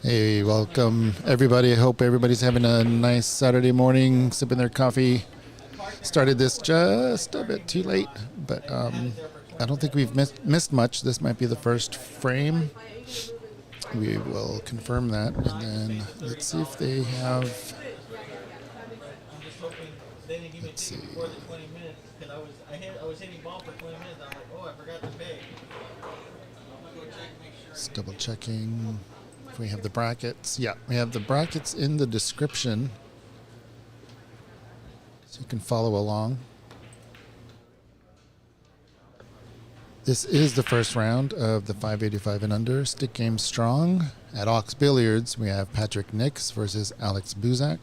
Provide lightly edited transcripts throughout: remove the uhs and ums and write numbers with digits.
Hey, welcome everybody. I hope everybody's having a nice Saturday morning, sipping their coffee. Started this just a bit too late, but I don't think we've missed much. This might be the first frame. We will confirm that, and then let's see if they have. Let's see. Just double checking if we have the brackets. Yeah, we have the brackets in the description, so you can follow along. This is the first round of the 585 and under stick game strong. At Ox Billiards, we have Patrick Nix versus Alex Buzak.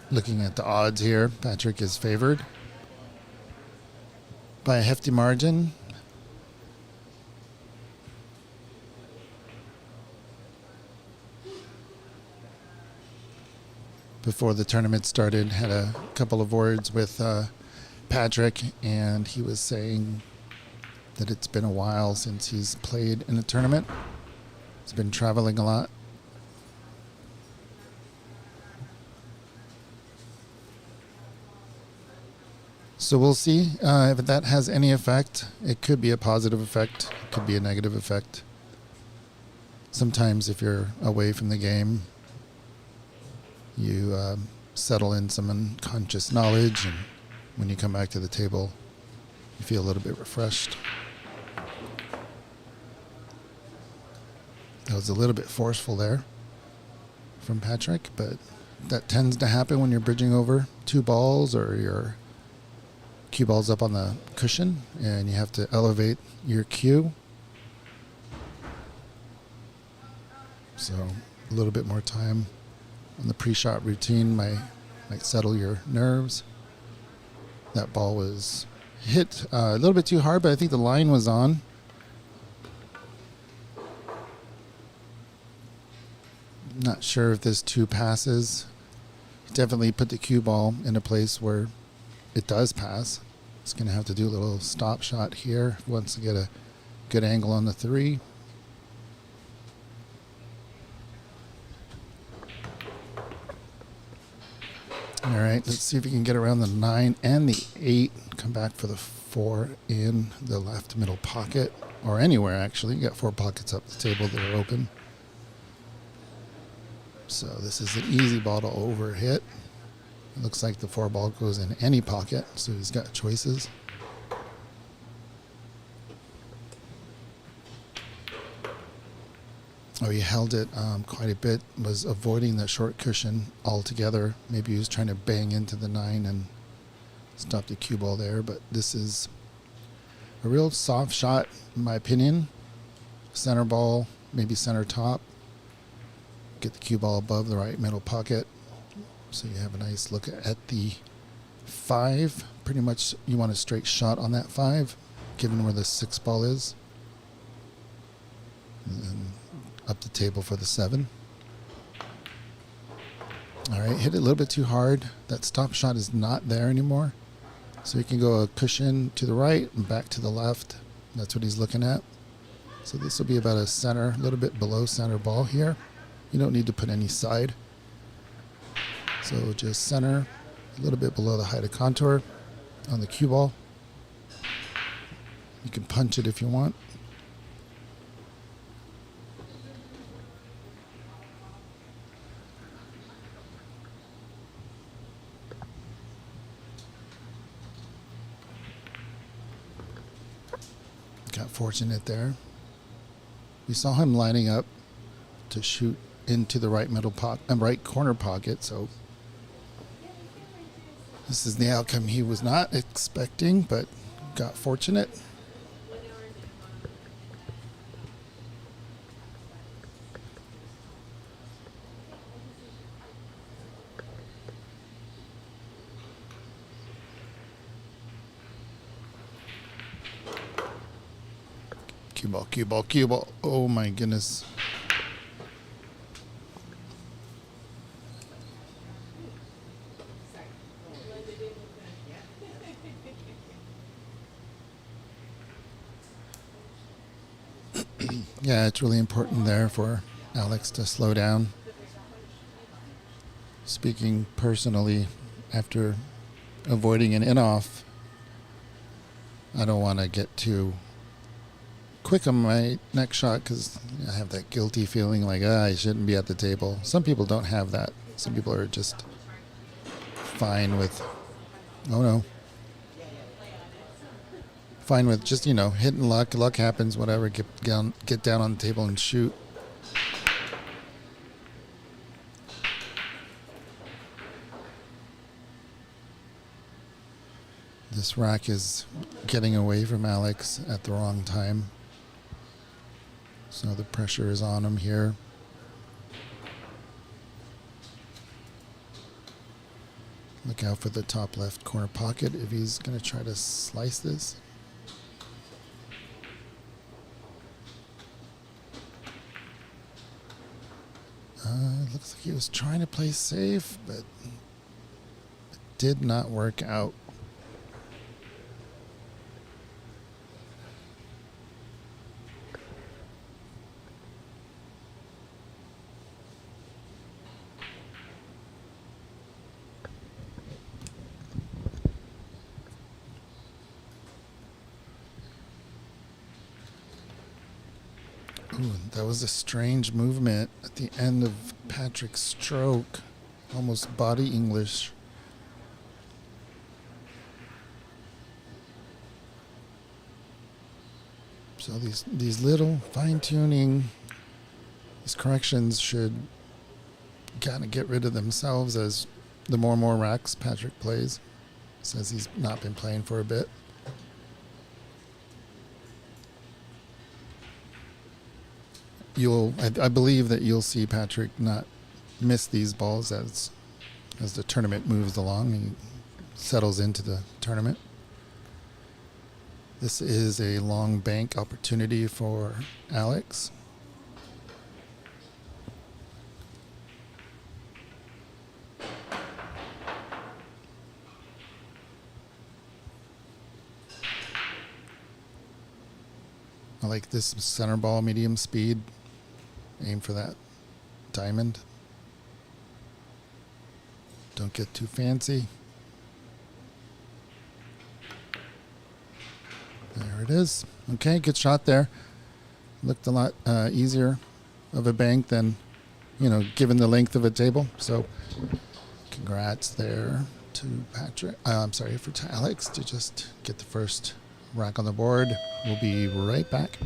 Looking at the odds here, Patrick is favored by a hefty margin. Before the tournament started, had a couple of words with Patrick, and he was saying that it's been a while since he's played in a tournament. He's been traveling a lot. So we'll see if that has any effect. It could be a positive effect. It could be a negative effect. Sometimes if you're away from the game, you settle in some unconscious knowledge, and when you come back to the table, you feel a little bit refreshed. That was a little bit forceful there from Patrick, but that tends to happen when you're bridging over two balls or your cue ball's up on the cushion and you have to elevate your cue. So a little bit more time on the pre-shot routine might settle your nerves. That ball was hit a little bit too hard, but I think the line was on. Not sure if this two passes. Definitely put the cue ball in a place where it does pass. It's going to have to do a little stop shot here if he wants to get a good angle on the three. All right, let's see if we can get around the 9 and the 8. Come back for the 4 in the left middle pocket, or anywhere actually. You got 4 pockets up the table that are open. So this is an easy ball to overhit. It looks like the 4 ball goes in any pocket, so he's got choices. Oh, he held it quite a bit, was avoiding the short cushion altogether. Maybe he was trying to bang into the 9 and stop the cue ball there, but this is a real soft shot, in my opinion. Center ball, maybe center top. Get the cue ball above the right middle pocket. So you have a nice look at the 5. Pretty much you want a straight shot on that 5, given where the 6 ball is. And then up the table for the 7. All right, hit it a little bit too hard. That stop shot is not there anymore. So you can go a cushion to the right and back to the left. That's what he's looking at. So this will be about a center, a little bit below center ball here. You don't need to put any side. So just center, a little bit below the height of contour on the cue ball. You can punch it if you want. Got fortunate there. We saw him lining up to shoot into the right middle right corner pocket, so this is the outcome he was not expecting, but got fortunate. Cue ball, cue ball, cue ball. Oh my goodness. Yeah, it's really important there for Alex to slow down. Speaking personally, after avoiding an in-off, I don't want to get too quick on my next shot because I have that guilty feeling like, I shouldn't be at the table. Some people don't have that. Some people are just fine with, oh no, fine with just, hitting luck. Luck happens, whatever. Get down on the table and shoot. This rack is getting away from Alex at the wrong time. So the pressure is on him here. Look out for the top left corner pocket if he's going to try to slice this. Looks like he was trying to play safe, but it did not work out. Ooh, that was a strange movement at the end of Patrick's stroke. Almost body English. So these little fine-tuning, these corrections should kind of get rid of themselves as the more and more racks Patrick plays. Says he's not been playing for a bit. I believe that you'll see Patrick not miss these balls as the tournament moves along and settles into the tournament. This is a long bank opportunity for Alex. I like this center ball, medium speed. Aim for that diamond. Don't get too fancy. There it is. Okay, good shot there. Looked a lot easier of a bank than, given the length of a table. So, congrats there to Patrick. To Alex to just get the first rack on the board. We'll be right back.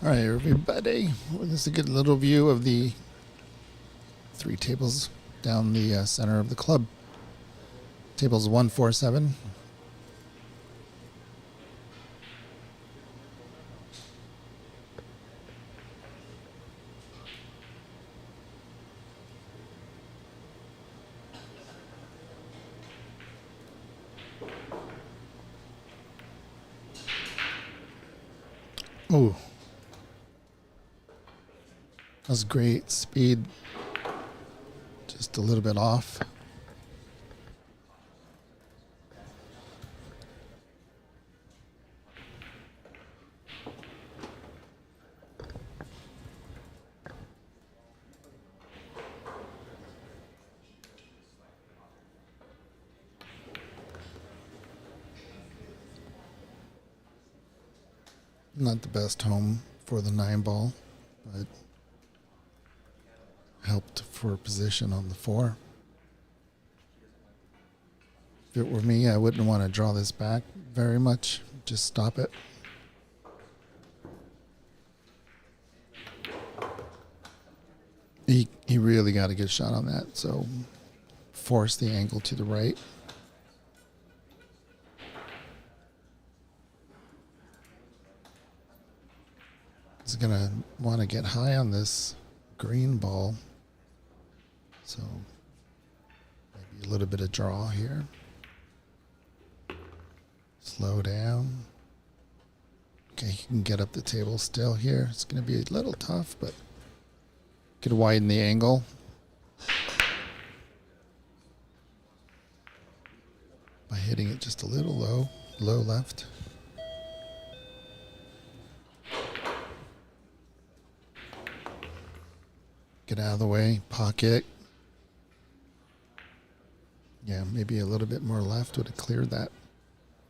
All right, everybody. Well, this is a good little view of the 3 tables down the center of the club. Tables 1, 4, 7. Oh, that was great. Speed just a little bit off. Not the best home for the 9 ball, but helped for position on the 4. If it were me, I wouldn't want to draw this back very much. Just stop it. He really got a good shot on that, so force the angle to the right. He's going to want to get high on this green ball, so maybe a little bit of draw here. Slow down. Okay, he can get up the table still here. It's going to be a little tough, but could widen the angle. By hitting it just a little low left. Get out of the way, pocket. Yeah, maybe a little bit more left would have cleared that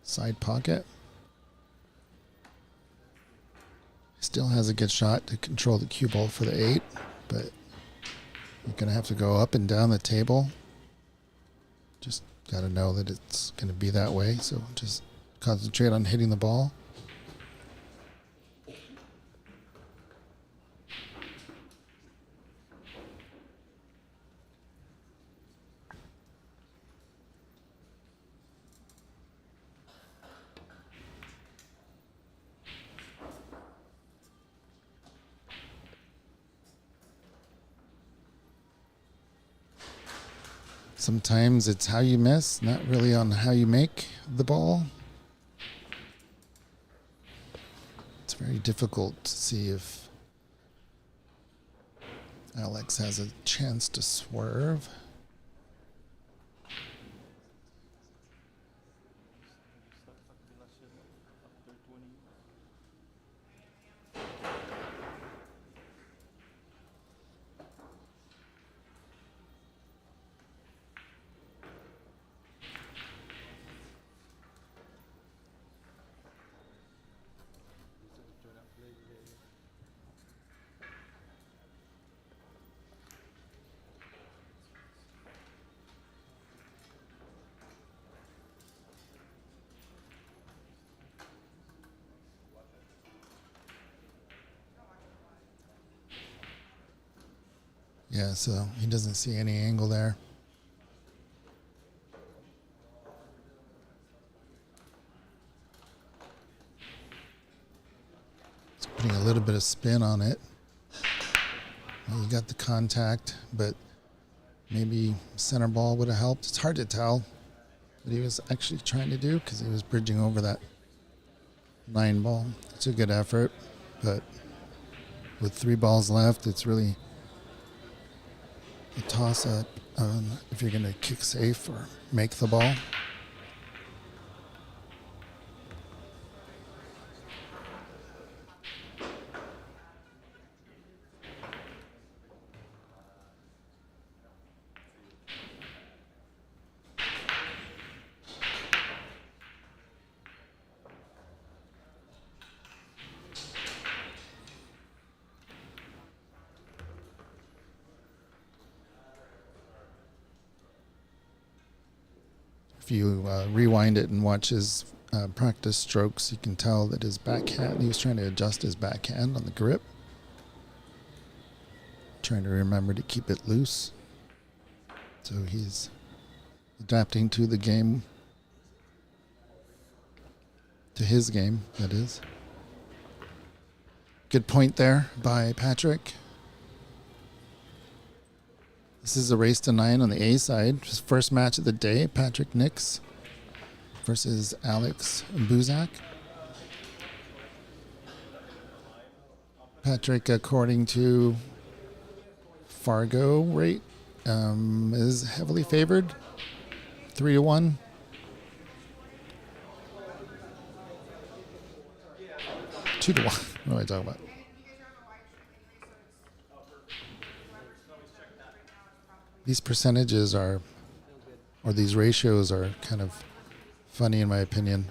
side pocket. Still has a good shot to control the cue ball for the 8, but you're going to have to go up and down the table. Just got to know that it's going to be that way, so just concentrate on hitting the ball. Sometimes it's how you miss, not really on how you make the ball. It's very difficult to see if Alex has a chance to swerve. Yeah, so he doesn't see any angle there. It's putting a little bit of spin on it. Well, you got the contact, but maybe center ball would have helped. It's hard to tell what he was actually trying to do because he was bridging over that 9 ball. It's a good effort, but with 3 balls left, it's really a toss-up if you're going to kick safe or make the ball. If you rewind it and watch his practice strokes, you can tell that his backhand, he was trying to adjust his backhand on the grip. Trying to remember to keep it loose. So he's adapting to the game. To his game, that is. Good point there by Patrick. This is a race to 9 on the A side. His first match of the day, Patrick Nix versus Alex Buzak. Patrick, according to Fargo rate, is heavily favored, 3-1. Two to 1. What am I talking about? These percentages are, or these ratios are kind of funny in my opinion.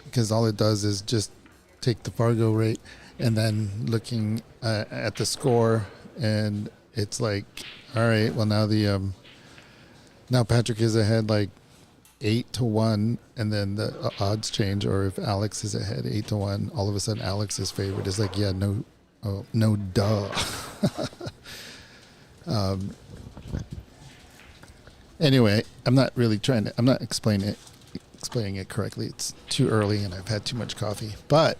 Because all it does is just take the Fargo rate and then looking at the score, and it's like, all right, well now now Patrick is ahead like 8-1, and then the odds change. Or if Alex is ahead 8-1, all of a sudden Alex is favored. It's like, yeah, no duh. Anyway, I'm not explaining it correctly. It's too early and I've had too much coffee, but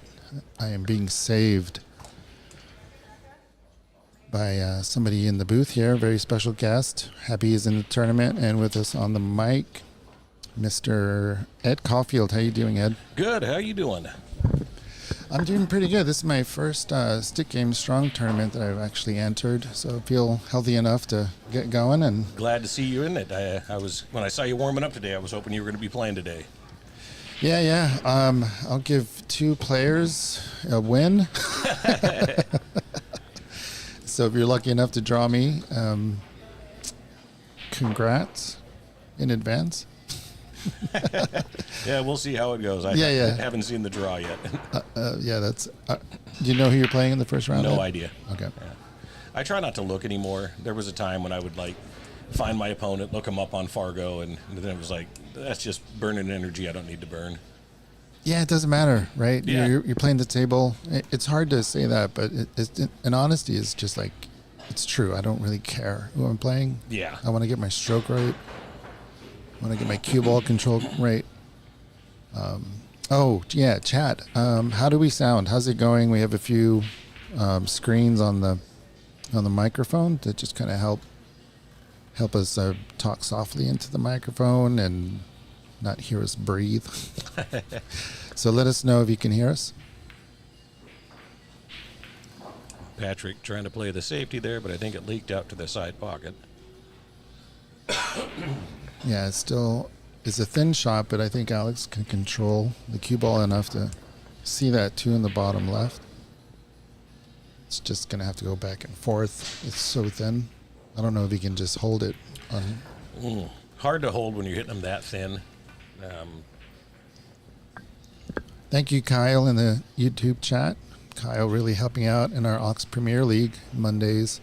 I am being saved by somebody in the booth here, a very special guest. Happy he's in the tournament, and with us on the mic, Mr. Ed Caulfield. How you doing, Ed? Good. How you doing? I'm doing pretty good. This is my first Stick Game Strong tournament that I've actually entered, so I feel healthy enough to get going. And glad to see you in it. I was, when I saw you warming up today, I was hoping you were going to be playing today. Yeah. I'll give 2 players a win. So if you're lucky enough to draw me, congrats in advance. Yeah, we'll see how it goes. I haven't seen the draw yet. That's. Do you know who you're playing in the first round? No idea. Okay. Yeah. I try not to look anymore. There was a time when I would find my opponent, look him up on Fargo, and then it was like, that's just burning energy I don't need to burn. Yeah, it doesn't matter, right? Yeah. You're playing the table. It's hard to say that, but in honesty, it's just like, it's true. I don't really care who I'm playing. Yeah. I want to get my stroke right. I want to get my cue ball control right. Chat. How do we sound? How's it going? We have a few screens on the microphone that just kind of help us talk softly into the microphone and not hear us breathe. So let us know if you can hear us. Patrick trying to play the safety there, but I think it leaked out to the side pocket. Yeah, it's a thin shot, but I think Alex can control the cue ball enough to see that 2 in the bottom left. It's just going to have to go back and forth. It's so thin. I don't know if he can just hold it on. Hard to hold when you're hitting them that thin. Thank you, Kyle, in the YouTube chat. Kyle really helping out in our Ox Premier League Mondays,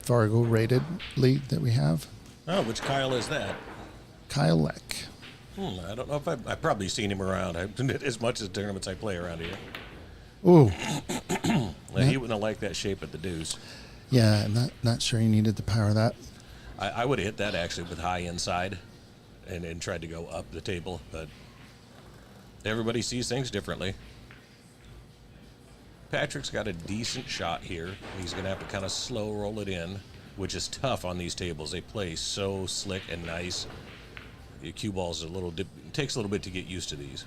Fargo rated league that we have. Oh, which Kyle is that? Kyle Leck. I don't know if I've probably seen him around. As much as tournaments I play around here. Ooh. He wouldn't have liked that shape at the deuce. Yeah, I'm not sure he needed to power that. I would have hit that actually with high inside and tried to go up the table, but everybody sees things differently. Patrick's got a decent shot here. He's going to have to kind of slow roll it in, which is tough on these tables. They play so slick and nice. The cue balls are it takes a little bit to get used to these.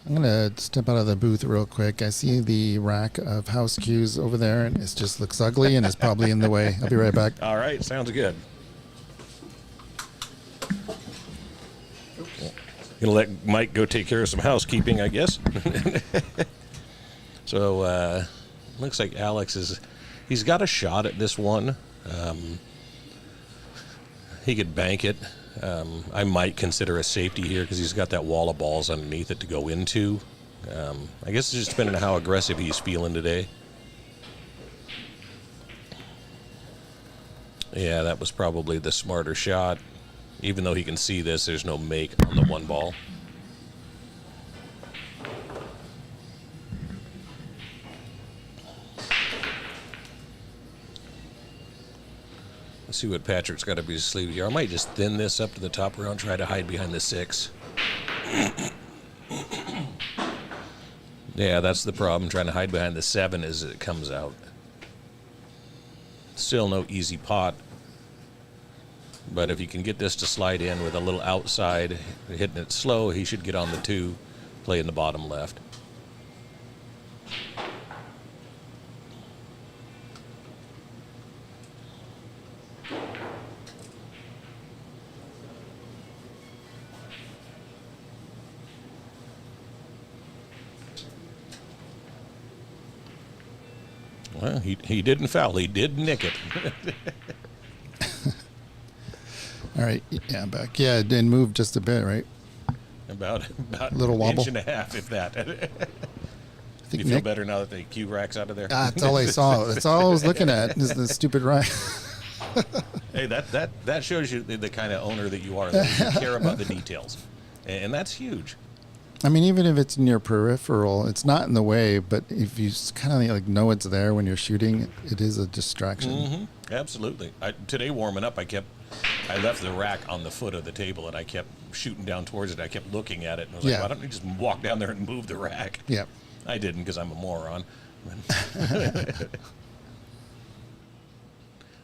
I'm going to step out of the booth real quick. I see the rack of house cues over there, and it just looks ugly and it's probably in the way. I'll be right back. All right, sounds good. Gonna let Mike go take care of some housekeeping, I guess. So looks like Alex he's got a shot at this one. He could bank it. I might consider a safety here because he's got that wall of balls underneath it to go into. I guess it's just depending on how aggressive he's feeling today. Yeah, that was probably the smarter shot. Even though he can see this, there's no make on the one ball. Let's see what Patrick's got up his sleeve here. I might just thin this up to the top round, try to hide behind the 6. Yeah, that's the problem, trying to hide behind the 7 as it comes out. Still no easy pot. But if you can get this to slide in with a little outside, hitting it slow, he should get on the 2, play in the bottom left. Well, he didn't foul. He did nick it. All right, yeah, back. Yeah, it did move just a bit, right? About A little an wobble. inch and a half, if that. I Do think you feel Nick, better now that the cue rack's out of there? that's all I saw. That's all I was looking at is the stupid rack. Hey, that shows you the kind of owner that you are. That you care about the details, and that's huge. I mean, even if it's in your peripheral, it's not in the way, but if you kind of like know it's there when you're shooting, it is a distraction. Mm-hmm. Absolutely. Today warming up, I left the rack on the foot of the table, and I kept shooting down towards it. I kept looking at it, and I was like, Yeah. why don't we just walk down there and move the rack? Yeah. I didn't because I'm a moron.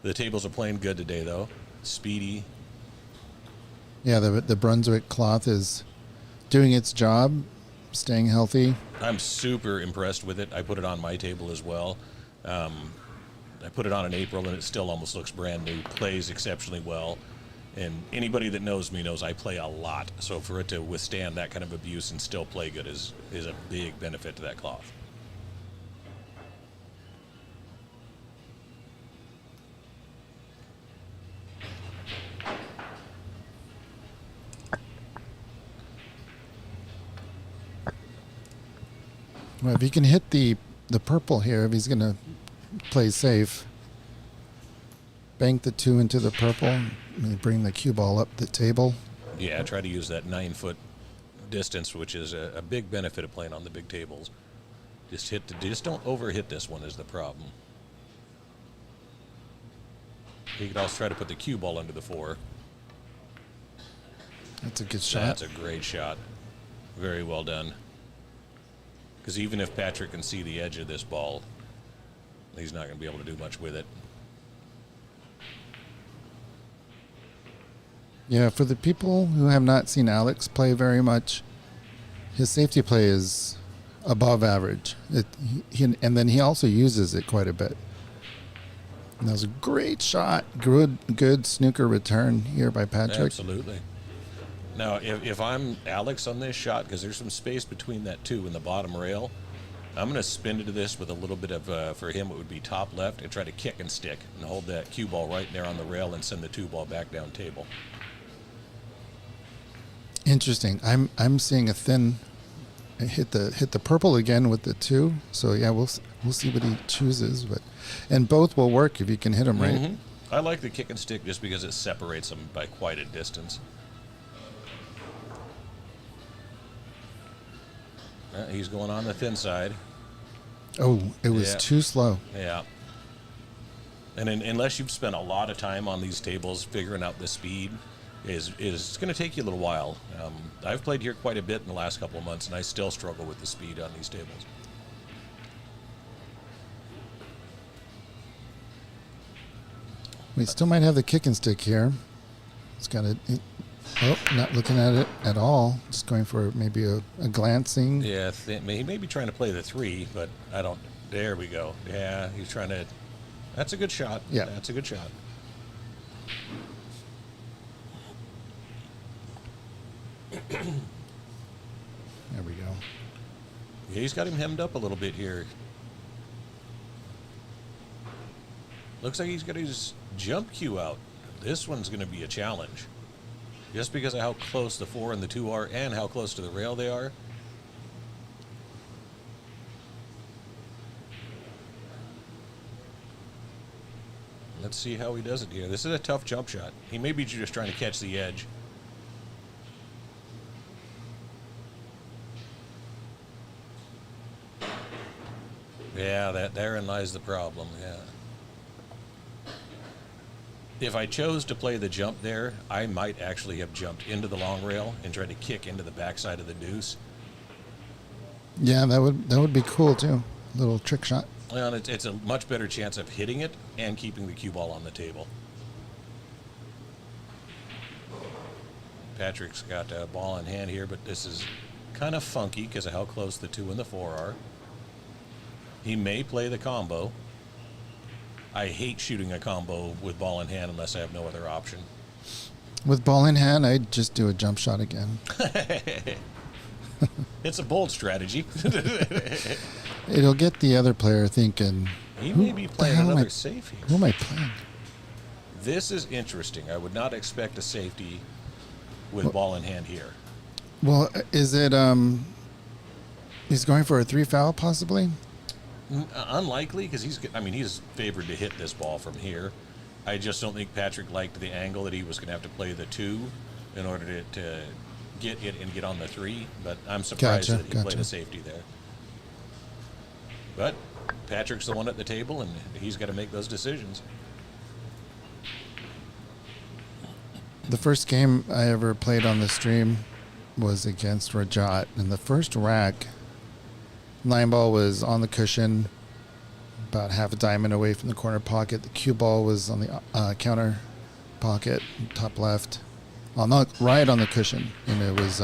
The tables are playing good today, though. Speedy. Yeah, the Brunswick cloth is doing its job, staying healthy. I'm super impressed with it. I put it on my table as well. I put it on in April, and it still almost looks brand new. Plays exceptionally well. And anybody that knows me knows I play a lot. So for it to withstand that kind of abuse and still play good is a big benefit to that cloth. Well, if you can hit the purple here, if he's going to play safe, bank the 2 into the purple, and bring the cue ball up the table. Yeah, try to use that 9-foot distance, which is a big benefit of playing on the big tables. Just don't overhit this one is the problem. You could also try to put the cue ball under the 4. That's a good shot. That's a great shot. Very well done. Because even if Patrick can see the edge of this ball, he's not going to be able to do much with it. Yeah, for the people who have not seen Alex play very much, his safety play is above average. And then he also uses it quite a bit. And that was a great shot. Good snooker return here by Patrick. Absolutely. Now, if I'm Alex on this shot, because there's some space between that 2 and the bottom rail, I'm going to spin into this with a little bit of, for him, it would be top left, and try to kick and stick and hold that cue ball right there on the rail and send the 2 ball back down table. Interesting. I'm seeing a thin hit the purple again with the 2. So yeah, we'll see what he chooses, and both will work if you can hit them right. Mm-hmm. I like the kick and stick just because it separates them by quite a distance. He's going on the thin side. Oh, it was too slow. Yeah. And unless you've spent a lot of time on these tables figuring out the speed, is going to take you a little while. I've played here quite a bit in the last couple of months, and I still struggle with the speed on these tables. We still might have the kick and stick here. It's got it. Oh, not looking at it at all. Just going for maybe a glancing. Yeah, he may be trying to play the 3, but I don't. There we go. Yeah, he's trying to. That's a good shot. Yeah. That's a good shot. There we go. Yeah, he's got him hemmed up a little bit here. Looks like he's got his jump cue out. This one's going to be a challenge. Just because of how close the 4 and the 2 are and how close to the rail they are. Let's see how he does it here. This is a tough jump shot. He may be just trying to catch the edge. Yeah, therein lies the problem, yeah. If I chose to play the jump there, I might actually have jumped into the long rail and tried to kick into the backside of the deuce. Yeah, that would be cool too. Little trick shot. Well, it's a much better chance of hitting it and keeping the cue ball on the table. Patrick's got a ball in hand here, but this is kind of funky because of how close the 2 and the 4 are. He may play the combo. I hate shooting a combo with ball in hand unless I have no other option. With ball in hand, I'd just do a jump shot again. It's a bold strategy. It'll get the other player thinking, He may be playing another safe here. who am I playing? This is interesting. I would not expect a safety with ball in hand here. Well, is it, he's going for a 3 foul possibly? Unlikely, because he's favored to hit this ball from here. I just don't think Patrick liked the angle that he was going to have to play the 2 in order to get it and get on the 3. But I'm surprised that he played a safety there. But Patrick's the one at the table, and he's got to make those decisions. The first game I ever played on the stream was against Rajat. In the first rack, 9 ball was on the cushion, about half a diamond away from the corner pocket. The cue ball was on the counter pocket, top left. Well, not right on the cushion, and it was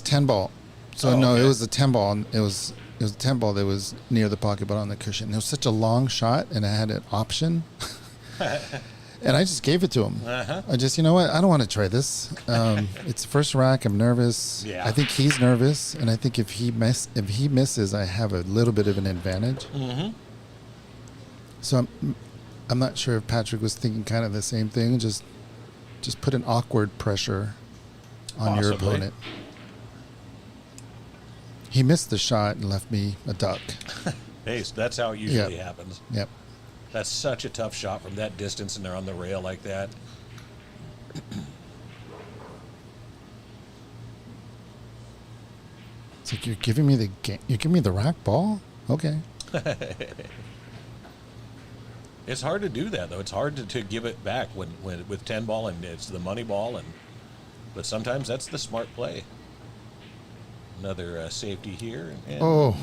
10 ball. So it was a 10 ball, and it was a 10 ball that was near the pocket, but on the cushion. It was such a long shot, and I had an option. And I just gave it to him. I just, you know what? I don't want to try this. It's the first rack. I'm nervous. Yeah. I think he's nervous, and I think if he misses, I have a little bit of an advantage. Mm-hmm. So I'm not sure if Patrick was thinking kind of the same thing. Just put an awkward pressure on your opponent. He missed the shot and left me a duck. Hey, so that's how it usually happens. Yep. That's such a tough shot from that distance, and they're on the rail like that. It's like you're giving me the rack ball? Okay. It's hard to do that, though. It's hard to give it back when with 10 ball and it's the money ball, but sometimes that's the smart play. Another safety here. And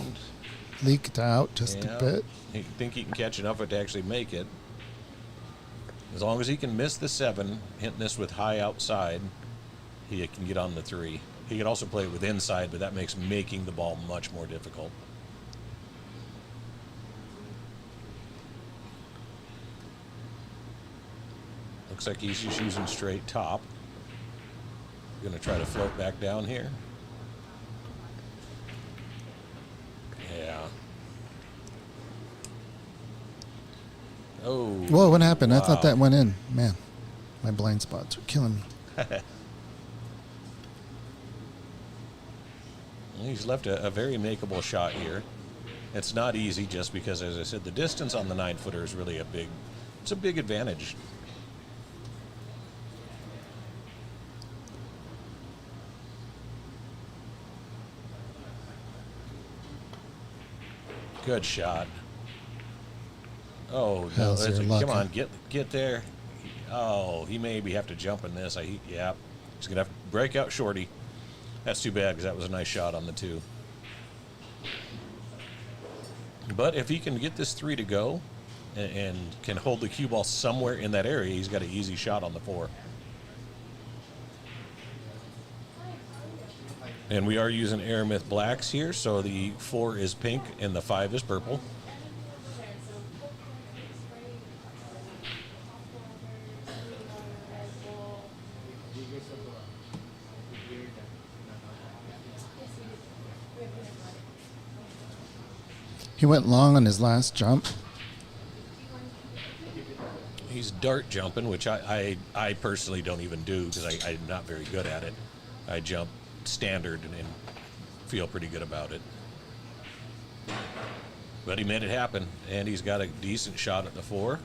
leaked out just a bit. I think he can catch enough of it to actually make it. As long as he can miss the 7, hitting this with high outside, he can get on the 3. He can also play it with inside, but that makes making the ball much more difficult. Looks like he's just using straight top. Going to try to float back down here. Yeah. Oh. Whoa, what happened? Wow. I thought that went in. Man, my blind spots are killing me. He's left a very makeable shot here. It's not easy just because, as I said, the distance on the 9-footer is really a big advantage. Good shot. Oh, no. Come on, get there. Oh, he maybe have to jump in this. He's going to have to break out shorty. That's too bad because that was a nice shot on the 2. But if he can get this 3 to go and can hold the cue ball somewhere in that area, he's got an easy shot on the 4. And we are using Aramith blacks here, so the 4 is pink and the 5 is purple. He went long on his last jump. He's dart jumping, which I personally don't even do because I'm not very good at it. I jump standard and feel pretty good about it. But he made it happen, and he's got a decent shot at the 4.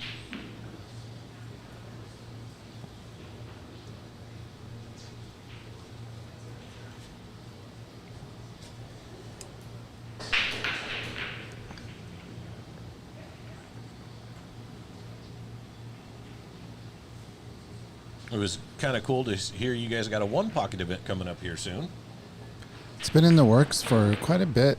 It was kind of cool to hear you guys got a 1-pocket event coming up here soon. It's been in the works for quite a bit.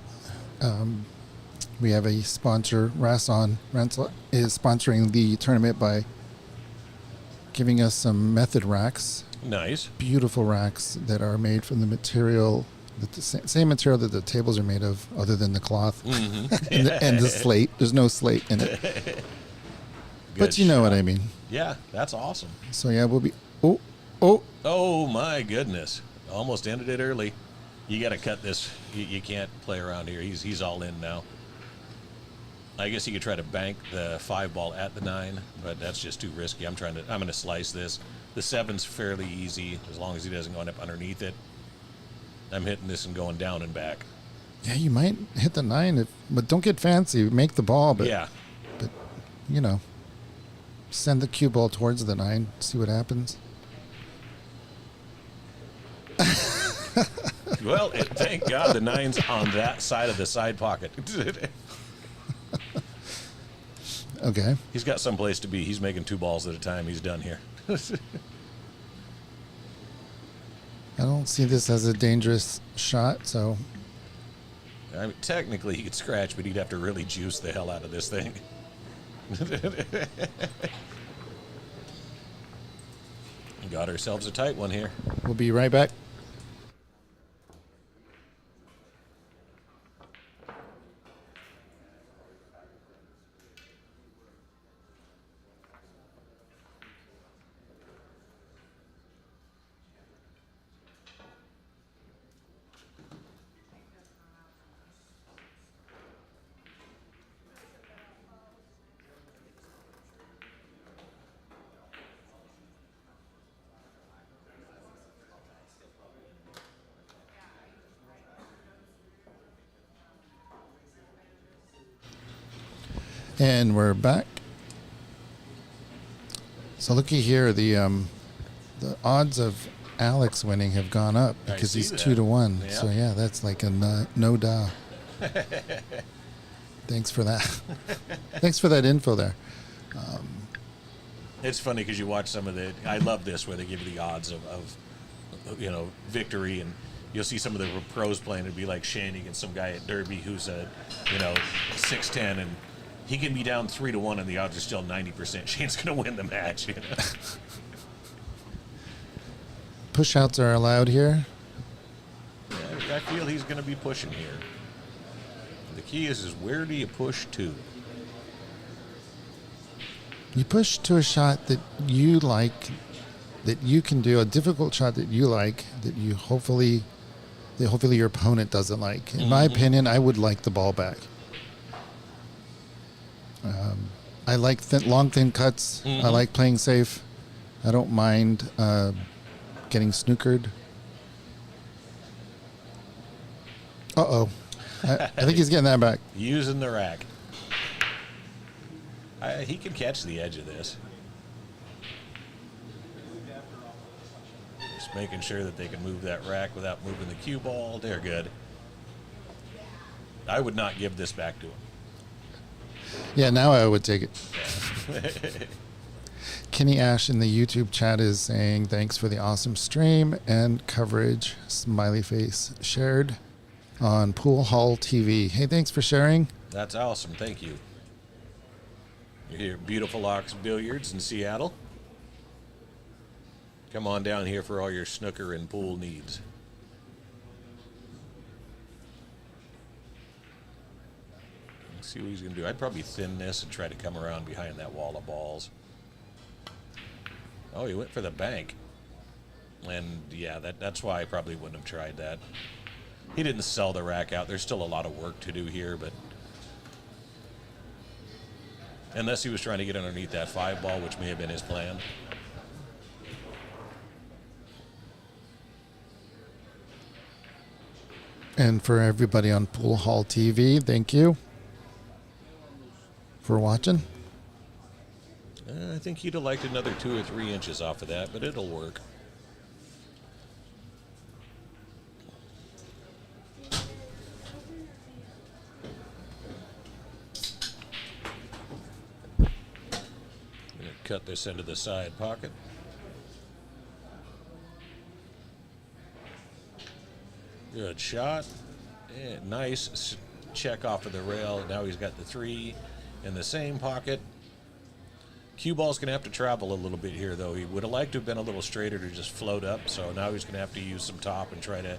We have a sponsor, Rasson Rental, is sponsoring the tournament by giving us some method racks. Nice. Beautiful racks that are made from the material, the same material that the tables are made of, other than the cloth Mm-hmm. and the slate. There's no slate in it. But you know what I mean. Yeah, that's awesome. So yeah, we'll be... Oh my goodness. Almost ended it early. You got to cut this. You can't play around here. He's all in now. I guess you could try to bank the 5-ball at the 9, but that's just too risky. I'm going to slice this. The 7's fairly easy as long as he doesn't go up underneath it. I'm hitting this and going down and back. Yeah, you might hit the 9, but don't get fancy. Make the ball, but yeah. But you know, send the cue ball towards the 9. See what happens. Well, thank God the 9's on that side of the side pocket. Okay. He's got someplace to be. He's making 2 balls at a time. He's done here. I don't see this as a dangerous shot, so... I mean, technically he could scratch, but he'd have to really juice the hell out of this thing. Got ourselves a tight one here. We'll be right back. And we're back. So looky here, the odds of Alex winning have gone up because he's 2-1. Yeah. So yeah, that's like a no duh. Thanks for that. Thanks for that info there. It's funny because you watch some of the. I love this where they give you the odds of victory, and you'll see some of the pros playing. It'd be like Shane against some guy at Derby who's a 6'10", and he can be down 3-1, and the odds are still 90%. Shane's going to win the match. Push outs are allowed here. Yeah, I feel he's going to be pushing here. The key is where do you push to? You push to a shot that you like, that you can do, a difficult shot that you like, that hopefully your opponent doesn't like. In my opinion, I would like the ball back. I like long, thin cuts. I like playing safe. I don't mind getting snookered. Uh-oh. I think he's getting that back. Using the rack. He can catch the edge of this. Just making sure that they can move that rack without moving the cue ball. They're good. I would not give this back to him. Yeah, now I would take it. Kenny Ash in the YouTube chat is saying thanks for the awesome stream and coverage. Smiley face shared on Pool Hall TV. Hey, thanks for sharing. That's awesome. Thank you. You're here at Beautiful Ox Billiards in Seattle. Come on down here for all your snooker and pool needs. Let's see what he's going to do. I'd probably thin this and try to come around behind that wall of balls. Oh, he went for the bank. And, yeah, that's why I probably wouldn't have tried that. He didn't sell the rack out. There's still a lot of work to do here, but... Unless he was trying to get underneath that 5-ball, which may have been his plan. And for everybody on Pool Hall TV, thank you. for watching. I think he'd have liked another 2 or 3 inches off of that, but it'll work. Cut this into the side pocket. Good shot. Yeah, nice check off of the rail. Now he's got the 3 in the same pocket. Cue ball's going to have to travel a little bit here, though. He would have liked to have been a little straighter to just float up, so now he's going to have to use some top and try to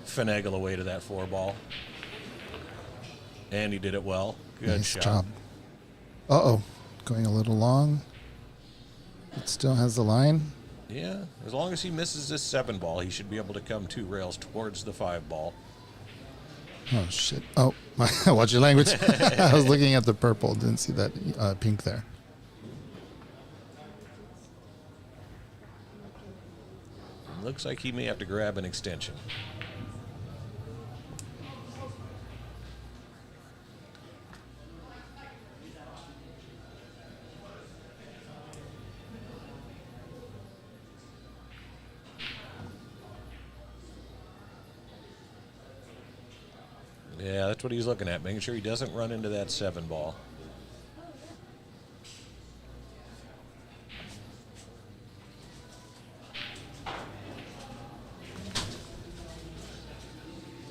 finagle away to that 4 ball. And he did it well. Good Nice shot. job. Uh-oh. Going a little long. It still has the line. Yeah, as long as he misses this 7 ball, he should be able to come 2 rails towards the 5 ball. Oh, shit. Oh, watch your language. I was looking at the purple. Didn't see that pink there. Looks like he may have to grab an extension. Yeah, that's what he's looking at, making sure he doesn't run into that 7 ball.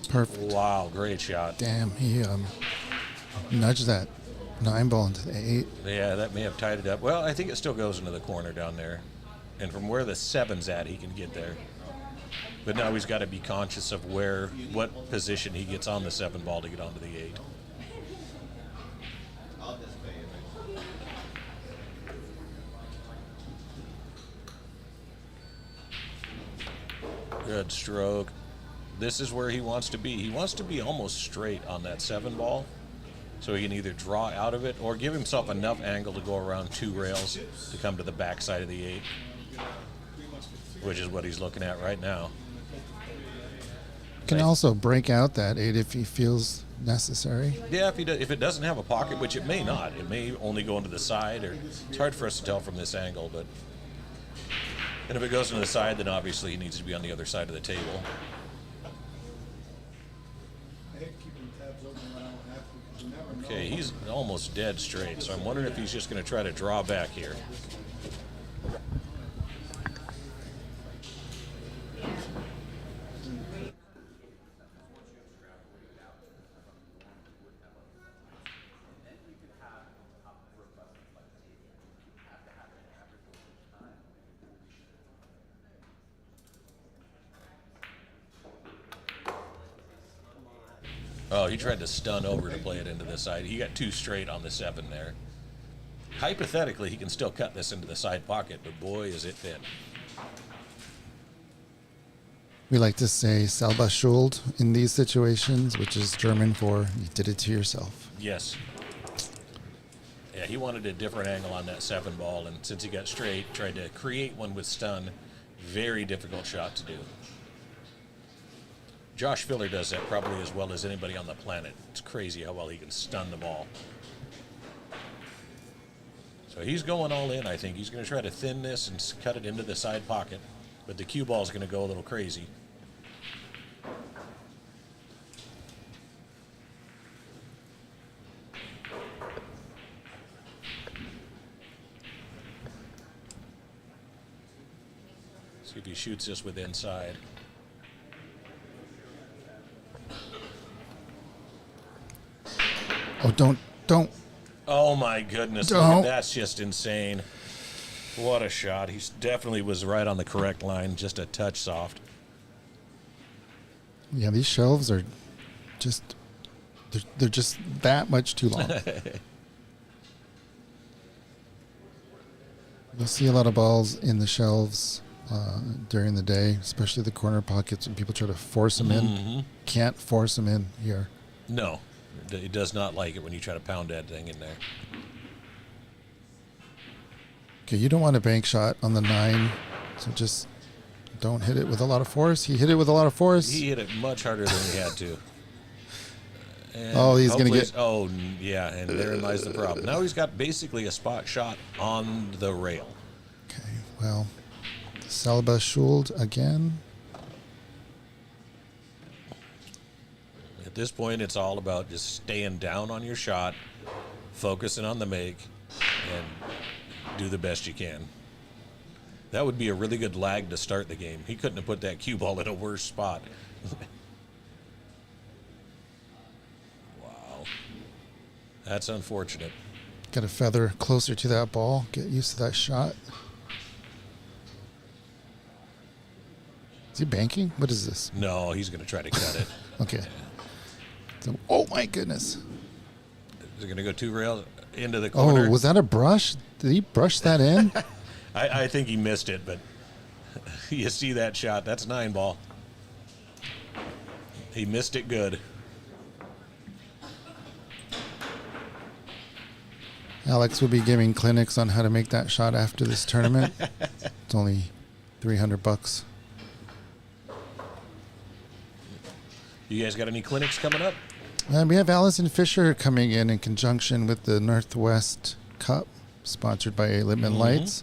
Perfect. Wow, great shot. Damn, he nudged that 9 ball into the 8. Yeah, that may have tied it up. Well, I think it still goes into the corner down there. And from where the 7's at, he can get there. But now he's got to be conscious of what position he gets on the 7 ball to get onto the 8. Good stroke. This is where he wants to be. He wants to be almost straight on that 7 ball, so he can either draw out of it or give himself enough angle to go around 2 rails to come to the back side of the 8, which is what he's looking at right now. Can also break out that 8 if he feels necessary. Yeah, if it doesn't have a pocket, which it may not. It may only go into the side, or it's hard for us to tell from this angle. And if it goes into the side, then obviously he needs to be on the other side of the table. Okay, he's almost dead straight, so I'm wondering if he's just going to try to draw back here. Oh, he tried to stun over to play it into the side. He got 2 straight on the 7 there. Hypothetically, he can still cut this into the side pocket, but boy, is it thin. We like to say selber schuld in these situations, which is German for you did it to yourself. Yes. Yeah, he wanted a different angle on that 7 ball, and since he got straight, tried to create one with stun. Very difficult shot to do. Josh Filler does that probably as well as anybody on the planet. It's crazy how well he can stun the ball. So he's going all in, I think. He's going to try to thin this and cut it into the side pocket, but the cue ball is going to go a little crazy. See if he shoots this with inside. Oh, don't. Oh my goodness, Don't. that's just insane. What a shot. He definitely was right on the correct line, just a touch soft. Yeah, these shelves are just, they're just that much too long. You'll see a lot of balls in the shelves during the day, especially the corner pockets, and people try to force them in. Can't force them in here. No, it does not like it when you try to pound that thing in there. Okay, you don't want a bank shot on the 9, so just don't hit it with a lot of force. He hit it with a lot of force. He hit it much harder than he had to. And Oh, he's going to hopefully get... Oh, yeah, and therein lies the problem. Now he's got basically a spot shot on the rail. Okay, well, Salaba Schuld again. At this point, it's all about just staying down on your shot, focusing on the make, and do the best you can. That would be a really good lag to start the game. He couldn't have put that cue ball in a worse spot. Wow. That's unfortunate. Got to feather closer to that ball. Get used to that shot. Is he banking? What is this? No, he's going to try to cut it. Okay. So, oh, my goodness. Is it going to go 2 rails into the corner? Oh, was that a brush? Did he brush that in? I think he missed it, but you see that shot. That's 9 ball. He missed it good. Alex will be giving clinics on how to make that shot after this tournament. It's only $300. You guys got any clinics coming up? We have Allison Fisher coming in conjunction with the Northwest Cup, sponsored by Littman Lights.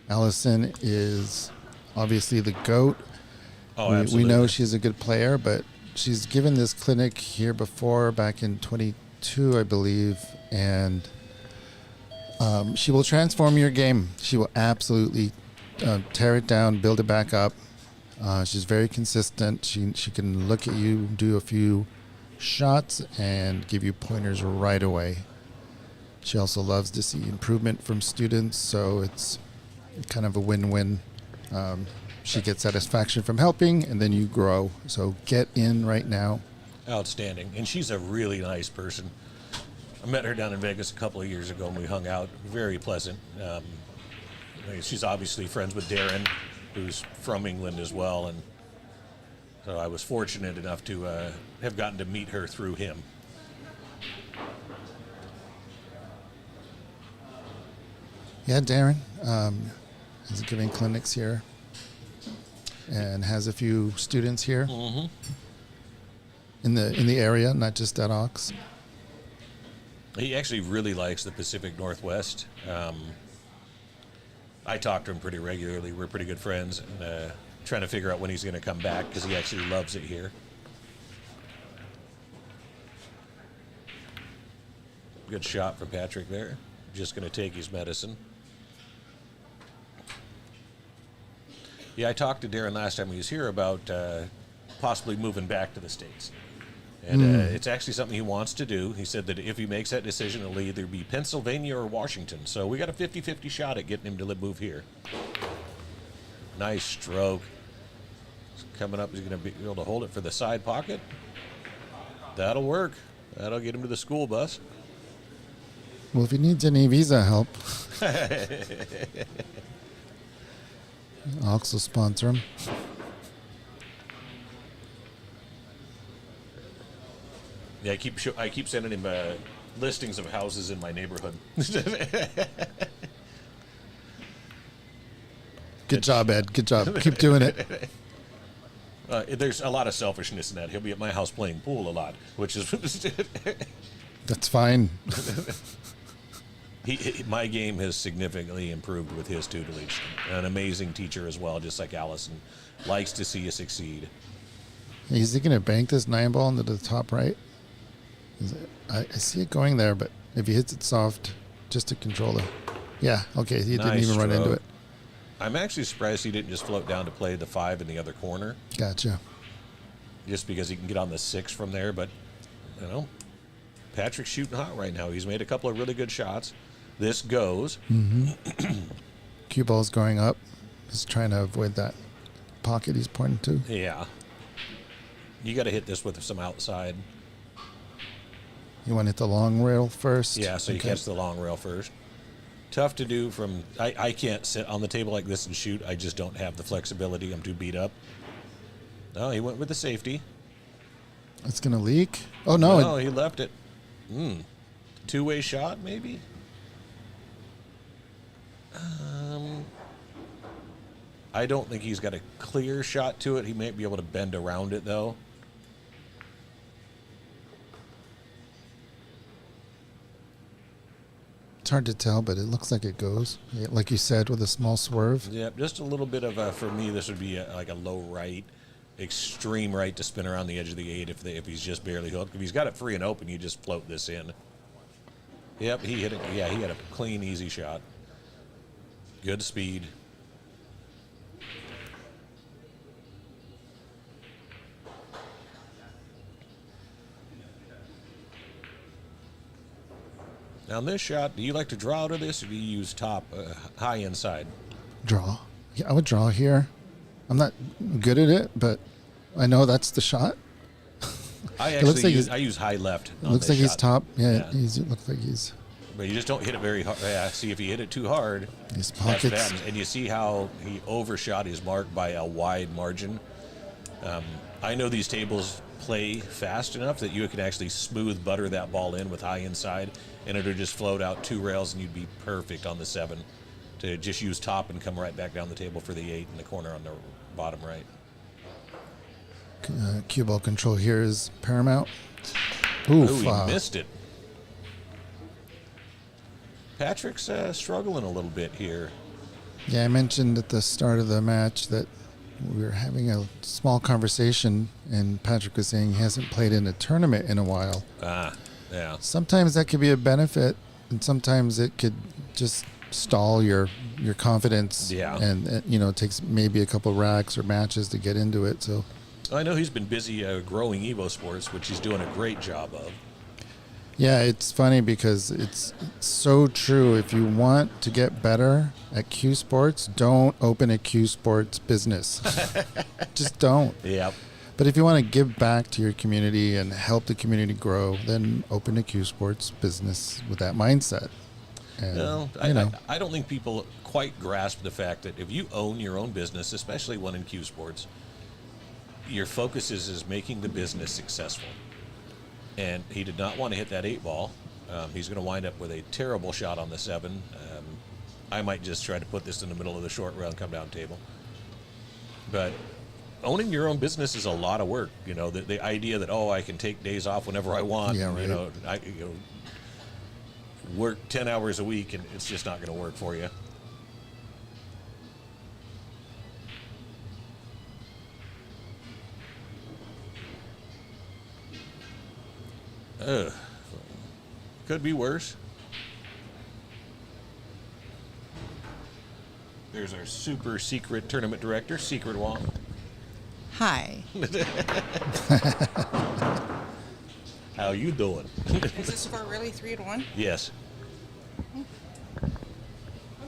Allison is obviously the GOAT. Oh, we absolutely. know she's a good player, but she's given this clinic here before, back in 22, I believe, and she will transform your game. She will absolutely tear it down, build it back up. She's very consistent. She can look at you, do a few shots, and give you pointers right away. She also loves to see improvement from students, so it's kind of a win-win. She gets satisfaction from helping, and then you grow. So get in right now. Outstanding. And she's a really nice person. I met her down in Vegas a couple of years ago, and we hung out. Very pleasant. She's obviously friends with Darren, who's from England as well, and so I was fortunate enough to have gotten to meet her through him. Yeah, Darren is giving clinics here and has a few students here in the area, not just at Ox. He actually really likes the Pacific Northwest. I talk to him pretty regularly. We're pretty good friends, and trying to figure out when he's going to come back because he actually loves it here. Good shot from Patrick there. Just going to take his medicine. Yeah, I talked to Darren last time he was here about possibly moving back to the States. And it's actually something he wants to do. He said that if he makes that decision, it'll either be Pennsylvania or Washington. So we got a 50-50 shot at getting him to move here. Nice stroke. Coming up, he's going to be able to hold it for the side pocket. That'll work. That'll get him to the school bus. Well, if he needs any visa help, Ox will sponsor him. Yeah, I keep sending him listings of houses in my neighborhood. Good job, Ed. Good job. Keep doing it. There's a lot of selfishness in that. He'll be at my house playing pool a lot, which is That's fine. my game has significantly improved with his tutelage. An amazing teacher as well, just like Allison. Likes to see you succeed. Is he going to bank this 9 ball into the top right? I see it going there, but if he hits it soft, just to control it. Yeah, okay, he didn't even run into it. I'm actually surprised he didn't just float down to play the 5 in the other corner. Gotcha. Just because he can get on the 6 from there, but, you know, Patrick's shooting hot right now. He's made a couple of really good shots. This goes. Cue ball's going up. He's trying to avoid that pocket he's pointing to. Yeah. You got to hit this with some outside. You want to hit the long rail first? Yeah, so you catch the long rail first. Tough to do from... I can't sit on the table like this and shoot. I just don't have the flexibility. I'm too beat up. No, he went with the safety. It's going to leak? Oh, no. No, he left it. Two-way shot, maybe? I don't think he's got a clear shot to it. He might be able to bend around it, though. It's hard to tell, but it looks like it goes. Yeah, like you said, with a small swerve. Yeah, just a little bit of a, for me, this would be like a low right, extreme right to spin around the edge of the 8 if he's just barely hooked. If he's got it free and open, you just float this in. Yep, he hit it. Yeah, he had a clean, easy shot. Good speed. Now, in this shot, do you like to draw out of this, or do you use top, high inside? Draw. Yeah, I would draw here. I'm not good at it, but I know that's the shot. I It looks actually like I use high left. It looks like he's top. Yeah, Yeah. it looks like he's. But you just don't hit it very hard. Yeah, see, if you hit it too hard, His that's what pockets. happens. And you see how he overshot his mark by a wide margin. I know these tables play fast enough that you can actually smooth butter that ball in with high inside, and it'll just float out 2 rails, and you'd be perfect on the 7 to just use top and come right back down the table for the 8 in the corner on the bottom right. Cue ball control here is paramount. Ooh, Oof, he missed it. Patrick's struggling a little bit here. Yeah, I mentioned at the start of the match that we were having a small conversation, and Patrick was saying he hasn't played in a tournament in a while. Yeah. Sometimes that could be a benefit, and sometimes it could just stall your confidence. Yeah. And it takes maybe a couple racks or matches to get into it. So I know he's been busy growing Evo Sports, which he's doing a great job of. yeah, it's funny because it's so true. If you want to get better at Q Sports, don't open a Q Sports business. Just don't. Yep. But if you want to give back to your community and help the community grow, then open a Q Sports business with that mindset. And, No, I don't think people quite grasp the fact that if you own your own business, especially one in Q Sports, your focus is making the business successful. And he did not want to hit that 8 ball. He's going to wind up with a terrible shot on the 7. I might just try to put this in the middle of the short rail and come down table. But owning your own business is a lot of work. The idea that, I can take days off whenever I want. Yeah, right. I work 10 hours a week, and it's just not going to work for you. Could be worse. There's our super secret tournament director, Secret Wong. Hi. How you doing? Is this for really 3-1? Yes.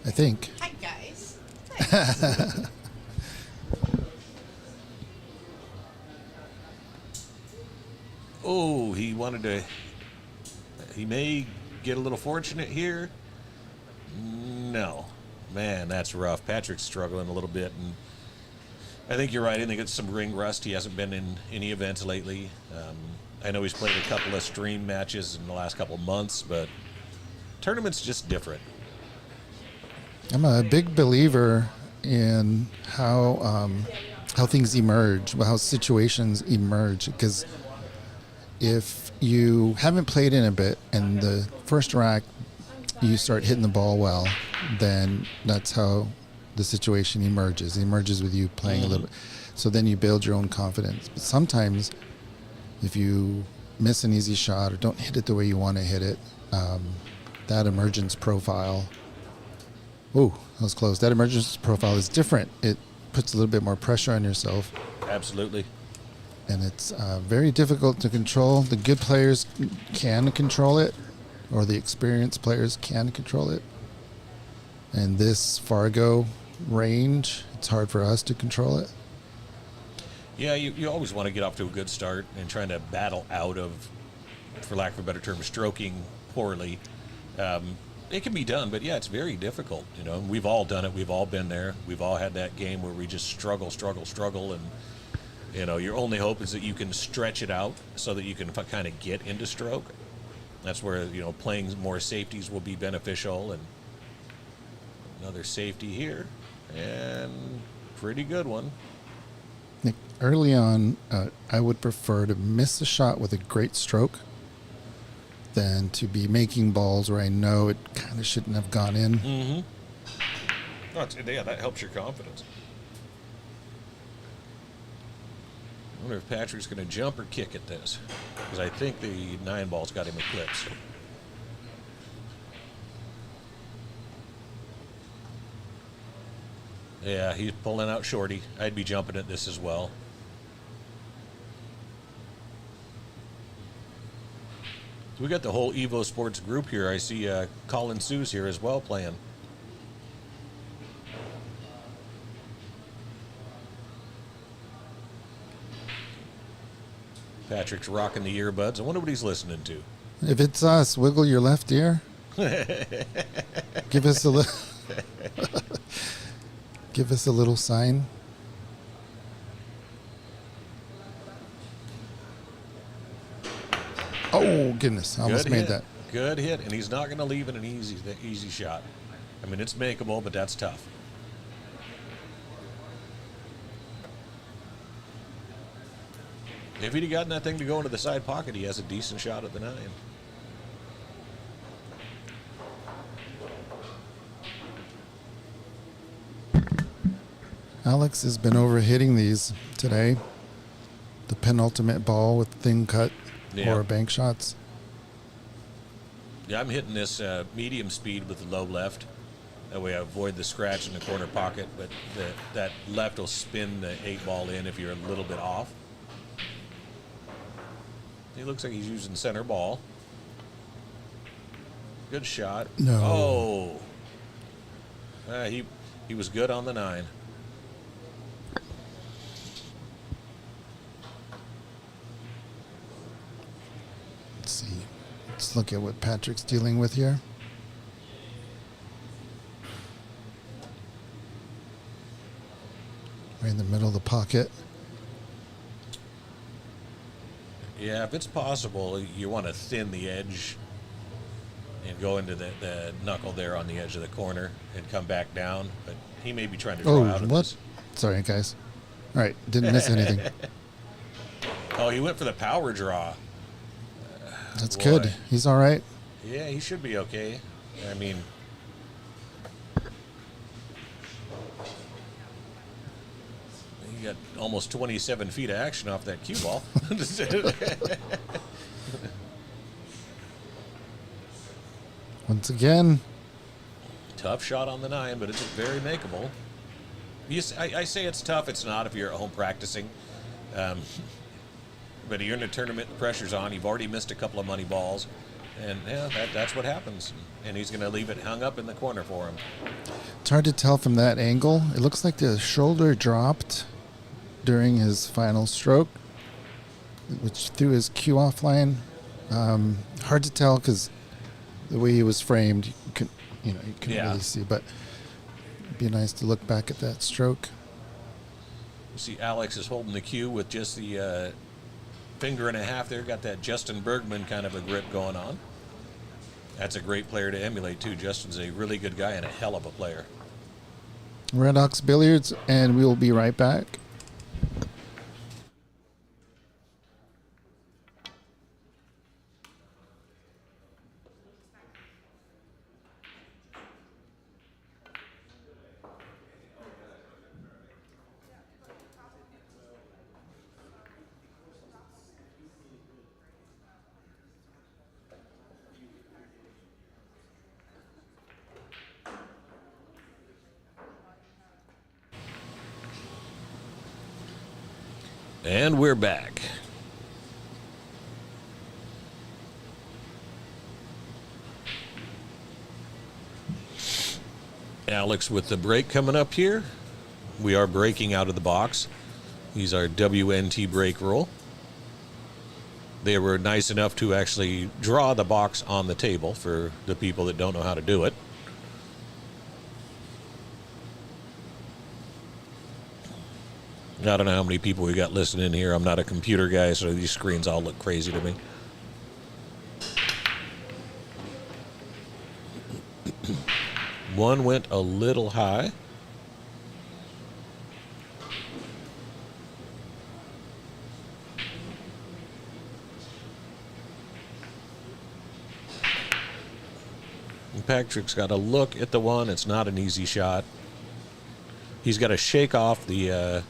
I think. Hi, guys. Oh, he may get a little fortunate here. No. Man, that's rough. Patrick's struggling a little bit, and I think you're right. I think it's some ring rust. He hasn't been in any events lately. I know he's played a couple of stream matches in the last couple of months, but tournament's just different. I'm a big believer in how things emerge, how situations emerge. Because if you haven't played in a bit and the first rack you start hitting the ball well, then that's how the situation emerges. It emerges with you playing a little bit. So then you build your own confidence. But sometimes if you miss an easy shot or don't hit it the way you want to hit it, that emergence profile, that was close. That emergence profile is different. It puts a little bit more pressure on yourself. Absolutely. And it's very difficult to control. The good players can control it, or the experienced players can control it. And this Fargo range, it's hard for us to control it. Yeah, you always want to get off to a good start and trying to battle out of, for lack of a better term, stroking poorly. It can be done, but yeah, it's very difficult. We've all done it. We've all been there. We've all had that game where we just struggle, and your only hope is that you can stretch it out so that you can kind of get into stroke. That's where playing more safeties will be beneficial. And another safety here, and pretty good one. Nick, early on, I would prefer to miss a shot with a great stroke than to be making balls where I know it kind of shouldn't have gone in. Mm-hmm. Oh, yeah, that helps your confidence. I wonder if Patrick's going to jump or kick at this, because I think the 9-ball's got him eclipsed. Yeah, he's pulling out shorty. I'd be jumping at this as well. We got the whole Evo Sports group here. I see Colin Sue's here as well playing. Patrick's rocking the earbuds. I wonder what he's listening to. If it's us, wiggle your left ear. Give us a little. Give us a little sign. Oh goodness! I almost made that. Good hit, and he's not going to leave it an easy shot. I mean, it's makeable, but that's tough. If he'd have gotten that thing to go into the side pocket, he has a decent shot at the 9. Alex has been overhitting these today. The penultimate ball with thin cut or bank shots. Yeah, I'm hitting this medium speed with the low left. That way I avoid the scratch in the corner pocket, but that left will spin the 8-ball in if you're a little bit off. He looks like he's using center ball. Good shot. No. Oh. He was good on the 9. Let's see. Let's look at what Patrick's dealing with here. Right in the middle of the pocket. Yeah, if it's possible, you want to thin the edge and go into the knuckle there on the edge of the corner and come back down. But he may be trying to draw out of this. Sorry, guys. All right, didn't miss anything. Oh, he went for the power draw. That's good. He's all right. Yeah, he should be okay. I mean, he got almost 27 feet of action off that cue ball. Once again. Tough shot on the 9, but it's very makeable. I say it's tough. It's not if you're at home practicing. But you're in a tournament, the pressure's on. You've already missed a couple of money balls. And yeah, that's what happens. And he's going to leave it hung up in the corner for him. It's hard to tell from that angle. It looks like the shoulder dropped during his final stroke, which threw his cue offline. Hard to tell because the way he was framed, you couldn't really see. But it'd be nice to look back at that stroke. You see Alex is holding the cue with just the finger and a half there. Got that Justin Bergman kind of a grip going on. That's a great player to emulate, too. Justin's a really good guy and a hell of a player. Red Ox Billiards, and we will be right back. And we're back. Alex with the break coming up here. We are breaking out of the box. These are WNT break rule. They were nice enough to actually draw the box on the table for the people that don't know how to do it. I don't know how many people we got listening here. I'm not a computer guy, so these screens all look crazy to me. One went a little high. Patrick's got to look at the one. It's not an easy shot. He's got to shake off the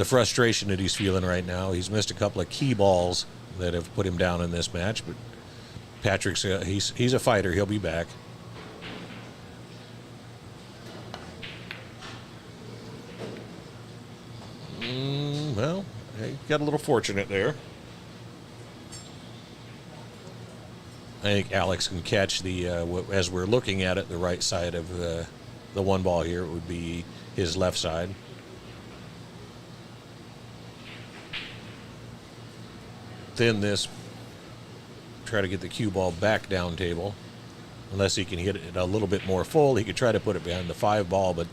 frustration that he's feeling right now. He's missed a couple of key balls that have put him down in this match, but Patrick's he's a fighter. He'll be back. Well, he got a little fortunate there. I think Alex can catch the, as we're looking at it, the right side of the one ball here. It would be his left side. Thin this, try to get the cue ball back down table. Unless he can hit it a little bit more full, he could try to put it behind the 5 ball, but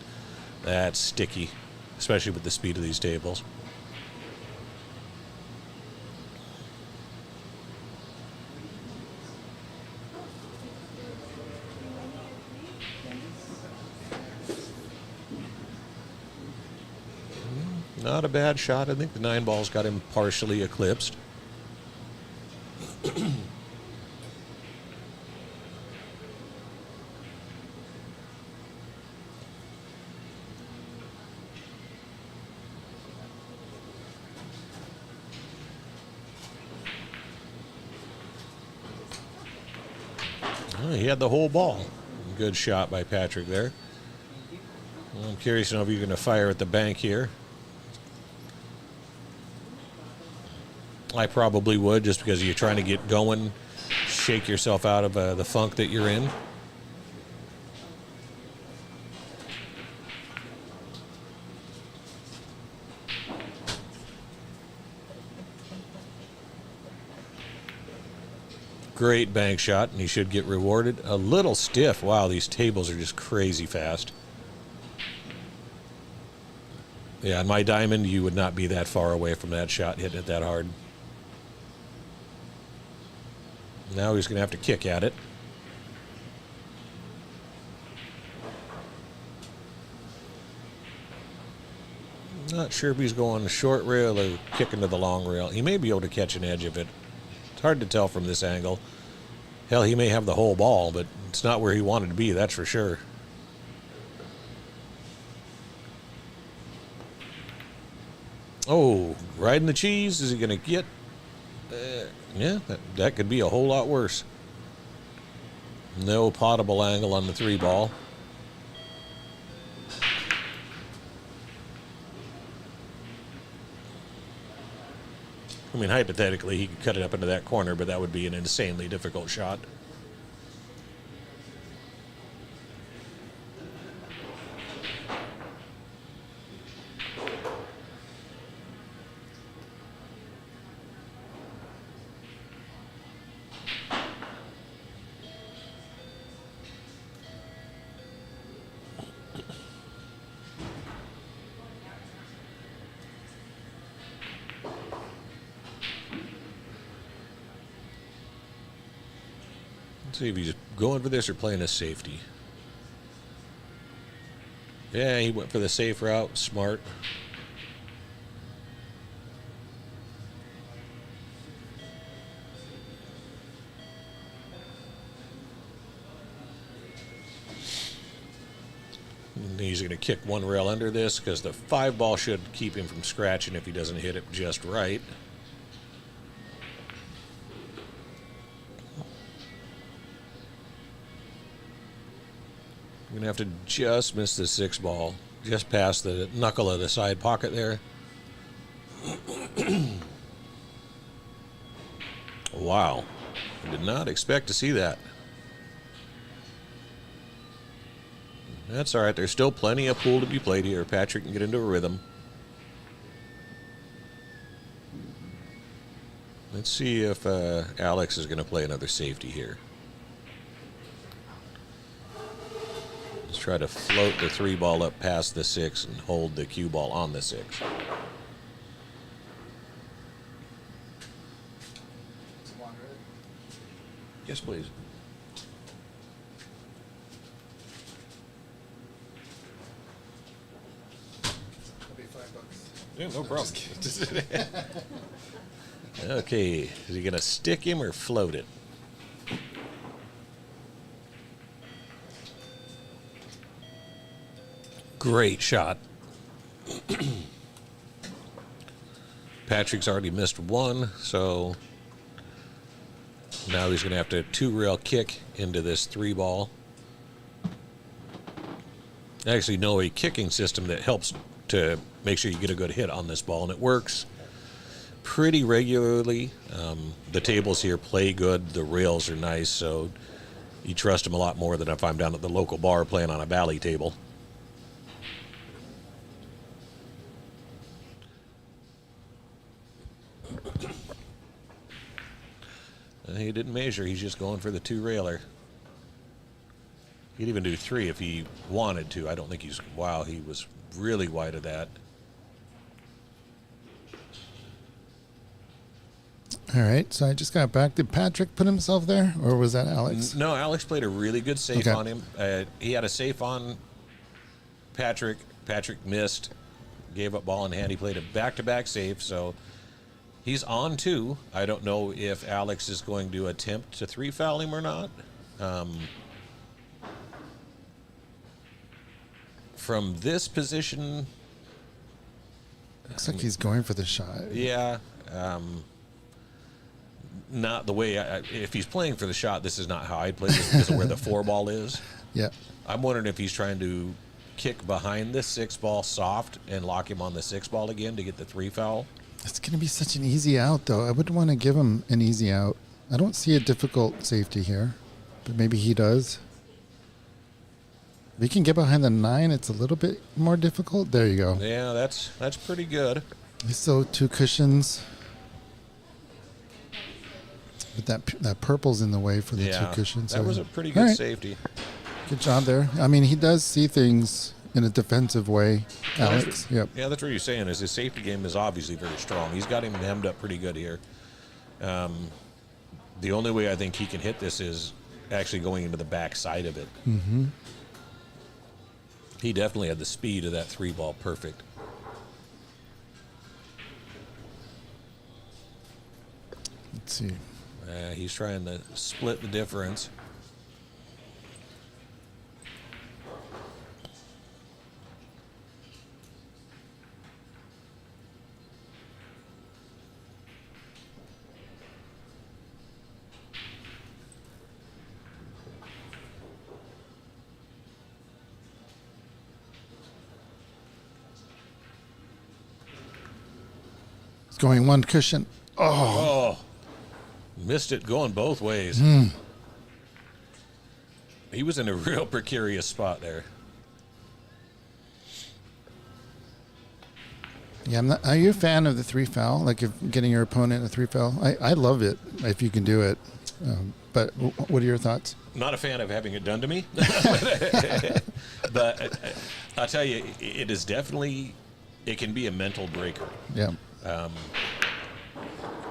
that's sticky, especially with the speed of these tables. Not a bad shot. I think the 9 ball's got him partially eclipsed. Oh, he had the whole ball. Good shot by Patrick there. Well, I'm curious to know if you're going to fire at the bank here. I probably would, just because you're trying to get going, shake yourself out of the funk that you're in. Great bank shot, and he should get rewarded. A little stiff. Wow, these tables are just crazy fast. Yeah, on my diamond, you would not be that far away from that shot, hitting it that hard. Now he's going to have to kick at it. Not sure if he's going the short rail or kicking to the long rail. He may be able to catch an edge of it. It's hard to tell from this angle. Hell, he may have the whole ball, but it's not where he wanted to be, that's for sure. Oh, riding the cheese. Is he going to get... yeah, that could be a whole lot worse. No potable angle on the 3 ball. I mean, hypothetically, he could cut it up into that corner, but that would be an insanely difficult shot. Let's see if he's going for this or playing a safety. Yeah, he went for the safe route. Smart. And he's going to kick 1 rail under this because the 5 ball should keep him from scratching if he doesn't hit it just right. You're going to have to just miss the 6 ball, just past the knuckle of the side pocket there. Wow. I did not expect to see that. That's all right. There's still plenty of pool to be played here. Patrick can get into a rhythm. Let's see if Alex is going to play another safety here. Try to float the 3 ball up past the 6 and hold the cue ball on the 6. Yes, please. That'll be $5. Yeah, no problem. Okay, is he going to stick him or float it? Great shot. Patrick's already missed one, so now he's going to have to two-rail kick into this 3-ball. I actually know a kicking system that helps to make sure you get a good hit on this ball, and it works pretty regularly. The tables here play good. The rails are nice, so you trust them a lot more than if I'm down at the local bar playing on a bally table. He didn't measure. He's just going for the 2-railer. He'd even do 3 if he wanted to. I don't think he's... Wow, he was really wide of that. All right, so I just got back. Did Patrick put himself there, or was that Alex? No, Alex played a really good safe on him. He had a safe on Patrick. Patrick missed, gave up ball in hand. He played a back-to-back safe, so he's on 2. I don't know if Alex is going to attempt to 3-foul him or not. From this position... Looks like he's going for the shot. Yeah. Not the way... if he's playing for the shot, this is not how I'd play this because of where the 4-ball is. Yeah. I'm wondering if he's trying to kick behind the 6-ball soft and lock him on the 6-ball again to get the 3-foul. It's going to be such an easy out, though. I wouldn't want to give him an easy out. I don't see a difficult safety here, but maybe he does. If he can get behind the 9, it's a little bit more difficult. There you go. Yeah, that's pretty good. So 2 cushions. But that purple's in the way for the 2 cushions. That so was a pretty good safety. Good job there. I mean, he does see things in a defensive way, Alex. Yep. Yeah, that's what you're saying is his safety game is obviously very strong. He's got him hemmed up pretty good here. The only way I think he can hit this is actually going into the back side of it. Mm-hmm. He definitely had the speed of that 3-ball perfect. Let's see. He's trying to split the difference. It's going 1 cushion. Oh, missed it going both ways. He was in a real precarious spot there. Yeah, are you a fan of the 3-foul? Like if getting your opponent a 3-foul? I love it if you can do it. But what are your thoughts? Not a fan of having it done to me. But I'll tell you, it is definitely, it can be a mental breaker. Yeah.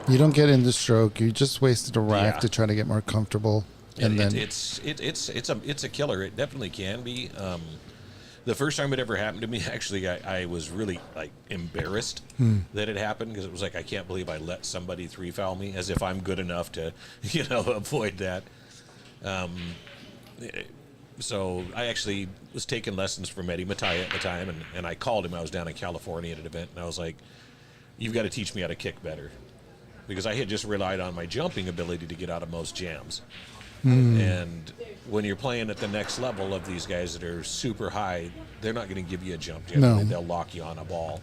You don't get into stroke. You just wasted a rack to try to get more comfortable. And then it's a killer. It definitely can be. The first time it ever happened to me, actually, I was really like embarrassed that it happened because it was like I can't believe I let somebody 3-foul me, as if I'm good enough to avoid that. So I actually was taking lessons from Eddie Mattia at the time, and I called him. I was down in California at an event, and I was like, "You've got to teach me how to kick better," because I had just relied on my jumping ability to get out of most jams. And when you're playing at the next level of these guys that are super high, they're not going to give you a jump generally. No. They'll lock you on a ball.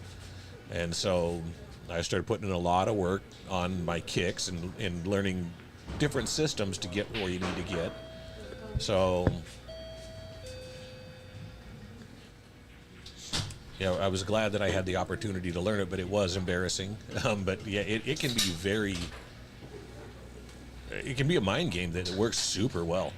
And so I started putting in a lot of work on my kicks and learning different systems to get where you need to get. So, yeah, I was glad that I had the opportunity to learn it, but it was embarrassing. But yeah, it can be very... It can be a mind game that it works super well.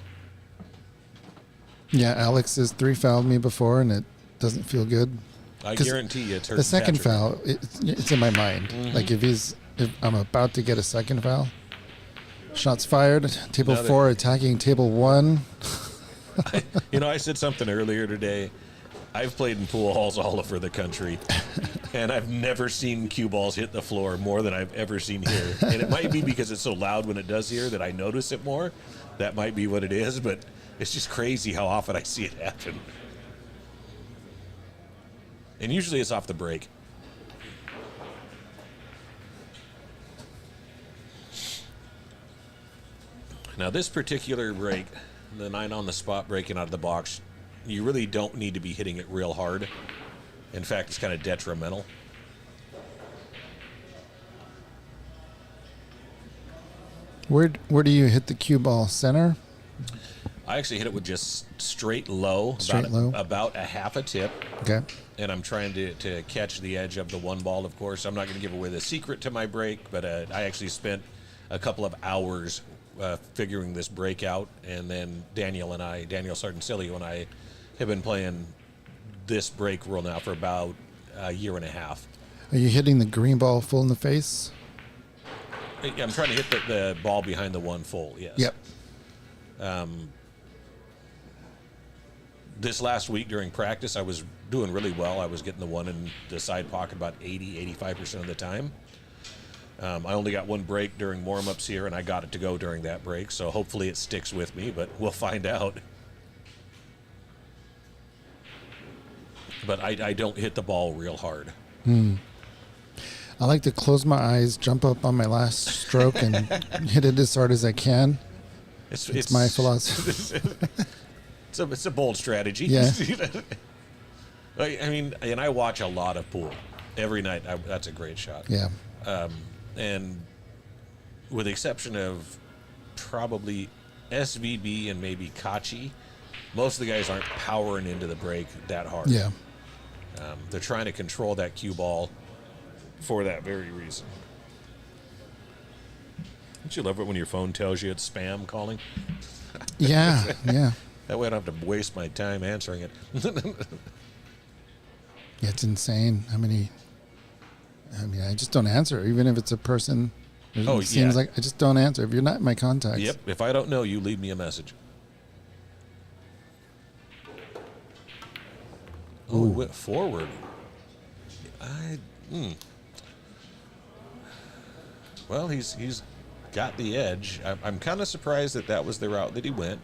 yeah, Alex has 3-fouled me before, and it doesn't feel good. I guarantee you it's hurt The second Patrick. foul, it's in my mind. Like if I'm about to get a second foul, shots fired. Table Another- 4 attacking table 1. I said something earlier today. I've played in pool halls all over the country, and I've never seen cue balls hit the floor more than I've ever seen here. And it might be because it's so loud when it does here that I notice it more. That might be what it is, but it's just crazy how often I see it happen. And usually it's off the break. Now this particular break, the 9 on the spot breaking out of the box, you really don't need to be hitting it real hard. In fact, it's kind of detrimental. Where do you hit the cue ball? Center? I actually hit it with just straight low, Straight low? about a half a tip. Okay. And I'm trying to catch the edge of the one ball, of course. I'm not going to give away the secret to my break, but I actually spent a couple of hours figuring this break out. And then Daniel Sardansilio and I have been playing this break rule now for about a year and a half. Are you hitting the green ball full in the face? I'm trying to hit the ball behind the one full, yes. Yep. This last week during practice, I was doing really well. I was getting the one in the side pocket about 85% of the time. I only got one break during warm-ups here, and I got it to go during that break, so hopefully it sticks with me, but we'll find out. But I don't hit the ball real hard. I like to close my eyes, jump up on my last stroke, and hit it as hard as I can. It's my philosophy. It's a bold strategy. Yeah. I mean, and I watch a lot of pool every night. That's a great shot. Yeah. And with the exception of probably SVB and maybe Kachi, most of the guys aren't powering into the break that hard. Yeah. They're trying to control that cue ball for that very reason. Don't you love it when your phone tells you it's spam calling? Yeah. Yeah. That way I don't have to waste my time answering it. Yeah, it's insane how many. I mean, I just don't answer, even if it's a person. Oh, it seems yeah. like I just don't answer. If you're not in my contacts. Yep. If I don't know you, leave me a message. Oh, he went forward. Well, he's got the edge. I'm kind of surprised that was the route that he went.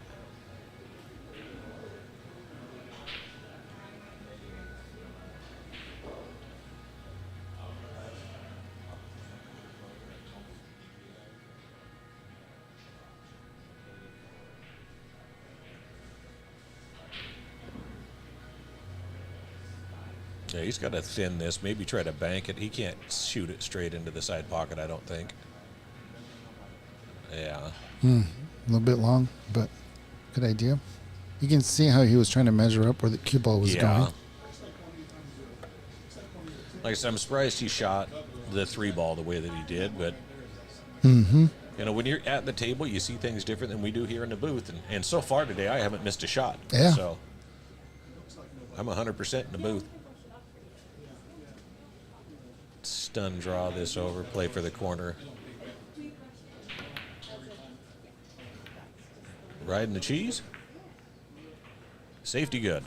Yeah, he's got to thin this. Maybe try to bank it. He can't shoot it straight into the side pocket, I don't think. Yeah. A little bit long, but good idea. You can see how he was trying to measure up where the cue ball was going. Like I said, I'm surprised he shot the 3-ball the way that he did, but Mm-hmm. you know, when you're at the table, you see things different than we do here in the booth. And so far today, I haven't missed a shot. Yeah. So I'm 100% in the booth. Stun draw this over, play for the corner. Riding the cheese. Safety good.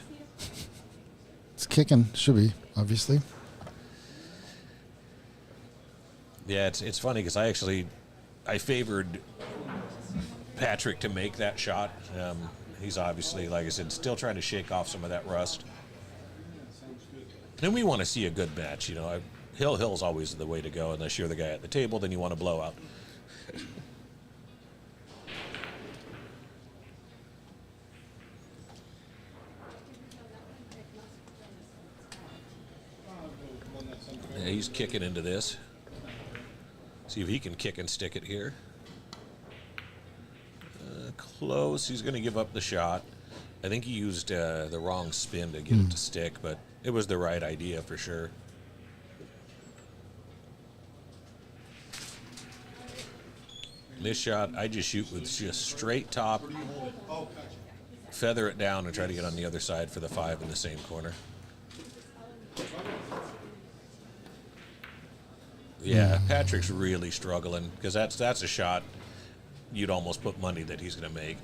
It's kicking. Should be, obviously. Yeah, it's funny because I favored Patrick to make that shot. He's obviously, like I said, still trying to shake off some of that rust. And we want to see a good match, you know. Hill's always the way to go. Unless you're the guy at the table, then you want a blowout. Yeah, he's kicking into this. See if he can kick and stick it here. Close. He's going to give up the shot. I think he used the wrong spin to get it to stick, but it was the right idea for sure. This shot, I just shoot with just straight top, feather it down, and try to get on the other side for the 5 in the same corner. Yeah, Patrick's really struggling because that's a shot you'd almost put money that he's going to make.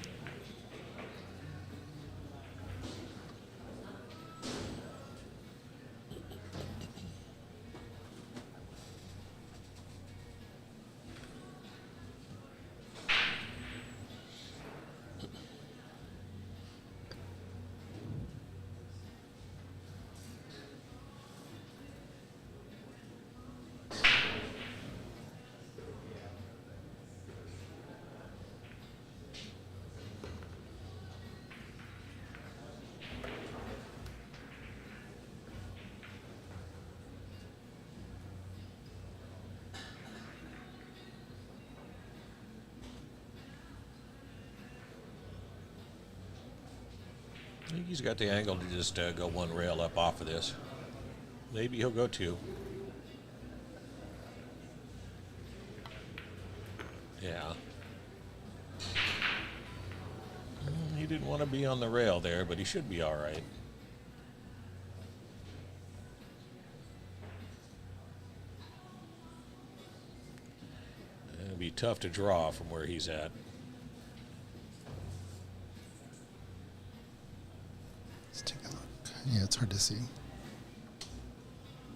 I think he's got the angle to just go one rail up off of this. Maybe he'll go two. Yeah. He didn't want to be on the rail there, but he should be all right. It'll be tough to draw from where he's at. Let's take a look. Yeah, it's hard to see.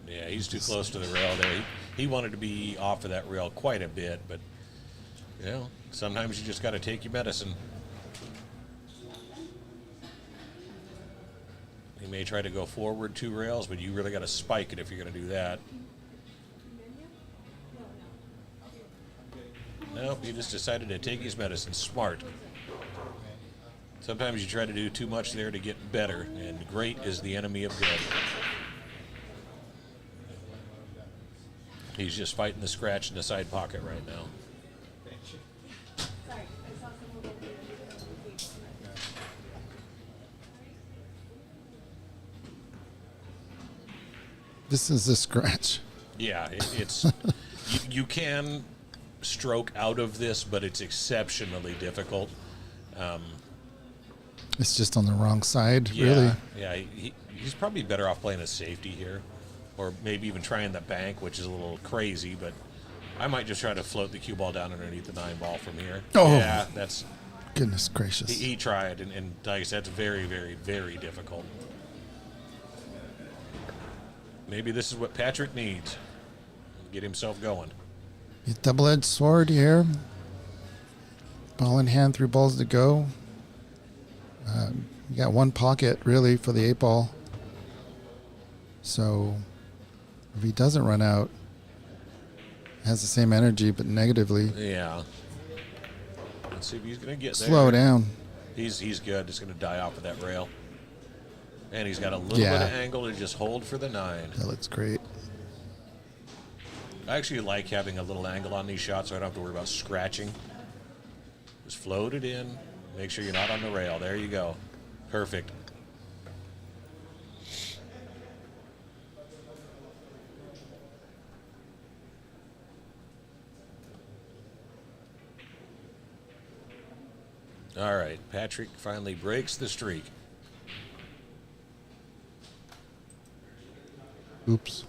Yeah, he's too close to the rail there. He wanted to be off of that rail quite a bit, but, you know, sometimes you just got to take your medicine. He may try to go forward 2 rails, but you really got to spike it if you're going to do that. Nope, he just decided to take his medicine. Smart. Sometimes you try to do too much there to get better, and great is the enemy of good. He's just fighting the scratch in the side pocket right now. This is a scratch. Yeah, it's you can stroke out of this, but it's exceptionally difficult. It's just on the wrong side, Yeah, really. yeah, he's probably better off playing a safety here, or maybe even trying the bank, which is a little crazy. But I might just try to float the cue ball down underneath the 9 ball from here. Oh. Yeah, that's Goodness gracious. he tried, and like I said, it's very, very, very difficult. Maybe this is what Patrick needs. Get himself going. A double-edged sword here. Ball in hand, 3 balls to go. You got 1 pocket, really, for the 8 ball. So if he doesn't run out, has the same energy, but negatively. Yeah. Let's see if he's going to get there. Slow down. He's good. Just going to die off of that rail. And he's got a little Yeah. bit of angle to just hold for the 9. That looks great. I actually like having a little angle on these shots so I don't have to worry about scratching. Just float it in. Make sure you're not on the rail. There you go. Perfect. All right. Patrick finally breaks the streak. Oops.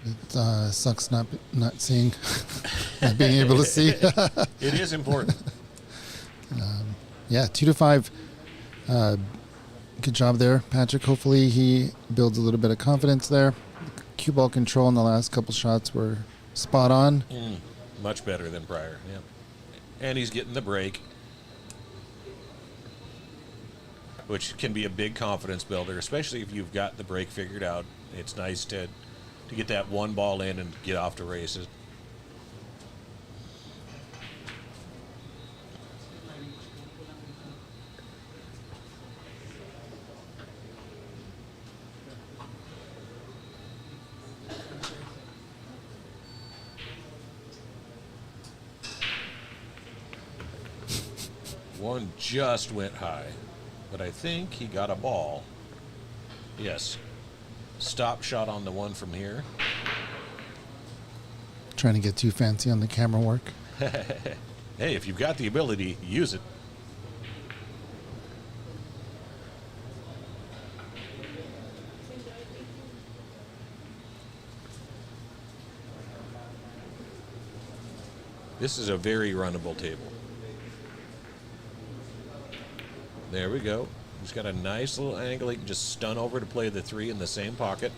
It sucks not seeing, not being able to see. It is important. Yeah, 2 to 5. Good job there, Patrick. Hopefully he builds a little bit of confidence there. Cue ball control in the last couple shots were spot on. Much better than prior. Yeah. And he's getting the break, which can be a big confidence builder, especially if you've got the break figured out. It's nice to get that 1 ball in and get off to races. One just went high, but I think he got a ball. Yes. Stop shot on the one from here. Trying to get too fancy on the camera work. Hey, if you've got the ability, use it. This is a very runnable table. There we go. He's got a nice little angle. He can just stun over to play the 3 in the same pocket.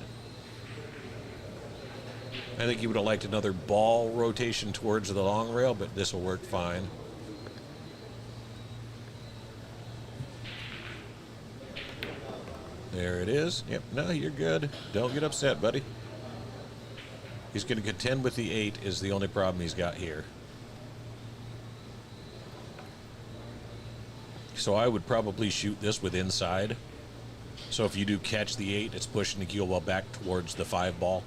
I think he would have liked another ball rotation towards the long rail, but this will work fine. There it is. Yep, no, you're good. Don't get upset, buddy. He's going to contend with the 8 is the only problem he's got here. So I would probably shoot this with inside. So if you do catch the 8, it's pushing the cue ball back towards the 5 ball.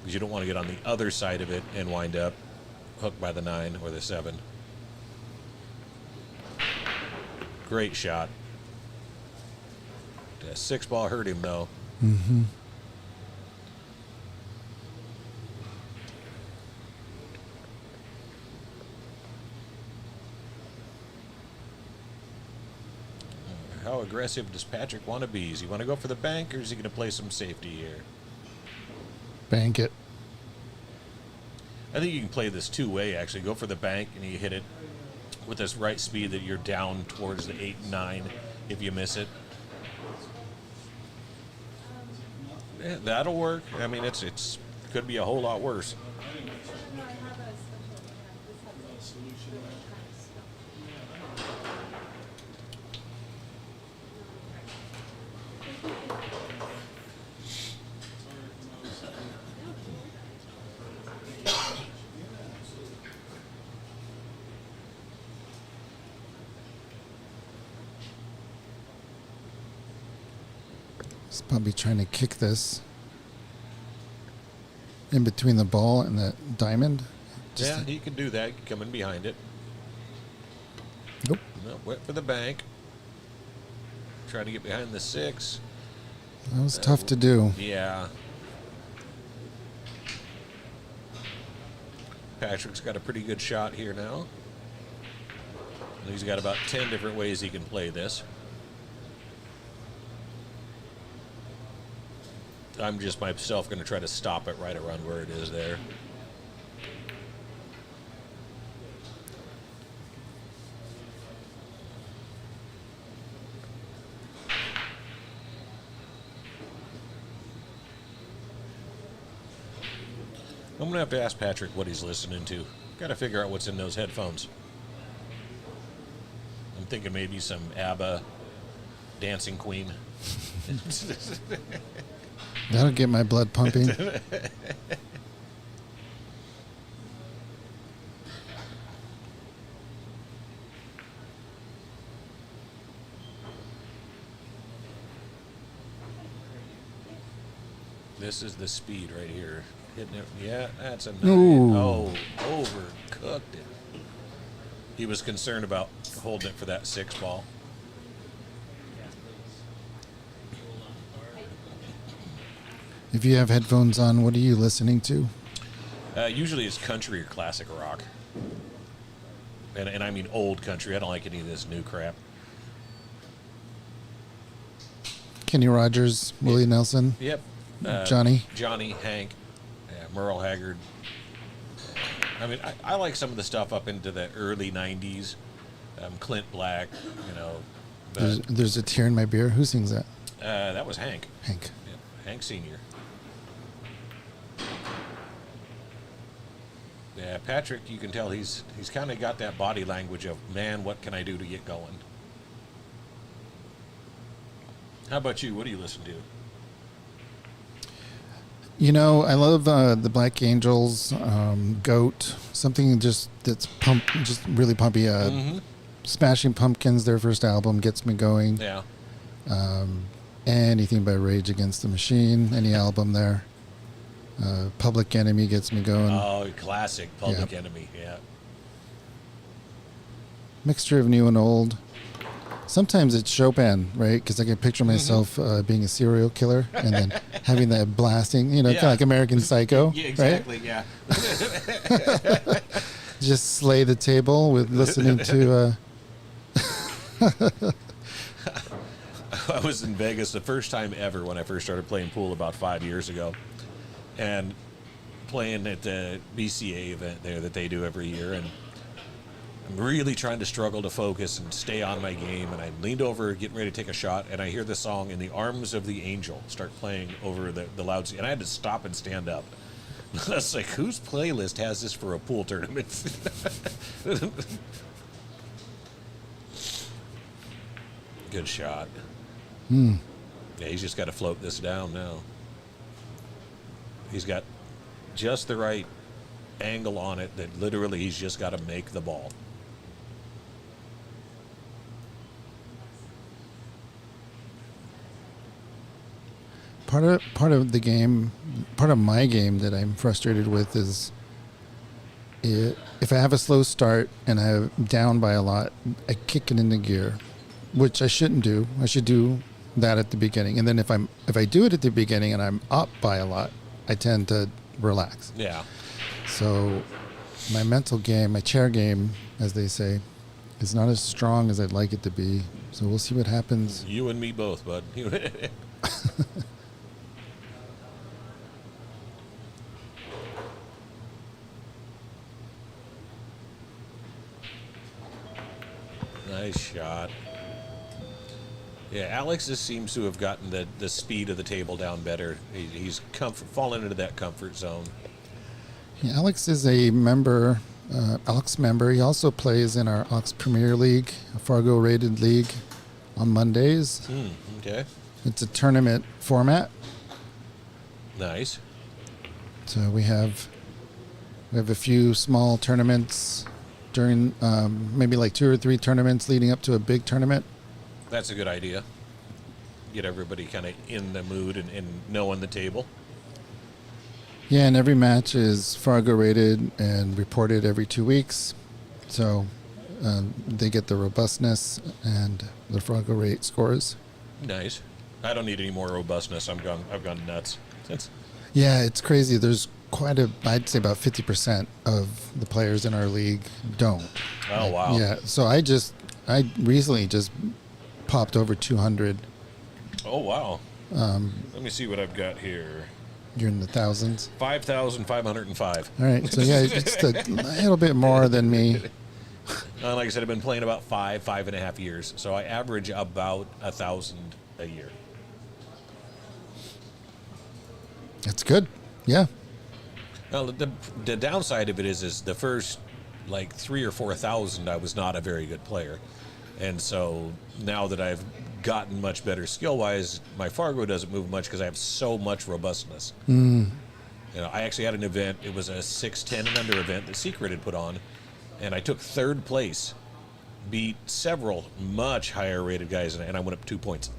Because you don't want to get on the other side of it and wind up hooked by the 9 or the 7. Great shot. The 6 ball hurt him, though. Mm-hmm. How aggressive does Patrick want to be? Does he want to go for the bank, or is he going to play some safety here? Bank it. I think you can play this two-way, actually. Go for the bank, and you hit it with this right speed that you're down towards the 8 and 9 if you miss it. Yeah, that'll work. I mean, it's could be a whole lot worse. He's probably trying to kick this in between the ball and the diamond. Yeah, he can do that. He can come in behind it. Nope. No, went for the bank. Trying to get behind the 6. That was tough to do. Yeah. Patrick's got a pretty good shot here now. And he's got about 10 different ways he can play this. I'm just myself going to try to stop it right around where it is there. I'm going to have to ask Patrick what he's listening to. Got to figure out what's in those headphones. I'm thinking maybe some ABBA Dancing Queen. That'll get my blood pumping. This is the speed right here. Hitting it. Yeah, that's a 9. Ooh. Oh, overcooked it. He was concerned about holding it for that 6 ball. If you have headphones on, what are you listening to? Usually it's country or classic rock. And I mean old country. I don't like any of this new crap. Kenny Rogers, Willie Nelson, Yep. Johnny. Hank, Merle Haggard. I mean, I like some of the stuff up into the early 90s. Clint Black, you know. There's a tear in my beer. Who sings that? That was Hank. Hank. Yep, Hank Sr. Yeah, Patrick, you can tell he's kind of got that body language of, man, what can I do to get going? How about you? What do you listen to? You know, I love the Black Angels, Goat, something just that's just really pumpy. Smashing Pumpkins, their first album, gets me going. Yeah. Anything by Rage Against the Machine, any album there. Public Enemy gets me going. Oh, classic Public Enemy, yeah. Mixture of new and old. Sometimes it's Chopin, right? Because I can picture myself being a serial killer and then having that blasting, you know, kind of like American Psycho, Yeah, exactly, right? Yeah. Just slay the table with listening to... I was in Vegas the first time ever when I first started playing pool about 5 years ago. And playing at the BCA event there that they do every year. And I'm really trying to struggle to focus and stay on my game. And I leaned over, getting ready to take a shot, and I hear the song "In the Arms of the Angel" start playing over the loudspeaker. And I had to stop and stand up. I was like, whose playlist has this for a pool tournament? Good shot. Yeah, he's just got to float this down now. He's got just the right angle on it that literally he's just got to make the ball. part of the game, part of my game that I'm frustrated with is if I have a slow start and I'm down by a lot, I kick it into gear, which I shouldn't do. I should do that at the beginning, and then if I do it at the beginning and I'm up by a lot, I tend to relax. Yeah. So my mental game, my chair game, as they say, is not as strong as I'd like it to be. So we'll see what happens. You and me both, bud. Nice shot. Yeah, Alex just seems to have gotten the speed of the table down better. He's fallen into that comfort zone. Yeah, Alex is a member, Alex member. He also plays in our Alex Premier League, a Fargo rated league, on Mondays. Okay. It's a tournament format. Nice. So we have a few small tournaments during maybe like 2 or 3 tournaments leading up to a big tournament. That's a good idea. Get everybody kind of in the mood and knowing the table. Yeah, and every match is Fargo rated and reported every 2 weeks. So they get the robustness and the Fargo rate scores. Nice. I don't need any more robustness. I've gone nuts. Yeah, it's crazy. There's I'd say about 50% of the players in our league don't. Oh, wow. Yeah, so I recently just popped over 200. Oh, wow. Let me see what I've got here. You're in the thousands. 5,505. All right, so yeah, just a little bit more than me. Like I said, I've been playing about 5.5 years, so I average about 1,000 a year. That's good. Yeah. Now, the downside of it is the first like 3,000 or 4,000, I was not a very good player, and so now that I've gotten much better skill-wise, my Fargo doesn't move much because I have so much robustness. You know, I actually had an event. It was a 6'10" and under event that Secret had put on, and I took 3rd place, beat several much higher rated guys, and I went up 2 points.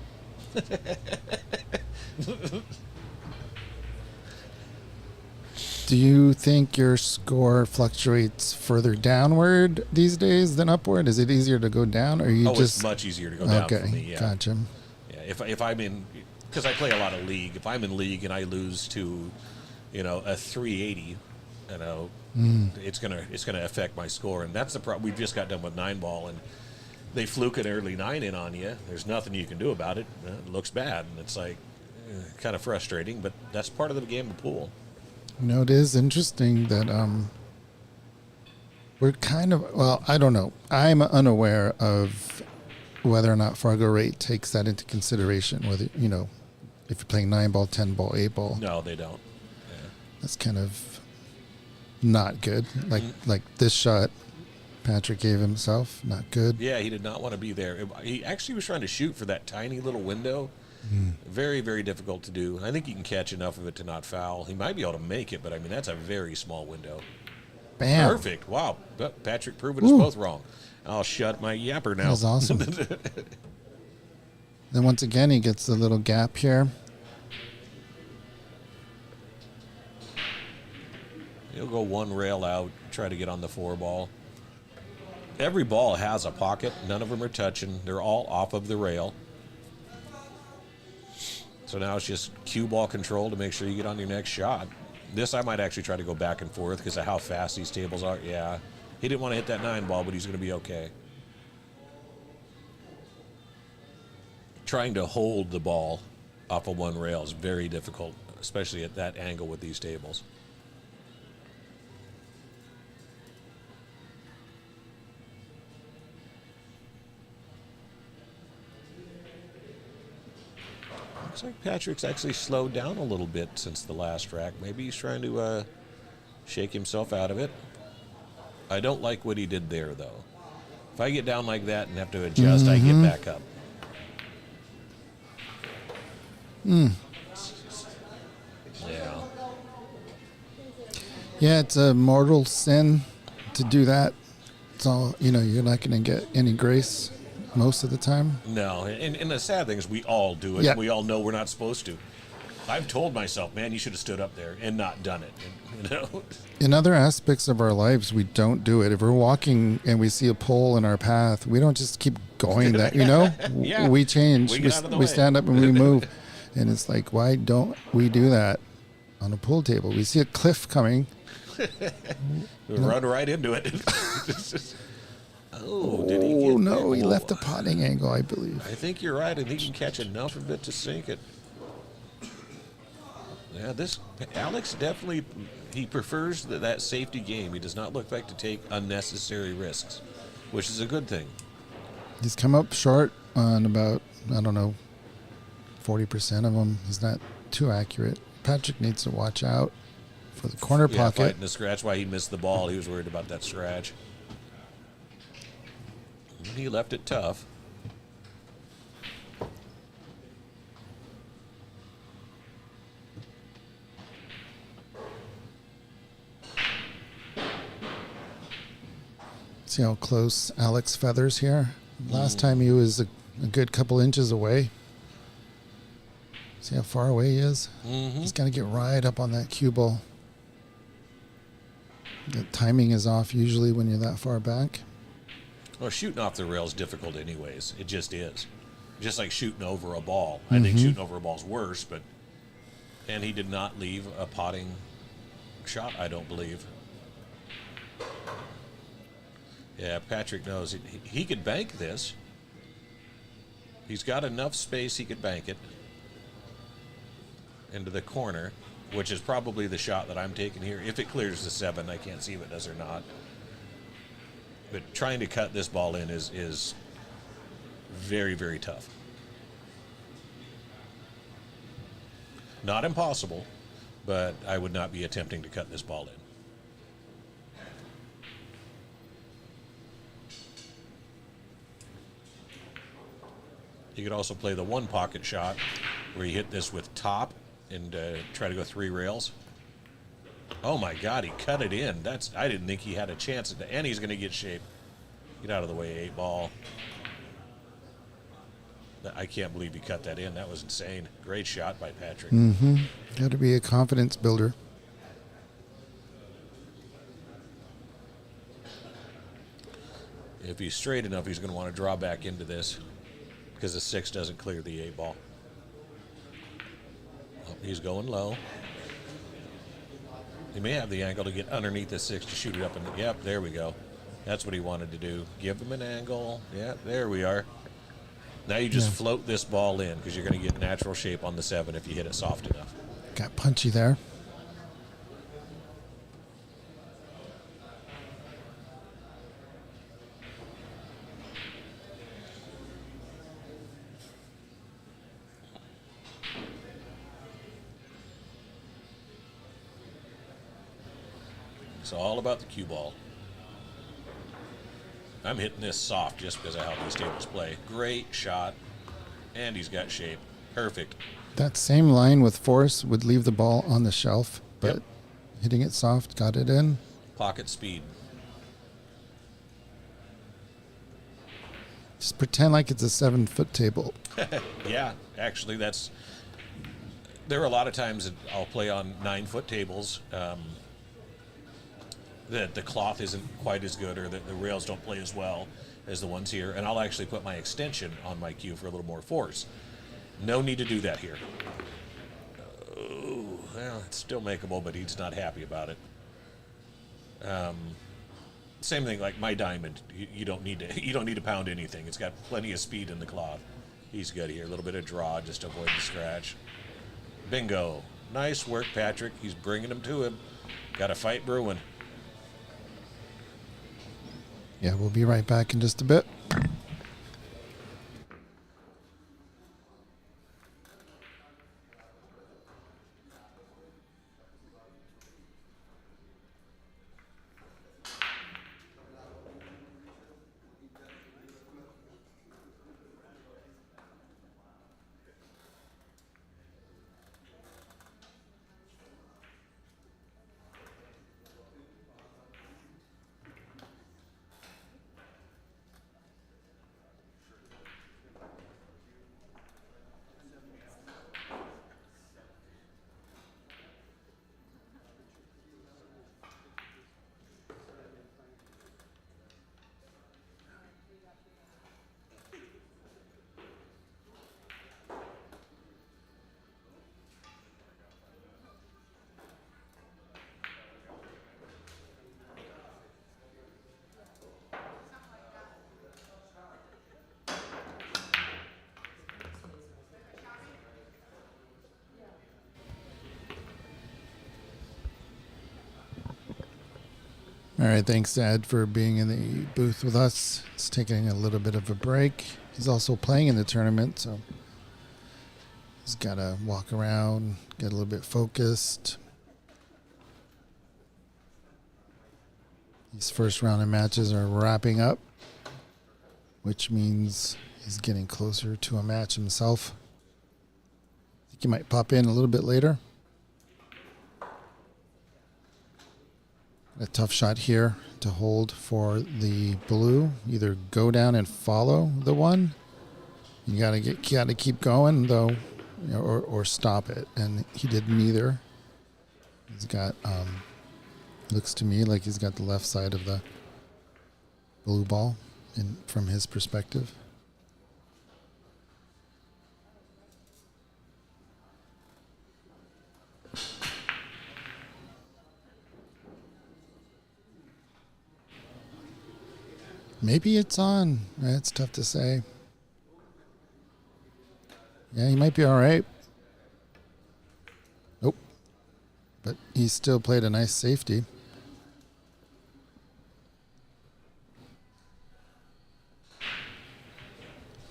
Do you think your score fluctuates further downward these days than upward? Is it easier to go down, or you just? It's much easier to go down for me. Yeah. Gotcha. Yeah, if I'm in, because I play a lot of league. If I'm in league and I lose to, a 380, it's gonna affect my score, and that's the problem. We just got done with 9-ball, and they fluke an early 9 in on you. There's nothing you can do about it. It looks bad, and it's like kind of frustrating, but that's part of the game of pool. It is interesting that we're kind of, I don't know. I'm unaware of whether or not Fargo rate takes that into consideration, whether, if you're playing 9-ball, 10-ball, 8-ball. No, they don't. Yeah. That's kind of not good. Like this shot Patrick gave himself, not good. Yeah, he did not want to be there. He actually was trying to shoot for that tiny little window. Very, very difficult to do. I think you can catch enough of it to not foul. He might be able to make it, but I mean, that's a very small window. Bam. Perfect. Wow. Patrick proving us both wrong. I'll shut my yapper now. That was awesome. Then once again, he gets a little gap here. He'll go one rail out, try to get on the 4-ball. Every ball has a pocket. None of them are touching. They're all off of the rail. So now it's just cue ball control to make sure you get on your next shot. This I might actually try to go back and forth because of how fast these tables are. Yeah, he didn't want to hit that 9-ball, but he's going to be okay. Trying to hold the ball off of one rail is very difficult, especially at that angle with these tables. Looks like Patrick's actually slowed down a little bit since the last rack. Maybe he's trying to shake himself out of it. I don't like what he did there, though. If I get down like that and have to adjust, I get back up. Yeah. Yeah, it's a mortal sin to do that. It's all, you're not going to get any grace most of the time. No, and the sad thing is we all do it. Yeah. We all know we're not supposed to. I've told myself, man, you should have stood up there and not done it. And, you know, In other aspects of our lives, we don't do it. If we're walking and we see a pole in our path, we don't just keep going that, Yeah. we change. We get out of the We way. stand up and we move. And it's like, why don't we do that on a pool table? We see a cliff coming. we run right into it. Oh, did he get No, he oh, left a potting angle, I believe. I think you're right. I think he can catch enough of it to sink it. Yeah, this Alex definitely, he prefers that safety game. He does not look like to take unnecessary risks, which is a good thing. He's come up short on about, 40% of them. He's not too accurate. Patrick needs to watch out for the corner pocket. Fighting the scratch. Why he missed the ball. He was worried about that scratch. And he left it tough. See how close Alex feathers here? Last time he was a good couple inches away. See how far away he is? He's got to get right up on that cue ball. The timing is off usually when you're that far back. Well, shooting off the rail is difficult anyways. It just is. Just like shooting over a ball. I think shooting over a ball is worse, and he did not leave a potting shot, I don't believe. Yeah, Patrick knows he could bank this. He's got enough space he could bank it into the corner, which is probably the shot that I'm taking here. If it clears the 7, I can't see if it does or not. But trying to cut this ball in is very, very tough. Not impossible, but I would not be attempting to cut this ball in. You could also play the one pocket shot where you hit this with top and try to go 3 rails. Oh my God, he cut it in. I didn't think he had a chance at that. And he's going to get shape. Get out of the way, 8 ball. I can't believe he cut that in. That was insane. Great shot by Patrick. Got to be a confidence builder. If he's straight enough, he's going to want to draw back into this because the 6 doesn't clear the 8 ball. Oh, he's going low. He may have the angle to get underneath the 6 to shoot it up. Yep, there we go. That's what he wanted to do. Give him an angle. Yeah, there we are. Now you just float this ball in because you're going to get natural shape on the 7 if you hit it soft enough. Got punchy there. It's all about the cue ball. I'm hitting this soft just because of how these tables play. Great shot. And he's got shape. Perfect. That same line with force would leave the ball on the shelf, but hitting it soft, got it in. Pocket speed. Just pretend like it's a 7-foot table. Yeah, actually, there are a lot of times that I'll play on 9-foot tables that the cloth isn't quite as good or that the rails don't play as well as the ones here, and I'll actually put my extension on my cue for a little more force. No need to do that here. Oh, well, it's still makeable, but he's not happy about it. Same thing like my diamond. You don't need to pound anything. It's got plenty of speed in the cloth. He's good here. A little bit of draw just to avoid the scratch. Bingo. Nice work, Patrick. He's bringing him to him. Got a fight brewing. Yeah, we'll be right back in just a bit. All right, thanks, Dad, for being in the booth with us. He's taking a little bit of a break. He's also playing in the tournament, so he's got to walk around, get a little bit focused. These first round of matches are wrapping up, which means he's getting closer to a match himself. I think he might pop in a little bit later. A tough shot here to hold for the blue. Either go down and follow the one. You gotta keep going though, you know, or stop it. And he did neither. He's got looks to me like he's got the left side of the blue ball in from his perspective. Maybe it's on. It's tough to say. Yeah, he might be all right. Nope. But he still played a nice safety.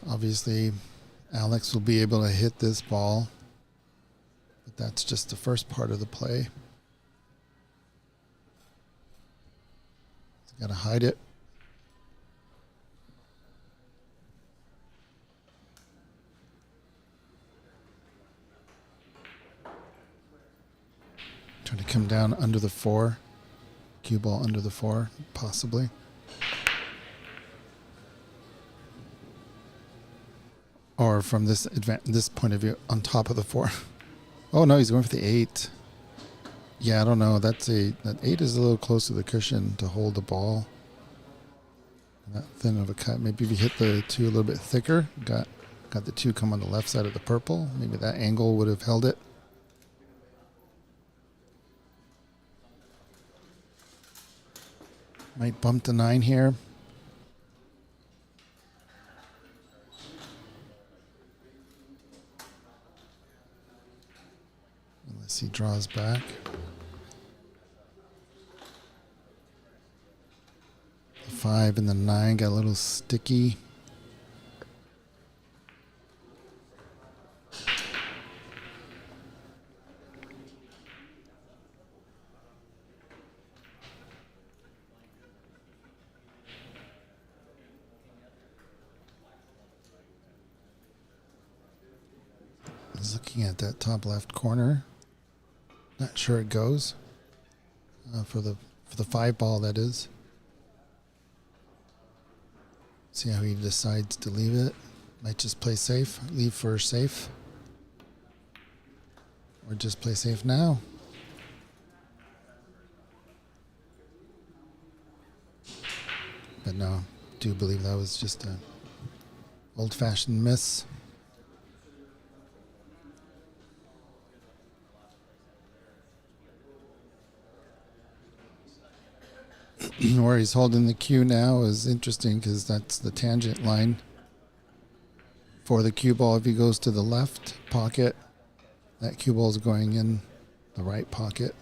Obviously, Alex will be able to hit this ball. But that's just the first part of the play. He's got to hide it. Trying to come down under the 4. Cue ball under the 4, possibly. Or from this point of view, on top of the 4. Oh no, he's going for the 8. Yeah, I don't know. That 8 is a little close to the cushion to hold the ball. That thin of a cut. Maybe if you hit the 2 a little bit thicker, got the 2 come on the left side of the purple. Maybe that angle would have held it. Might bump the 9 here. Unless he draws back. The 5 and the 9 got a little sticky. Looking at that top left corner, not sure it goes for the 5 ball, that is. See how he decides to leave it. Might just play safe, leave for safe, or just play safe now. But no, do believe that was just a old-fashioned miss. Where he's holding the cue now is interesting because that's the tangent line for the cue ball. If he goes to the left pocket, that cue ball is going in the right pocket.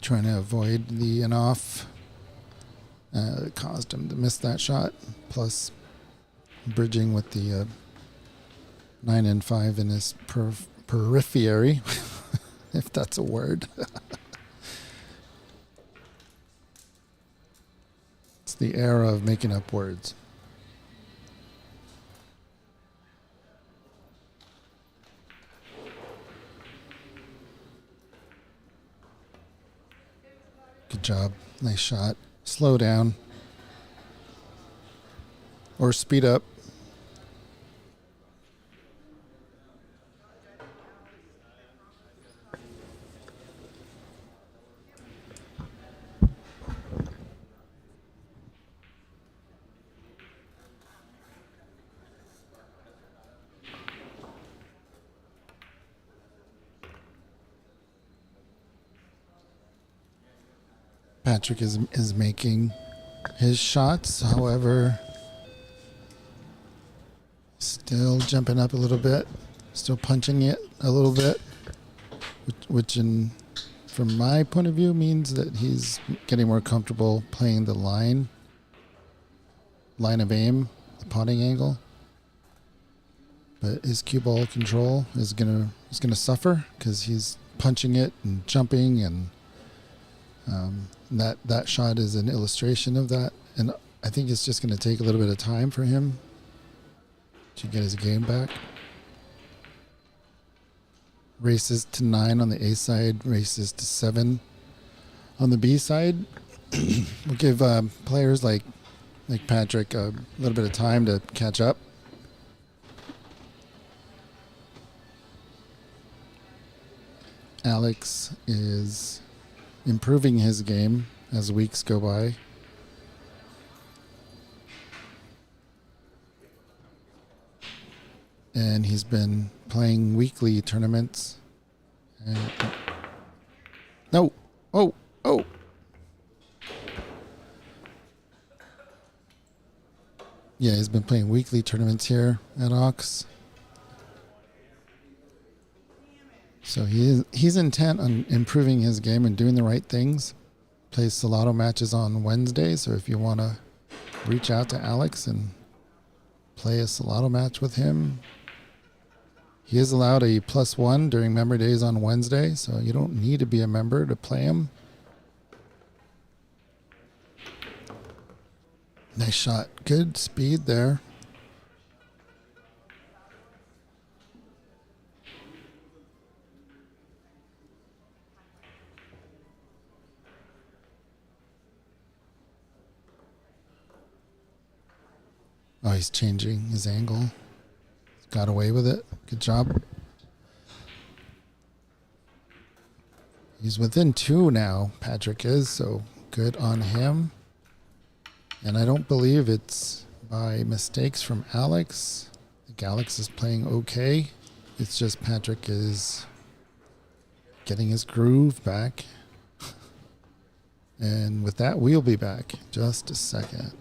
Trying to avoid the and off. It caused him to miss that shot. Plus, bridging with the 9 and 5 in his periphery, if that's a word. It's the era of making up words. Good job. Nice shot. Slow down. Or speed up. Patrick is making his shots. However, still jumping up a little bit, still punching it a little bit, which from my point of view means that he's getting more comfortable playing the line of aim, the potting angle. But his cue ball control is gonna suffer because he's punching it and jumping, and that shot is an illustration of that. And I think it's just going to take a little bit of time for him to get his game back. Races to 9 on the A side, races to 7 on the B side. We'll give players like Patrick a little bit of time to catch up. Alex is improving his game as weeks go by. And he's been playing weekly tournaments. And no. Oh. Yeah, he's been playing weekly tournaments here at Ox. So he's intent on improving his game and doing the right things. Plays Solado matches on Wednesday, so if you want to reach out to Alex and play a Solado match with him, he is allowed a +1 during member days on Wednesday, so you don't need to be a member to play him. Nice shot. Good speed there. Oh, he's changing his angle. Got away with it. Good job. He's within 2 now, Patrick is, so good on him. And I don't believe it's by mistakes from Alex. I think Alex is playing okay. It's just Patrick is getting his groove back. And with that, we'll be back. Just a second.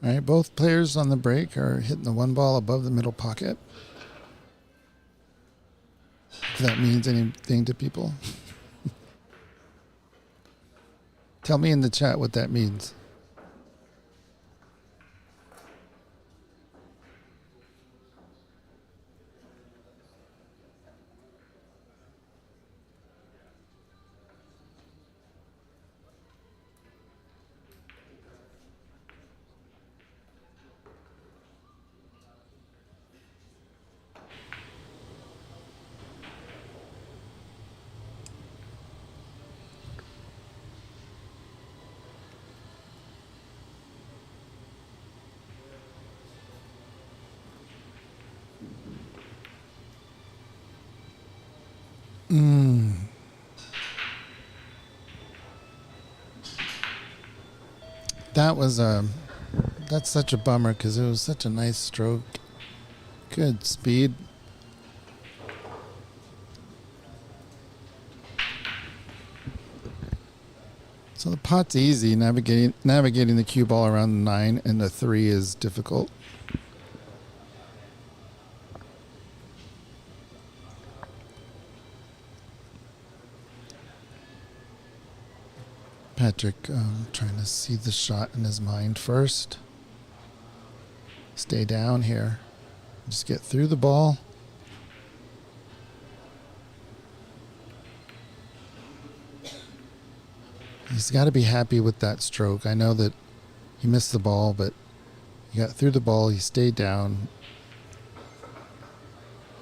All right, both players on the break are hitting the 1 ball above the middle pocket. If that means anything to people. Tell me in the chat what that means. That's such a bummer because it was such a nice stroke. Good speed. So the pot's easy. Navigating the cue ball around the 9 and the 3 is difficult. Patrick trying to see the shot in his mind first. Stay down here. Just get through the ball. He's got to be happy with that stroke. I know that he missed the ball, but he got through the ball. He stayed down.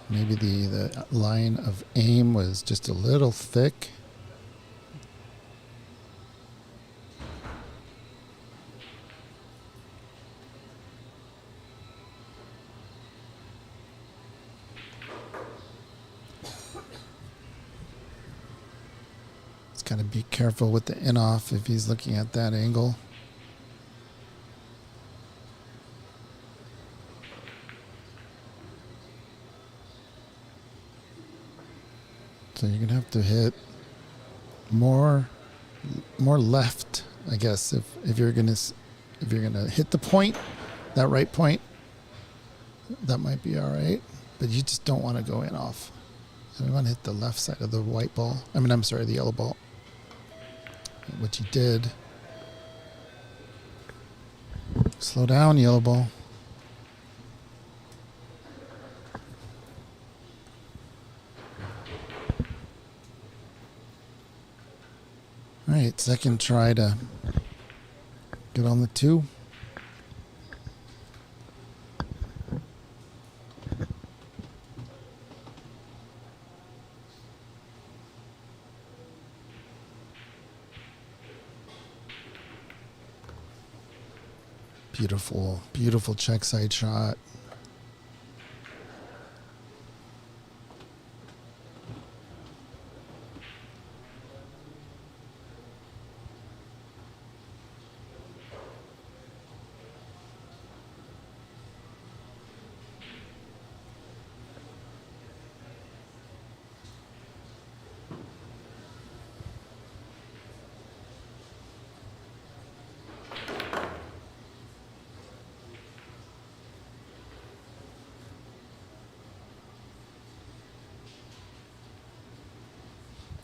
Maybe the line of aim was just a little thick. Got to be careful with the in-off if he's looking at that angle. So you're gonna have to hit more left, I guess, if you're gonna hit the point, that right point. That might be all right, but you just don't want to go in off. So we want to hit the left side of the white ball. I'm sorry, the yellow ball. Which he did. Slow down, yellow ball. All right, second try to get on the 2. Beautiful, beautiful check side shot.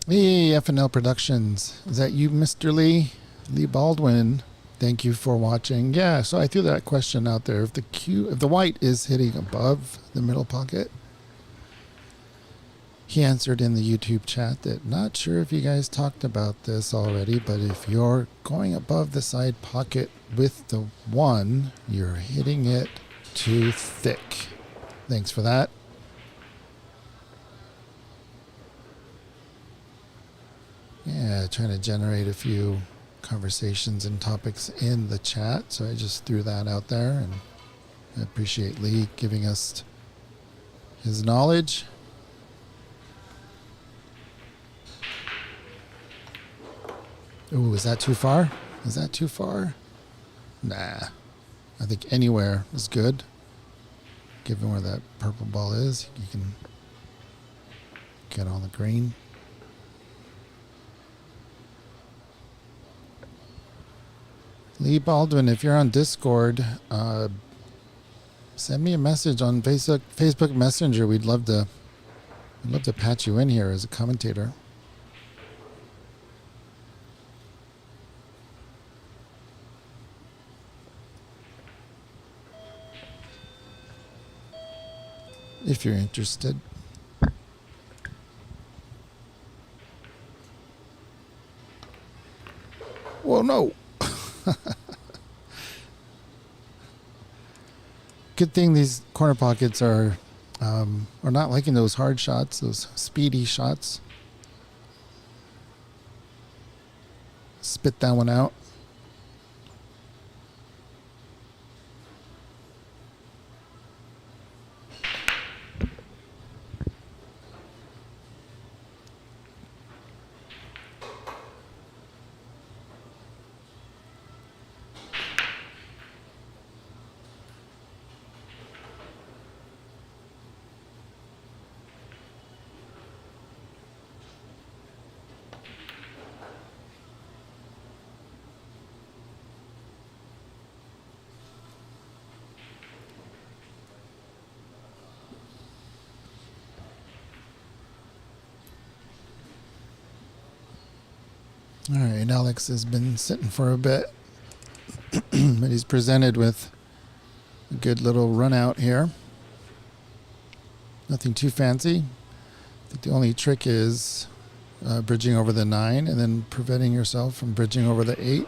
Hey, F&L Productions. Is that you, Mr. Lee? Lee Baldwin. Thank you for watching. Yeah, so I threw that question out there. If the white is hitting above the middle pocket, he answered in the YouTube chat that not sure if you guys talked about this already, but if you're going above the side pocket with the 1, you're hitting it too thick. Thanks for that. Yeah, trying to generate a few conversations and topics in the chat. So I just threw that out there, and I appreciate Lee giving us his knowledge. Ooh, is that too far? Is that too far? Nah. I think anywhere is good. Given where that purple ball is, you can get on the green. Lee Baldwin, if you're on Discord, send me a message on Facebook Messenger. We'd love to patch you in here as a commentator. If you're interested. Well, no. Good thing these corner pockets are not liking those hard shots, those speedy shots. Spit that one out. All right, Alex has been sitting for a bit, but he's presented with a good little run out here. Nothing too fancy. I think the only trick is bridging over the 9 and then preventing yourself from bridging over the 8.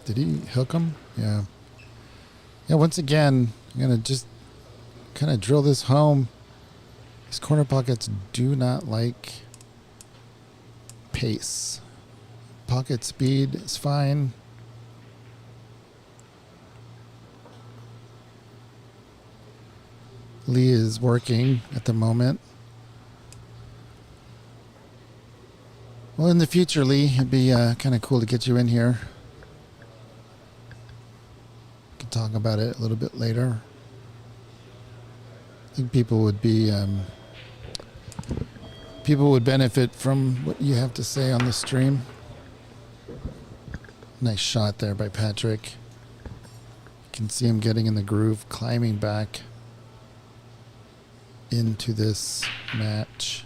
Did he hook him? Yeah. Yeah, once again, I'm going to just kind of drill this home. These corner pockets do not like pace. Pocket speed is fine. Lee is working at the moment. Well, in the future, Lee, it'd be kind of cool to get you in here. We can talk about it a little bit later. I think people would be people would benefit from what you have to say on the stream. Nice shot there by Patrick. You can see him getting in the groove, climbing back into this match.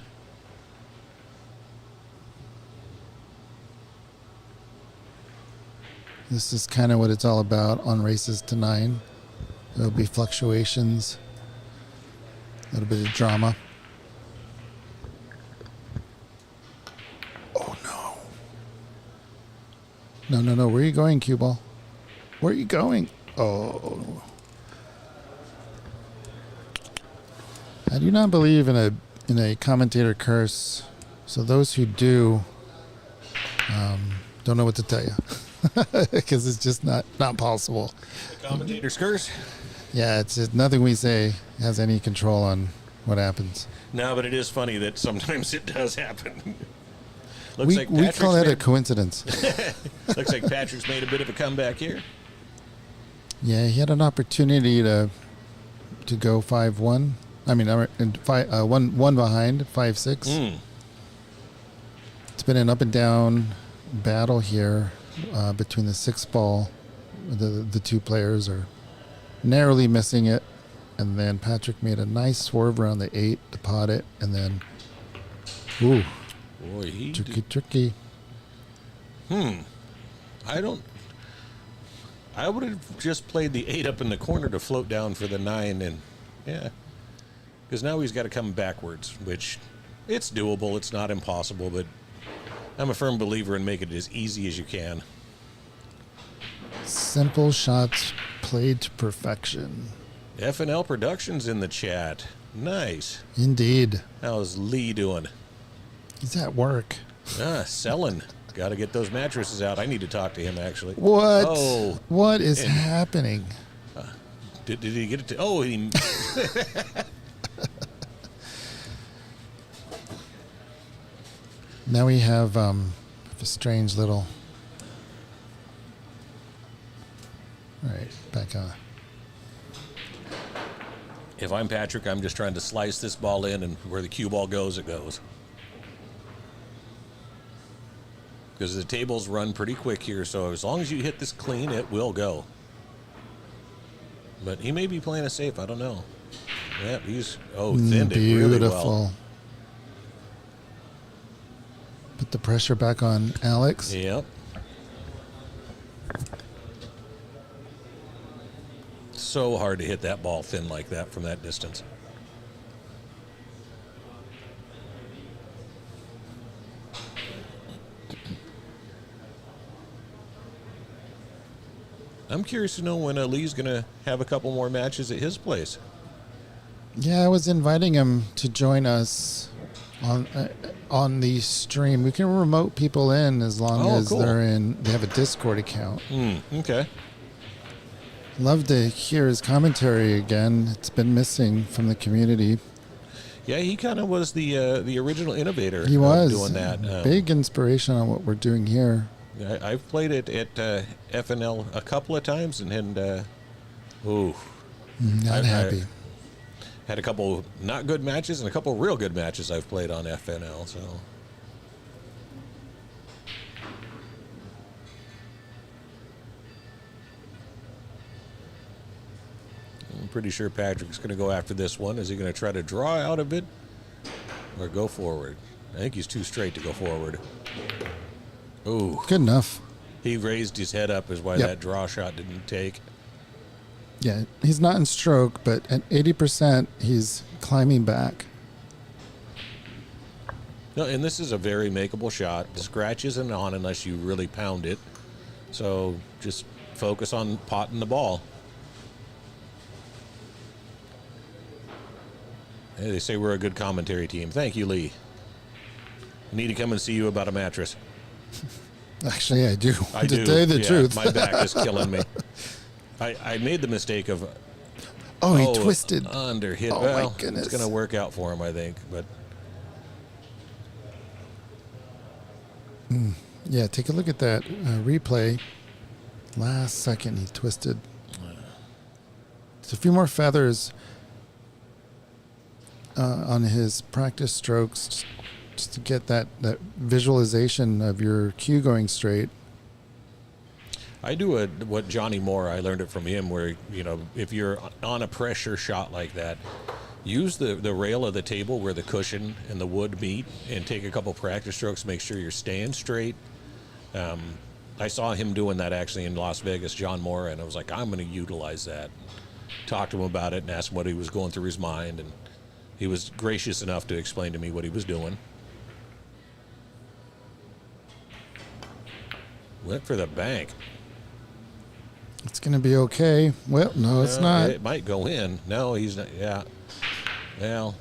This is kind of what it's all about on races to 9. There'll be fluctuations, a little bit of drama. Oh no. No. Where are you going, cue ball? Where are you going? Oh. I do not believe in a commentator curse. So those who do don't know what to tell you. Because it's just not possible. Commentator's curse? Yeah, it's just nothing we say has any control on what happens. No, but it is funny that sometimes it does happen. We call that a coincidence. Looks like Patrick's made a bit of a comeback here. Yeah, he had an opportunity to go 5-1. I mean, one behind, 5-6. It's been an up and down battle here between the 6 ball. The two players are narrowly missing it, and then Patrick made a nice swerve around the 8 to pot it, and then, ooh, boy, tricky. I would have just played the 8 up in the corner to float down for the 9, and yeah, because now he's got to come backwards, which it's doable. It's not impossible, but I'm a firm believer in making it as easy as you can. Simple shots played to perfection. FNL Productions in the chat. Nice. Indeed. How's Lee doing? He's at work. Selling. Got to get those mattresses out. I need to talk to him, actually. What? Oh. What is happening? Did he get it to... Oh, he... Now we have a strange little... All right, back on. If I'm Patrick, I'm just trying to slice this ball in, and where the cue ball goes, it goes. Because the tables run pretty quick here, so as long as you hit this clean, it will go. But he may be playing it safe. I don't know. Yep, he's thinned it really well. Put the pressure back on Alex. Yep. So hard to hit that ball thin like that from that distance. I'm curious to know when Lee's going to have a couple more matches at his place. Yeah, I was inviting him to join us on the stream. We can remote people in as long as cool. they have a Discord account. Okay. Love to hear his commentary again. It's been missing from the community. Yeah, he kind of was the original innovator. He was doing that. Big inspiration on what we're doing here. I've played it at FNL a couple of times, and not happy. Had a couple not good matches and a couple real good matches I've played on FNL. So. pretty sure Patrick's going to go after this one. Is he going to try to draw out of it or go forward? I think he's too straight to go forward. Ooh. Good enough. He raised his head up is why Yep. that draw shot didn't take. Yeah, he's not in stroke, but at 80%, he's climbing back. No, and this is a very makeable shot. The scratch isn't on unless you really pound it. So just focus on potting the ball. Hey, they say we're a good commentary team. Thank you, Lee. I need to come and see you about a mattress. Actually, I do. I do. To tell you the Yeah, truth. My back is killing me. I made the mistake of... Oh, he twisted. Under hit. Oh, Well, my goodness. it's going to work out for him, I think. But Yeah, take a look at that replay. Last second, he twisted. It's a few more feathers on his practice strokes just to get that visualization of your cue going straight. I do what Johnny Moore, I learned it from him, where, if you're on a pressure shot like that, use the rail of the table where the cushion and the wood meet and take a couple practice strokes, make sure you're staying straight. I saw him doing that actually in Las Vegas, John Moore, and I was like, I'm going to utilize that. Talked to him about it and asked him what he was going through his mind, and he was gracious enough to explain to me what he was doing. Went for the bank. It's going to be okay. Well, no, it's not. It might go in. No, he's not. Yeah. Well,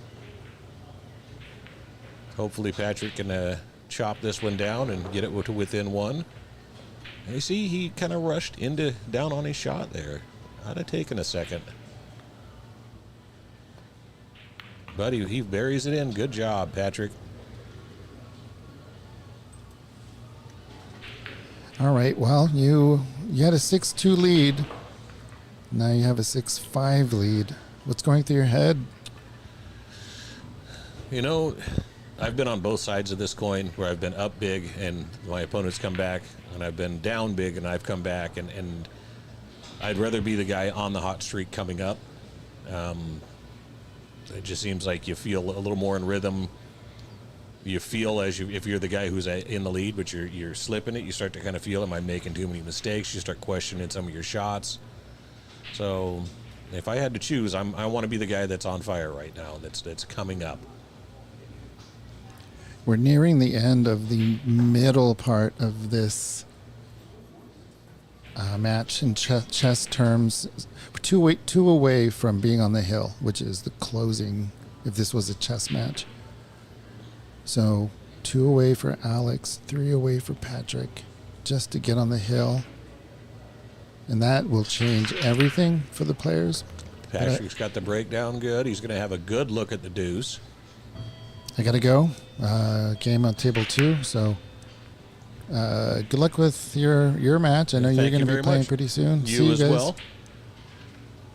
hopefully Patrick can chop this one down and get it to within one. And you see, he kind of rushed down on his shot there. I'd have taken a second. But he buries it in. Good job, Patrick. All right, well, you had a 6-2 lead. Now you have a 6-5 lead. What's going through your head? I've been on both sides of this coin where I've been up big and my opponents come back, and I've been down big and I've come back, and I'd rather be the guy on the hot streak coming up. It just seems like you feel a little more in rhythm. You feel if you're the guy who's in the lead, but you're slipping it, you start to kind of feel, am I making too many mistakes? You start questioning some of your shots. So if I had to choose, I want to be the guy that's on fire right now, that's coming up. We're nearing the end of the middle part of this match in chess terms. We're two away from being on the hill, which is the closing if this was a chess match. So 2 away for Alex, 3 away for Patrick, just to get on the hill. And that will change everything for the players. Patrick's got the breakdown good. He's going to have a good look at the deuce. I got to go. Game on table 2. So good luck with your match. I know you're going to be playing much. pretty soon. You See as guys. well.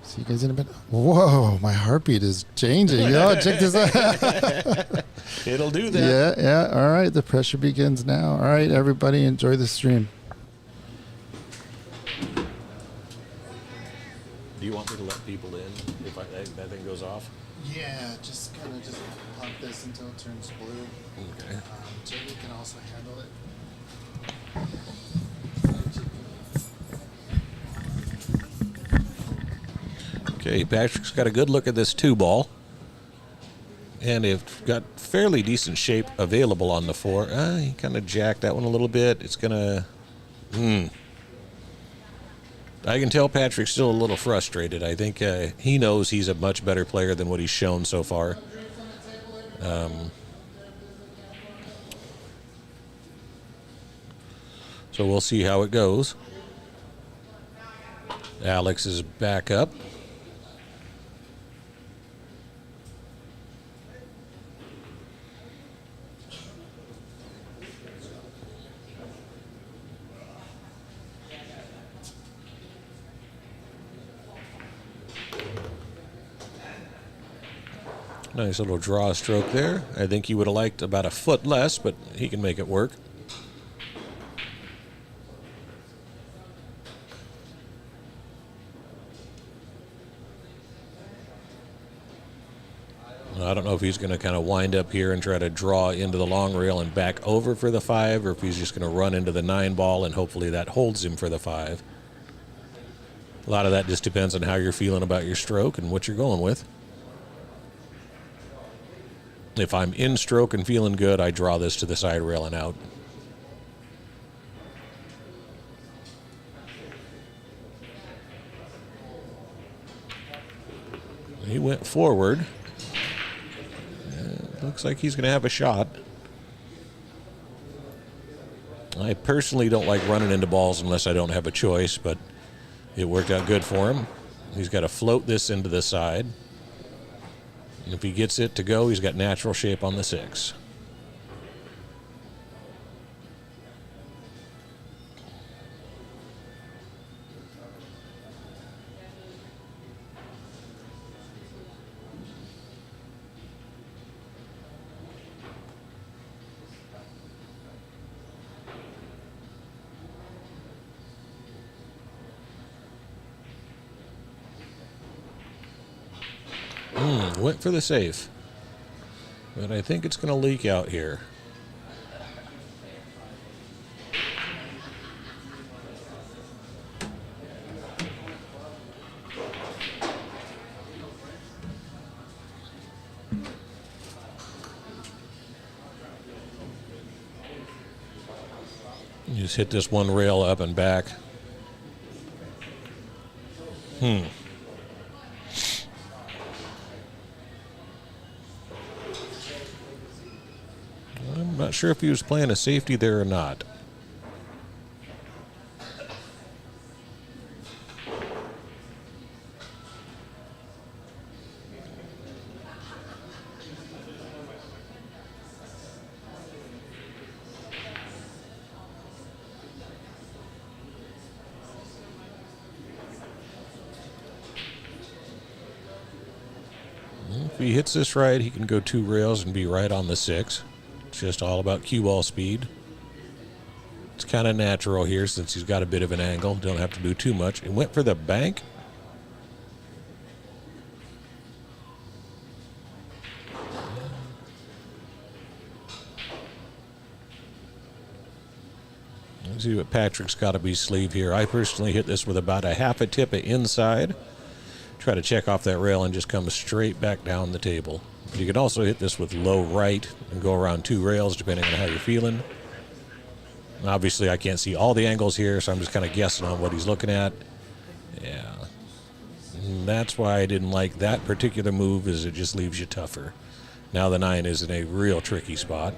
See you guys in a bit. Whoa, my heartbeat is changing. Oh, check this out. It'll do that. Yeah. All right, the pressure begins now. All right, everybody, enjoy the stream. Do you want me to let people in if that thing goes off? Yeah, just kind of pump this until it turns blue. Okay. Jamie can also handle it. Okay, Patrick's got a good look at this 2-ball. And they've got fairly decent shape available on the 4. He kind of jacked that one a little bit. It's going to... I can tell Patrick's still a little frustrated. I think he knows he's a much better player than what he's shown so far. So we'll see how it goes. Alex is back up. Nice little draw stroke there. I think he would have liked about a foot less, but he can make it work. I don't know if he's going to kind of wind up here and try to draw into the long rail and back over for the 5, or if he's just going to run into the 9 ball and hopefully that holds him for the 5. A lot of that just depends on how you're feeling about your stroke and what you're going with. If I'm in stroke and feeling good, I draw this to the side rail and out. He went forward. Looks like he's going to have a shot. I personally don't like running into balls unless I don't have a choice, but it worked out good for him. He's got to float this into the side. And if he gets it to go, he's got natural shape on the 6. Went for the safe, but I think it's going to leak out here. You just hit this one rail up and back. I'm not sure if he was playing a safety there or not. If he hits this right, he can go 2 rails and be right on the 6. It's just all about cue ball speed. It's kind of natural here since he's got a bit of an angle. Don't have to do too much. He went for the bank. Let's see what Patrick's got up his sleeve here. I personally hit this with about a half a tip of inside. Try to check off that rail and just come straight back down the table. You can also hit this with low right and go around 2 rails depending on how you're feeling. Obviously, I can't see all the angles here, so I'm just kind of guessing on what he's looking at. Yeah. And that's why I didn't like that particular move, is it just leaves you tougher. Now the 9 is in a real tricky spot.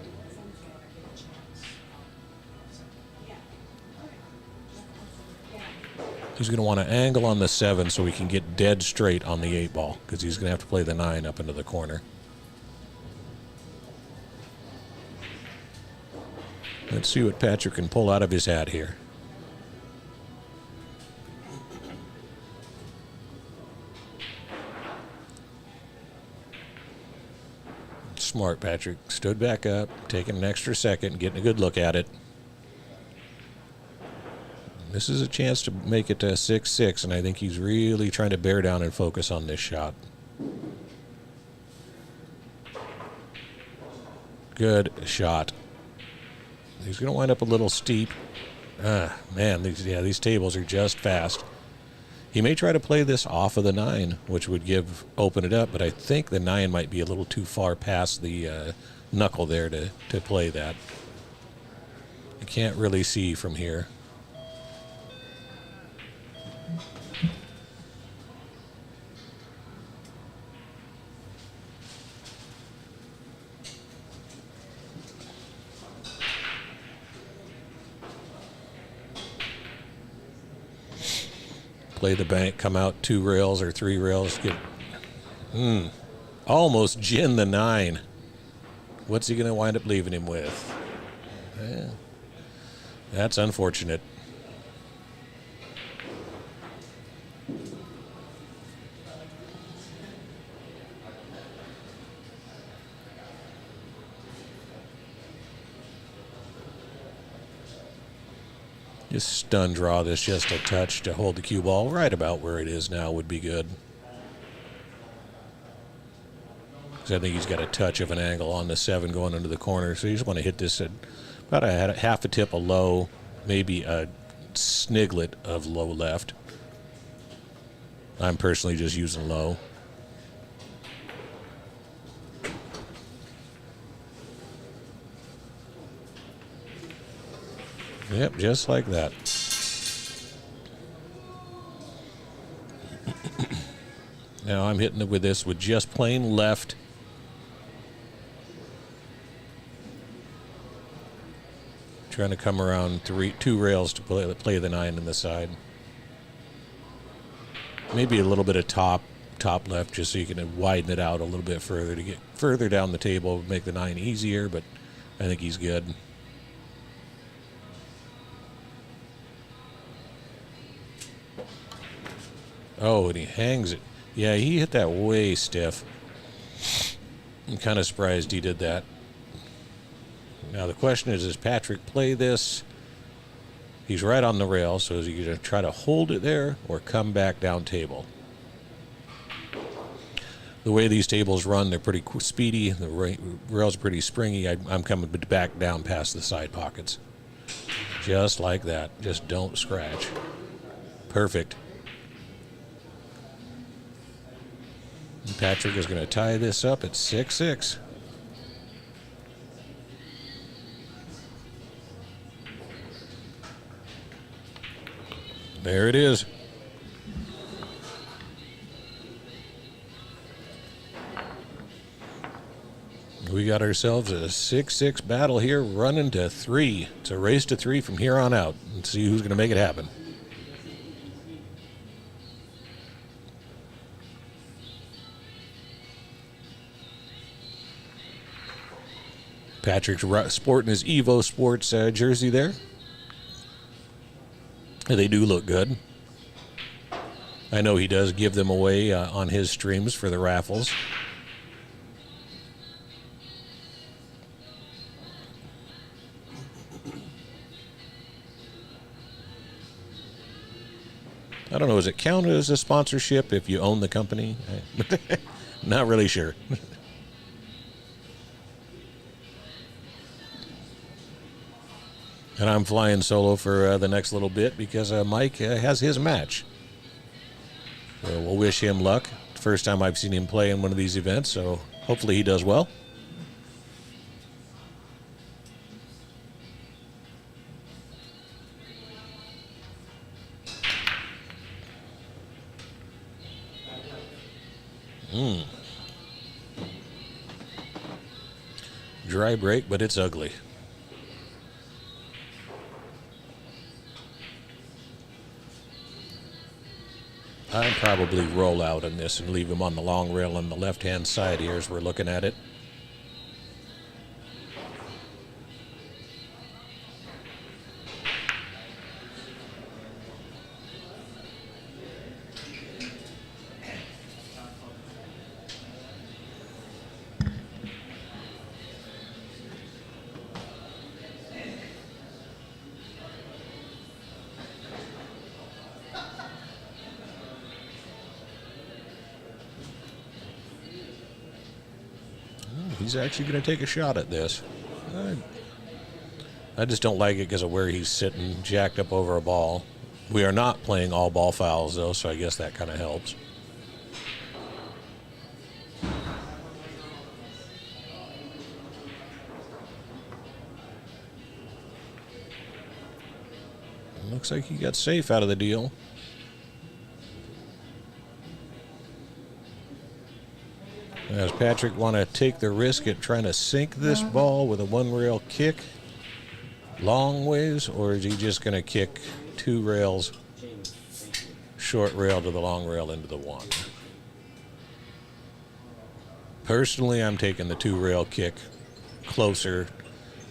He's going to want to angle on the 7 so he can get dead straight on the 8 ball, because he's going to have to play the 9 up into the corner. Let's see what Patrick can pull out of his hat here. Smart, Patrick. Stood back up, taking an extra second, getting a good look at it. This is a chance to make it to 6-6, and I think he's really trying to bear down and focus on this shot. Good shot. He's going to wind up a little steep. Man, these tables are just fast. He may try to play this off of the 9, which would open it up, but I think the 9 might be a little too far past the knuckle there to play that. You can't really see from here. Play the bank, come out 2 rails or 3 rails. Almost gin the 9. What's he going to wind up leaving him with? Yeah. That's unfortunate. Just stun draw this just a touch to hold the cue ball right about where it is now would be good. I think he's got a touch of an angle on the 7 going into the corner. So you just want to hit this at about a half a tip of low, maybe a sniglet of low left. I'm personally just using low. Yep, just like that. Now I'm hitting it with this with just plain left. Trying to come around 2 rails to play the 9 in the side. Maybe a little bit of top left just so you can widen it out a little bit further to get further down the table, make the 9 easier, but I think he's good. Oh, and he hangs it. Yeah, he hit that way stiff. I'm kind of surprised he did that. Now the question is, does Patrick play this? He's right on the rail, so is he going to try to hold it there or come back down table? The way these tables run, they're pretty speedy. The rail's pretty springy. I'm coming back down past the side pockets. Just like that. Just don't scratch. Perfect. And Patrick is going to tie this up at 6-6. There it is. We got ourselves a 6-6 battle here, running to 3. It's a race to 3 from here on out. Let's see who's going to make it happen. Patrick's sporting his Evo Sports jersey there. They do look good. I know he does give them away on his streams for the raffles. I don't know, does it count as a sponsorship if you own the company? Not really sure. And I'm flying solo for the next little bit because Mike has his match. So we'll wish him luck. First time I've seen him play in one of these events, so hopefully he does well. Dry break, but it's ugly. I'd probably roll out on this and leave him on the long rail on the left-hand side here as we're looking at it. He's actually going to take a shot at this. I just don't like it because of where he's sitting, jacked up over a ball. We are not playing all ball fouls, though, so I guess that kind of helps. Looks like he got safe out of the deal. Does Patrick want to take the risk at trying to sink this ball with a one-rail kick long ways, or is he just going to kick 2 rails, short rail to the long rail into the 1? Personally, I'm taking the 2-rail kick closer,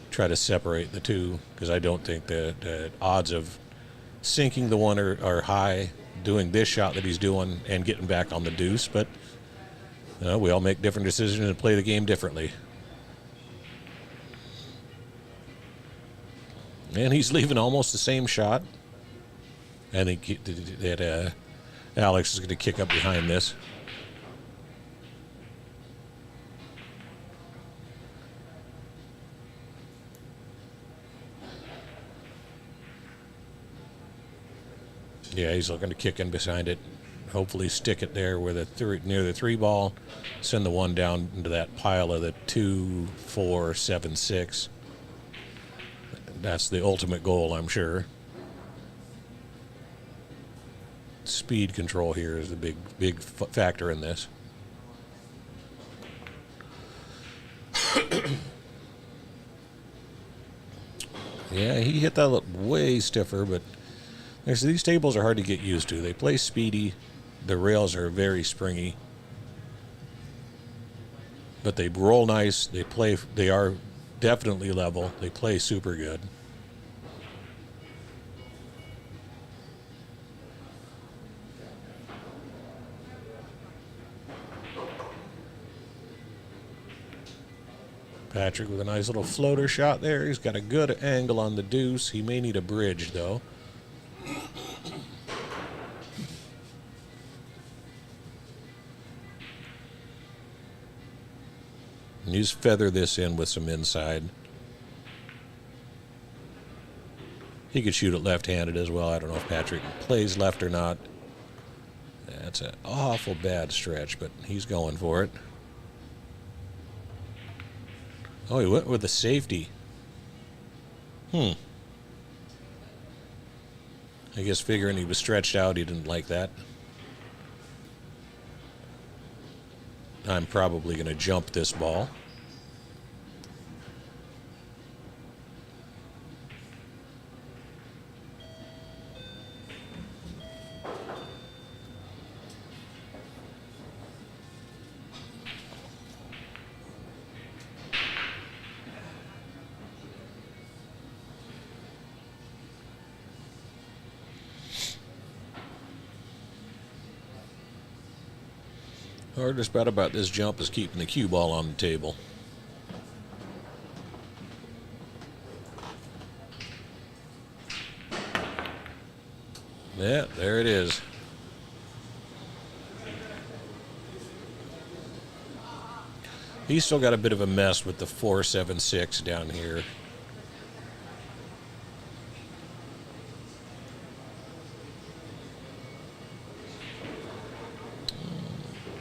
try to separate the 2, because I don't think the odds of sinking the 1 are high, doing this shot that he's doing and getting back on the deuce, but we all make different decisions and play the game differently. And he's leaving almost the same shot. I think that Alex is going to kick up behind this. Yeah, he's looking to kick in behind it. Hopefully stick it there where near the 3 ball. Send the 1 down into that pile of the 2, 4, 7, 6. That's the ultimate goal, I'm sure. Speed control here is the big factor in this. Yeah, he hit that way stiffer, but these tables are hard to get used to. They play speedy. The rails are very springy, but they roll nice. They are definitely level. They play super good. Patrick with a nice little floater shot there. He's got a good angle on the deuce. He may need a bridge, though. And you just feather this in with some inside. He could shoot it left-handed as well. I don't know if Patrick plays left or not. That's an awful bad stretch, but he's going for it. Oh, he went with the safety. I guess figuring he was stretched out, he didn't like that. I'm probably going to jump this ball. Hardest part about this jump is keeping the cue ball on the table. Yeah, there it is. He's still got a bit of a mess with the 4-7-6 down here.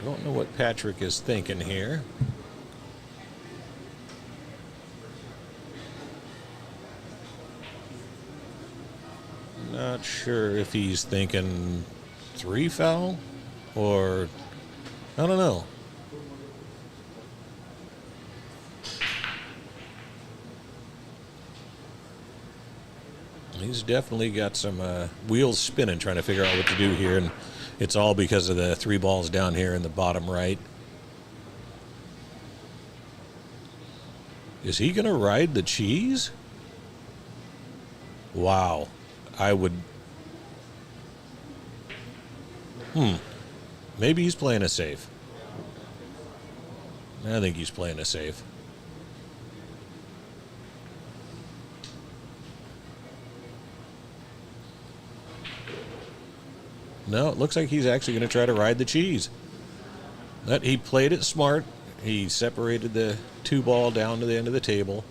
I don't know what Patrick is thinking here. Not sure if he's thinking 3 foul or I don't know. He's definitely got some wheels spinning trying to figure out what to do here, and it's all because of the 3 balls down here in the bottom right. Is he going to ride the cheese? Wow. I would... Maybe he's playing a safe. I think he's playing a safe. No, it looks like he's actually going to try to ride the cheese. But he played it smart. He separated the 2 ball down to the end of the table.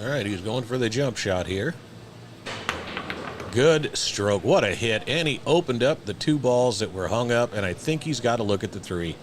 All right, he's going for the jump shot here. Good stroke. What a hit. And he opened up the 2 balls that were hung up, and I think he's got to look at the 3.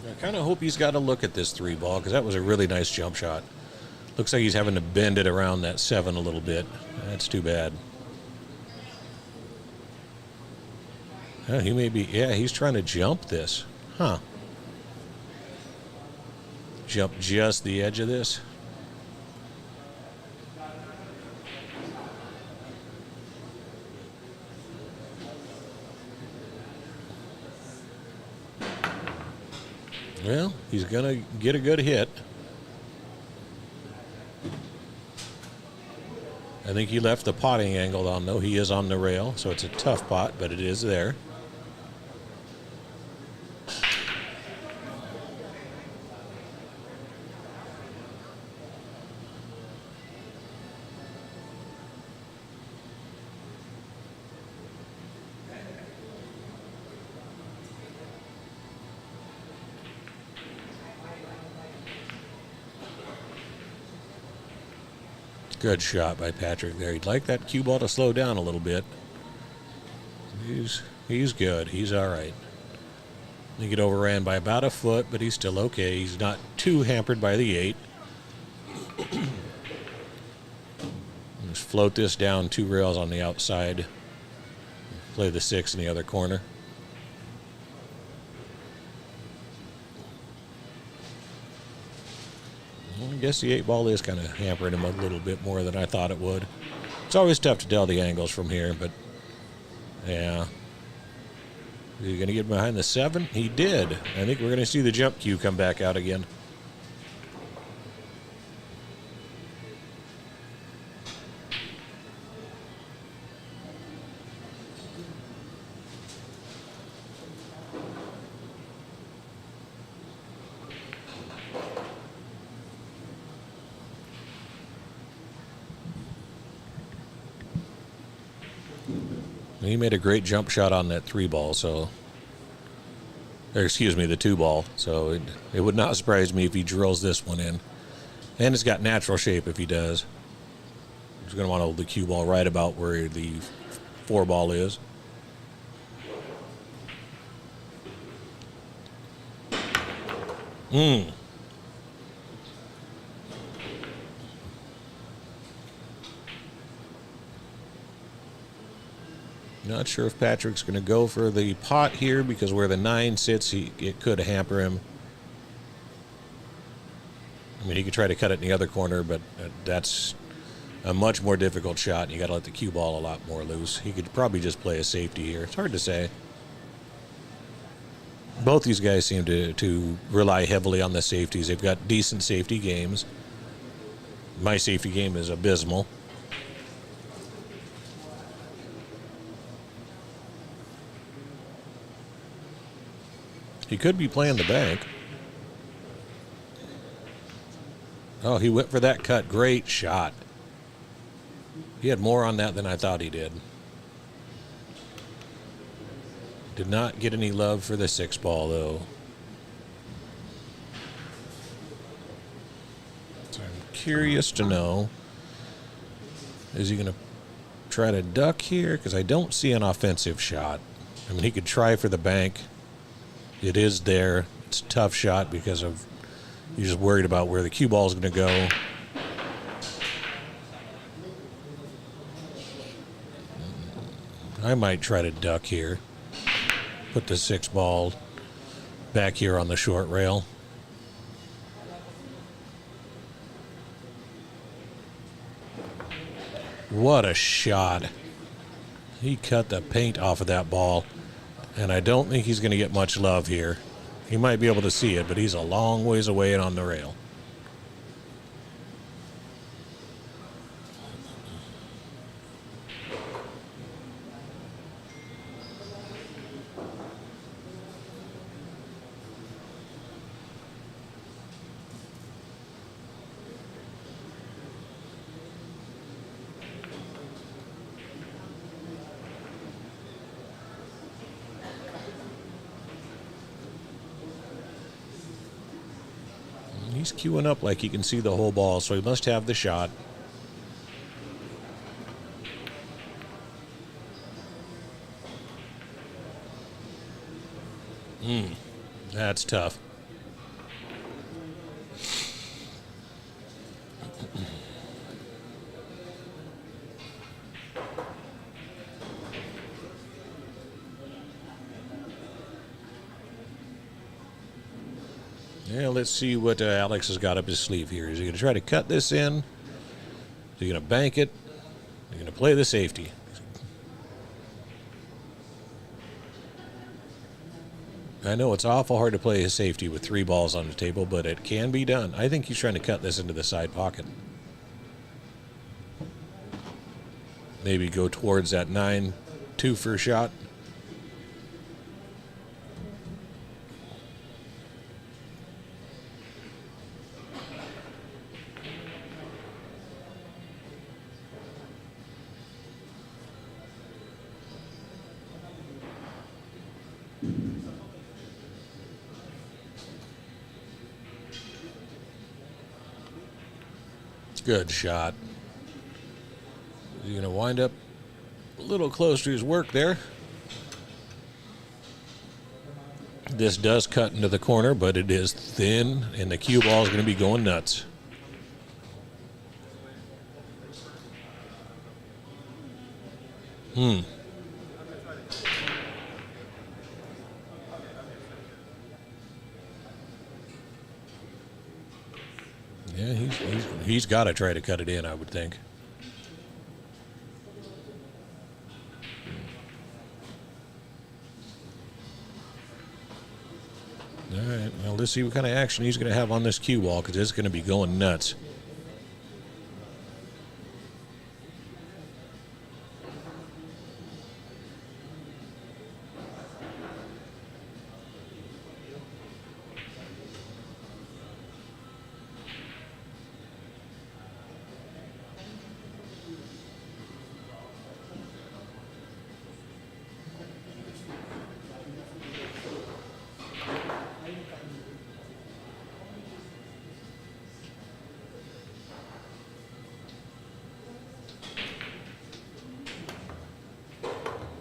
I kind of hope he's got a look at this 3 ball, because that was a really nice jump shot. Looks like he's having to bend it around that 7 a little bit. That's too bad. He may be, yeah, he's trying to jump this. Huh. Jump just the edge of this. Well, he's going to get a good hit. I think he left the potting angle on, though. He is on the rail, so it's a tough pot, but it is there. Good shot by Patrick there. He'd like that cue ball to slow down a little bit. He's good. He's all right. I think it overran by about a foot, but he's still okay. He's not too hampered by the 8. Just float this down 2 rails on the outside. Play the 6 in the other corner. I guess the 8 ball is kind of hampering him a little bit more than I thought it would. It's always tough to tell the angles from here, but yeah. Is he going to get behind the 7? He did. I think we're going to see the jump cue come back out again. He made a great jump shot on that 3 ball, so, or excuse me, the 2 ball. So it would not surprise me if he drills this one in. And it's got natural shape if he does. He's going to want to hold the cue ball right about where the 4 ball is. Not sure if Patrick's going to go for the pot here, because where the 9 sits, it could hamper him. I mean, he could try to cut it in the other corner, but that's a much more difficult shot, and you got to let the cue ball a lot more loose. He could probably just play a safety here. It's hard to say. Both these guys seem to rely heavily on the safeties. They've got decent safety games. My safety game is abysmal. He could be playing the bank. Oh, he went for that cut. Great shot. He had more on that than I thought he did. Did not get any love for the 6 ball, though. So I'm curious to know, is he going to try to duck here? Because I don't see an offensive shot. I mean, he could try for the bank. It is there. It's a tough shot because of you're just worried about where the cue ball is going to go. I might try to duck here. Put the 6 ball back here on the short rail. What a shot. He cut the paint off of that ball. And I don't think he's going to get much love here. He might be able to see it, but he's a long ways away and on the rail. He's queuing up like he can see the whole ball, so he must have the shot. That's tough. Yeah, let's see what Alex has got up his sleeve here. Is he going to try to cut this in? Is he going to bank it? Is he going to play the safety? I know it's awful hard to play a safety with 3 balls on the table, but it can be done. I think he's trying to cut this into the side pocket. Maybe go towards that 9-2 for a shot. Good shot. Is he going to wind up a little close to his work there? This does cut into the corner, but it is thin, and the cue ball is going to be going nuts. Yeah, he's got to try to cut it in, I would think. All right, well, let's see what kind of action he's going to have on this cue ball, because it's going to be going nuts.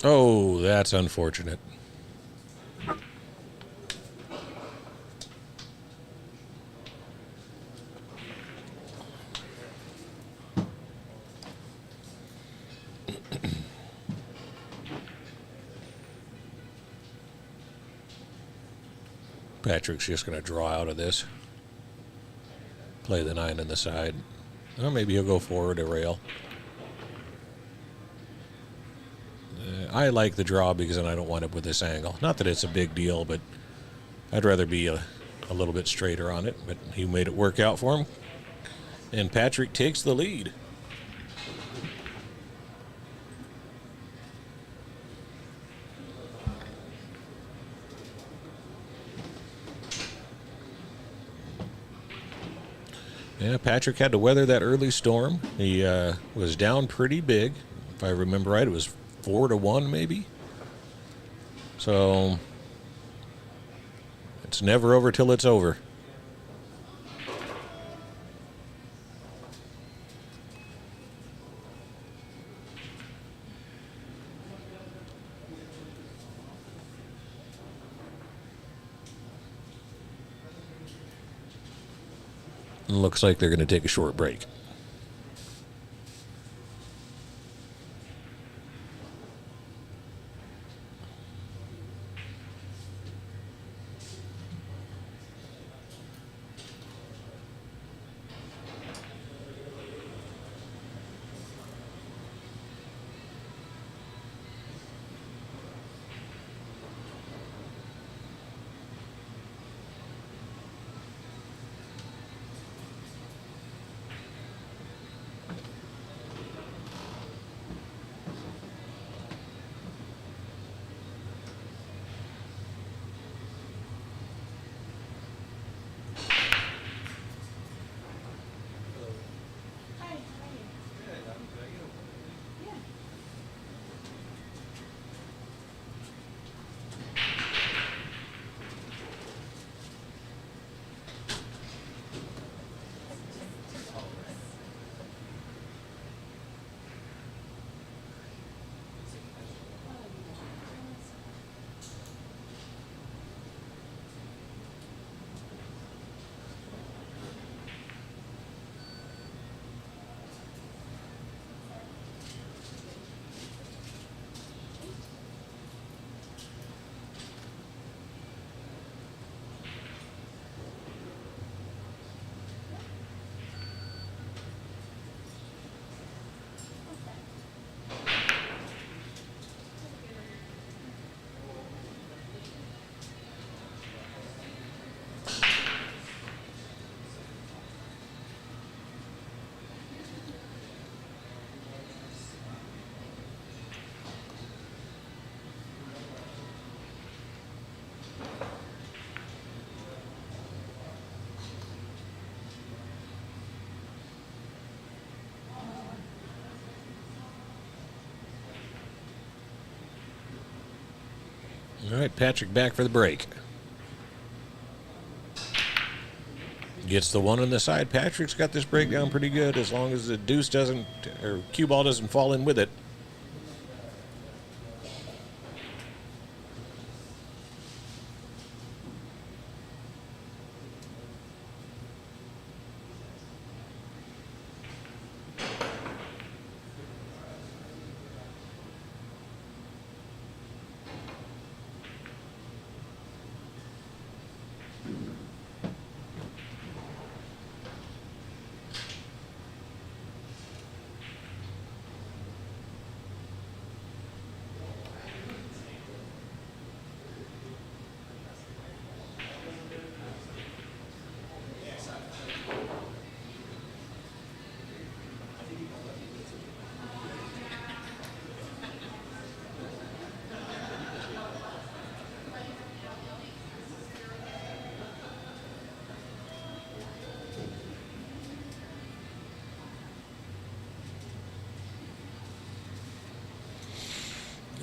Oh, that's unfortunate. Patrick's just going to draw out of this. Play the 9 in the side. Or maybe he'll go forward a rail. I like the draw because then I don't wind up with this angle. Not that it's a big deal, but I'd rather be a little bit straighter on it. But he made it work out for him. And Patrick takes the lead. Yeah, Patrick had to weather that early storm. He was down pretty big. If I remember right, it was 4-1 maybe. So it's never over till it's over. Looks like they're going to take a short break. All right, Patrick back for the break. Gets the one on the side. Patrick's got this breakdown pretty good as long as the deuce doesn't, or cue ball doesn't fall in with it.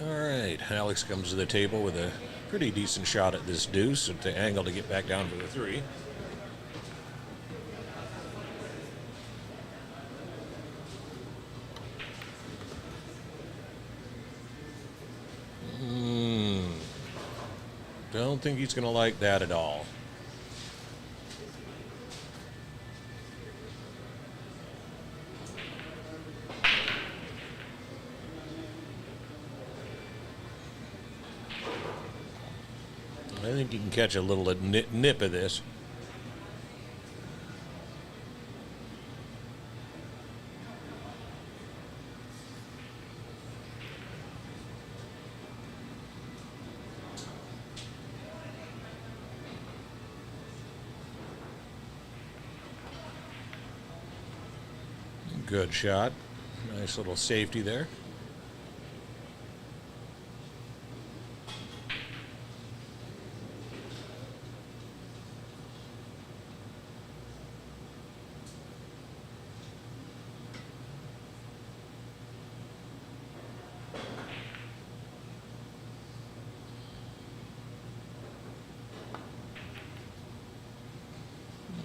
All right, Alex comes to the table with a pretty decent shot at this deuce at the angle to get back down for the 3. Don't think he's going to like that at all. I think you can catch a little nip of this. Good shot. Nice little safety there.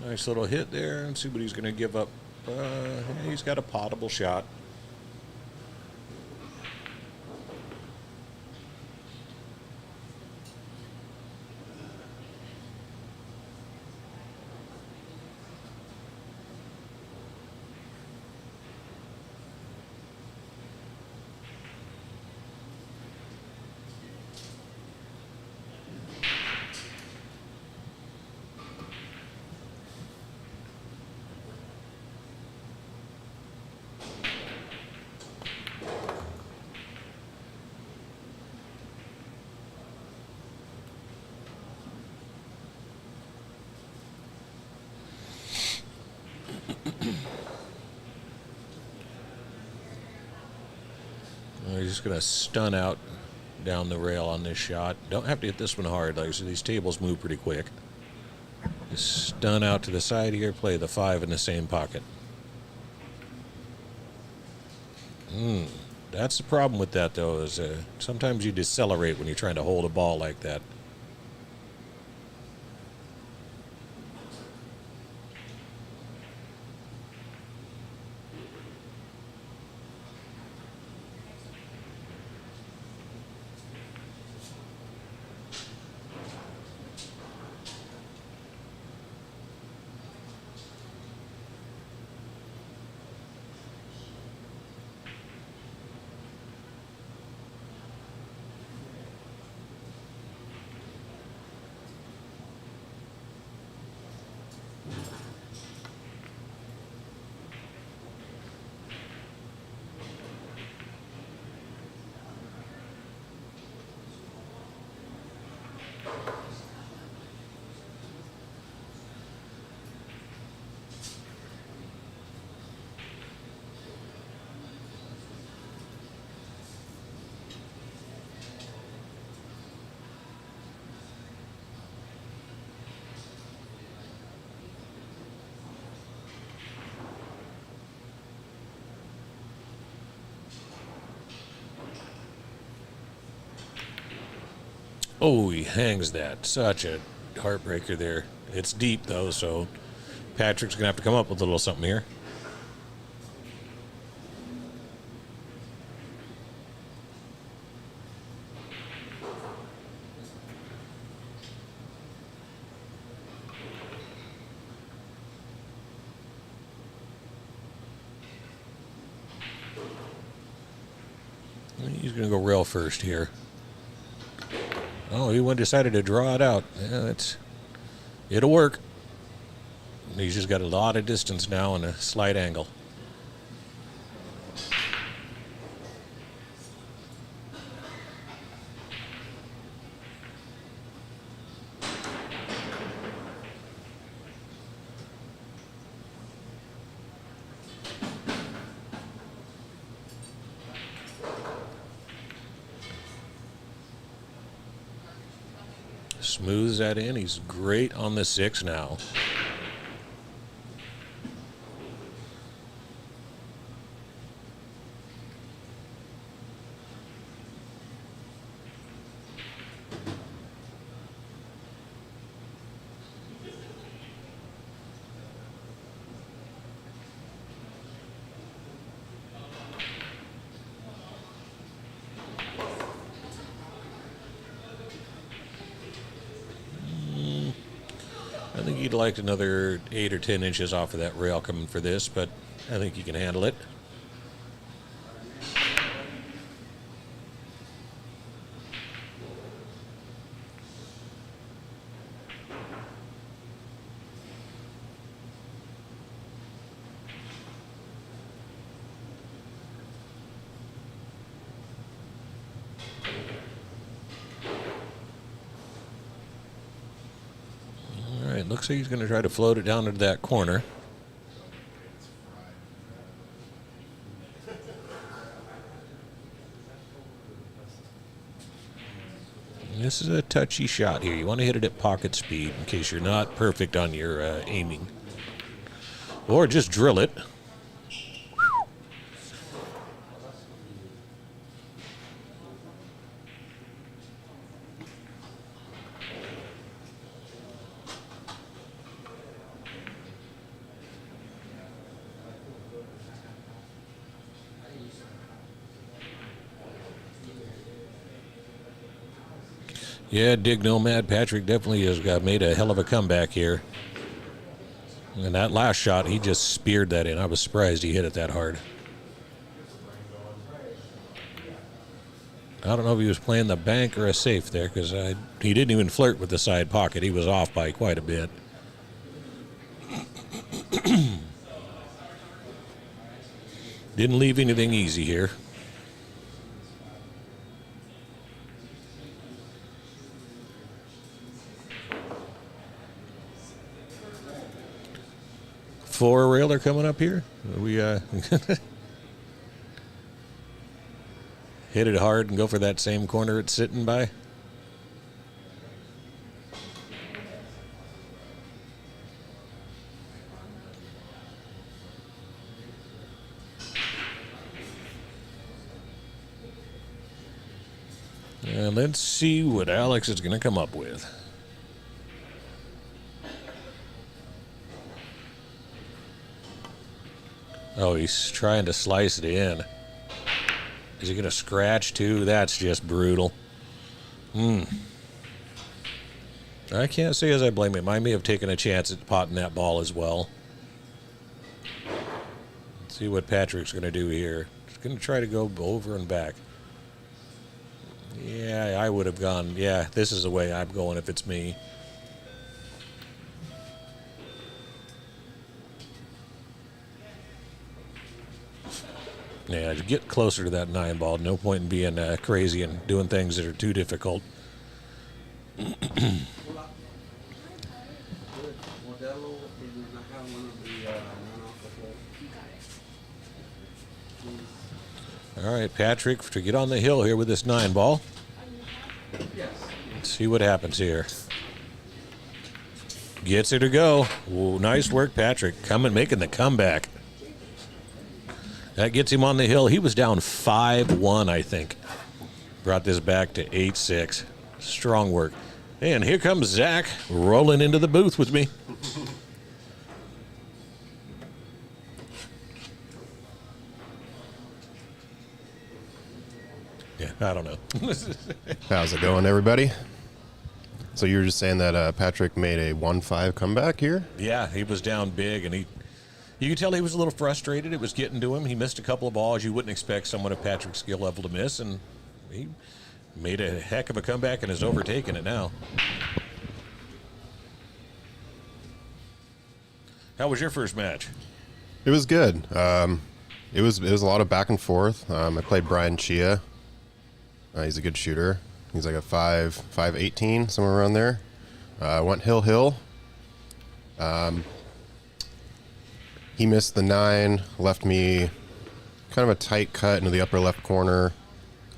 Nice little hit there, and see what he's going to give up. He's got a potable shot. He's just going to stun out down the rail on this shot. Don't have to hit this one hard. Like I said, these tables move pretty quick. Just stun out to the side here, play the 5 in the same pocket. That's the problem with that, though, is sometimes you decelerate when you're trying to hold a ball like that. Oh, he hangs that. Such a heartbreaker there. It's deep, though, so Patrick's going to have to come up with a little something here. He's going to go rail first here. Oh, he decided to draw it out. Yeah, it'll work. He's just got a lot of distance now and a slight angle. Smooths that in. He's great on the 6 now. I think he'd like another 8 or 10 inches off of that rail coming for this, but I think he can handle it. Looks like he's going to try to float it down into that corner. This is a touchy shot here. You want to hit it at pocket speed in case you're not perfect on your aiming. Or just drill it. Yeah, Dig Nomad Patrick definitely has made a hell of a comeback here. And that last shot, he just speared that in. I was surprised he hit it that hard. I don't know if he was playing the bank or a safe there, because he didn't even flirt with the side pocket. He was off by quite a bit. Didn't leave anything easy here. Four railer coming up here. We hit it hard and go for that same corner it's sitting by. And let's see what Alex is going to come up with. Oh, he's trying to slice it in. Is he going to scratch too? That's just brutal. I can't say as I blame him. I may have taken a chance at potting that ball as well. Let's see what Patrick's going to do here. He's going to try to go over and back. Yeah, I would have gone. Yeah, this is the way I'm going if it's me. Yeah, get closer to that 9 ball. No point in being crazy and doing things that are too difficult. All right, Patrick, to get on the hill here with this 9 ball. Let's see what happens here. Gets it to go. Ooh, nice work, Patrick. Making the comeback. That gets him on the hill. He was down 5-1, I think. Brought this back to 8-6. Strong work. And here comes Zach rolling into the booth with me. Yeah, I don't know. How's it going, everybody? So you were just saying that Patrick made a 1-5 comeback here? Yeah, he was down big, and you could tell he was a little frustrated. It was getting to him. He missed a couple of balls you wouldn't expect someone of Patrick's skill level to miss, and he made a heck of a comeback and is overtaking it now. How was your first match? It was good. It was a lot of back and forth. I played Brian Chia. He's a good shooter. He's like a 5'18", somewhere around there. Went hill. He missed the 9, left me kind of a tight cut into the upper left corner.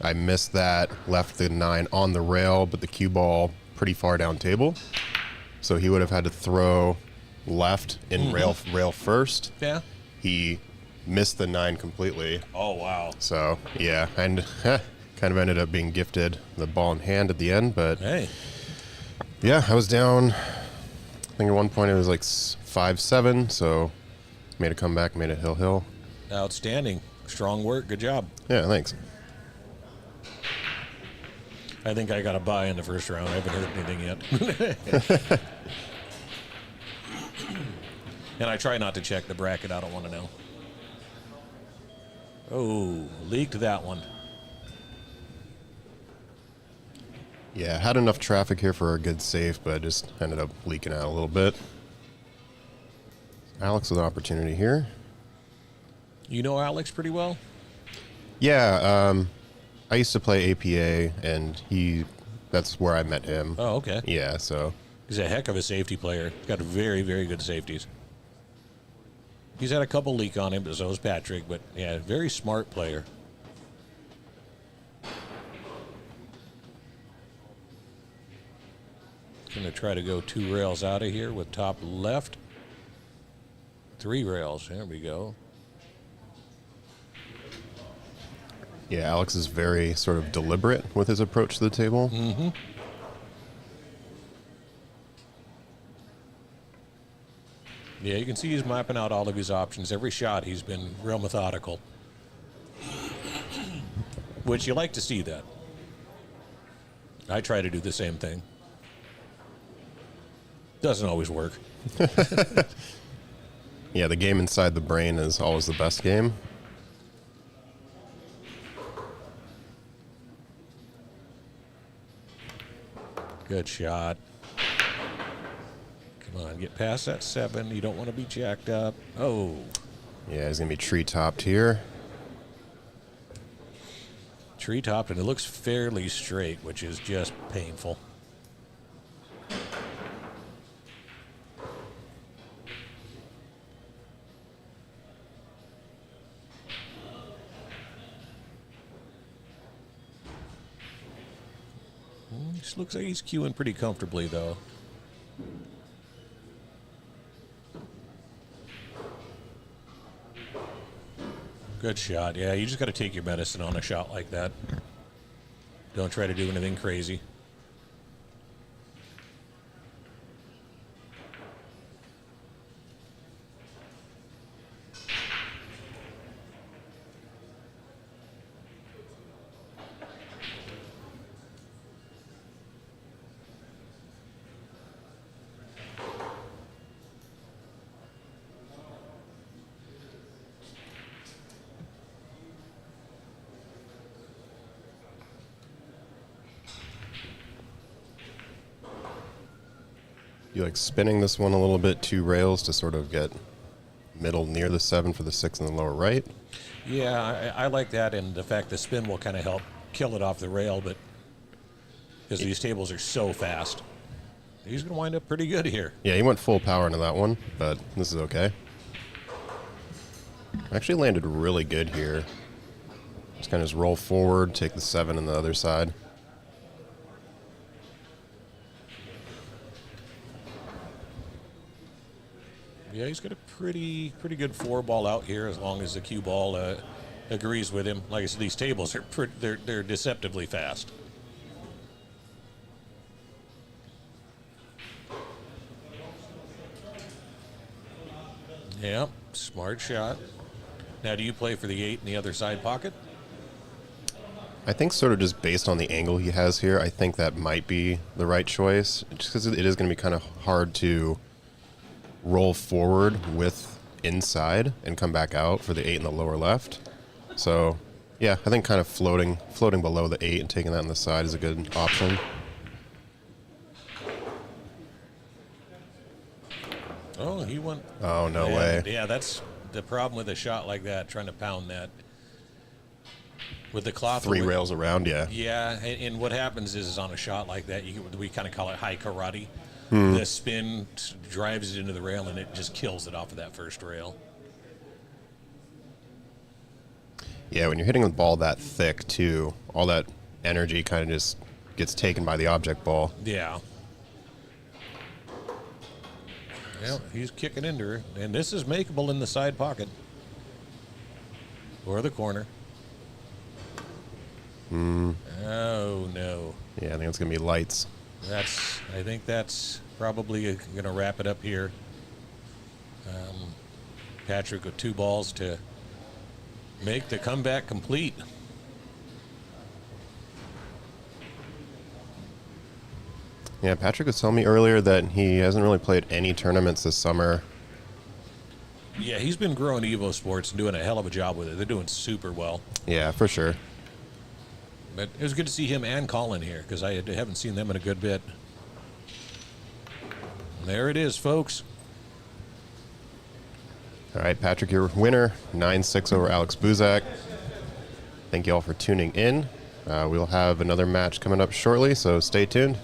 I missed that, left the 9 on the rail, but the cue ball pretty far down table. So he would have had to throw left in rail first. Yeah. He missed the 9 completely. Oh, wow. So, yeah, and kind of ended up being gifted the ball in hand at the end, but Hey. yeah, I was down. I think at one point it was like 5-7, so made a comeback, made it hill. Outstanding. Strong work. Good job. Yeah, thanks. I think I got a bye in the first round. I haven't heard anything yet. And I try not to check the bracket. I don't want to know. Oh, leaked that one. Yeah, had enough traffic here for a good save, but just ended up leaking out a little bit. Alex with an opportunity here. You know Alex pretty well? Yeah, I used to play APA, and that's where I met him. Oh, okay. Yeah, so. He's a heck of a safety player. He's got very, very good safeties. He's had a couple leak on him, but so has Patrick. But, yeah, very smart player. Going to try to go 2 rails out of here with top left. 3 rails. There we go. Yeah, Alex is very sort of deliberate with his approach to the table. Mm-hmm. Yeah, you can see he's mapping out all of his options. Every shot he's been real methodical. Which you like to see that. I try to do the same thing. Doesn't always work. Yeah, the game inside the brain is always the best game. Good shot. Come on, get past that 7. You don't want to be jacked up. Oh. Yeah, he's going to be tree-topped here. Tree topped, and it looks fairly straight, which is just painful. This looks like he's queuing pretty comfortably, though. Good shot. Yeah, you just got to take your medicine on a shot like that. Don't try to do anything crazy. You like spinning this one a little bit, 2 rails to sort of get middle near the 7 for the 6 in the lower right. Yeah, I like that, and the fact the spin will kind of help kill it off the rail, but because these tables are so fast. He's going to wind up pretty good here. Yeah, he went full power into that one, but this is okay. Actually landed really good here. Just kind of just roll forward, take the 7 on the other side. Yeah, he's got a pretty good 4-ball out here as long as the cue ball agrees with him. Like I said, these tables are they're deceptively fast. Yep, smart shot. Now, do you play for the 8 in the other side pocket? I think sort of just based on the angle he has here, I think that might be the right choice. Just because it is going to be kind of hard to roll forward with inside and come back out for the 8 in the lower left. So, yeah, I think kind of floating below the 8 and taking that on the side is a good option. Oh, he went. Oh, no way. Yeah, that's the problem with a shot like that, trying to pound that. With the cloth. 3 rails around, yeah. Yeah, and what happens is on a shot like that, we kind of call it high karate. The spin drives it into the rail, and it just kills it off of that first rail. Yeah, when you're hitting the ball that thick, too, all that energy kind of just gets taken by the object ball. Yeah. Well, he's kicking into her, and this is makeable in the side pocket. Or the corner. Oh, no. Yeah, I think it's going to be lights. I think that's probably going to wrap it up here. Patrick with 2 balls to make the comeback complete. Yeah, Patrick was telling me earlier that he hasn't really played any tournaments this summer. Yeah, he's been growing Evo Sports and doing a hell of a job with it. They're doing super well. Yeah, for sure. But it was good to see him and Colin here because I haven't seen them in a good bit. And there it is, folks. All right, Patrick, your winner, 9-6 over Alex Buzak. Thank you all for tuning in. We'll have another match coming up shortly, so stay tuned.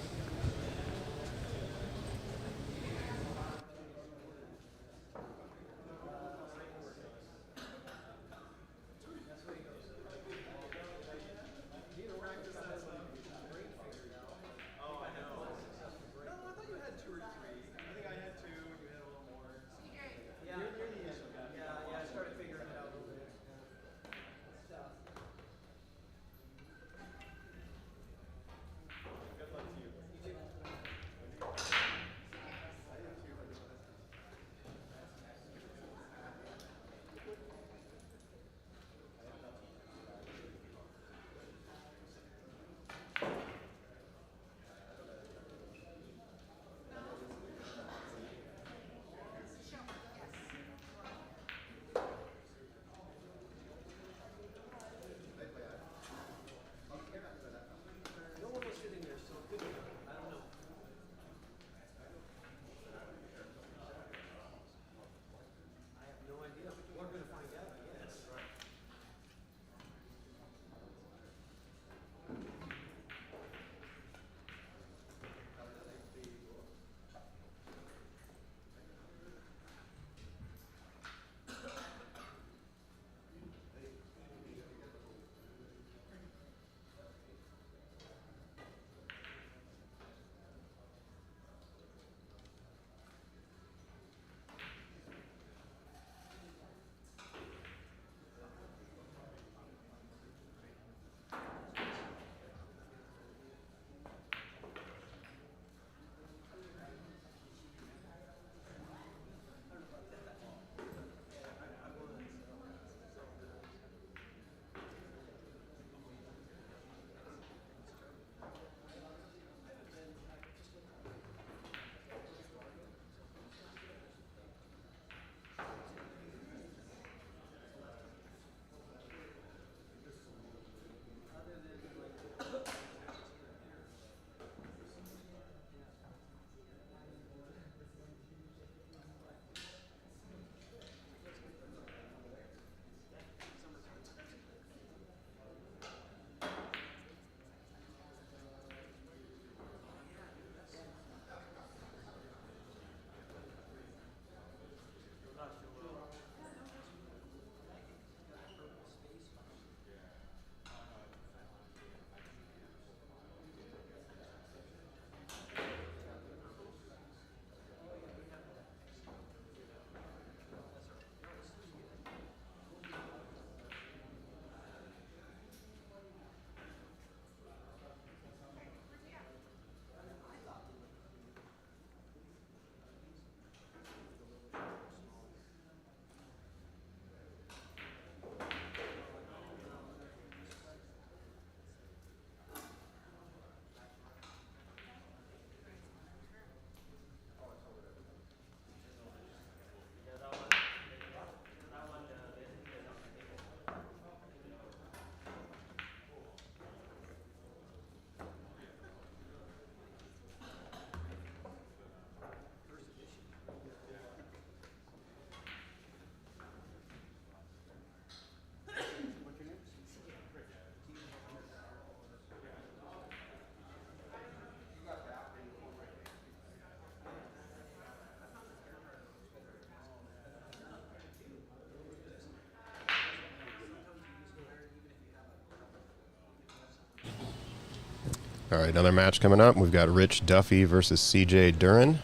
All right, another match coming up. We've got Rich Duffy versus CJ Duran.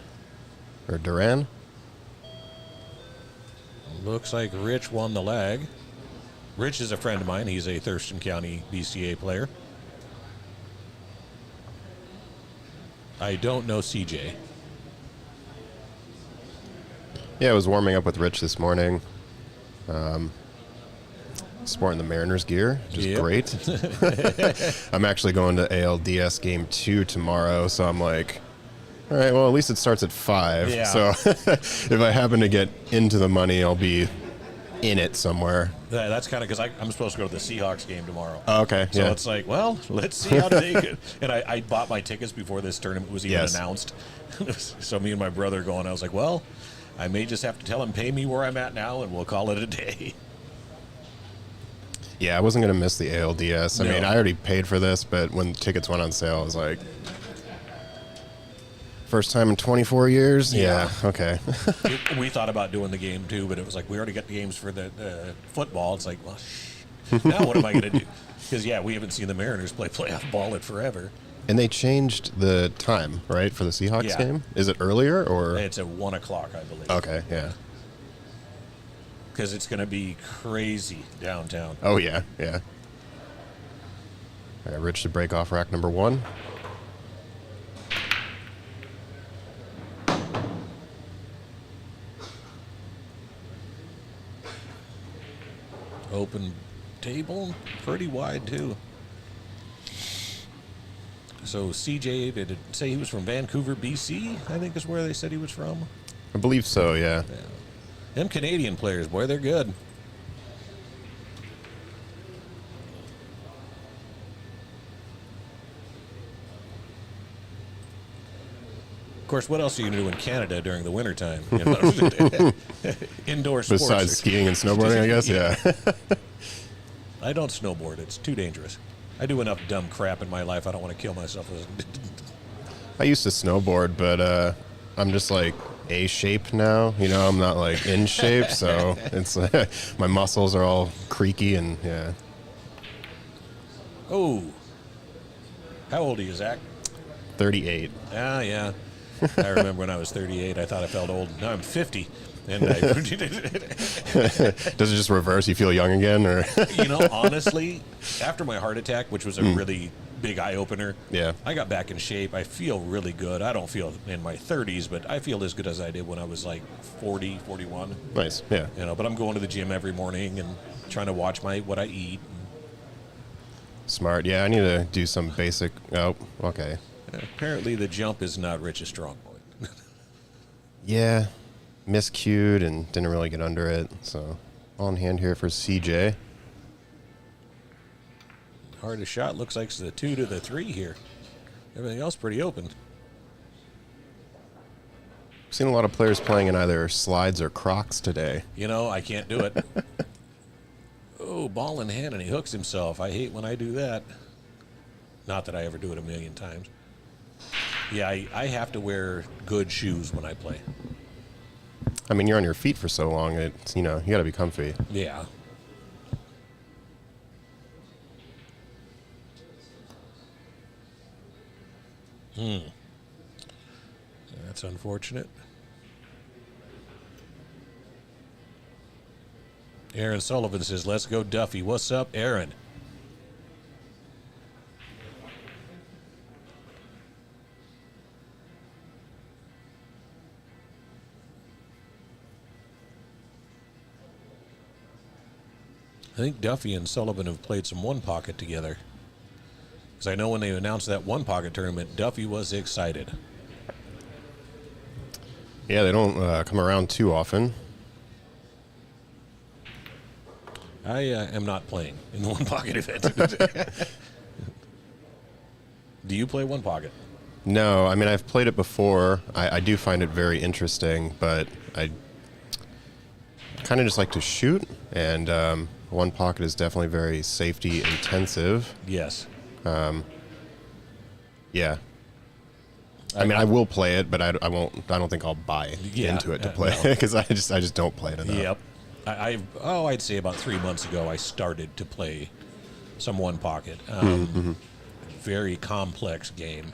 Looks like Rich won the leg. Rich is a friend of mine. He's a Thurston County BCA player. I don't know CJ. Yeah, I was warming up with Rich this morning. Sporting the Mariners gear, which is great. I'm actually going to ALDS game 2 tomorrow, so I'm like, all right, well, at least it starts at 5. Yeah. So if I happen to get into the money, I'll be in it somewhere. Yeah, that's kind of because I'm supposed to go to the Seahawks game tomorrow. Oh, okay, So yeah. it's like, well, let's see how they get. And I bought my tickets before this tournament was even announced. So me and my brother going, I was like, well, I may just have to tell him, pay me where I'm at now, and we'll call it a day. Yeah, I wasn't going to miss the ALDS. I No. mean, I already paid for this, but when tickets went on sale, I was like, first time in 24 years? Yeah, okay. We thought about doing the game too, but it was like we already got the games for the football. It's like, well, now what am I going to do? Because, yeah, we haven't seen the Mariners play playoff ball in forever. And they changed the time, right, for the Seahawks Yeah. game? Is it earlier or? It's at 1 o'clock, I believe. Okay, yeah. Because it's going to be crazy downtown. Oh, yeah, yeah. All right, Rich to break off rack number 1. Open table, pretty wide too. So CJ, did it say he was from Vancouver, BC? I think is where they said he was from. I believe so, yeah. Them Canadian players, boy, they're good. Of course, what else are you going to do in Canada during the wintertime? You know? Indoor sports. Besides skiing and snowboarding, I guess, yeah. I don't snowboard. It's too dangerous. I do enough dumb crap in my life. I don't want to kill myself. I used to snowboard, but I'm just like A-shape now. You know, I'm not like in shape, so it's my muscles are all creaky and yeah. Oh. How old are you, Zach? 38. Ah, yeah. I remember when I was 38, I thought I felt old. Now I'm 50. And I, Does it just reverse? You feel young again, or? you know, honestly, after my heart attack, which was a really big eye-opener, Yeah. I got back in shape. I feel really good. I don't feel in my 30s, but I feel as good as I did when I was like 40, 41. Nice, yeah. You know, but I'm going to the gym every morning and trying to watch what I eat. Smart. Yeah, I need to do some basic. Oh, okay. Apparently, the jump is not Rich's strong point. Yeah, miscued and didn't really get under it. So, on hand here for CJ. Hardest shot looks like it's the 2 to the 3 here. Everything else pretty open. Seen a lot of players playing in either slides or Crocs today. You know, I can't do it. Oh, ball in hand, and he hooks himself. I hate when I do that. Not that I ever do it a million times. Yeah, I have to wear good shoes when I play. I mean, you're on your feet for so long. It's, you know, you got to be comfy. Yeah. That's unfortunate. Aaron Sullivan says, let's go Duffy. What's up, Aaron? I think Duffy and Sullivan have played some one pocket together. Because I know when they announced that one pocket tournament, Duffy was excited. Yeah, they don't come around too often. I am not playing in the one pocket event. Do you play one pocket? No, I mean, I've played it before. I do find it very interesting, but I kind of just like to shoot, and one pocket is definitely very safety intensive. Yes. Yeah. I mean, I will play it, but I won't. I don't think I'll buy into it to play no. because I just don't play it enough. Yep. I'd say about 3 months ago I started to play some one pocket. very complex game.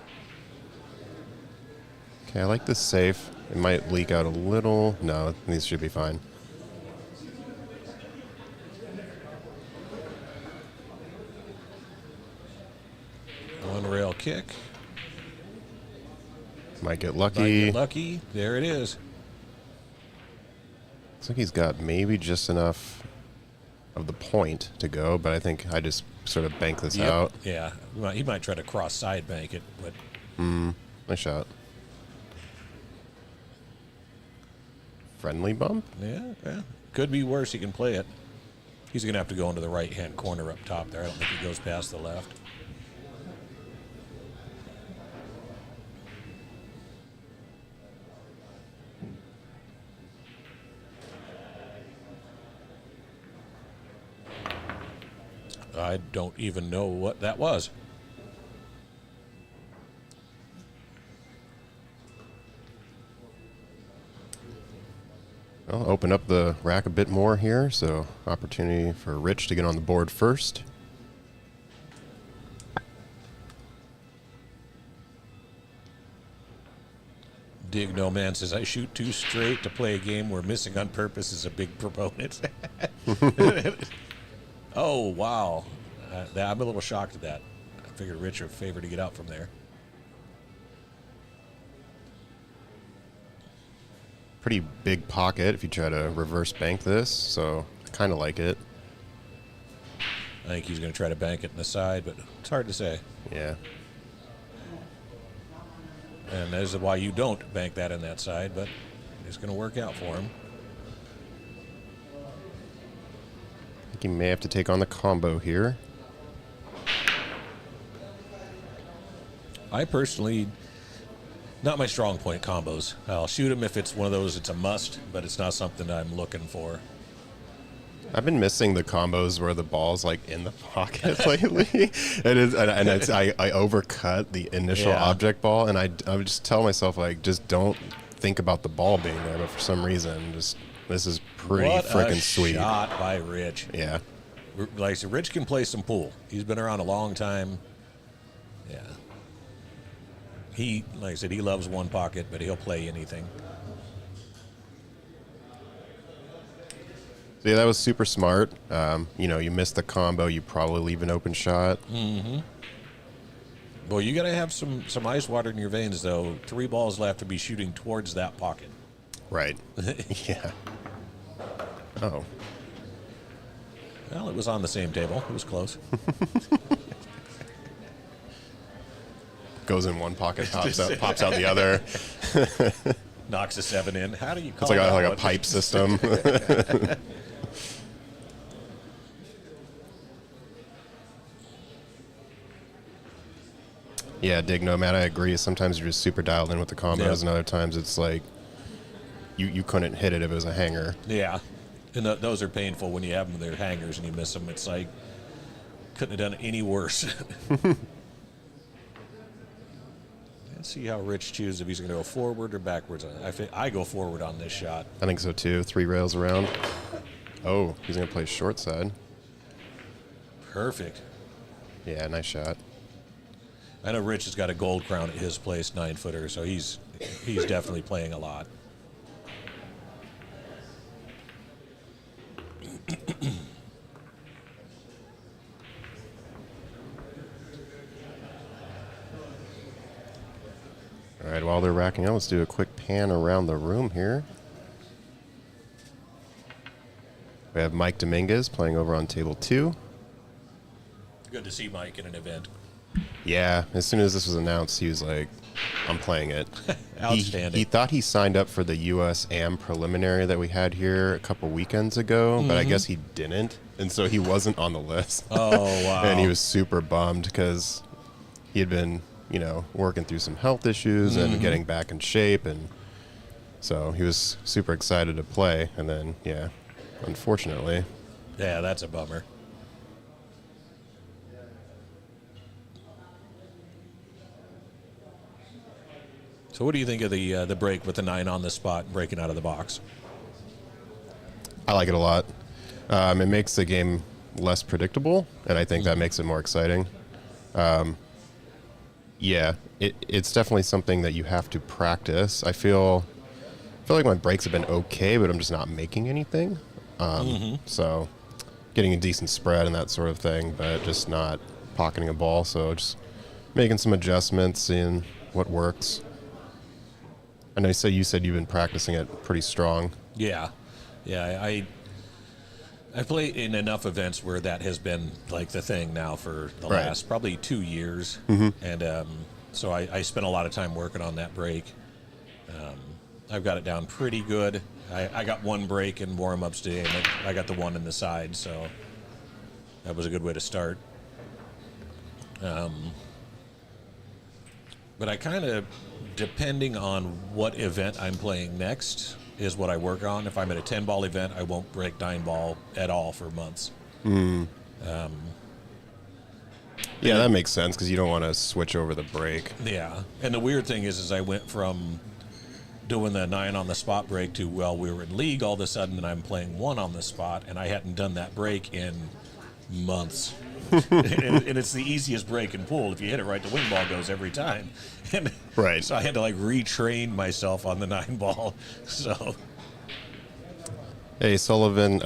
Okay, I like this safe. It might leak out a little. No, these should be fine. One rail kick. Might get Might lucky. get lucky. There it is. Looks like he's got maybe just enough of the point to go, but I think I just sort of bank this out. Yeah. He might try to cross side bank it, but Nice shot. Friendly bump? yeah. Could be worse. He can play it. He's going to have to go into the right-hand corner up top there. I don't think he goes past the left. I don't even know what that was. I'll open up the rack a bit more here, so opportunity for Rich to get on the board first. Dig No Man says, I shoot too straight to play a game where missing on purpose is a big proponent. Oh, wow. I'm a little shocked at that. I figured Rich would favor to get out from there. Pretty big pocket if you try to reverse bank this, so I kind of like it. I think he's going to try to bank it in the side, but it's hard to say. Yeah. And this is why you don't bank that in that side, but it's going to work out for him. I think he may have to take on the combo here. I personally, not my strong point combos. I'll shoot him if it's one of those, it's a must, but it's not something I'm looking for. I've been missing the combos where the ball's like in the pocket lately. I overcut the initial Yeah. object ball, and I would just tell myself like, just don't think about the ball being there. But for some reason, this is pretty What freaking a sweet. shot by Rich. Yeah. Like I said, Rich can play some pool. He's been around a long time. Yeah. He, like I said, he loves one pocket, but he'll play anything. So yeah, that was super smart. You missed the combo, you probably leave an open shot. Boy, you got to have some ice water in your veins, though. 3 balls left to be shooting towards that pocket. Right. Yeah. Oh. Well, it was on the same table. It was close. Goes in one pocket, pops out the other. Knocks a 7 in. How do you call It's like that a one? pipe system. Yeah, Dig Nomad, I agree. Sometimes you're just super dialed in with the combos, Yep. and other times it's like you couldn't hit it if it was a hanger. Yeah. And those are painful when you have them, they're hangers, and you miss them. It's like, couldn't have done it any worse. Let's see how Rich chooses if he's going to go forward or backwards. I go forward on this shot. I think so too. 3 rails around. Oh, he's going to play short side. Perfect. Yeah, nice shot. I know Rich has got a gold crown at his place, 9-footer, so he's definitely playing a lot. All right, while they're racking up, let's do a quick pan around the room here. We have Mike Dominguez playing over on table 2. Good to see Mike in an event. Yeah, as soon as this was announced, he was like, I'm playing it. Outstanding. He thought he signed up for the U.S. AM preliminary that we had here a couple weekends ago, but I guess he didn't, and so he wasn't on the list. Oh, wow. And he was super bummed because he had been, working through some health issues and getting back in shape, and so he was super excited to play, and then, yeah, unfortunately. Yeah, that's a bummer. So what do you think of the break with the 9 on the spot and breaking out of the box? I like it a lot. It makes the game less predictable, and I think that makes it more exciting. Yeah, it's definitely something that you have to practice. I feel like my breaks have been okay, but I'm just not making anything. So getting a decent spread and that sort of thing, but just not pocketing a ball. So just making some adjustments, seeing what works. I know you said you've been practicing it pretty strong. Yeah, yeah. I play in enough events where that has been like the thing now for the Right. last probably 2 years, and so I spent a lot of time working on that break. I've got it down pretty good. I got one break in warm-ups today, and I got the one in the side, so that was a good way to start. But I kind of, depending on what event I'm playing next, is what I work on. If I'm at a 10-ball event, I won't break 9-ball at all for months. Yeah, that makes sense because you don't want to switch over the break. Yeah, and the weird thing is I went from doing the 9 on the spot break to, well, we were in league all of a sudden, and I'm playing 1 on the spot, and I hadn't done that break in months. and it's the easiest break in pool. If you hit it right, the wing ball goes every time. And Right. so I had to like retrain myself on the 9-ball. So Hey, Sullivan,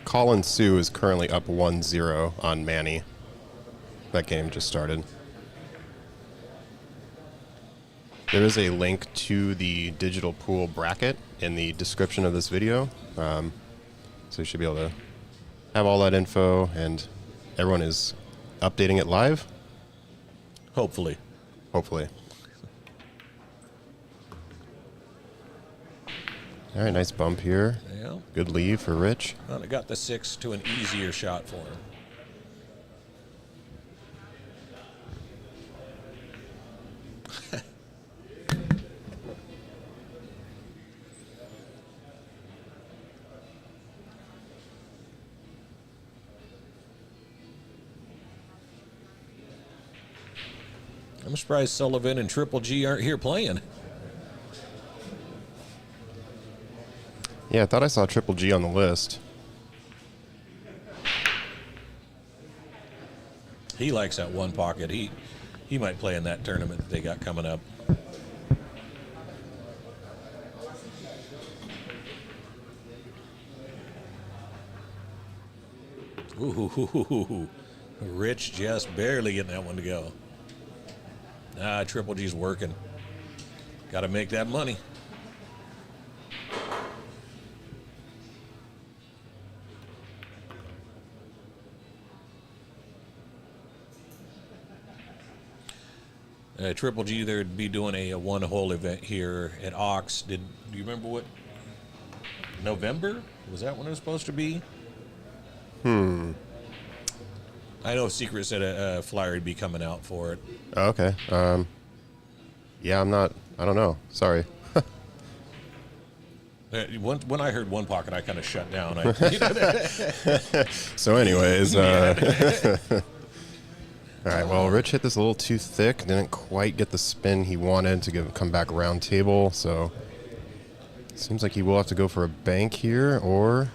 Colin Sue is currently up 1-0 on Manny. That game just started. There is a link to the digital pool bracket in the description of this video. So you should be able to have all that info, and everyone is updating it live, hopefully. hopefully. All right, nice bump here. Yeah. Good lead for Rich. Well, I got the 6 to an easier shot for him. I'm surprised Sullivan and Triple G aren't here playing. Yeah, I thought I saw Triple G on the list. He likes that one pocket. He might play in that tournament that they got coming up. Ooh, Rich just barely getting that one to go. Triple G's working. Got to make that money. Triple G, they'd be doing a one-hole event here at Ox. Do you remember what? November? Was that when it was supposed to be? I know Secret said a flyer would be coming out for it. Oh, okay. Yeah, I don't know. Sorry. When I heard one pocket, I kind of shut down. So anyways, all right, well, Rich hit this a little too thick. Didn't quite get the spin he wanted to come back round table. So seems like he will have to go for a bank here, or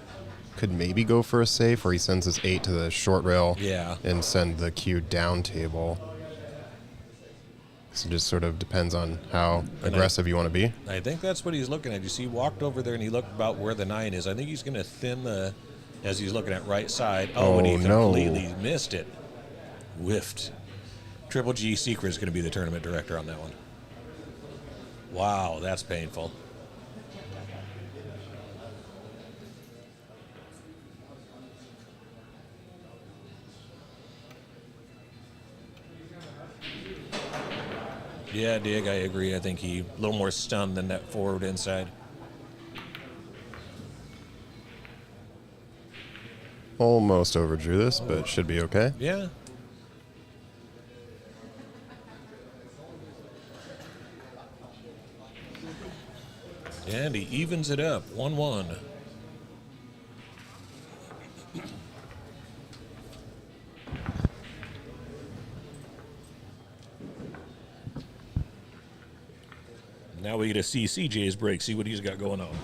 could maybe go for a safe where he sends his 8 to the short rail and send the cue down table. So it just sort of depends on how aggressive you want to be. I think that's what he's looking at. You see, he walked over there and he looked about where the 9 is. I think he's going to thin as he's looking at right side. Oh, and he completely missed it. Whiffed. Triple G Secret is going to be the tournament director on that one. Wow, that's painful. Yeah, Dig, I agree. I think he a little more stunned than that forward inside. Almost overdrew this, but should be okay. Yeah. And he evens it up, 1-1. Now we get to see CJ's break, see what he's got going on.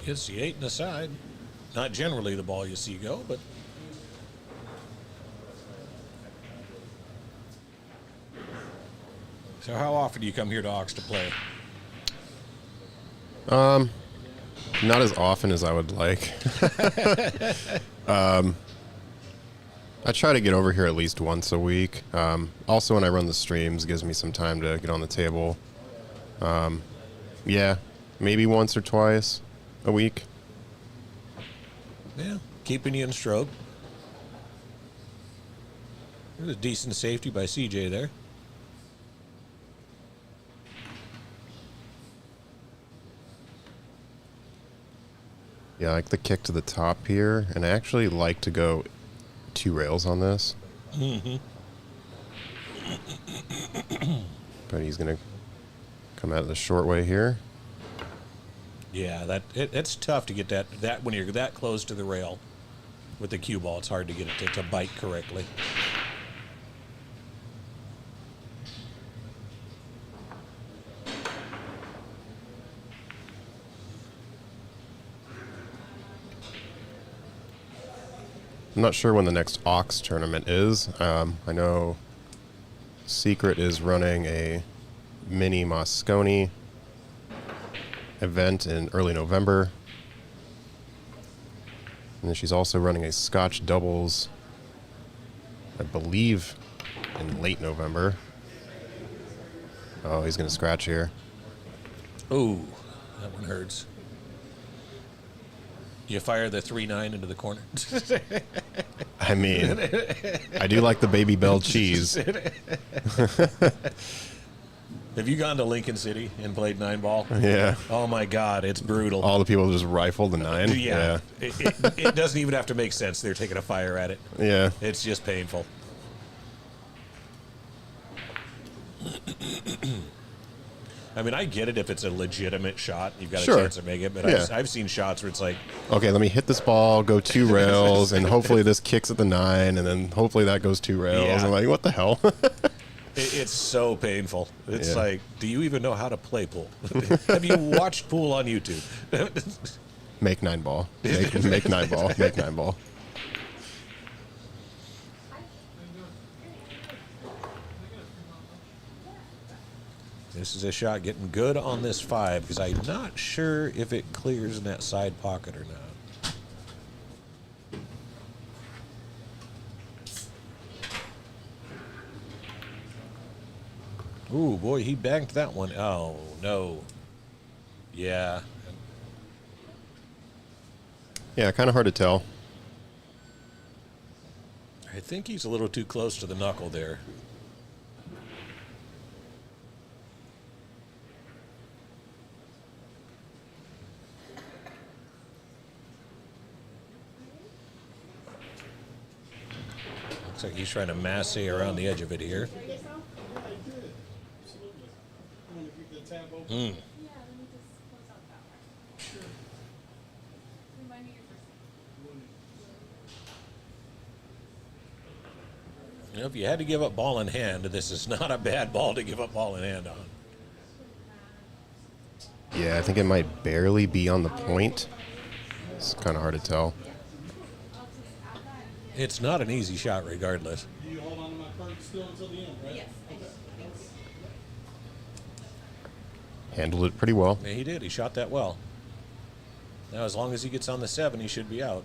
Hits the 8 and the side. Not generally the ball you see go, but so how often do you come here to Ox to play? Not as often as I would like. I try to get over here at least once a week. Also, when I run the streams, it gives me some time to get on the table. Yeah, maybe once or twice a week. Yeah, keeping you in stroke. There's a decent safety by CJ there. Yeah, I like the kick to the top here, and I actually like to go 2 rails on this. Mm-hmm. But he's going to come out of the short way here. Yeah, it's tough to get that when you're that close to the rail with the cue ball. It's hard to get it to bite correctly. I'm not sure when the next Ox tournament is. I know Secret is running a mini Moscone event in early November. And then she's also running a Scotch doubles, I believe, in late November. Oh, he's going to scratch here. Ooh, that one hurts. You fire the 3-9 into the corner. I mean, I do like the Baby Bell cheese. Have you gone to Lincoln City and played 9-ball? Yeah. Oh my God, it's brutal. All the people just rifle the 9. Yeah. It doesn't even have to make sense. They're taking a fire at it. Yeah. It's just painful. I mean, I get it if it's a legitimate shot. You've got a Sure. chance to make it. But Yeah. I've seen shots where it's like, Okay, let me hit this ball, go 2 rails, and hopefully this kicks at the 9, and then hopefully that goes 2 rails. Yeah. I'm like, what the hell? it's so painful. It's Yeah. like, do you even know how to play pool? Have you watched pool on YouTube? Make 9 ball. Make 9 ball. Make 9 ball. This is a shot getting good on this 5 because I'm not sure if it clears in that side pocket or not. Ooh, boy, he banked that one. Oh, no. Yeah. Yeah, kind of hard to tell. I think he's a little too close to the knuckle there. Looks like he's trying to masse around the edge of it here. Mm. You know, if you had to give up ball in hand, this is not a bad ball to give up ball in hand on. Yeah, I think it might barely be on the point. It's kind of hard to tell. It's not an easy shot regardless. Do you hold on to my card still until the end, right? Yes. Handled it pretty well. Yeah, he did. He shot that well. Now, as long as he gets on the 7, he should be out.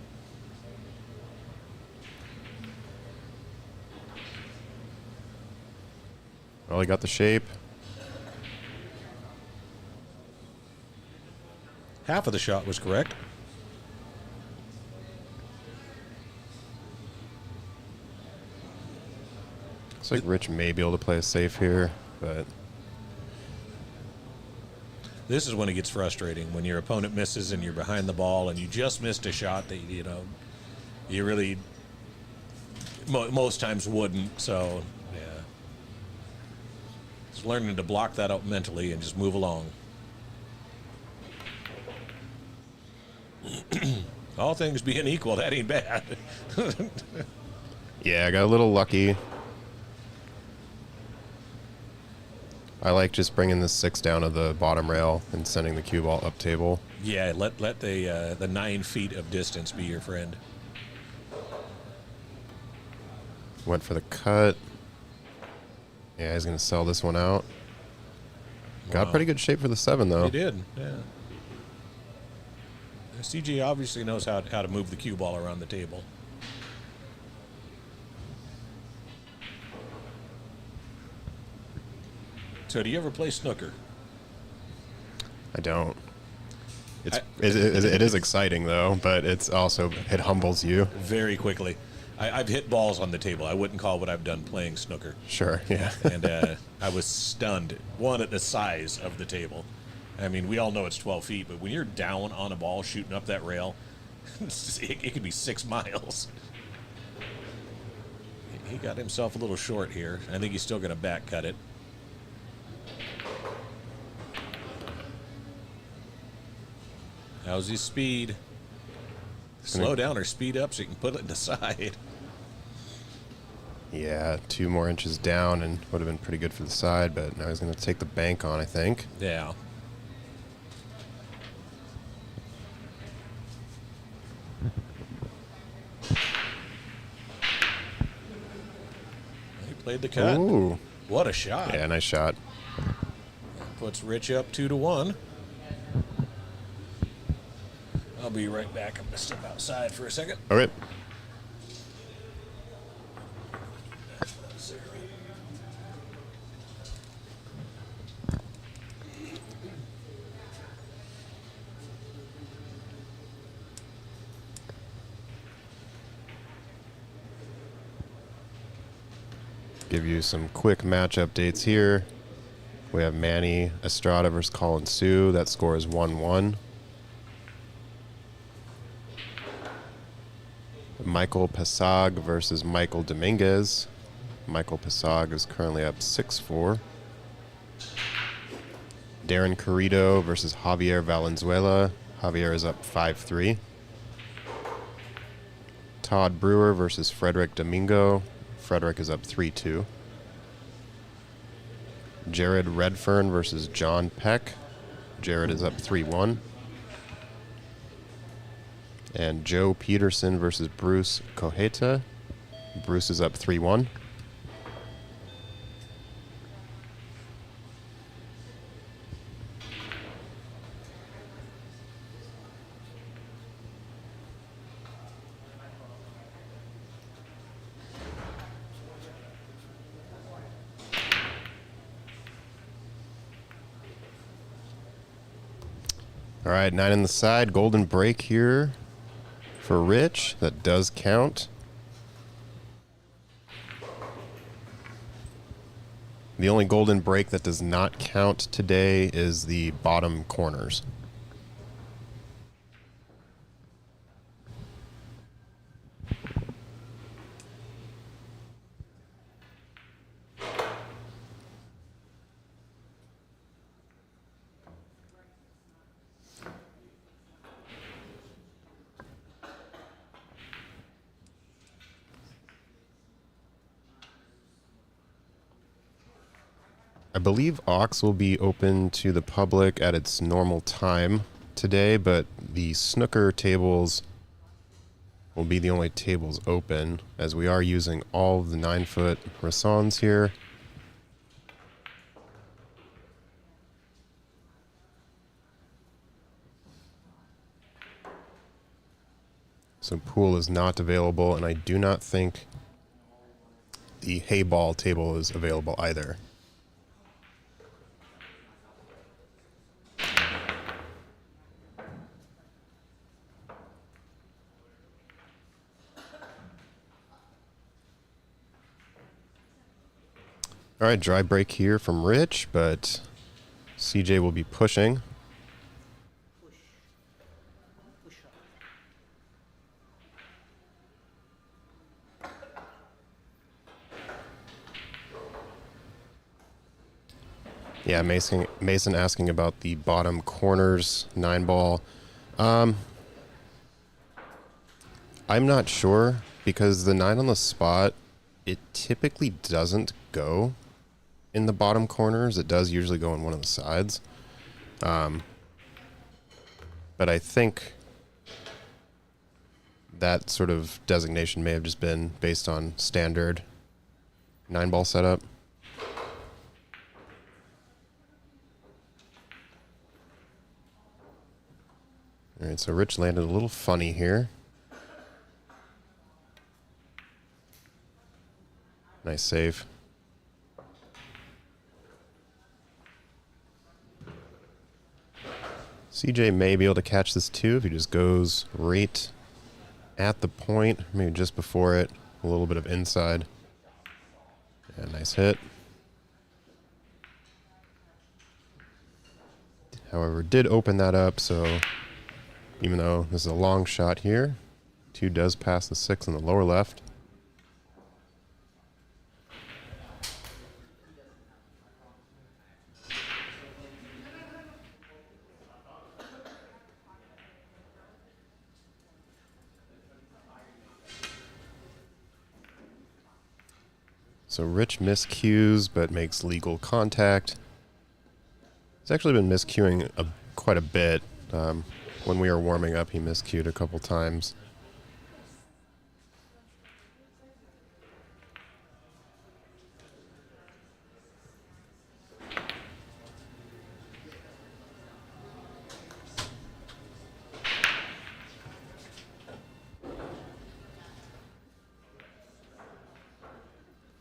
Well, he got the shape. Half of the shot was correct. Looks like Rich may be able to play it safe here, but This is when it gets frustrating, when your opponent misses and you're behind the ball and you just missed a shot that, you know, you really most times wouldn't. So, yeah. Just learning to block that out mentally and just move along. All things being equal, that ain't bad. yeah, I got a little lucky. I like just bringing the 6 down to the bottom rail and sending the cue ball up table. Yeah, let the 9 feet of distance be your friend. Went for the cut. Yeah, he's going to sell this one out. Got Wow. pretty good shape for the 7, though. He did, yeah. CJ obviously knows how to move the cue ball around the table. So do you ever play snooker? I don't. It is exciting, though, but it's also, it humbles you. Very quickly. I've hit balls on the table. I wouldn't call what I've done playing snooker. Sure, yeah. And I was stunned, one, at the size of the table. I mean, we all know it's 12 feet, but when you're down on a ball shooting up that rail, it could be 6 miles. He got himself a little short here. I think he's still going to back cut it. How's his speed? Slow down or speed up so you can put it in the side. Yeah, 2 more inches down and would have been pretty good for the side, but now he's going to take the bank on, I think. Yeah. He played the cut. Ooh. What a shot. Yeah, nice shot. Puts Rich up 2-1. I'll be right back. I'm going to step outside for a second. Okay. Give you some quick match updates here. We have Manny Estrada versus Colin Sue. That score is 1-1. Michael Pasag versus Michael Dominguez. Michael Pasag is currently up 6-4. Darren Carrito versus Javier Valenzuela. Javier is up 5-3. Todd Brewer versus Frederick Domingo. Frederick is up 3-2. Jared Redfern versus John Peck. Jared is up 3-1. And Joe Peterson versus Bruce Cojeta. Bruce is up 3-1. All right, 9 on the side. Golden break here for Rich. That does count. The only golden break that does not count today is the bottom corners. I believe Ox will be open to the public at its normal time today, but the snooker tables will be the only tables open, as we are using all of the 9-foot Rassons here. So pool is not available, and I do not think the hay ball table is available either. All right, dry break here from Rich, but CJ will be pushing. Yeah, Mason asking about the bottom corners 9-ball. I'm not sure because the 9 on the spot, it typically doesn't go. in the bottom corners. It does usually go on one of the sides. But I think that sort of designation may have just been based on standard 9-ball setup. All right, so Rich landed a little funny here. Nice save. CJ may be able to catch this too if he just goes right at the point, maybe just before it, a little bit of inside. Yeah, nice hit. However, did open that up, so even though this is a long shot here, 2 does pass the 6 in the lower left. So Rich miscues, but makes legal contact. He's actually been miscuing quite a bit. When we were warming up, he miscued a couple times.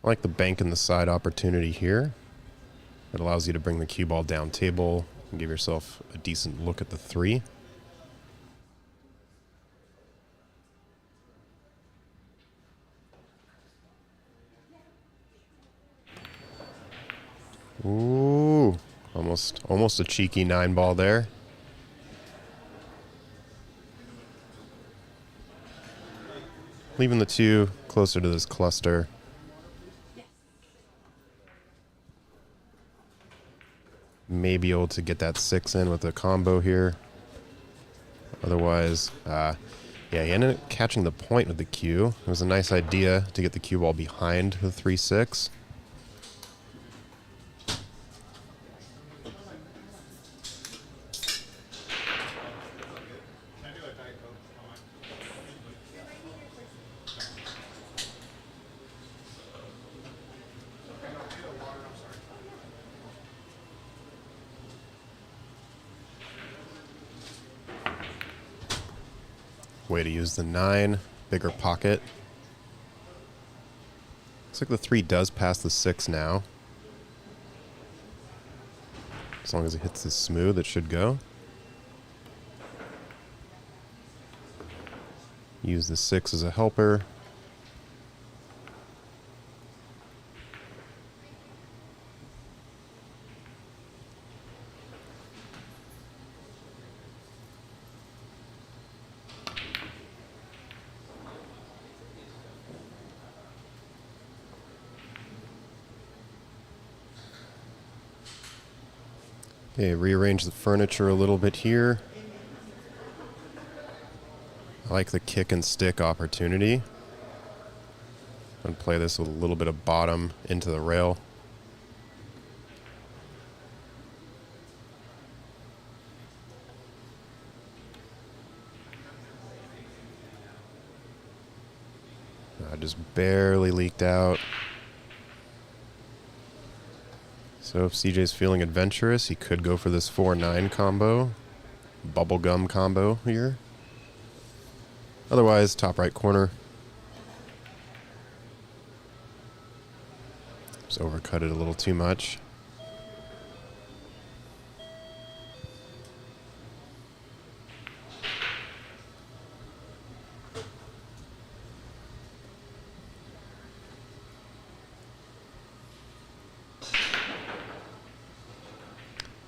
I like the bank in the side opportunity here. It allows you to bring the cue ball down table and give yourself a decent look at the 3. Ooh, almost a cheeky 9-ball there. Leaving the 2 closer to this cluster. May be able to get that 6 in with a combo here. Otherwise, yeah, he ended up catching the point with the cue. It was a nice idea to get the cue ball behind the 3-6. Way to use the 9, bigger pocket. Looks like the 3 does pass the 6 now. As long as it hits this smooth, it should go. Use the 6 as a helper. Okay, rearrange the furniture a little bit here. I like the kick and stick opportunity. I'm going to play this with a little bit of bottom into the rail. I just barely leaked out. So if CJ's feeling adventurous, he could go for this 4-9 combo. Bubblegum combo here. Otherwise, top right corner. Just overcut it a little too much.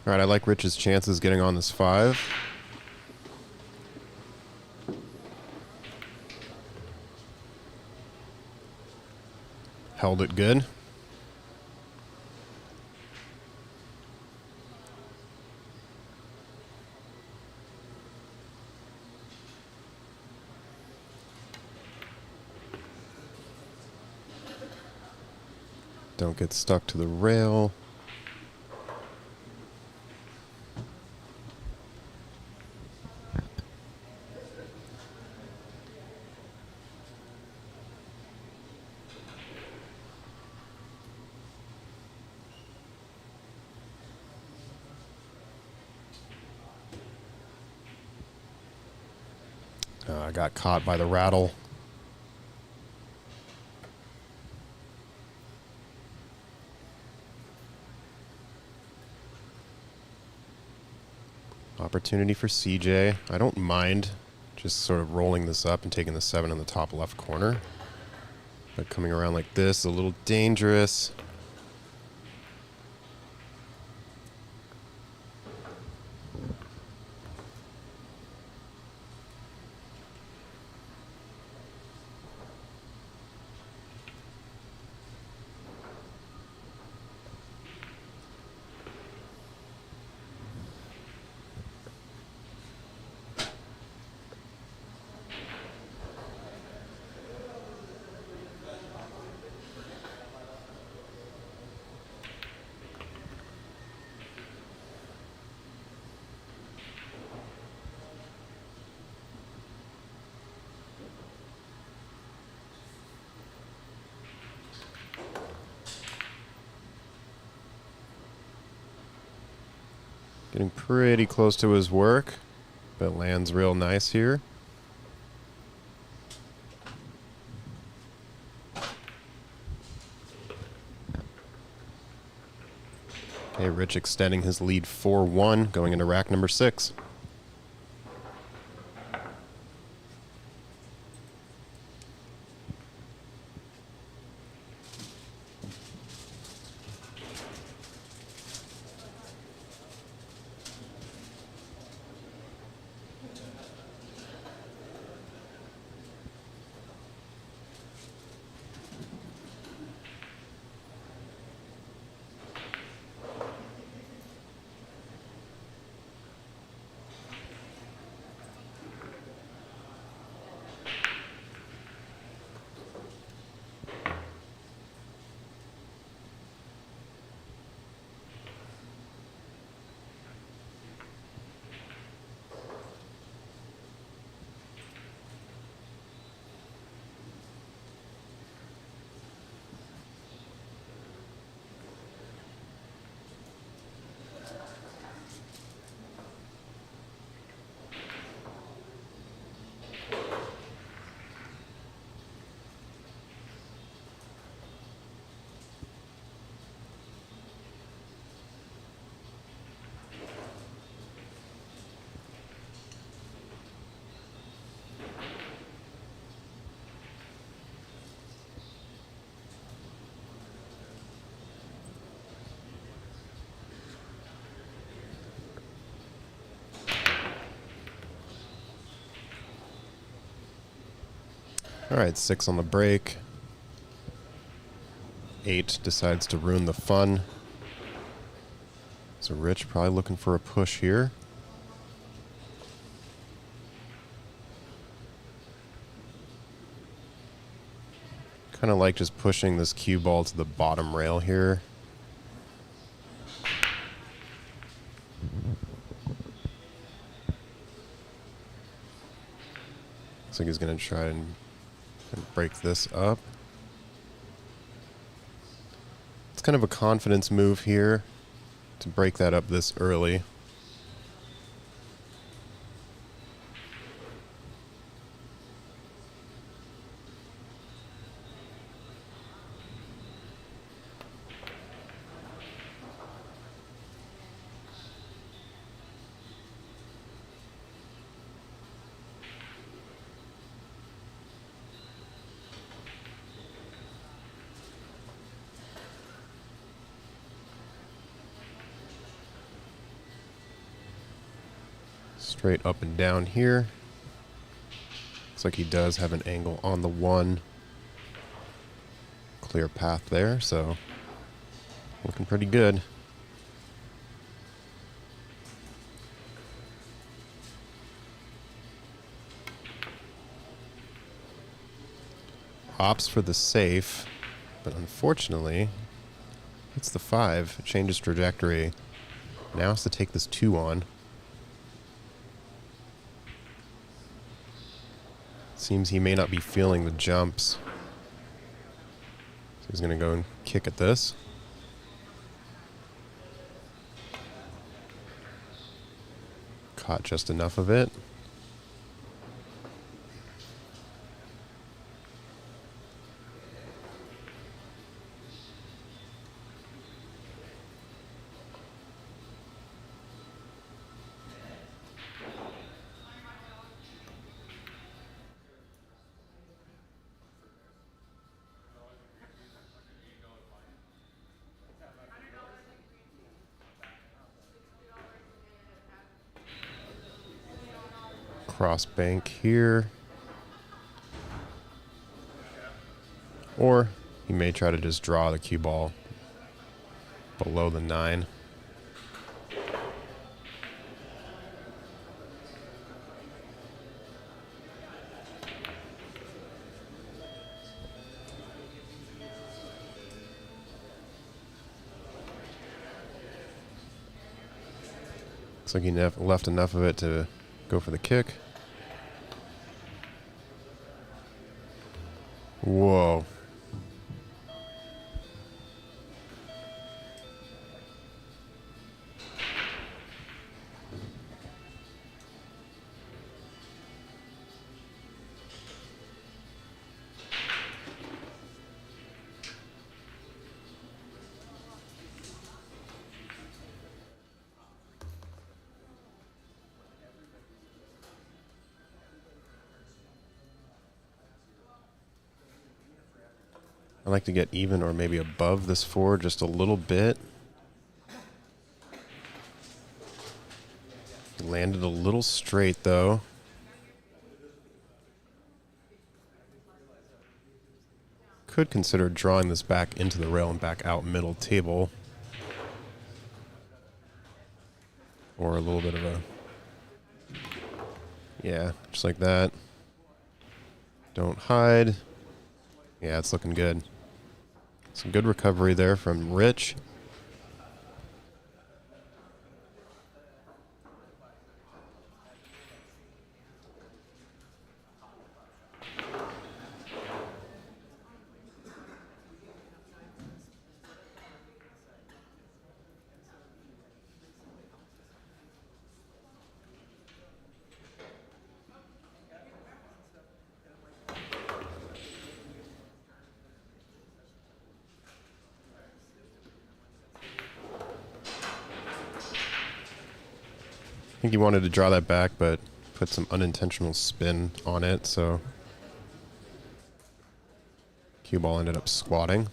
All right, I like Rich's chances getting on this 5. Held it good. Don't get stuck to the rail. I got caught by the rattle. Opportunity for CJ. I don't mind just sort of rolling this up and taking the 7 in the top left corner. But coming around like this is a little dangerous. Getting pretty close to his work, but lands real nice here. Okay, Rich extending his lead 4-1, going into rack number 6. All right, 6 on the break. 8 decides to ruin the fun. So Rich probably looking for a push here. Kind of like just pushing this cue ball to the bottom rail here. Looks like he's going to try and break this up. It's kind of a confidence move here to break that up this early. Straight up and down here. Looks like he does have an angle on the 1. Clear path there, so looking pretty good. Opts for the safe, but unfortunately Hits the 5. It changes trajectory. Now has to take this 2 on. Seems he may not be feeling the jumps. So he's going to go and kick at this. Caught just enough of it. Cross bank here. Or he may try to just draw the cue ball below the 9. Looks like he left enough of it to go for the kick. Whoa. I like to get even or maybe above this 4 just a little bit. Landed a little straight though. Could consider drawing this back into the rail and back out middle table. Or a little bit of a... Yeah, just like that. Don't hide. Yeah, it's looking good. Some good recovery there from Rich. I think he wanted to draw that back, but put some unintentional spin on it, so cue ball ended up squatting.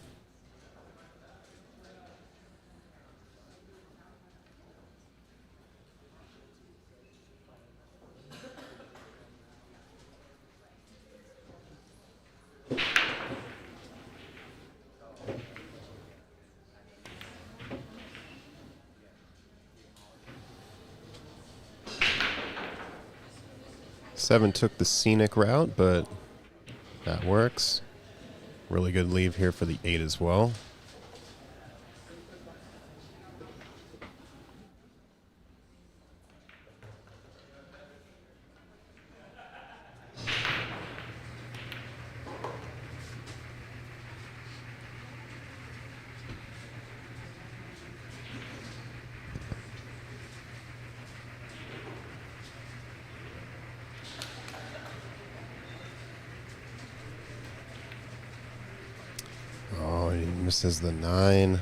Seven took the scenic route, but that works. Really good leave here for the 8 as well. Oh, he misses the 9.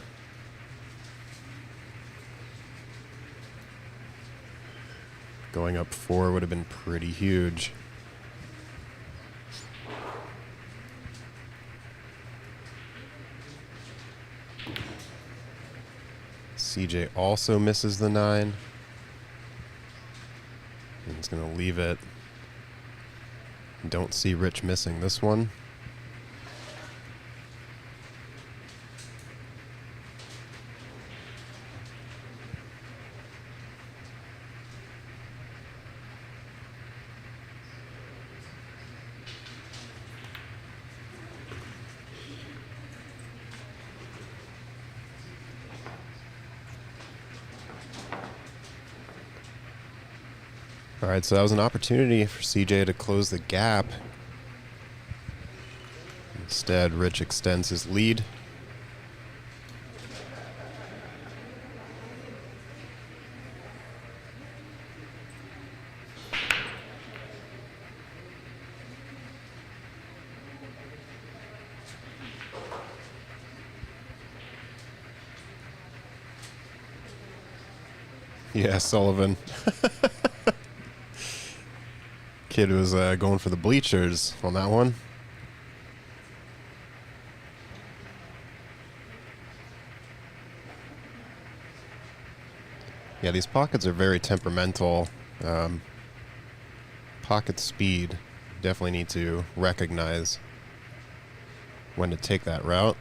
Going up 4 would have been pretty huge. CJ also misses the 9. And he's going to leave it. Don't see Rich missing this one. All right, so that was an opportunity for CJ to close the gap. Instead, Rich extends his lead. Yeah, Sullivan. Kid was going for the bleachers on that one. Yeah, these pockets are very temperamental. Pocket speed, definitely need to recognize when to take that route.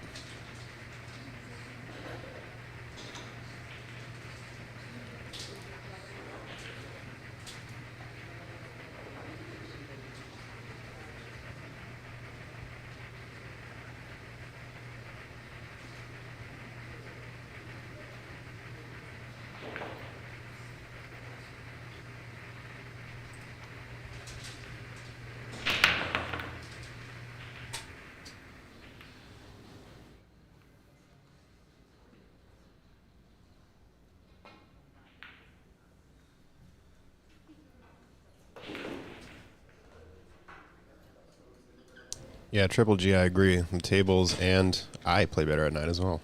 Yeah, Triple G, I agree. The tables and I play better at night as well.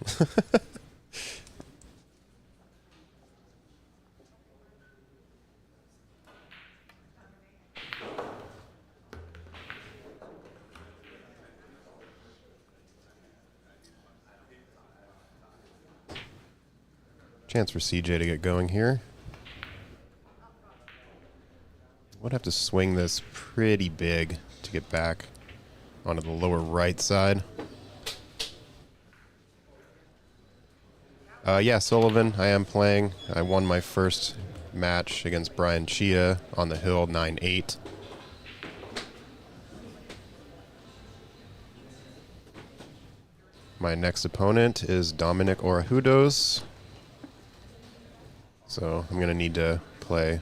Chance for CJ to get going here. Would have to swing this pretty big to get back onto the lower right side. Yeah, Sullivan, I am playing. I won my first match against Brian Chia on the hill, 9-8. My next opponent is Dominic Orahudos. So I'm going to need to play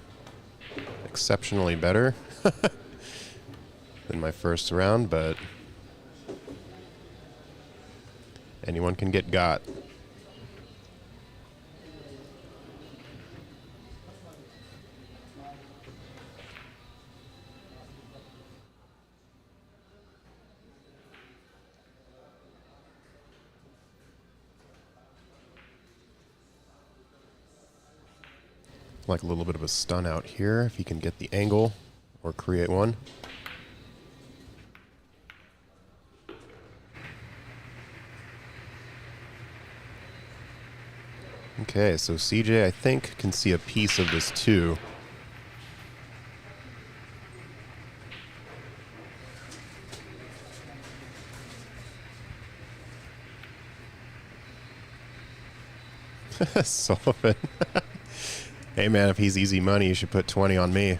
exceptionally better than my first round, but anyone can get got. Like a little bit of a stun out here if he can get the angle or create one. Okay, so CJ, I think, can see a piece of this too. Sullivan. Hey man, if he's easy money, you should put 20 on me.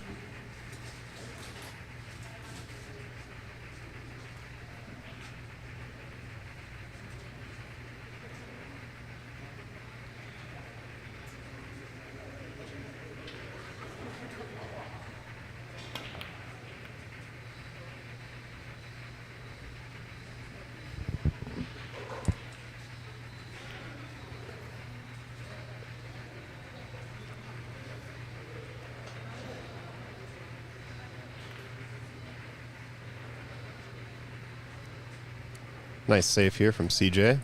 Nice save here from CJ.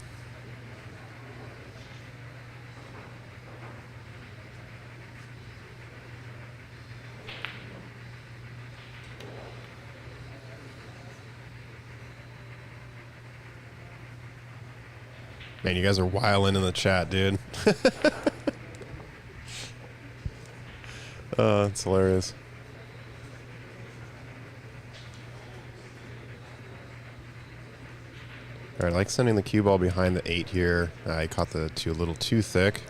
Man, you guys are wiling in the chat, dude. Oh, that's hilarious. All right, I like sending the cue ball behind the 8 here. I caught the 2 a little too thick.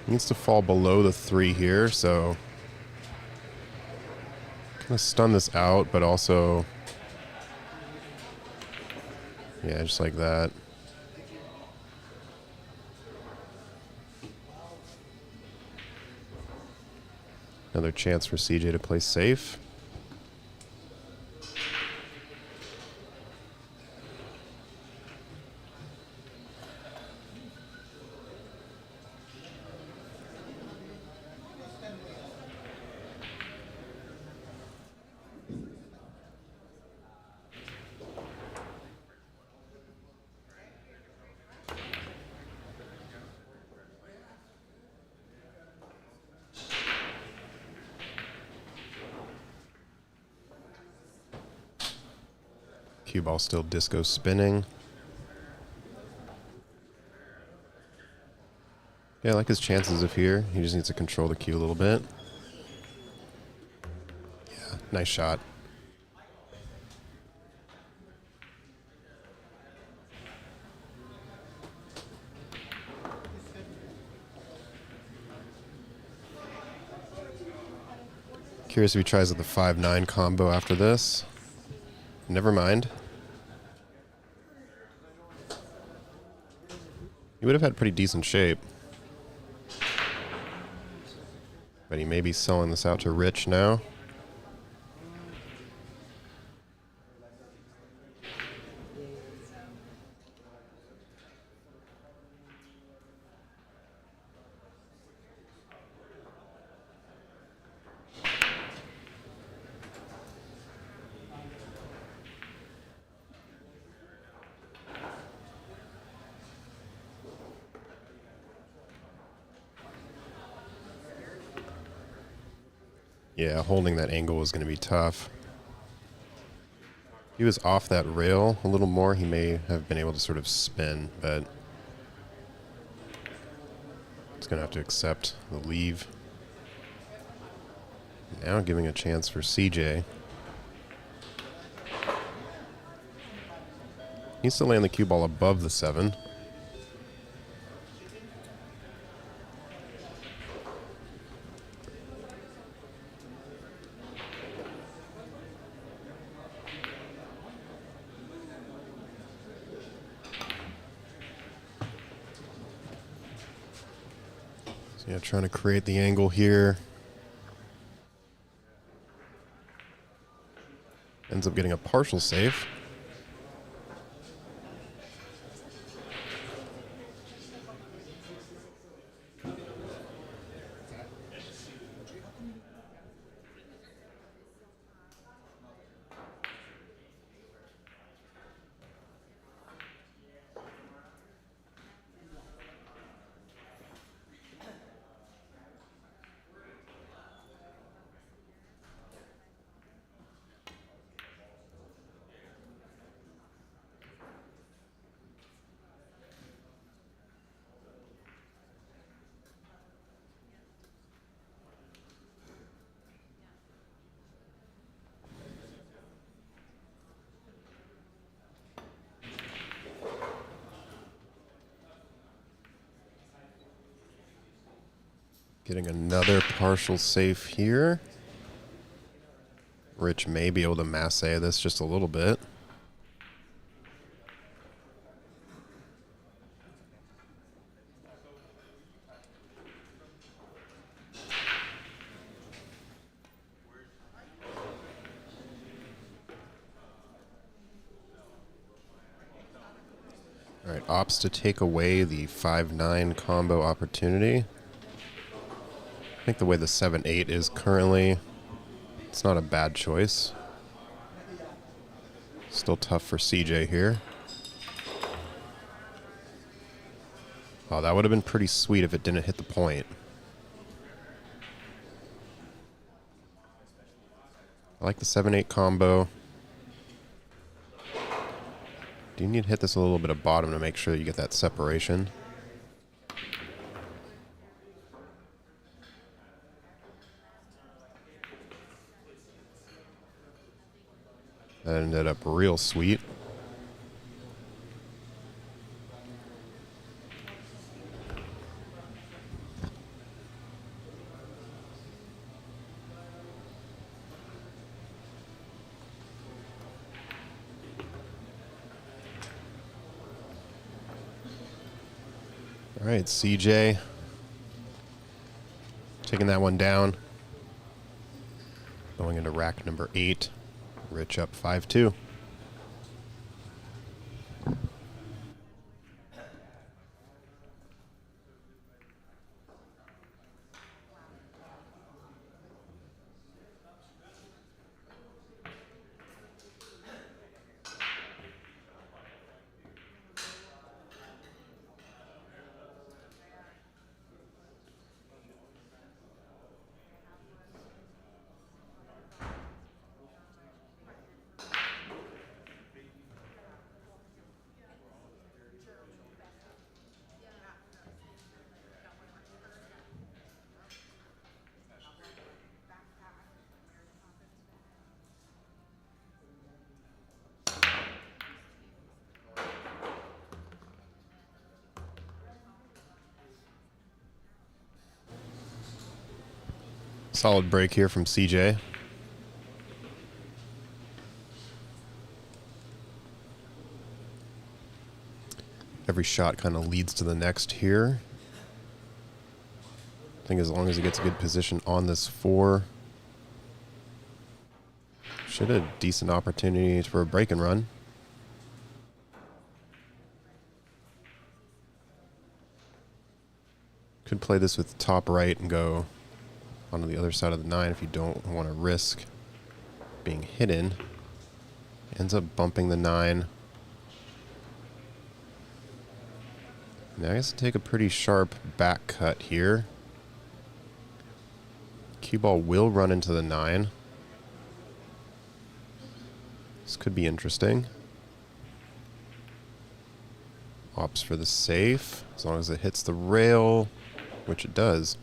Needs to fall below the 3 here, so kind of stun this out, but also, yeah, just like that. Another chance for CJ to play safe. Cue ball still disco spinning. Yeah, I like his chances of here. He just needs to control the cue a little bit. Yeah, nice shot. Curious if he tries with the 5-9 combo after this. Never mind. He would have had pretty decent shape. But he may be selling this out to Rich now. Yeah, holding that angle was going to be tough. If he was off that rail a little more, he may have been able to sort of spin, but it's going to have to accept the leave. Now giving a chance for CJ. Needs to land the cue ball above the 7. Yeah, trying to create the angle here. Ends up getting a partial safe. Getting another partial safe here. Rich may be able to masse this just a little bit. All right, opts to take away the 5-9 combo opportunity. I think the way the 7-8 is currently, it's not a bad choice. Still tough for CJ here. Oh, that would have been pretty sweet if it didn't hit the point. I like the 7-8 combo. Do you need to hit this a little bit of bottom to make sure that you get that separation? That ended up real sweet. All right, CJ taking that one down. Going into rack number 8. Rich up 5-2. Solid break here from CJ. Every shot kind of leads to the next here. I think as long as he gets a good position on this 4, should have a decent opportunity for a break and run. Could play this with top right and go onto the other side of the 9 if you don't want to risk being hidden. Ends up bumping the 9. Now he has to take a pretty sharp back cut here. Cue ball will run into the 9. This could be interesting. Opts for the safe, as long as it hits the rail, which it does.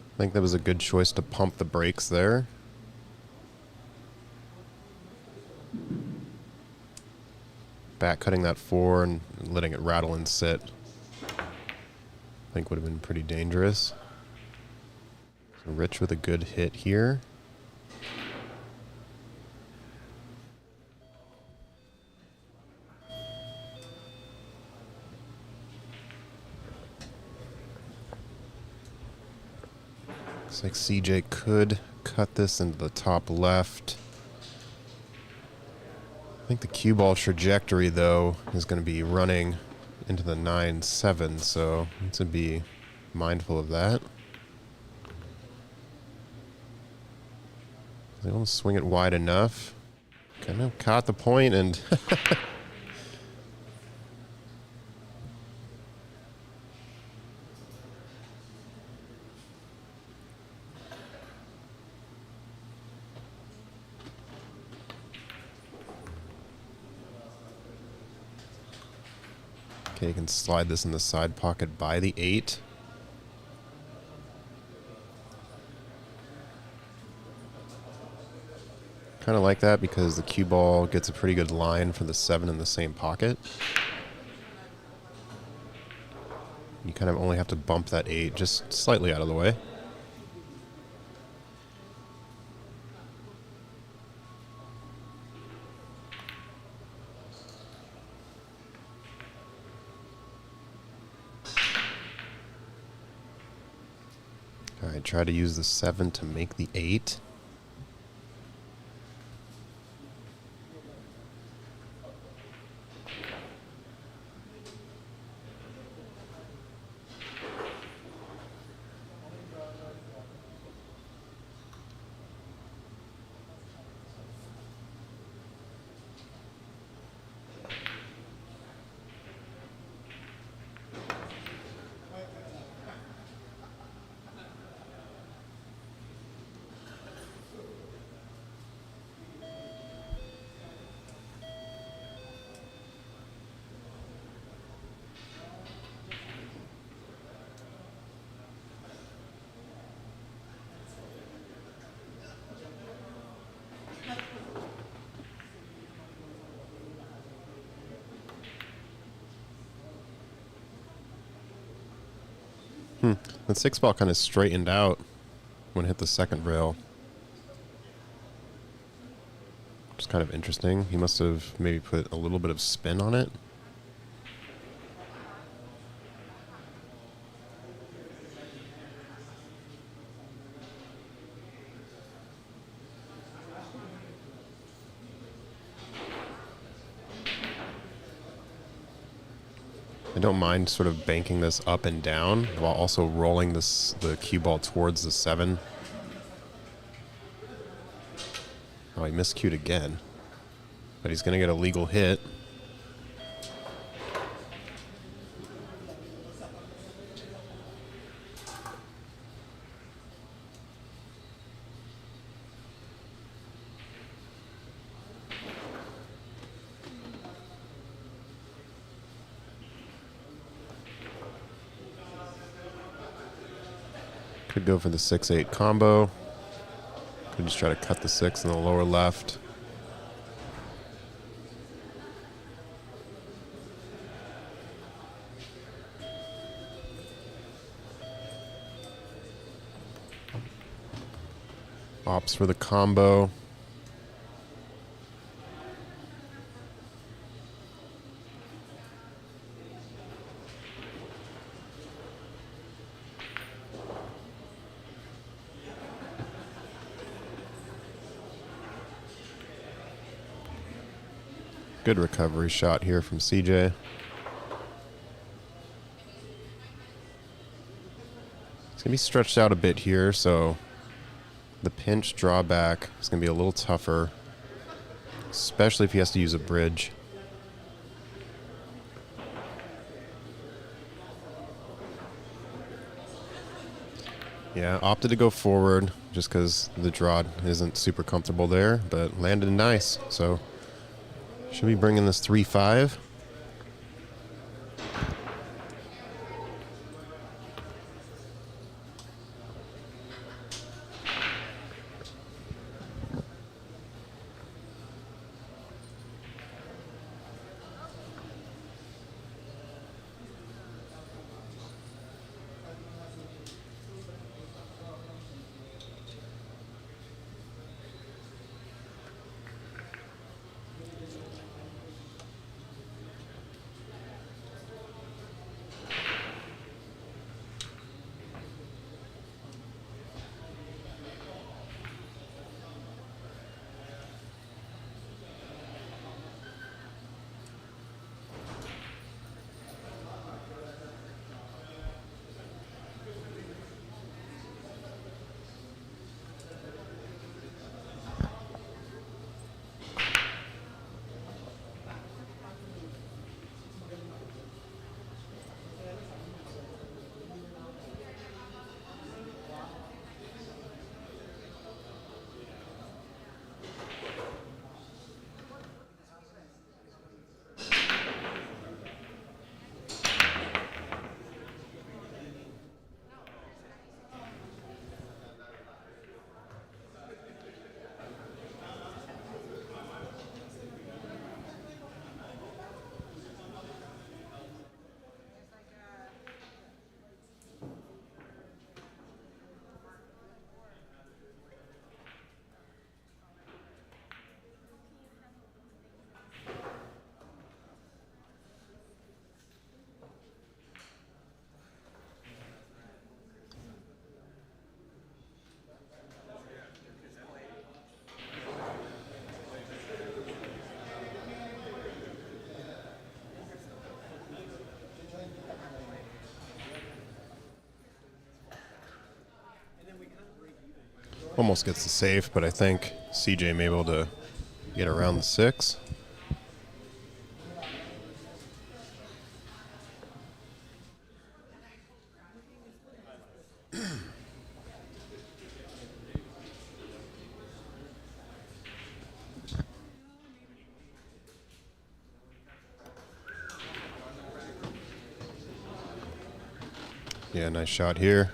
I think that was a good choice to pump the brakes there. Back cutting that 4 and letting it rattle and sit, I think would have been pretty dangerous. So Rich with a good hit here. Looks like CJ could cut this into the top left. I think the cue ball trajectory, though, is going to be running into the 9-7, so need to be mindful of that. They don't swing it wide enough. Kind of caught the point and okay, you can slide this in the side pocket by the 8. Kind of like that because the cue ball gets a pretty good line for the 7 in the same pocket. You kind of only have to bump that 8 just slightly out of the way. All right, try to use the 7 to make the 8. The 6 ball kind of straightened out when it hit the second rail. It's kind of interesting. He must have maybe put a little bit of spin on it. I don't mind sort of banking this up and down while also rolling the cue ball towards the 7. Oh, he miscued again. But he's going to get a legal hit. Could go for the 6-8 combo. Could just try to cut the 6 in the lower left. Opts for the combo. Good recovery shot here from CJ. It's going to be stretched out a bit here, so the pinch drawback is going to be a little tougher, especially if he has to use a bridge. Yeah, opted to go forward just because the draw isn't super comfortable there, but landed nice, so should be bringing this 3-5. Almost gets the safe, but I think CJ may be able to get around the 6. Yeah, nice shot here.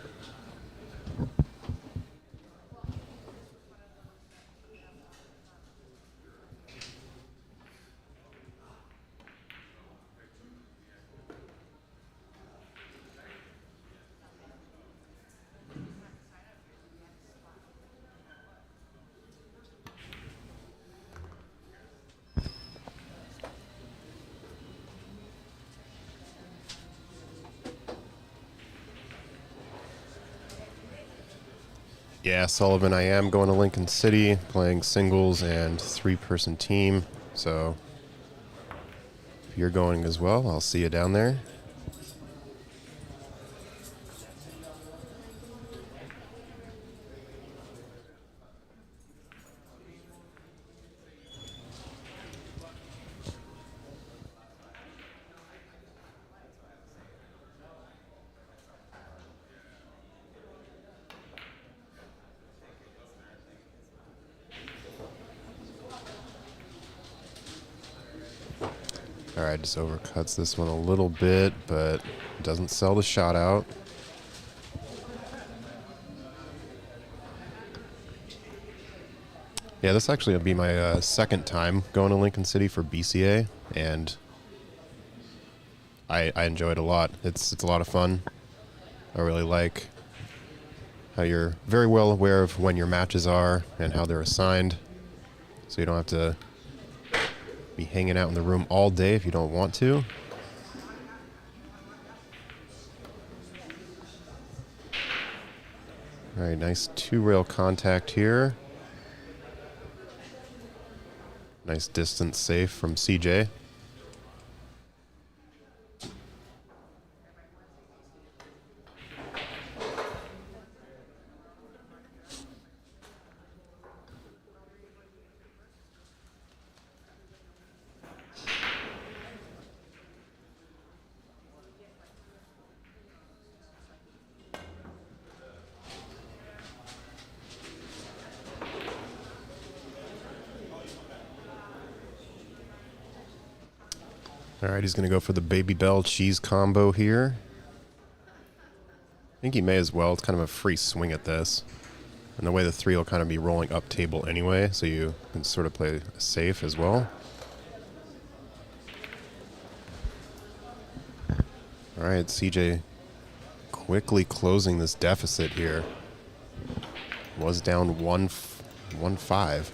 Yeah, Sullivan, I am going to Lincoln City, playing singles and 3-person team. So if you're going as well, I'll see you down there. All right, just overcuts this one a little bit, but doesn't sell the shot out. Yeah, this actually will be my second time going to Lincoln City for BCA, and I enjoy it a lot. It's a lot of fun. I really like how you're very well aware of when your matches are and how they're assigned, so you don't have to be hanging out in the room all day if you don't want to. All right, nice 2-rail contact here. Nice distance save from CJ. All right, he's going to go for the Baby Bell cheese combo here. I think he may as well. It's kind of a free swing at this. And the way the 3 will kind of be rolling up table anyway, so you can sort of play safe as well. All right, CJ quickly closing this deficit here. Was down 1-5.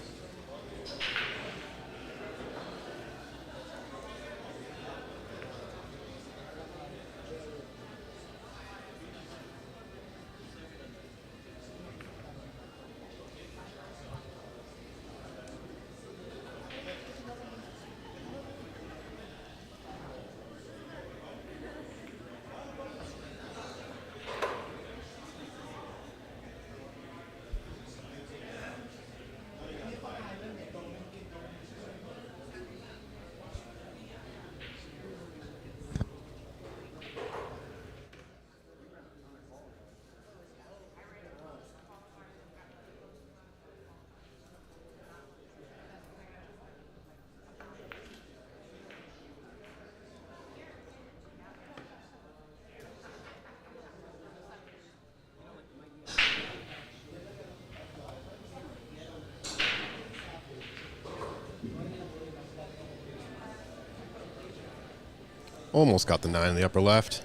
Almost got the 9 in the upper left.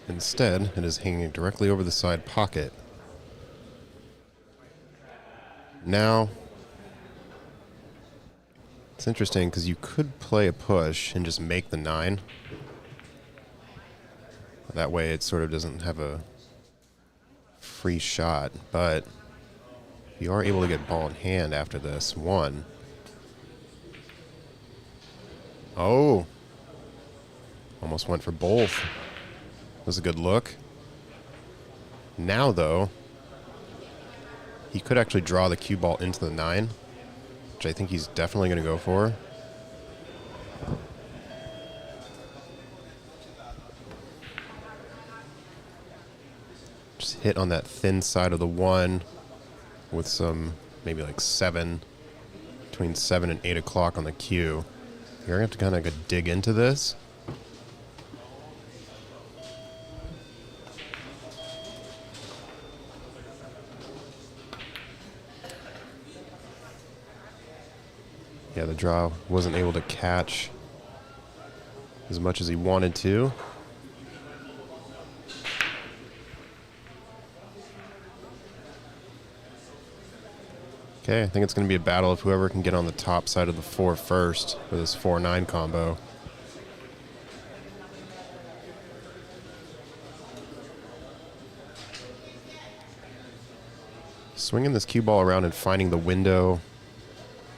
Instead, it is hanging directly over the side pocket. Now, it's interesting because you could play a push and just make the 9. That way it sort of doesn't have a free shot, but you are able to get ball in hand after this. 1. Oh, almost went for both. Was a good look. Now, though, he could actually draw the cue ball into the 9, which I think he's definitely going to go for. Just hit on that thin side of the 1 with some maybe like 7, between 7 and 8 o'clock on the cue. You're going to have to kind of dig into this. Yeah, the draw wasn't able to catch as much as he wanted to. Okay, I think it's going to be a battle of whoever can get on the top side of the 4 first for this 4-9 combo. Swinging this cue ball around and finding the window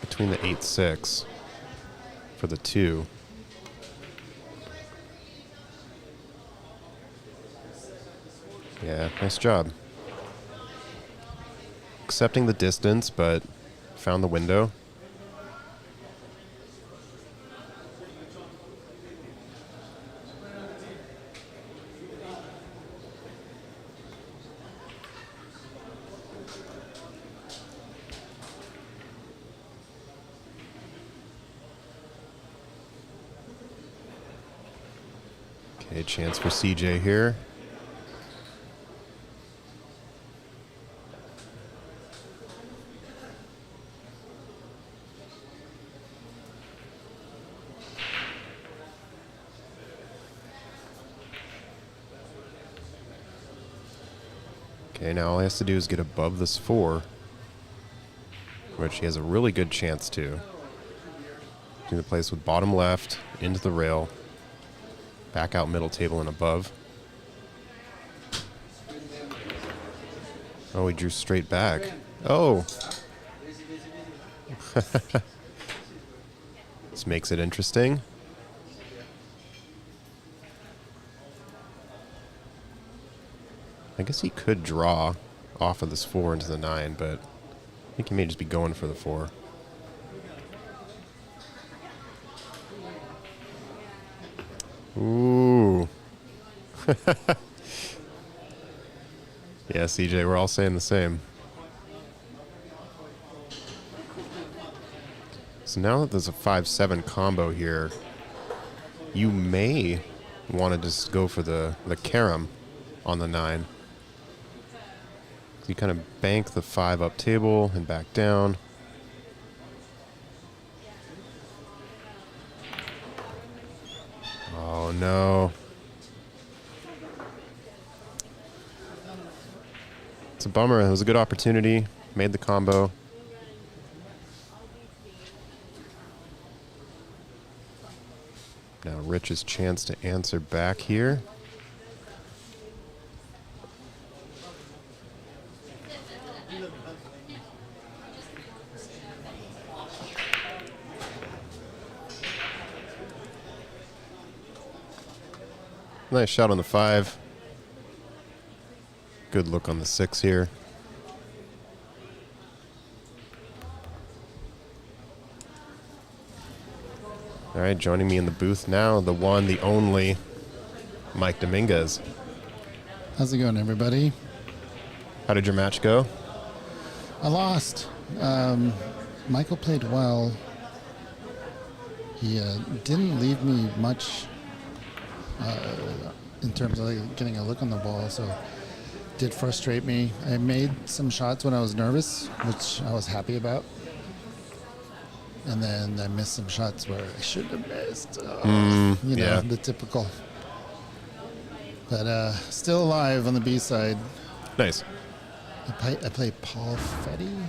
between the 8-6 for the 2. Yeah, nice job. Accepting the distance, but found the window. Okay, chance for CJ here. Okay, now all he has to do is get above this 4, which he has a really good chance to. Do the place with bottom left, into the rail, back out middle table and above. Oh, he drew straight back. Oh! This makes it interesting. I guess he could draw off of this 4 into the 9, but I think he may just be going for the 4. Ooh. Yeah, CJ, we're all saying the same. So now that there's a 5-7 combo here, you may want to just go for the carom on the 9. You kind of bank the 5 up table and back down. Oh no. It's a bummer. It was a good opportunity. Made the combo. Now Rich's chance to answer back here. Nice shot on the 5. Good look on the 6 here. All right, joining me in the booth now, the one, the only, Mike Dominguez. How's it going, everybody? How did your match go? I lost. Michael played well. He didn't leave me much in terms of like getting a look on the ball, so did frustrate me. I made some shots when I was nervous, which I was happy about. And then I missed some shots where I should have missed. Yeah. The typical. But still alive on the B side. Nice. I play Paul Fetty.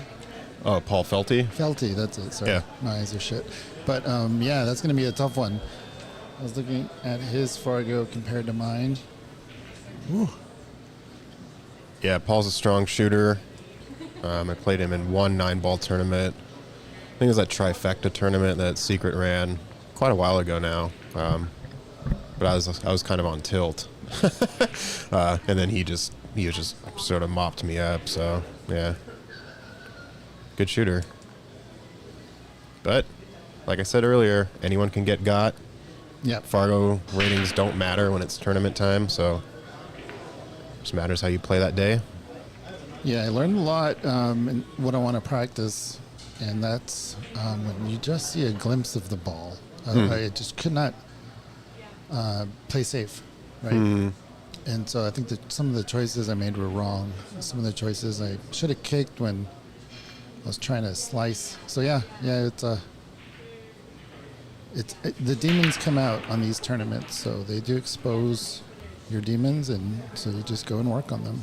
Oh, Paul Felty? Felty, that's it. Sorry. Yeah. My eyes are shit. But yeah, that's going to be a tough one. I was looking at his Fargo compared to mine. Whew. Yeah, Paul's a strong shooter. I played him in one 9-ball tournament. I think it was that trifecta tournament that Secret ran quite a while ago now. But I was kind of on tilt. And then he just sort of mopped me up. So yeah, good shooter. But like I said earlier, anyone can get got. Yeah. Fargo ratings don't matter when it's tournament time, so it just matters how you play that day. Yeah, I learned a lot in what I want to practice, and that's when you just see a glimpse of the ball. I just could not play safe, right? And so I think that some of the choices I made were wrong. Some of the choices I should have kicked when I was trying to slice. So yeah, the demons come out on these tournaments, so they do expose your demons, and so you just go and work on them.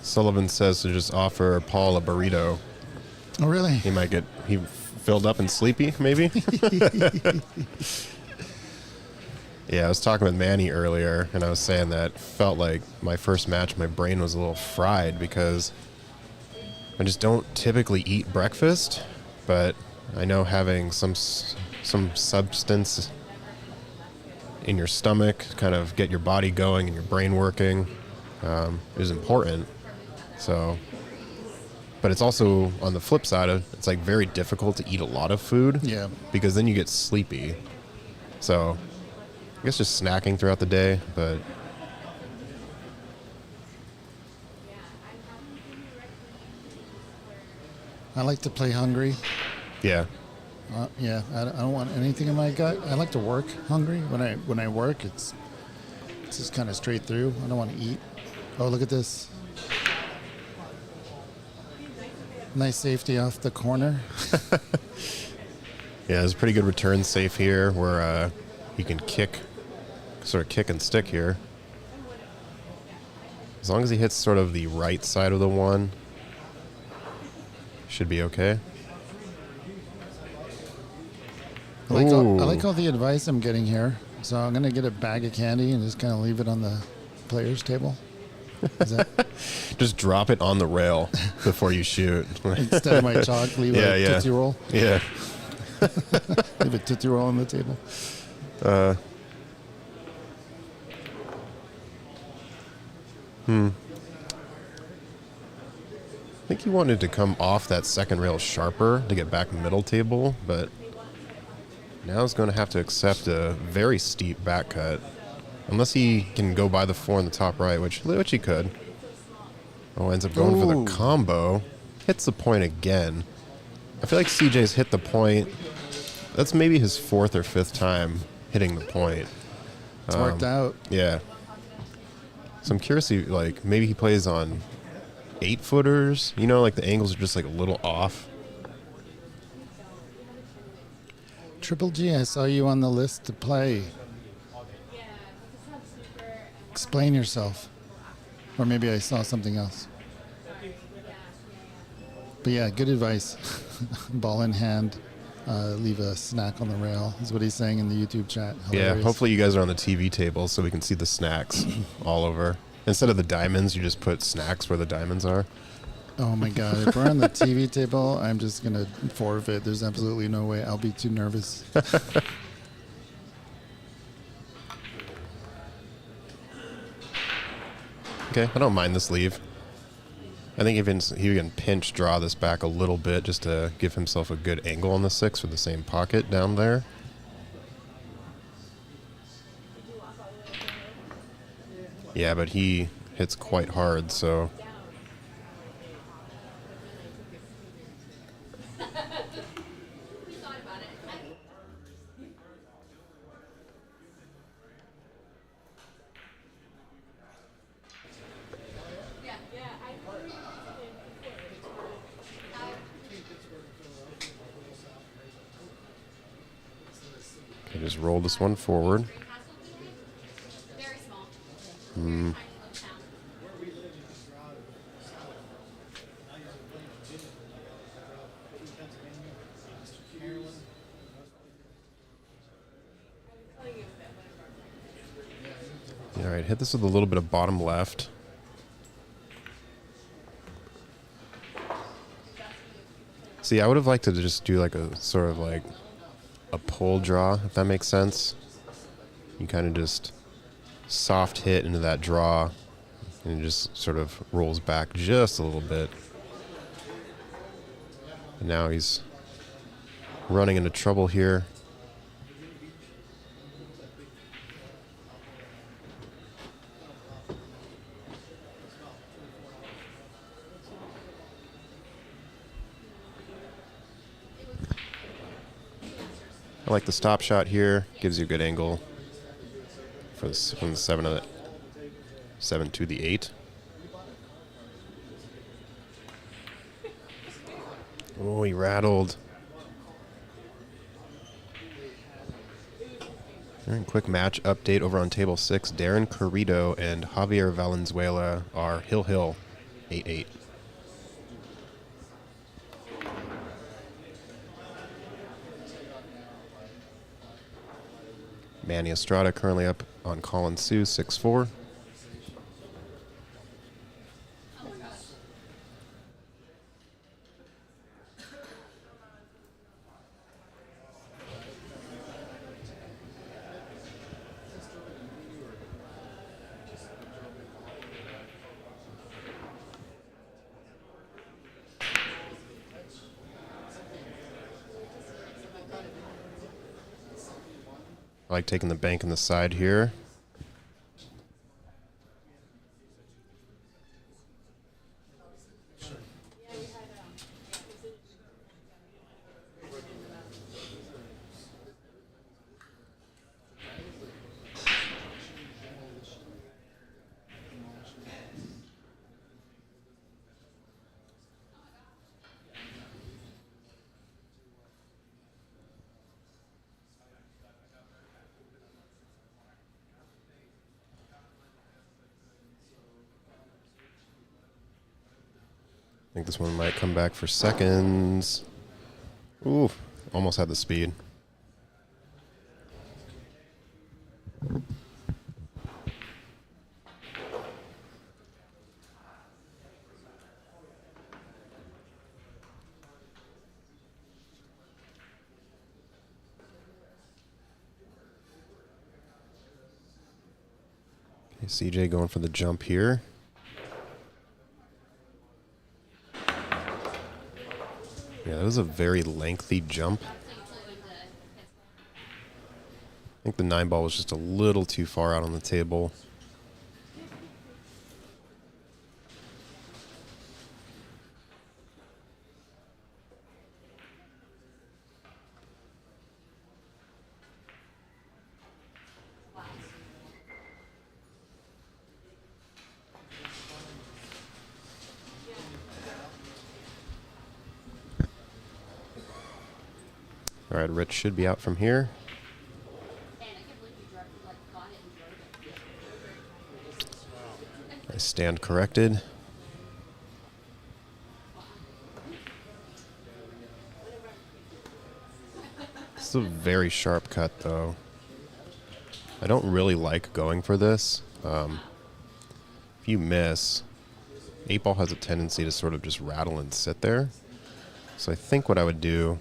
Sullivan says to just offer Paul a burrito. Oh, really? He filled up and sleepy, maybe? Yeah, I was talking with Manny earlier, and I was saying that felt like my first match, my brain was a little fried because I just don't typically eat breakfast, but I know having some substance in your stomach, kind of get your body going and your brain working, is important. So, but it's also on the flip side of it's like very difficult to eat a lot of food. Yeah. Because then you get sleepy. So, I guess just snacking throughout the day, but I like to play hungry. yeah. Yeah, I don't want anything in my gut. I like to work hungry. When I work, it's just kind of straight through. I don't want to eat. Oh, look at this. Nice safety off the corner. Yeah, there's a pretty good return safe here where you can sort of kick and stick here. As long as he hits sort of the right side of the one, should be okay. I like all the advice I'm getting here. So I'm going to get a bag of candy and just kind of leave it on the player's table. Is that Just drop it on the rail before you shoot. instead of my chalk, leave a Tootsie Roll? Yeah. Leave a Tootsie Roll on the table. I think he wanted to come off that second rail sharper to get back middle table, but now he's going to have to accept a very steep back cut. Unless he can go by the 4 in the top right, which he could. Oh, ends up going for the combo. Hits the point again. I feel like CJ's hit the point. That's maybe his 4th or 5th time hitting the point. It's worked out. Yeah. So I'm curious, like, maybe he plays on 8-footers. You know, like the angles are just like a little off. Triple G, I saw you on the list to play. Explain yourself. Or maybe I saw something else. But yeah, good advice. Ball in hand. Leave a snack on the rail is what he's saying in the YouTube chat. Hilarious. Yeah, hopefully you guys are on the TV table so we can see the snacks all over. Instead of the diamonds, you just put snacks where the diamonds are. Oh my God. If we're on the TV table, I'm just going to forfeit. There's absolutely no way. I'll be too nervous. Okay, I don't mind this leave. I think even he can pinch draw this back a little bit just to give himself a good angle on the 6 for the same pocket down there. Yeah, but he hits quite hard, so... I just roll this one forward. All right, hit this with a little bit of bottom left. See, I would have liked to just do like a sort of like a pull draw, if that makes sense. You kind of just soft hit into that draw and it just sort of rolls back just a little bit. And now he's running into trouble here. I like the stop shot here. Gives you a good angle for from the 7 to the 8. Oh, he rattled. All right, quick match update over on table 6. Darren Carrito and Javier Valenzuela are hill 8-8. Manny Estrada currently up on Colin Sue, 6-4. I like taking the bank in the side here. I think this one might come back for seconds. Ooh, almost had the speed. Okay, CJ going for the jump here. Yeah, that was a very lengthy jump. I think the 9-ball was just a little too far out on the table. All right, Rich should be out from here. I stand corrected. This is a very sharp cut, though. I don't really like going for this. If you miss, 8-ball has a tendency to sort of just rattle and sit there. So I think what I would do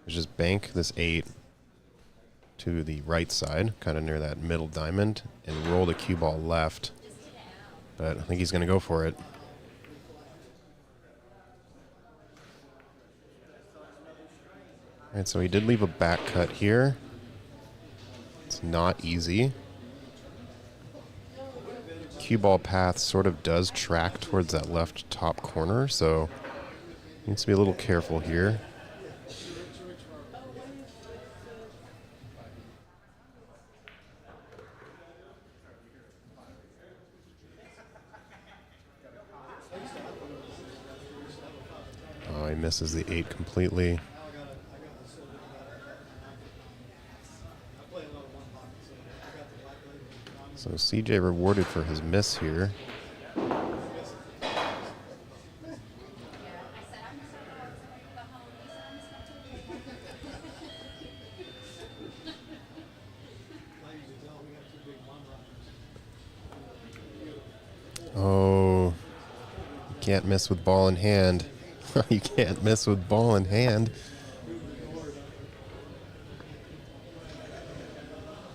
is just bank this 8 to the right side, kind of near that middle diamond, and roll the cue ball left. But I think he's going to go for it. All right, so he did leave a back cut here. It's not easy. Cue ball path sort of does track towards that left top corner, so needs to be a little careful here. Oh, he misses the 8 completely. So CJ rewarded for his miss here. Oh, you can't miss with ball in hand. You can't miss with ball in hand.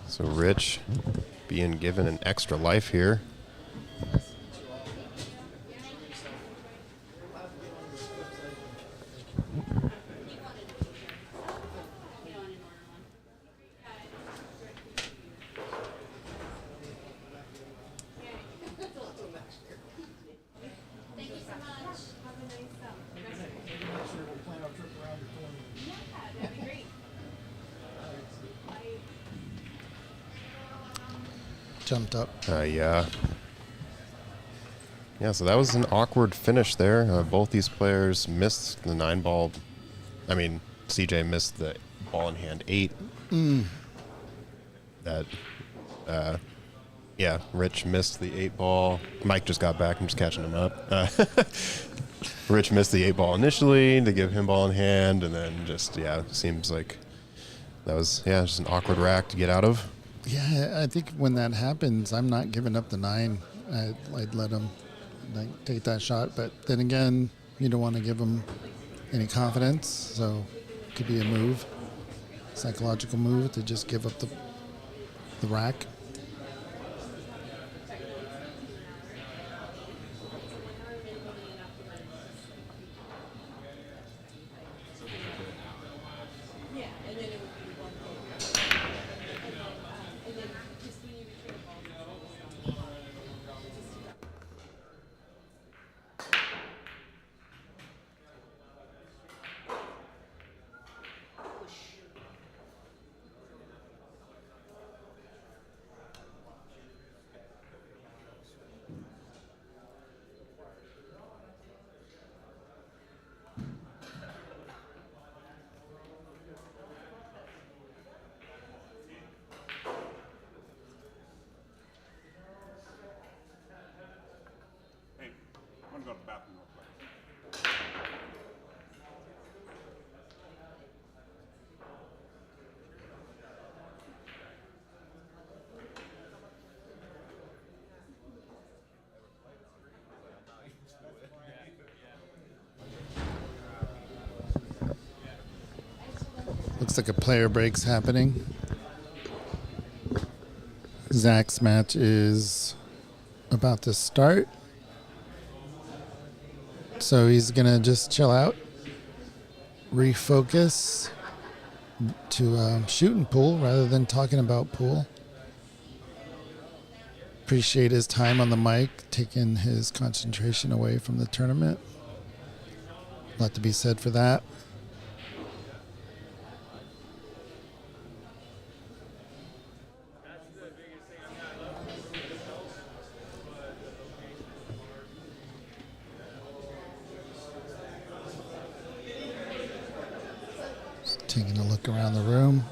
So Rich being given an extra life here. Jumped up. Yeah. Yeah, so that was an awkward finish there. Both these players missed the 9-ball. I mean, CJ missed the ball in hand 8. Yeah, Rich missed the 8-ball. Mike just got back. I'm just catching him up. Rich missed the 8-ball initially to give him ball in hand, and then just, seems like that was, just an awkward rack to get out of. Yeah, I think when that happens, I'm not giving up the 9. I'd let him take that shot. But then again, you don't want to give him any confidence. So it could be a move, psychological move to just give up the rack. Hey, I want to go to the bathroom real quick. Looks like a player break's happening. Zach's match is about to start. So he's going to just chill out, refocus to shooting pool rather than talking about pool. Appreciate his time on the mic, taking his concentration away from the tournament. A lot to be said for that. Just taking a look around the room.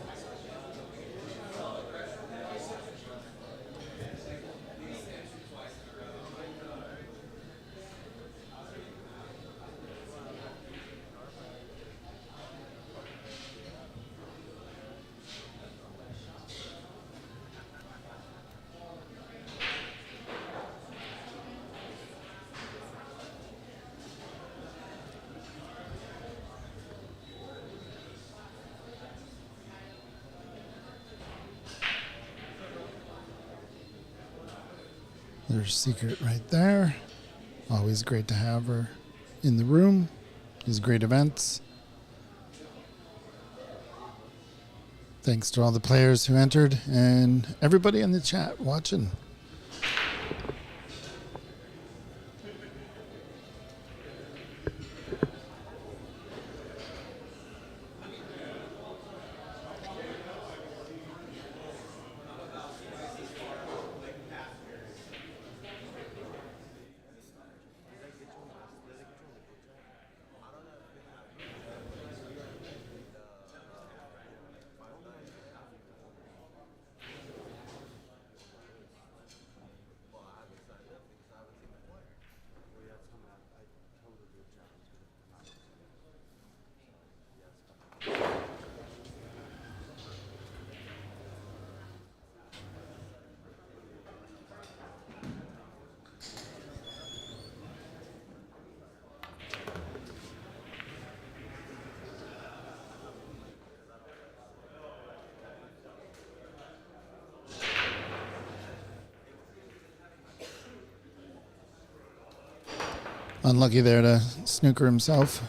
There's Secret right there. Always great to have her in the room. These great events. Thanks to all the players who entered and everybody in the chat watching. Unlucky there to snooker himself.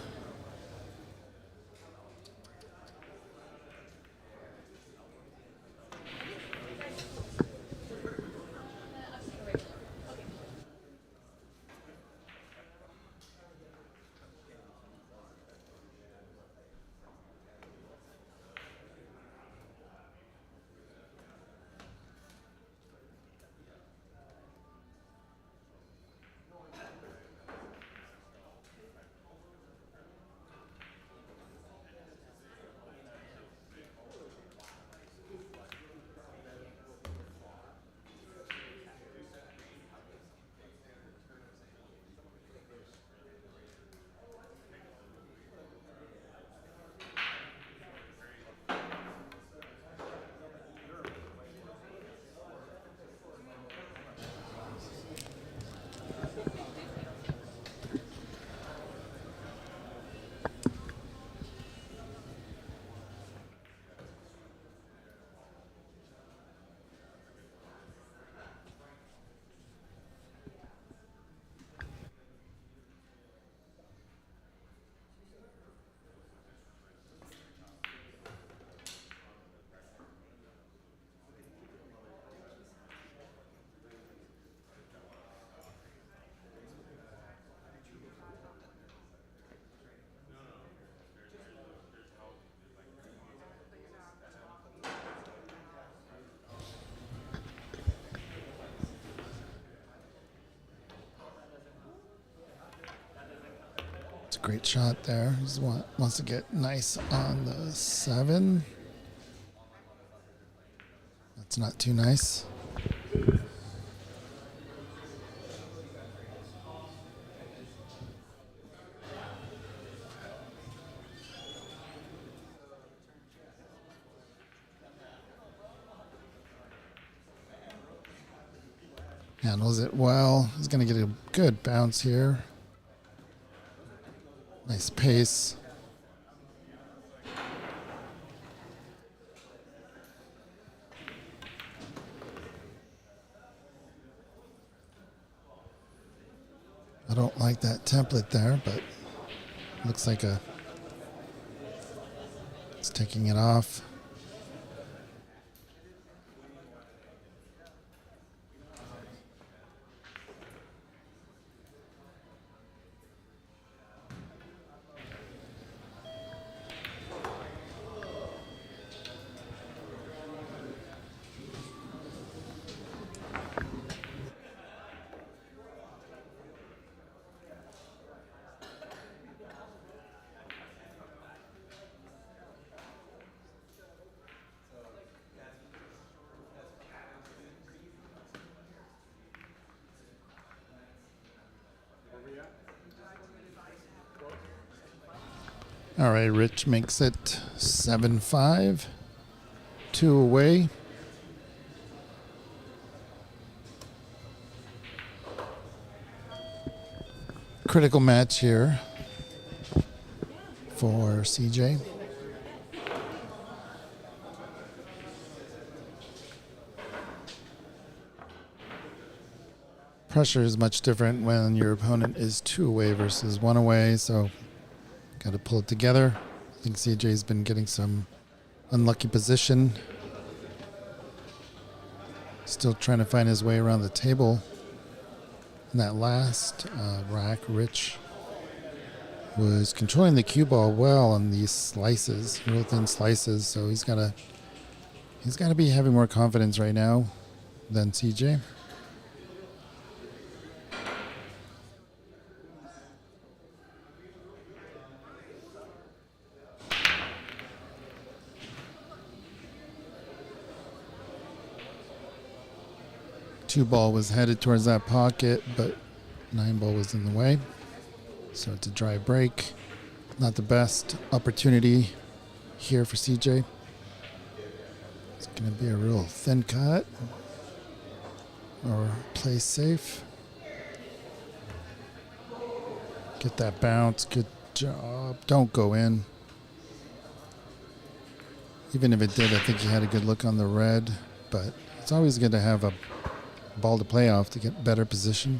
great shot there. He wants to get nice on the 7. That's not too nice. Handles it well. He's going to get a good bounce here. Nice pace. I don't like that template there, but looks like it's taking it off. All right, Rich makes it 7-5, 2 away. Critical match here for CJ. Pressure is much different when your opponent is 2 away versus 1 away, so got to pull it together. I think CJ's been getting some unlucky position. Still trying to find his way around the table. In that last rack, Rich was controlling the cue ball well on these slices, real thin slices. So he's got to be having more confidence right now than CJ. Two ball was headed towards that pocket, but 9 ball was in the way. So it's a dry break. Not the best opportunity here for CJ. It's going to be a real thin cut or play safe. Get that bounce. Good job. Don't go in. Even if it did, I think he had a good look on the red, but it's always good to have a ball to play off to get better position.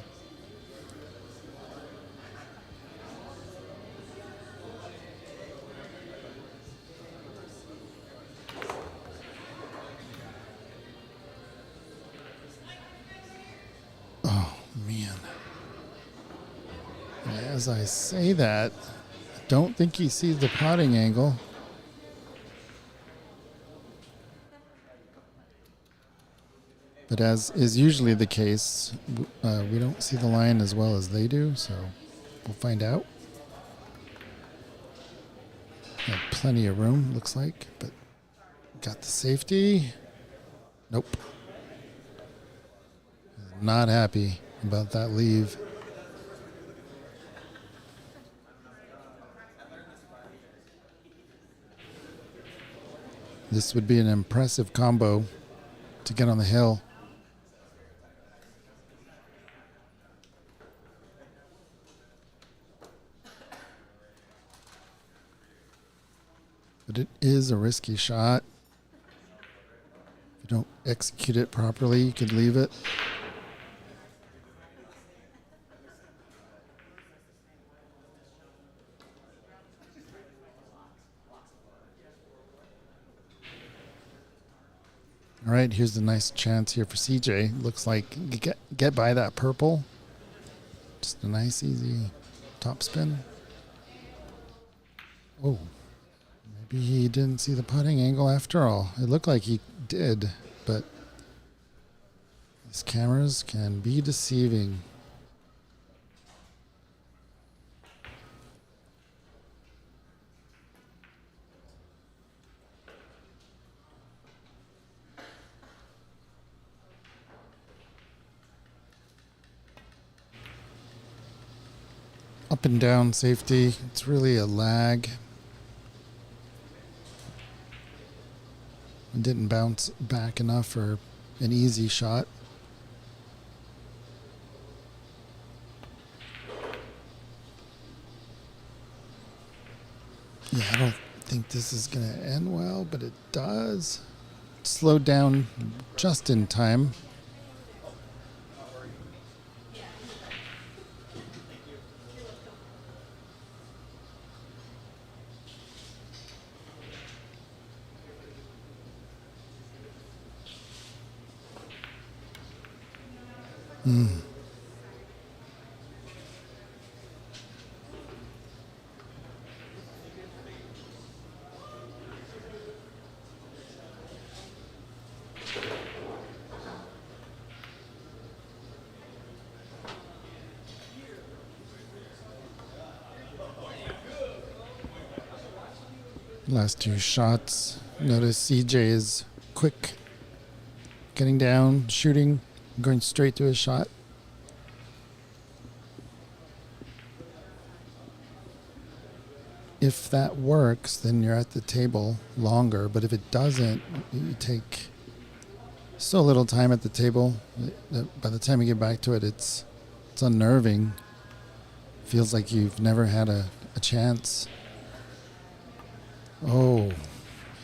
Oh, man. As I say that, I don't think he sees the potting angle. But as is usually the case, we don't see the line as well as they do, so we'll find out. Got plenty of room, looks like, but got the safety. Nope. Not happy about that leave. This would be an impressive combo to get on the hill. But it is a risky shot. If you don't execute it properly, you could leave it. All right, here's a nice chance here for CJ. Looks like you get by that purple. Just a nice, easy top spin. Oh. Maybe he didn't see the putting angle after all. It looked like he did, but these cameras can be deceiving. up and down safety. It's really a lag. It didn't bounce back enough for an easy shot. Yeah, I don't think this is going to end well, but it does. Slowed down just in time. Last two shots. Notice CJ is quick, getting down, shooting, going straight to his shot. If that works, then you're at the table longer. But if it doesn't, you take so little time at the table that by the time you get back to it, it's unnerving. Feels like you've never had a chance. Oh,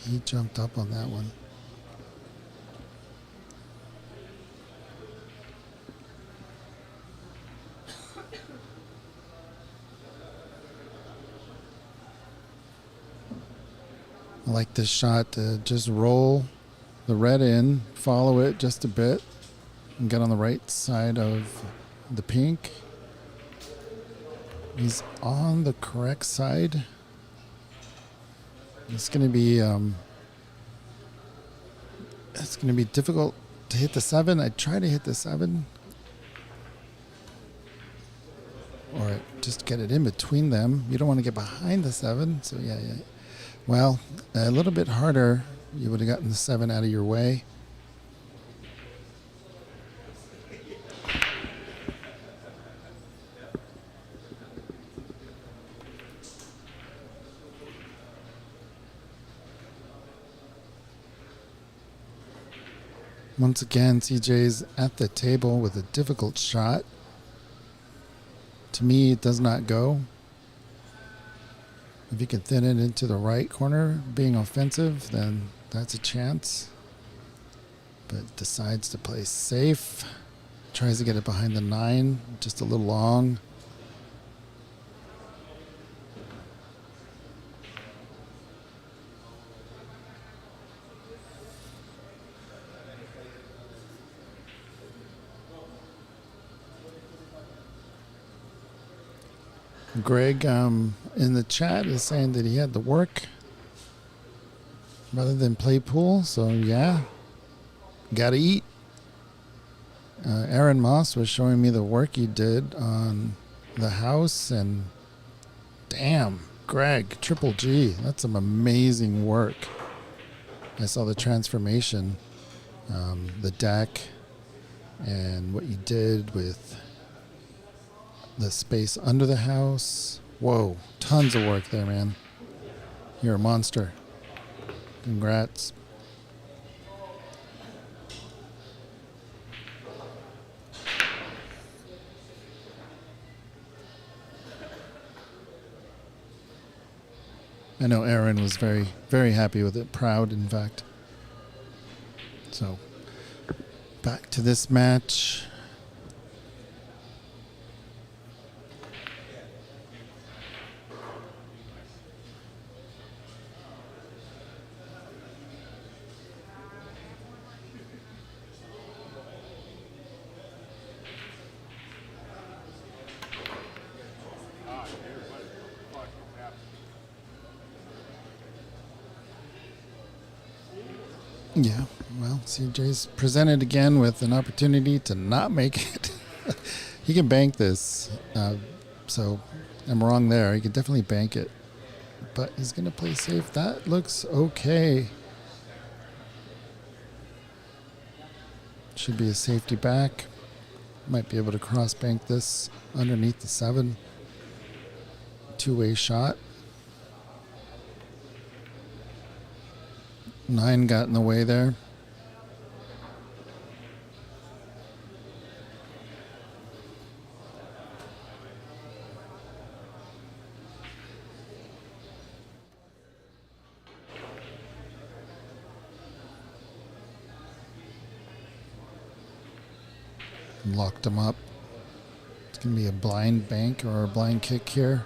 he jumped up on that one. I like this shot to just roll the red in, follow it just a bit, and get on the right side of the pink. He's on the correct side. It's going to be difficult to hit the 7. I try to hit the 7, or just get it in between them. You don't want to get behind the 7. So yeah. Well, a little bit harder. You would have gotten the 7 out of your way. Once again, CJ's at the table with a difficult shot. To me, it does not go. If you can thin it into the right corner, being offensive, then that's a chance. But decides to play safe. Tries to get it behind the 9, just a little long. Greg in the chat is saying that he had to work rather than play pool. So yeah, gotta eat. Aaron Moss was showing me the work he did on the house, and damn, Greg, Triple G, that's some amazing work. I saw the transformation, the deck, and what you did with the space under the house. Whoa, tons of work there, man. You're a monster. Congrats. I know Aaron was very, very happy with it. Proud, in fact. So, back to this match. Yeah, well, CJ's presented again with an opportunity to not make it. He can bank this, so I'm wrong there. He can definitely bank it, but he's going to play safe. That looks okay. Should be a safety back. Might be able to cross bank this underneath the 7. two-way shot. 9 got in the way there. Locked him up. It's going to be a blind bank or a blind kick here.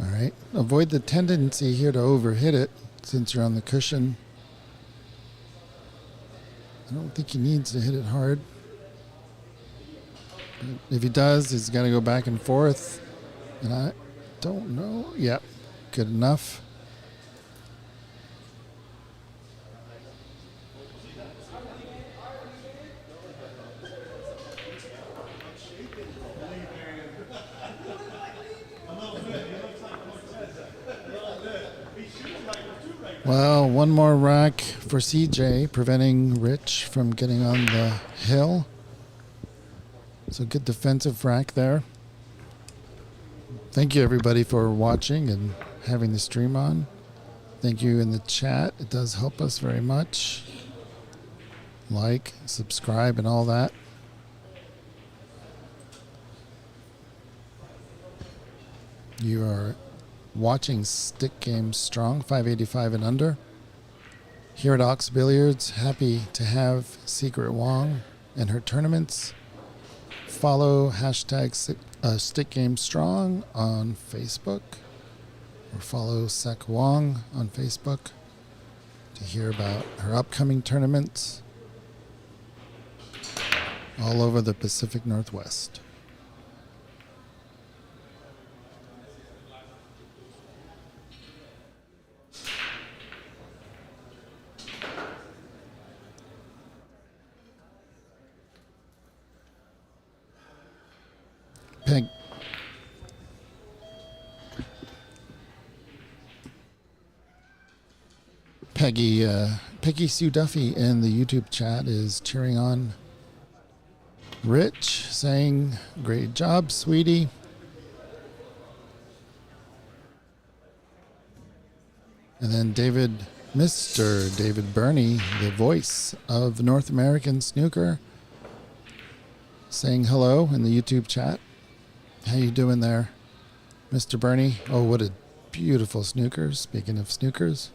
All right. Avoid the tendency here to overhit it since you're on the cushion. I don't think he needs to hit it hard. But if he does, he's got to go back and forth. And I don't know. Yep. Good enough. Well, one more rack for CJ, preventing Rich from getting on the hill. So good defensive rack there. Thank you, everybody, for watching and having the stream on. Thank you in the chat. It does help us very much. Like, subscribe, and all that. You are watching Stick Game Strong, 585 and under. Here at Ox Billiards, happy to have Secret Wong and her tournaments. Follow hashtag Stick Game Strong on Facebook, or follow Sek Wong on Facebook to hear about her upcoming tournaments all over the Pacific Northwest. Peggy Sue Duffy in the YouTube chat is cheering on Rich, saying, "Great job, sweetie." And then Mr. David Burney, the voice of North American Snooker, saying hello in the YouTube chat. How you doing there, Mr. Burney? Oh, what a beautiful snooker. Speaking of snookers,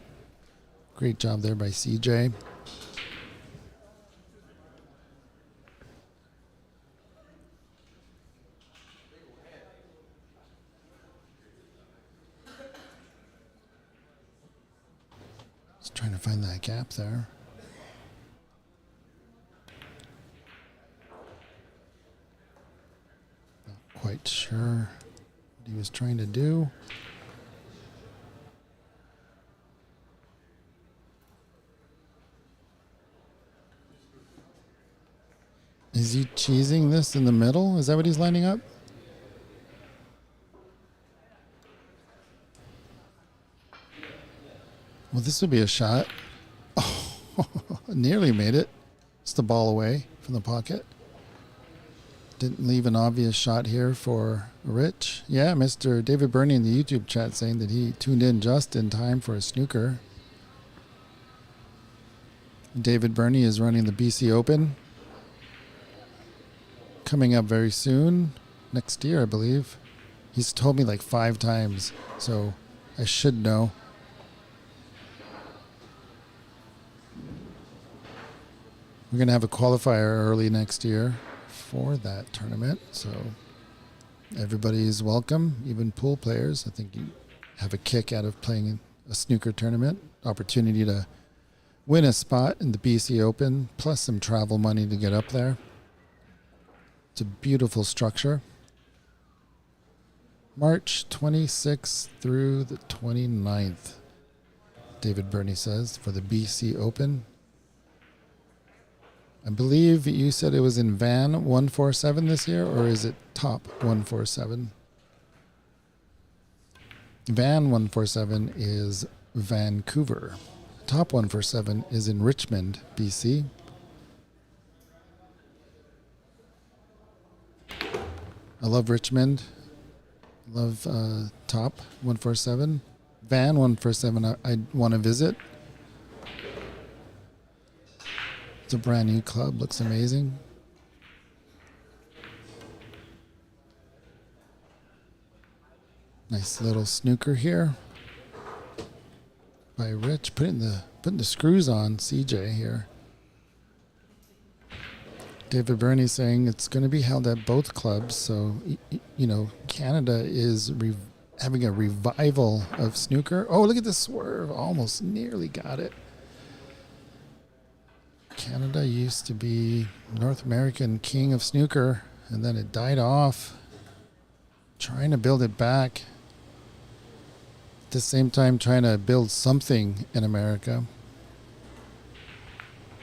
great job there by CJ. Just trying to find that gap there. Not quite sure what he was trying to do. Is he cheesing this in the middle? Is that what he's lining up? Well, this would be a shot. Oh, nearly made it. It's the ball away from the pocket. Didn't leave an obvious shot here for Rich. Yeah, Mr. David Burney in the YouTube chat saying that he tuned in just in time for a snooker. David Burney is running the BC Open. Coming up very soon. Next year, I believe. He's told me like 5 times, so I should know. We're going to have a qualifier early next year for that tournament, so everybody is welcome, even pool players. I think you have a kick out of playing a snooker tournament. Opportunity to win a spot in the BC Open, plus some travel money to get up there. It's a beautiful structure. March 26th through the 29th, David Burney says, for the BC Open. I believe you said it was in Van 147 this year, or is it Top 147? Van 147 is Vancouver. Top 147 is in Richmond, BC. I love Richmond. Love Top 147. Van 147 I want to visit. It's a brand new club. Looks amazing. Nice little snooker here by Rich. Putting the screws on CJ here. David Burney saying it's going to be held at both clubs. So, you know, Canada is having a revival of snooker. Oh, look at this swerve. Almost nearly got it. Canada used to be North American king of snooker, and then it died off. Trying to build it back. At the same time, trying to build something in America.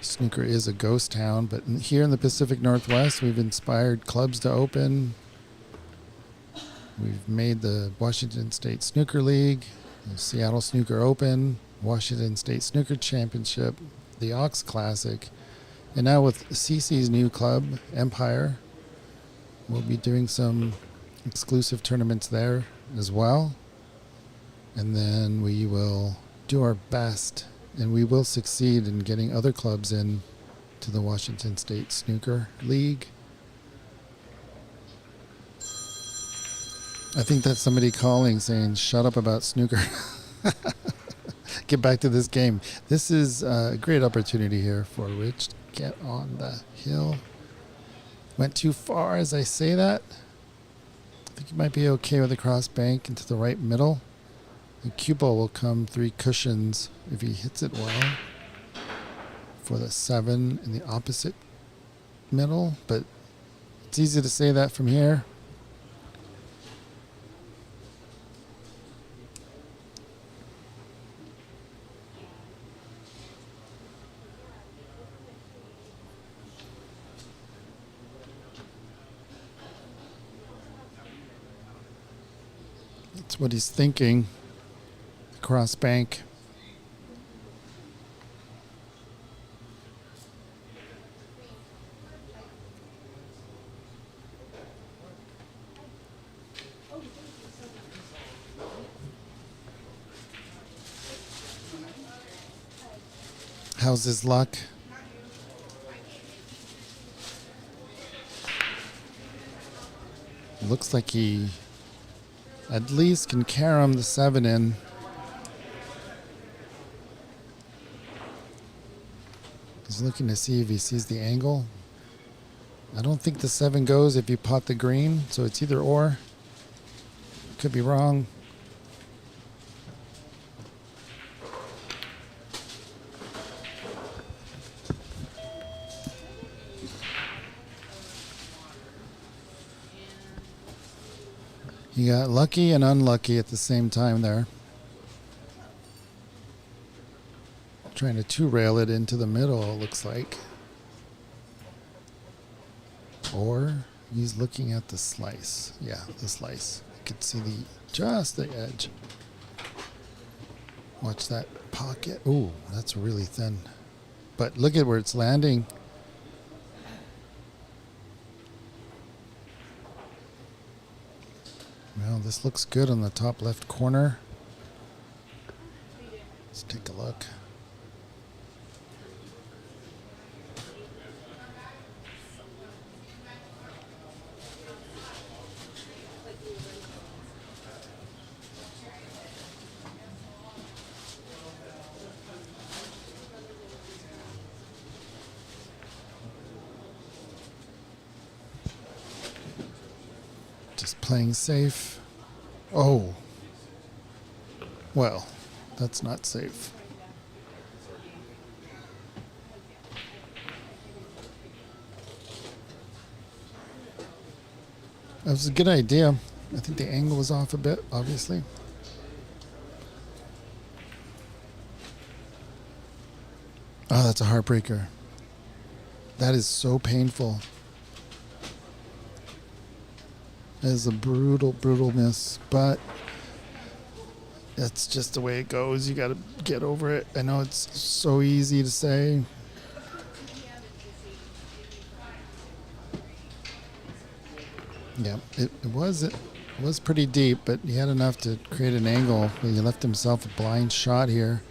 Snooker is a ghost town, but here in the Pacific Northwest, we've inspired clubs to open. We've made the Washington State Snooker League, the Seattle Snooker Open, Washington State Snooker Championship, the Ox Classic, and now with CC's new club, Empire, we'll be doing some exclusive tournaments there as well. And then we will do our best, and we will succeed in getting other clubs in to the Washington State Snooker League. I think that's somebody calling saying, shut up about snooker. Get back to this game. This is a great opportunity here for Rich to get on the hill. Went too far as I say that. I think he might be okay with the cross bank into the right middle. The cue ball will come 3 cushions if he hits it well for the 7 in the opposite middle, but it's easy to say that from here. That's what he's thinking. Cross bank. How's his luck? Looks like he at least can carom the 7 in. He's looking to see if he sees the angle. I don't think the 7 goes if you pot the green, so it's either or. Could be wrong. He got lucky and unlucky at the same time there. Trying to 2-rail it into the middle, it looks like. Or he's looking at the slice. Yeah, the slice. You could see just the edge. Watch that pocket. Ooh, that's really thin. But look at where it's landing. Well, this looks good on the top left corner. Let's take a look. Just playing safe. Oh. Well, that's not safe. That was a good idea. I think the angle was off a bit, obviously. Oh, that's a heartbreaker. That is so painful. That is a brutal, brutal miss, but that's just the way it goes. You got to get over it. I know it's so easy to say. Yeah, it was pretty deep, but he had enough to create an angle. He left himself a blind shot here.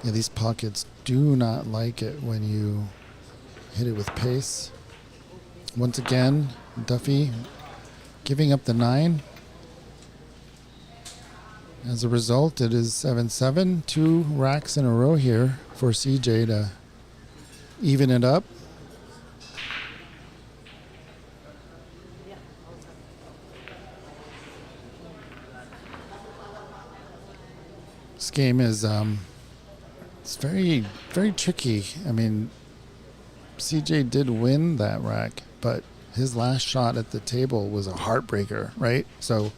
Yeah, these pockets do not like it when you hit it with pace. Once again, Duffy giving up the 9. As a result, it is 7-7, 2 racks in a row here for CJ to even it up. This game is it's very, very tricky. I mean, CJ did win that rack, but his last shot at the table was a heartbreaker, right? So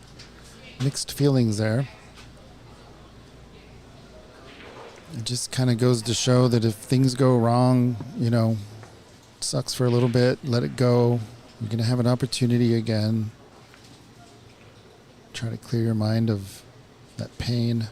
mixed feelings there. It just kind of goes to show that if things go wrong, you know, sucks for a little bit, let it go. You're going to have an opportunity again. Try to clear your mind of that pain.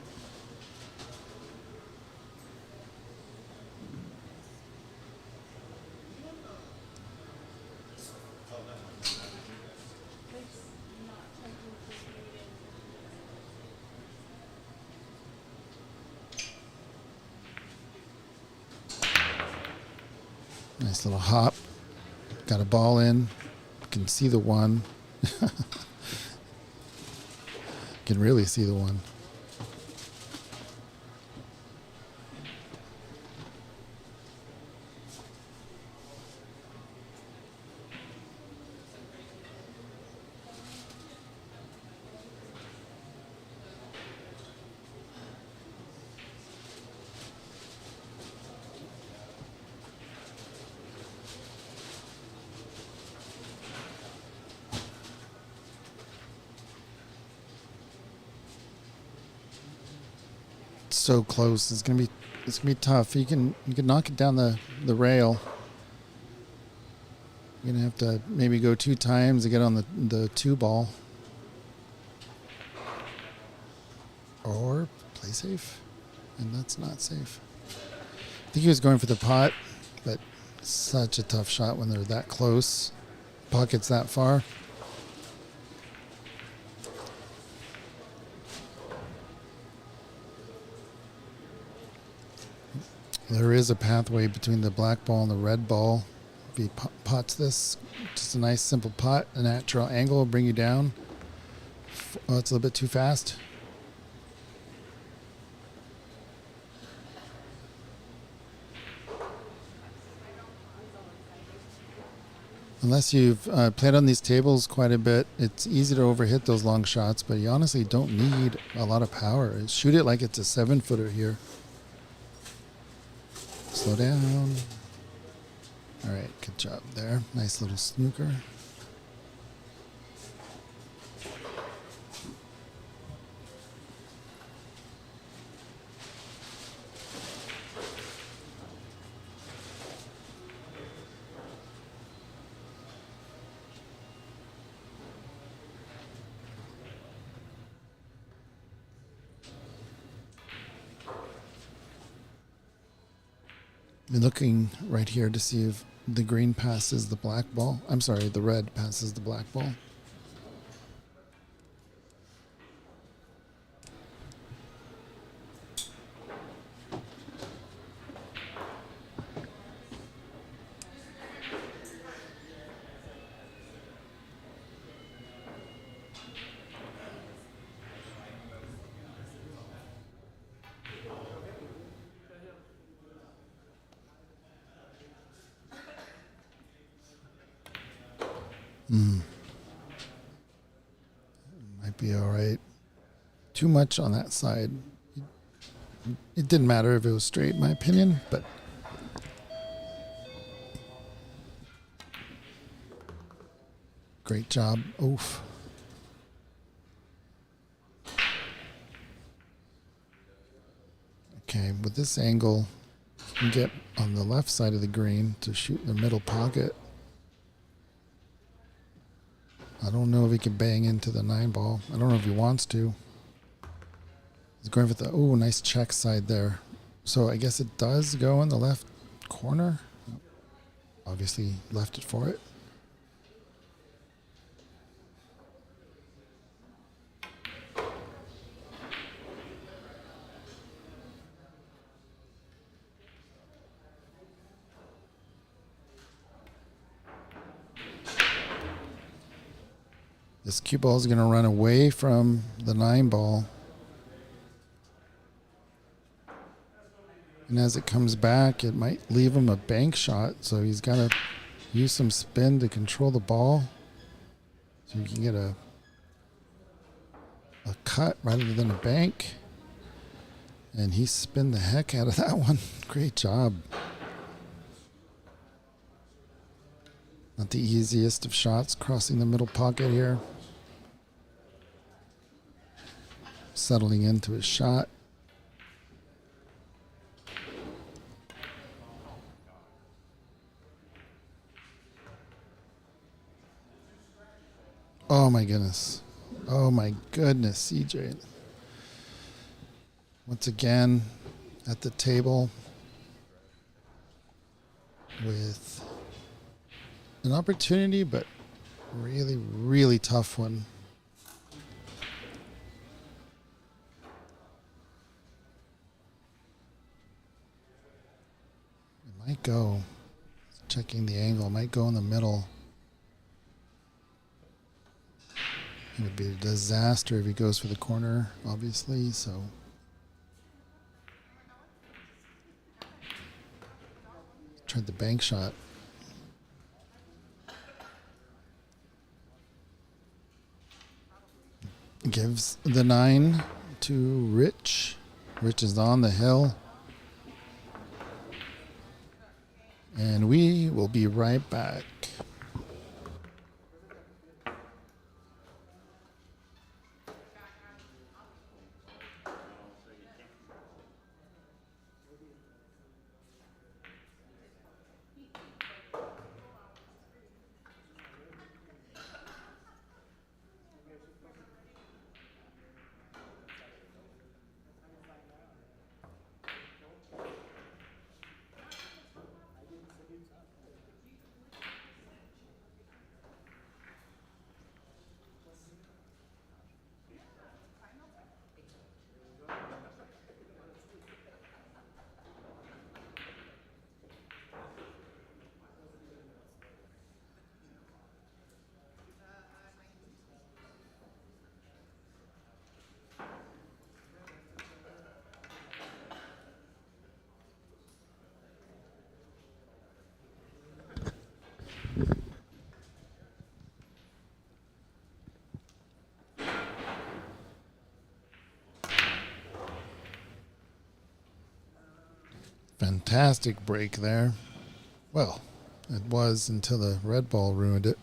Nice little hop. Got a ball in. Can see the 1. Can really see the 1. So close. It's gonna be tough. You can knock it down the rail. You're gonna have to maybe go 2 times to get on the 2 ball. Or play safe. And that's not safe. I think he was going for the pot, but such a tough shot when they're that close. Pockets that far. There is a pathway between the black ball and the red ball. If he pots this, just a nice simple pot, a natural angle will bring you down. Oh, it's a little bit too fast. Unless you've played on these tables quite a bit, it's easy to overhit those long shots, but you honestly don't need a lot of power. Shoot it like it's a 7-footer here. Slow down. All right, good job there. Nice little snooker. I'm looking right here to see if the green passes the black ball. I'm sorry, the red passes the black ball. Might be all right. Too much on that side. It didn't matter if it was straight, in my opinion, but great job. Oof. Okay, with this angle, you can get on the left side of the green to shoot in the middle pocket. I don't know if he can bang into the 9 ball. I don't know if he wants to. He's going for the, oh, nice check side there. So I guess it does go in the left corner. Obviously left it for it. This cue ball is going to run away from the 9 ball. And as it comes back, it might leave him a bank shot. So he's got to use some spin to control the ball. So you can get a cut rather than a bank. And he spun the heck out of that one. Great job. Not the easiest of shots, crossing the middle pocket here. Settling into his shot. Oh my goodness. Oh my goodness, CJ. Once again, at the table with an opportunity, but really, really tough one. It might go. Checking the angle. Might go in the middle. It would be a disaster if he goes for the corner, obviously, so. Tried the bank shot. Gives the 9 to Rich. Rich is on the hill. And we will be right back. Fantastic break there. Well, it was until the red ball ruined it.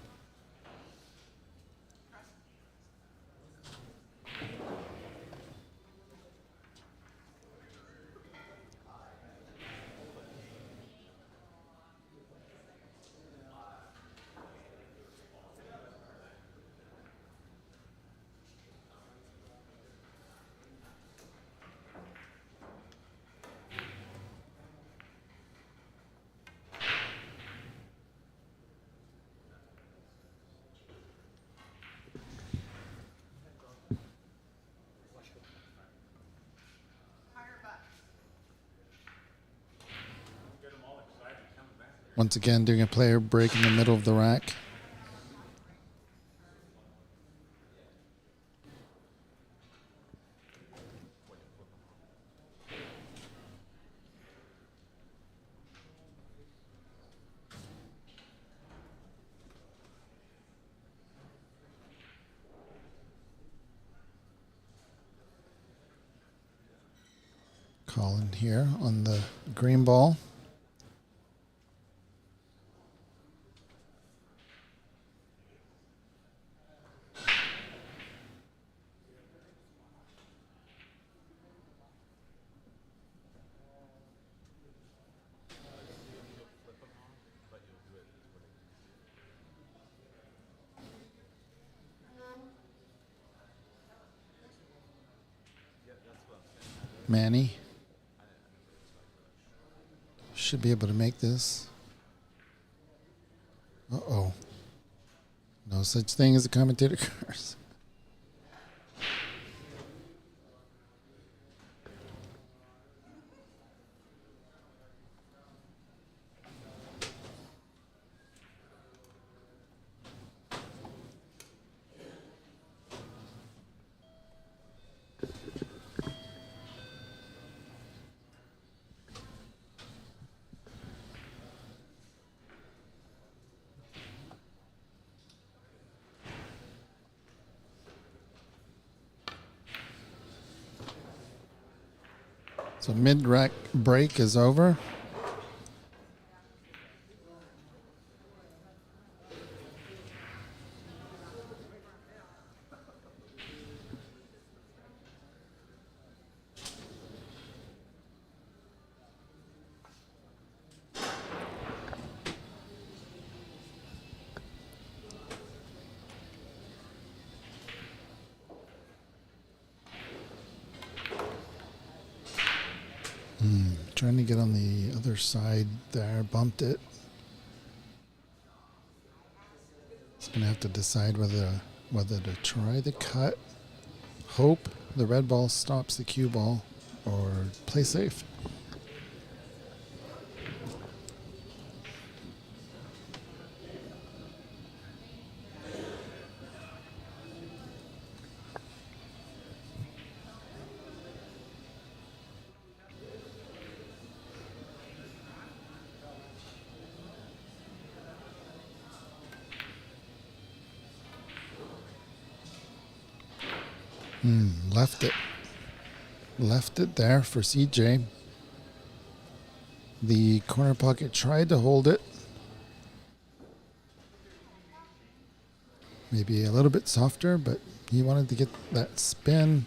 Once again, doing a player break in the middle of the rack. Colin here on the green ball. Manny should be able to make this. Uh-oh. No such thing as a commentator curse. So mid-rack break is over. Trying to get on the other side there, bumped it. It's gonna have to decide whether to try the cut, hope the red ball stops the cue ball, or play safe. Left it there for CJ. The corner pocket tried to hold it. Maybe a little bit softer, but he wanted to get that spin.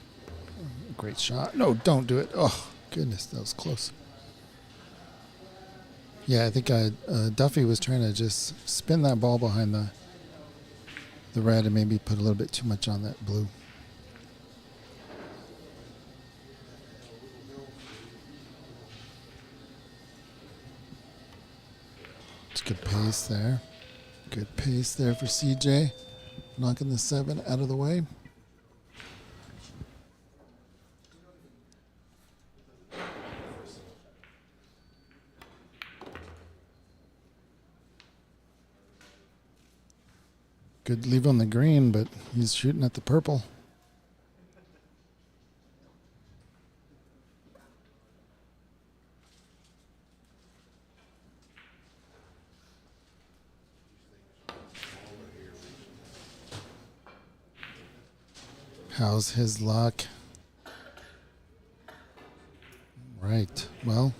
Great shot. No, don't do it. Oh, goodness, that was close. Yeah, I think Duffy was trying to just spin that ball behind the red and maybe put a little bit too much on that blue. Good pace there. Good pace there for CJ. Knocking the 7 out of the way. Good leave on the green, but he's shooting at the purple. How's his luck? Right. Well,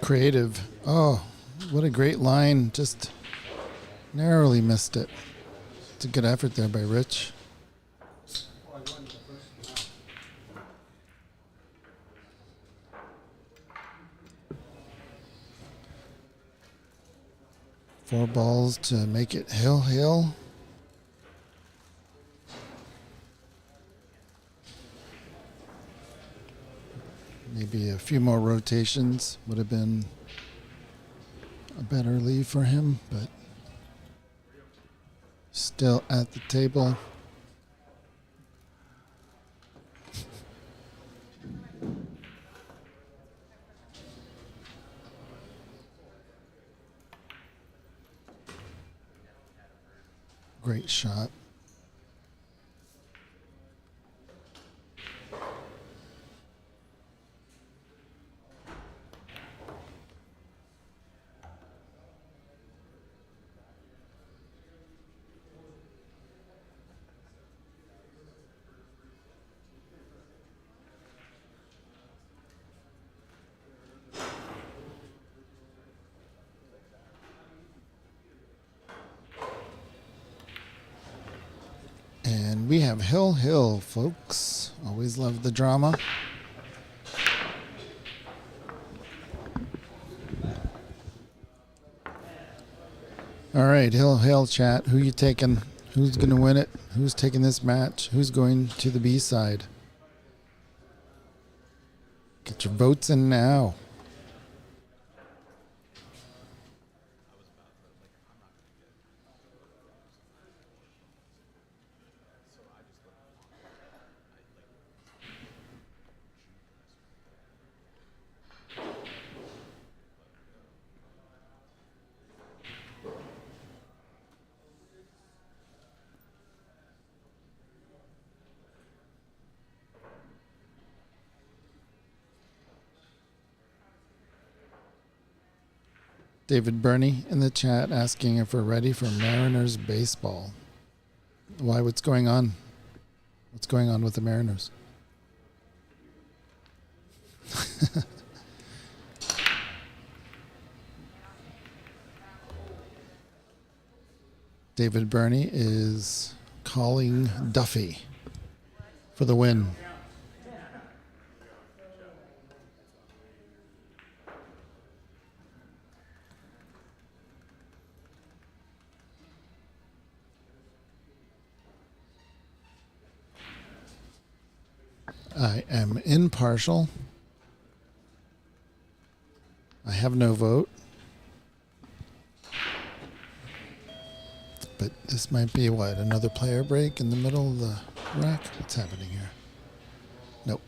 creative. Oh, what a great line. Just Narrowly missed it. It's a good effort there by Rich. Four balls to make it hill. Maybe a few more rotations would have been a better lead for him, but still at the table. Great shot. And we have hill, folks. Always love the drama. All right, hill chat. Who you taking? Who's going to win it? Who's taking this match? Who's going to the B side? Get your votes in now. David Burney in the chat asking if we're ready for Mariners baseball. Why? What's going on? What's going on with the Mariners? David Burney is calling Duffy for the win. I am impartial. I have no vote. But this might be what? Another player break in the middle of the rack? What's happening here? Nope.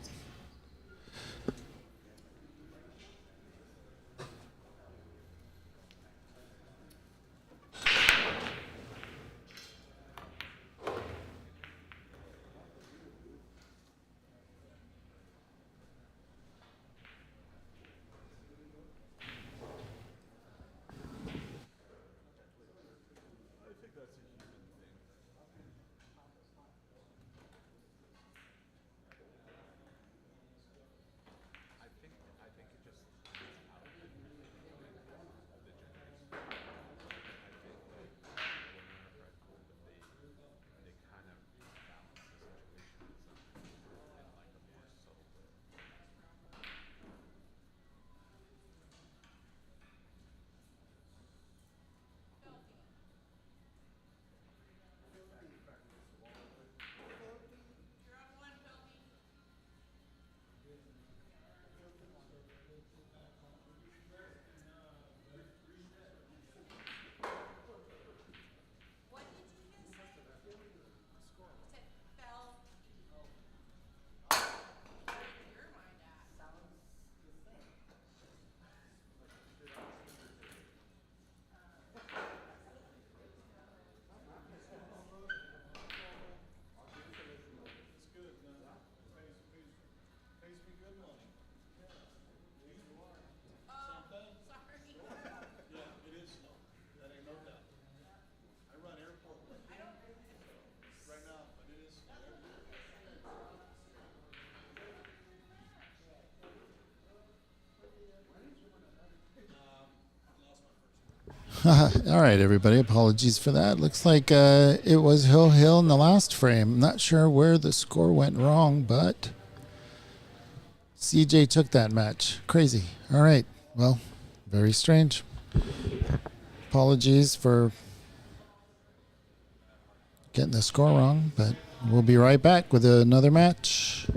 All right, everybody. Apologies for that. Looks like it was Hill in the last frame. I'm not sure where the score went wrong, but CJ took that match. Crazy. All right. Well, very strange. Apologies for getting the score wrong, but we'll be right back with another match.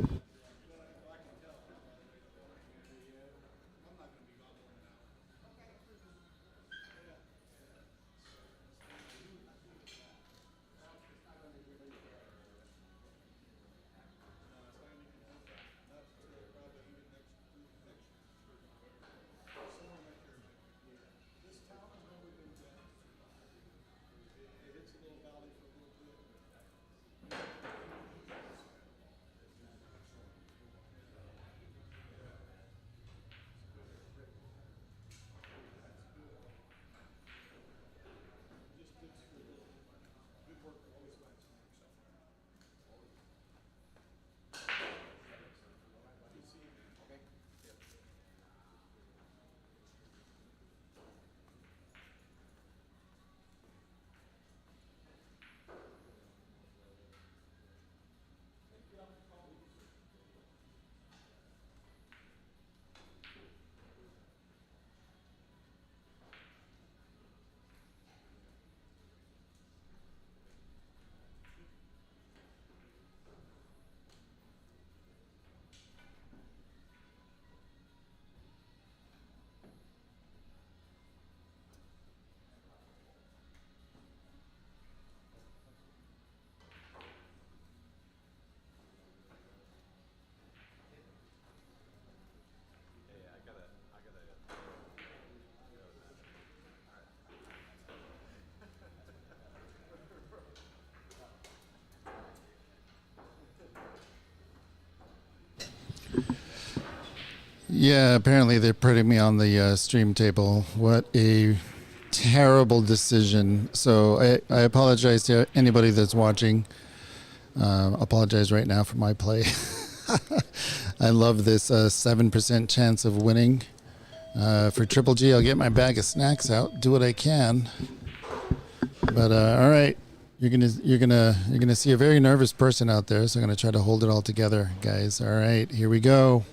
Yeah, apparently they're putting me on the stream table. What a terrible decision. So I apologize to anybody that's watching. Apologize right now for my play. I love this 7% chance of winning. For Triple G, I'll get my bag of snacks out, do what I can. But all right, you're gonna see a very nervous person out there. So I'm gonna try to hold it all together, guys. All right, here we go.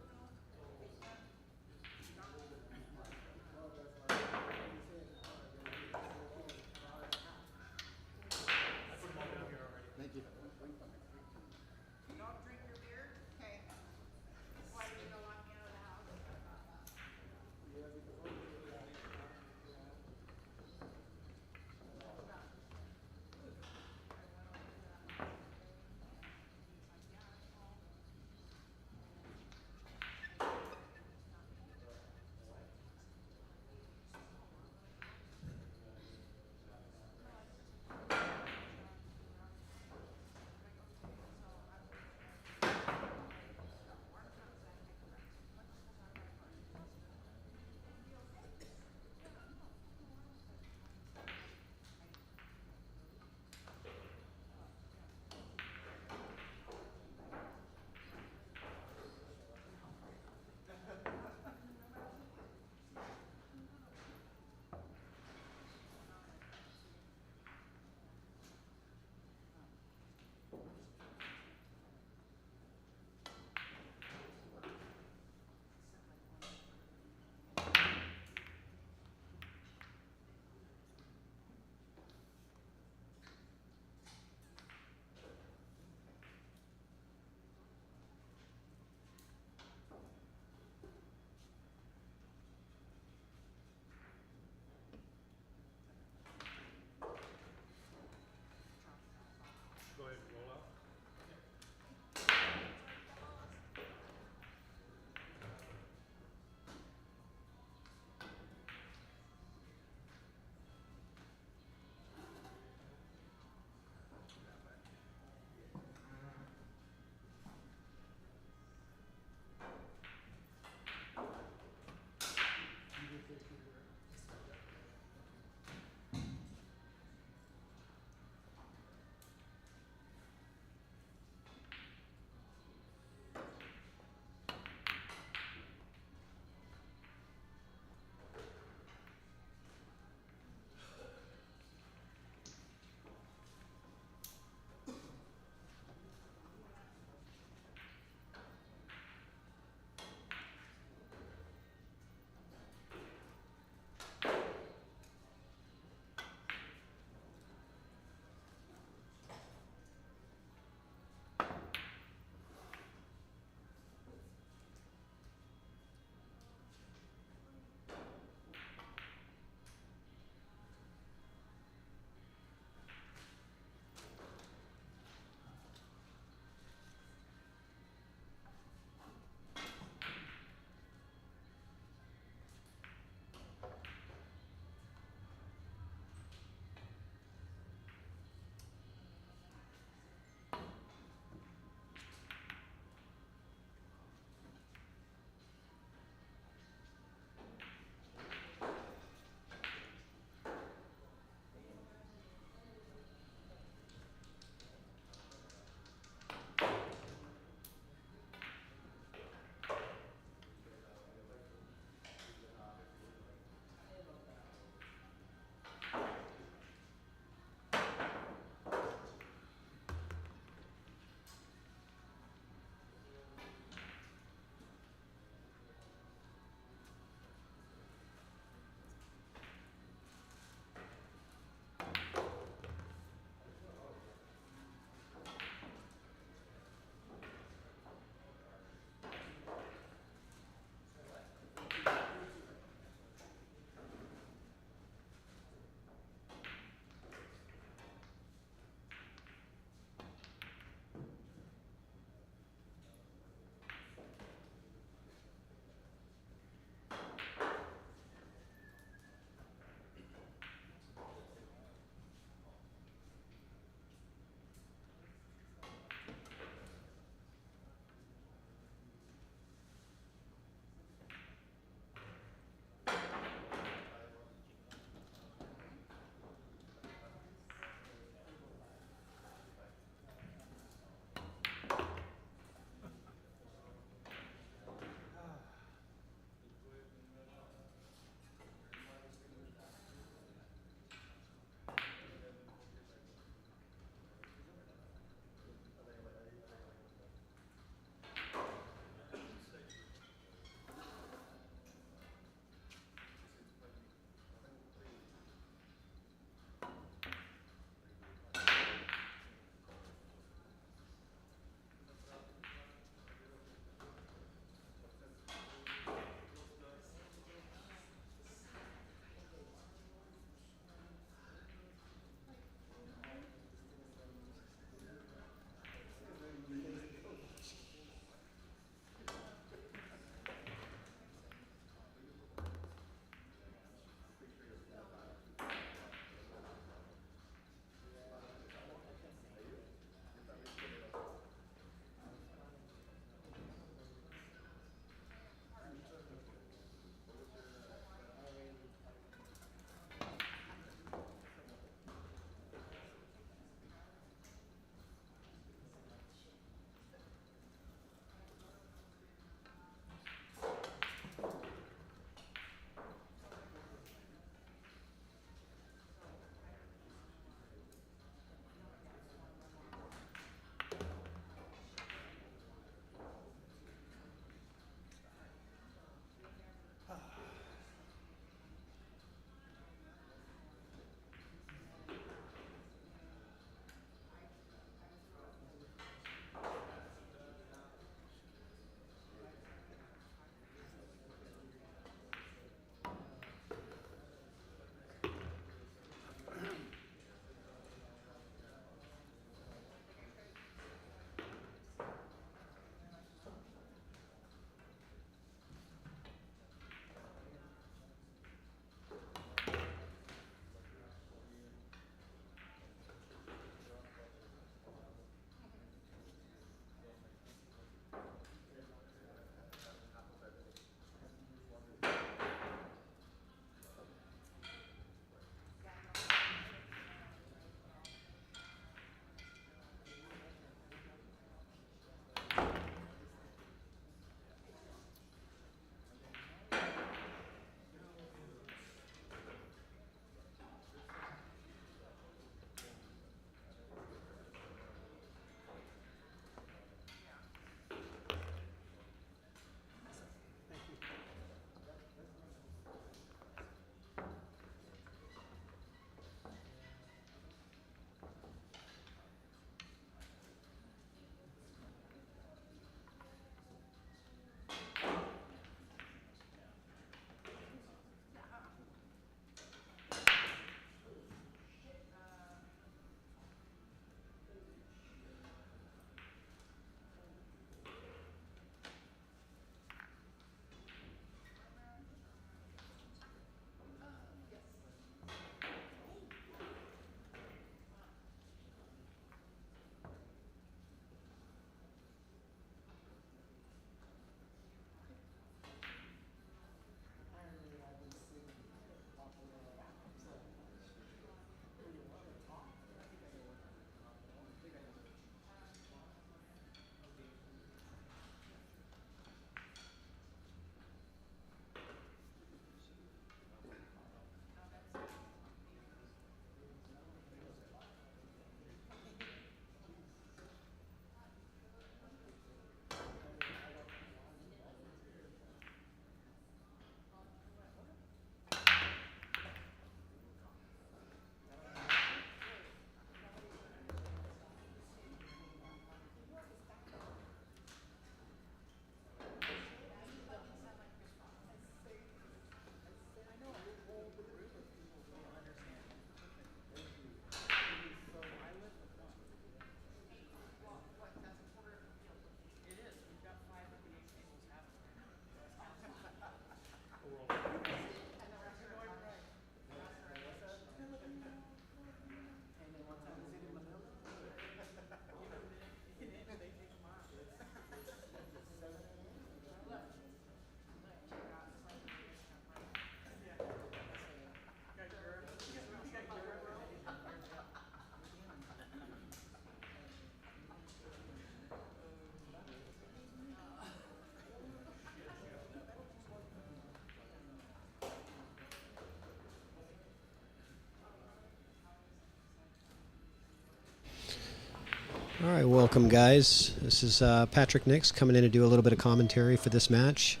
All right, welcome, guys. This is Patrick Nix coming in to do a little bit of commentary for this match.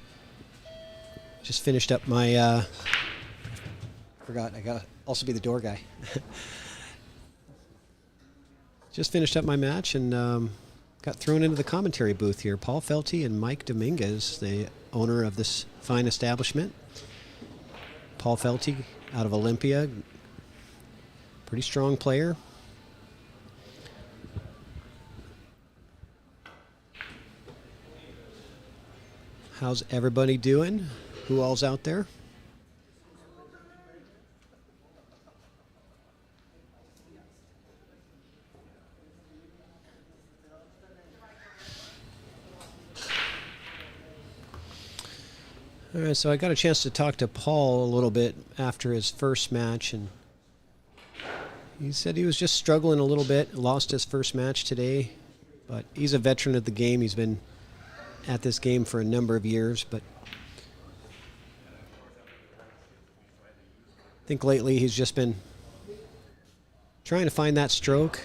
Just finished up my... forgot, I got to also be the door guy. Just finished up my match and got thrown into the commentary booth here. Paul Felty and Mike Dominguez, the owner of this fine establishment. Paul Felty out of Olympia. Pretty strong player. How's everybody doing? Who all's out there? All right, so I got a chance to talk to Paul a little bit after his first match, and he said he was just struggling a little bit, lost his first match today, but he's a veteran of the game. He's been at this game for a number of years, but I think lately he's just been trying to find that stroke,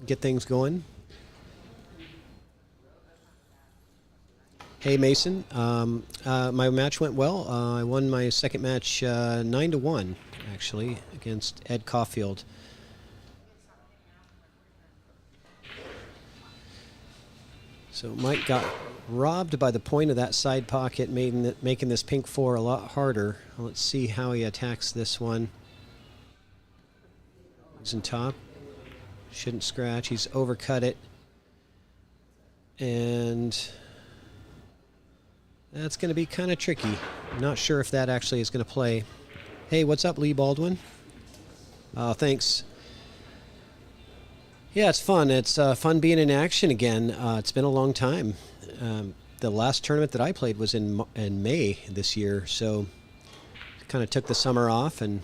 get things going. Hey Mason, my match went well. I won my second match 9-1 actually against Ed Caulfield. So Mike got robbed by the point of that side pocket, making this pink 4 a lot harder. Let's see how he attacks this one. He's in top. Shouldn't scratch. He's overcut it. And that's going to be kind of tricky. I'm not sure if that actually is going to play. Hey, what's up, Lee Baldwin? Thanks. Yeah, it's fun. It's fun being in action again. It's been a long time. The last tournament that I played was in May this year, so kind of took the summer off and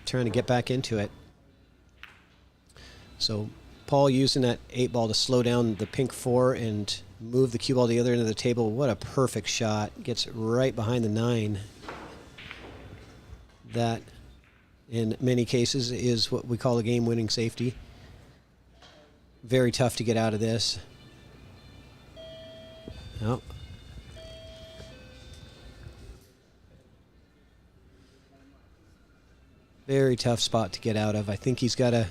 trying to get back into it. So Paul using that 8-ball to slow down the pink 4 and move the cue ball to the other end of the table. What a perfect shot. Gets right behind the 9. That, in many cases, is what we call a game-winning safety. Very tough to get out of this. Oh. Very tough spot to get out of. I think he's got to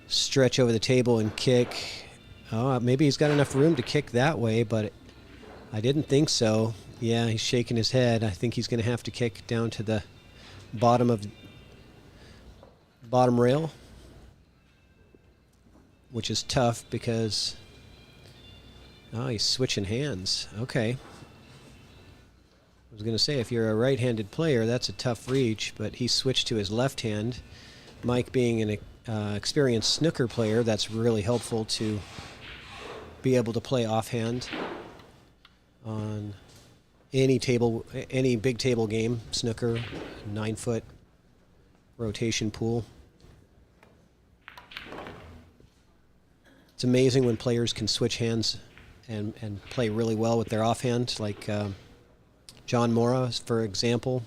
stretch over the table and kick. Oh, maybe he's got enough room to kick that way, but I didn't think so. Yeah, he's shaking his head. I think he's going to have to kick down to the bottom rail, which is tough because he's switching hands. Okay. I was going to say, if you're a right-handed player, that's a tough reach, but he switched to his left hand. Mike being an experienced snooker player, that's really helpful to be able to play offhand on any big table game, snooker, 9-foot rotation pool. It's amazing when players can switch hands and play really well with their offhand, like John Mora, for example,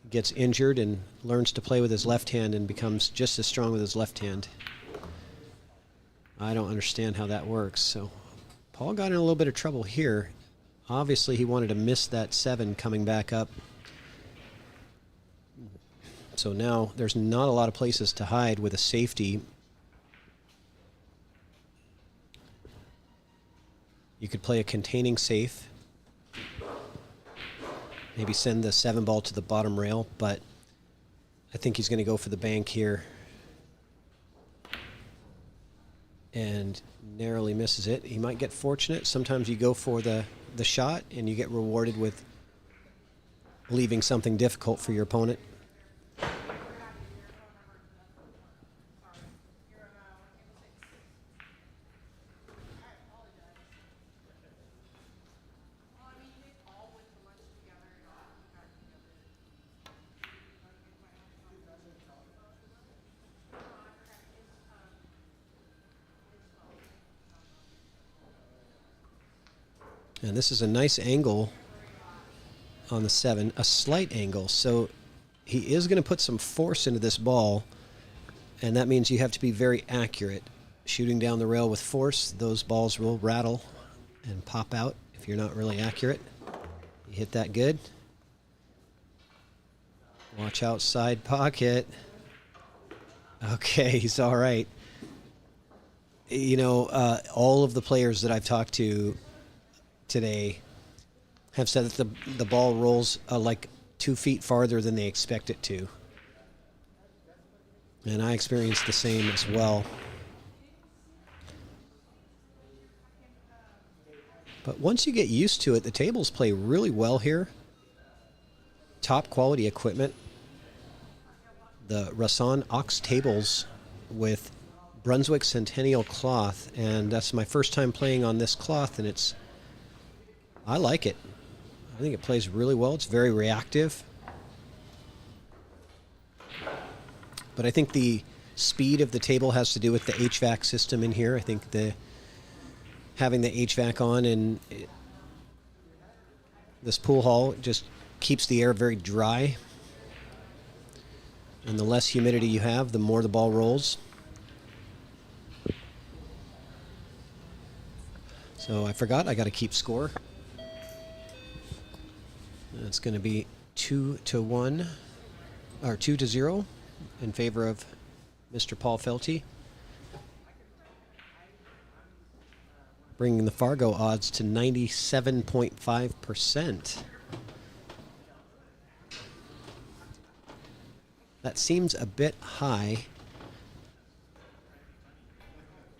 gets injured and learns to play with his left hand and becomes just as strong with his left hand. I don't understand how that works. So Paul got in a little bit of trouble here. Obviously, he wanted to miss that 7 coming back up. So now there's not a lot of places to hide with a safety. You could play a containing safe. Maybe send the 7-ball to the bottom rail, but I think he's going to go for the bank here. And narrowly misses it. He might get fortunate. Sometimes you go for the shot and you get rewarded with leaving something difficult for your opponent. And this is a nice angle on the 7, a slight angle. So he is going to put some force into this ball. And that means you have to be very accurate. Shooting down the rail with force, those balls will rattle and pop out if you're not really accurate. You hit that good. Watch out, side pocket. Okay, he's all right. You know, all of the players that I've talked to today have said that the ball rolls like 2 feet farther than they expect it to. And I experienced the same as well. But once you get used to it, the tables play really well here. Top quality equipment. The Rasan Ox tables with Brunswick Centennial cloth, and that's my first time playing on this cloth, and I like it. I think it plays really well. It's very reactive. But I think the speed of the table has to do with the HVAC system in here. I think having the HVAC on in this pool hall just keeps the air very dry. And the less humidity you have, the more the ball rolls. So I forgot, I got to keep score. It's going to be 2-1, or 2-0 in favor of Mr. Paul Felty. Bringing the Fargo odds to 97.5%. That seems a bit high,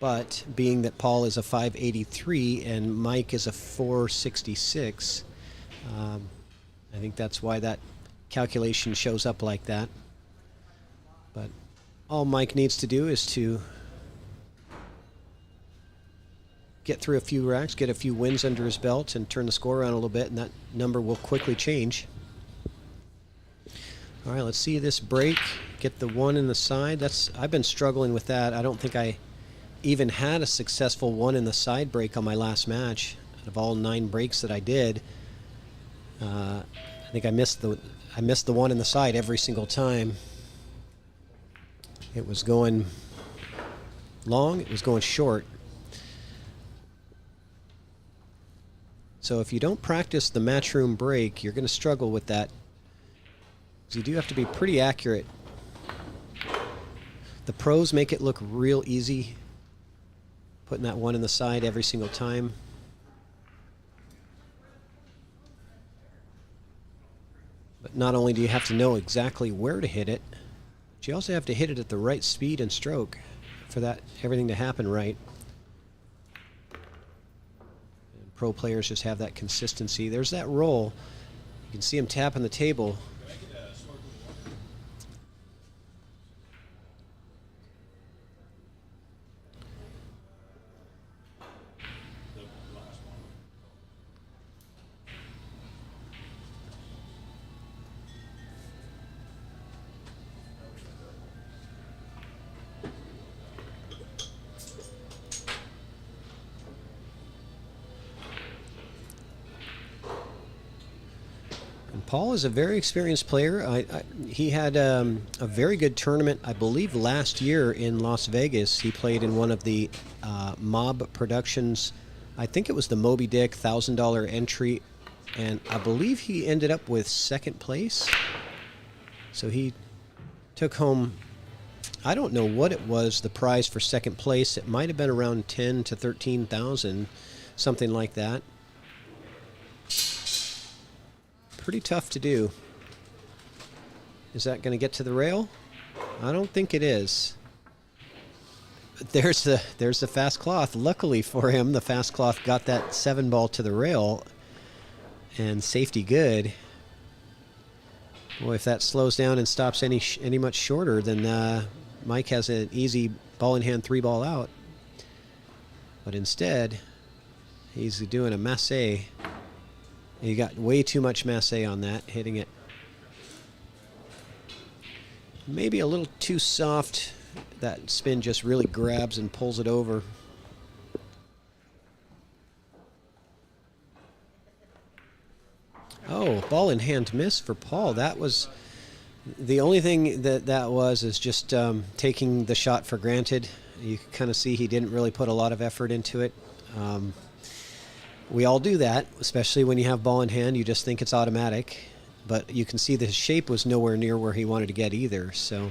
but being that Paul is a 583 and Mike is a 466, I think that's why that calculation shows up like that. But all Mike needs to do is to get through a few racks, get a few wins under his belt, and turn the score around a little bit, and that number will quickly change. All right, let's see this break. Get the one in the side. I've been struggling with that. I don't think I even had a successful one in the side break on my last match. Out of all 9 breaks that I did, I think I missed the one in the side every single time. It was going long. It was going short. So if you don't practice the matchroom break, you're going to struggle with that. So you do have to be pretty accurate. The pros make it look real easy, putting that one in the side every single time. But not only do you have to know exactly where to hit it, but you also have to hit it at the right speed and stroke for that everything to happen right. And pro players just have that consistency. There's that roll. You can see him tapping the table. Paul is a very experienced player. He had a very good tournament, I believe, last year in Las Vegas. He played in one of the Mob Productions. I think it was the Moby Dick $1,000 entry, and I believe he ended up with second place. So he took home, I don't know what it was, the prize for second place. It might have been around 10 to 13,000, something like that. Pretty tough to do. Is that going to get to the rail? I don't think it is. But there's the fast cloth. Luckily for him, the fast cloth got that 7-ball to the rail, and safety good. Boy, if that slows down and stops any much shorter, then Mike has an easy ball in hand 3-ball out. But instead, he's doing a masse. You got way too much masse on that, hitting it maybe a little too soft. That spin just really grabs and pulls it over. Oh, ball in hand miss for Paul. That was The only thing that was is just taking the shot for granted. You can kind of see he didn't really put a lot of effort into it. We all do that, especially when you have ball in hand. You just think it's automatic. But you can see the shape was nowhere near where he wanted to get either. So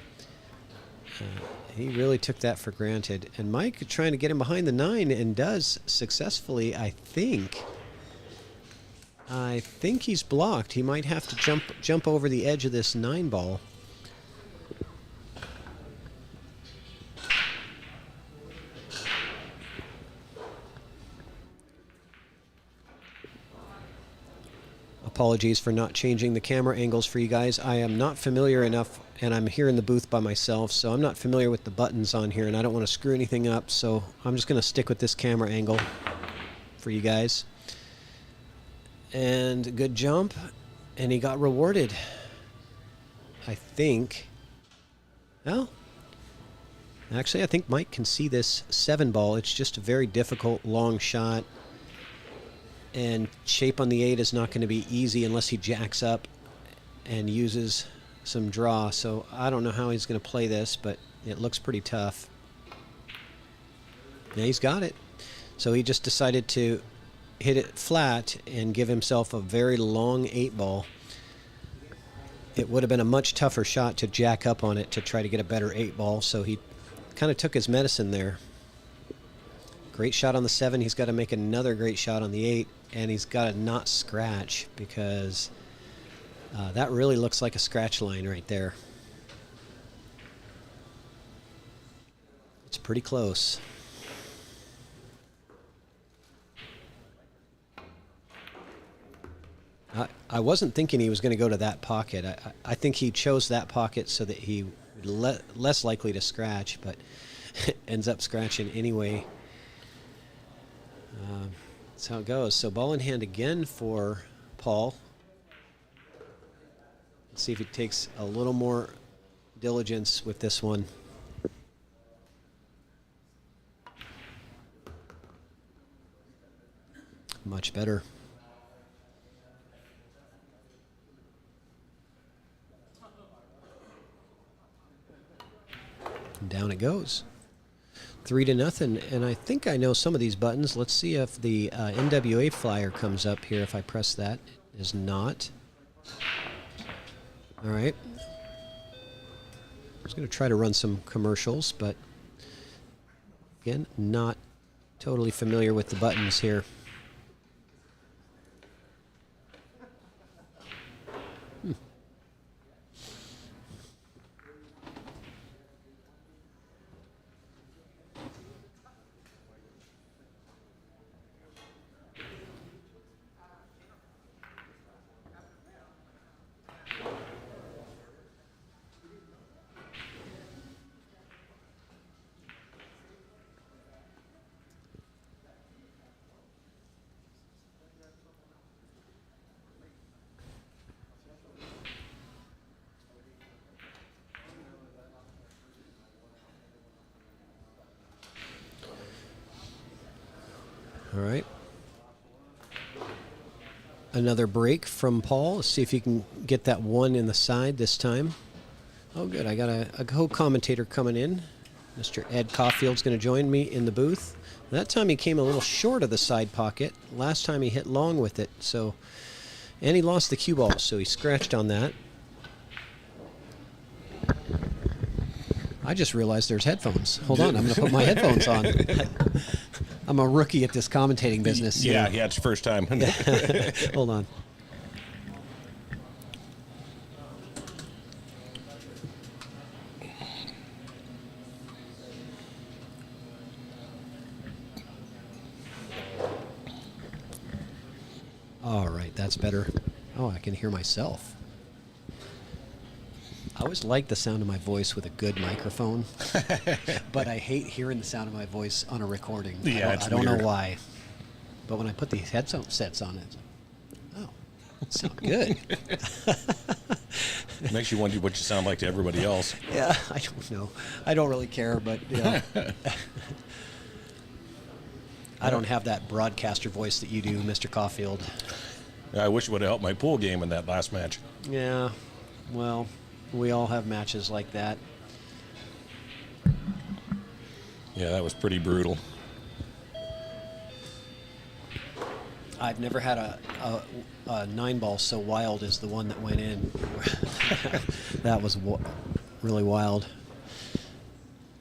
he really took that for granted. And Mike trying to get him behind the 9 and does successfully, I think. I think he's blocked. He might have to jump over the edge of this 9 ball. Apologies for not changing the camera angles for you guys. I am not familiar enough, and I'm here in the booth by myself, so I'm not familiar with the buttons on here, and I don't want to screw anything up, so I'm just going to stick with this camera angle for you guys. And good jump, and he got rewarded. I think. Well, actually, I think Mike can see this 7 ball. It's just a very difficult long shot. And shape on the 8 is not going to be easy unless he jacks up and uses some draw. So I don't know how he's going to play this, but it looks pretty tough. Yeah, he's got it. So he just decided to hit it flat and give himself a very long 8 ball. It would have been a much tougher shot to jack up on it to try to get a better 8 ball. So he kind of took his medicine there. Great shot on the 7. He's got to make another great shot on the 8, and he's got to not scratch because that really looks like a scratch line right there. It's pretty close. I wasn't thinking he was going to go to that pocket. I think he chose that pocket so that he would less likely to scratch, but ends up scratching anyway. That's how it goes. So ball in hand again for Paul. Let's see if he takes a little more diligence with this one. Much better. And down it goes. 3-0, and I think I know some of these buttons. Let's see if the NWA flyer comes up here. If I press that, it is not. All right. I was going to try to run some commercials, but again, not totally familiar with the buttons here. All right. Another break from Paul. Let's see if you can get that 1 in the side this time. Oh, good. I got a co-commentator coming in. Mr. Ed Caulfield's going to join me in the booth. That time he came a little short of the side pocket. Last time he hit long with it. And he lost the cue ball, so he scratched on that. I just realized there's headphones. Hold on, I'm going to put my headphones on. I'm a rookie at this commentating business. Yeah, it's your first time. Hold on. All right, that's better. Oh, I can hear myself. I always like the sound of my voice with a good microphone, but I hate hearing the sound of my voice on a recording. Yeah, I don't know why. But when I put these headsets on, it's oh, it sounds good. Makes you wonder what you sound like to everybody else. Yeah, I don't know. I don't really care, but you know, I don't have that broadcaster voice that you do, Mr. Caulfield. I wish it would have helped my pool game in that last match. Yeah, well, We all have matches like that. Yeah, that was pretty brutal. I've never had a 9-ball so wild as the one that went in. That was really wild.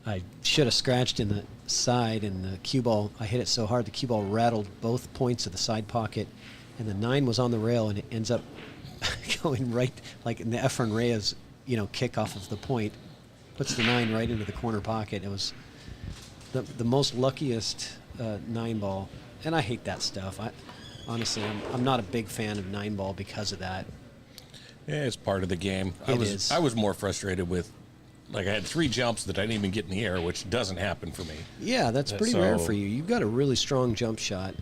I should have scratched in the side, and the cue ball, I hit it so hard the cue ball rattled both points of the side pocket, and the 9 was on the rail, and it ends up going right, like in the Efren Reyes, kick off of the point. Puts the 9 right into the corner pocket. It was the most luckiest 9-ball, and I hate that stuff. Honestly, I'm not a big fan of 9-ball because of that. Yeah, it's part of the game. It is. I was more frustrated with, like, I had 3 jumps that I didn't even get in the air, which doesn't happen for me. Yeah, that's pretty rare for you. You've got a really strong jump shot.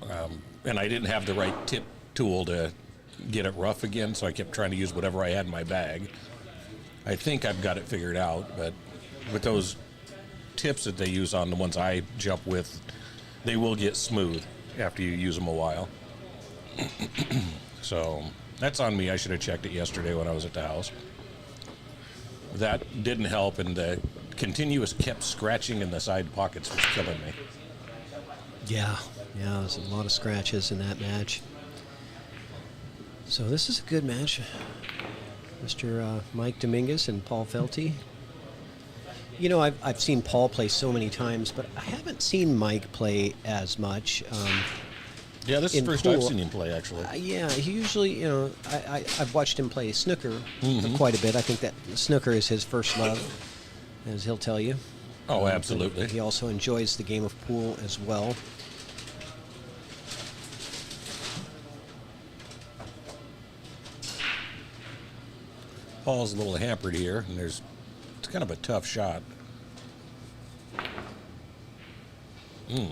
And I didn't have the right tip tool to get it rough again, so I kept trying to use whatever I had in my bag. I think I've got it figured out, but with those tips that they use on the ones I jump with, they will get smooth after you use them a while. So that's on me. I should have checked it yesterday when I was at the house. That didn't help, and the continuous kept scratching in the side pockets was killing me. Yeah, there's a lot of scratches in that match. So this is a good match. Mr. Mike Dominguez and Paul Felty. I've seen Paul play so many times, but I haven't seen Mike play as much. Yeah, this is in the first pool. I've seen him play, actually. Yeah, he usually, I've watched him play snooker quite a bit. I think that snooker is his first love, as he'll tell you. Oh, absolutely. He also enjoys the game of pool as well. Paul's a little hampered here, and it's kind of a tough shot.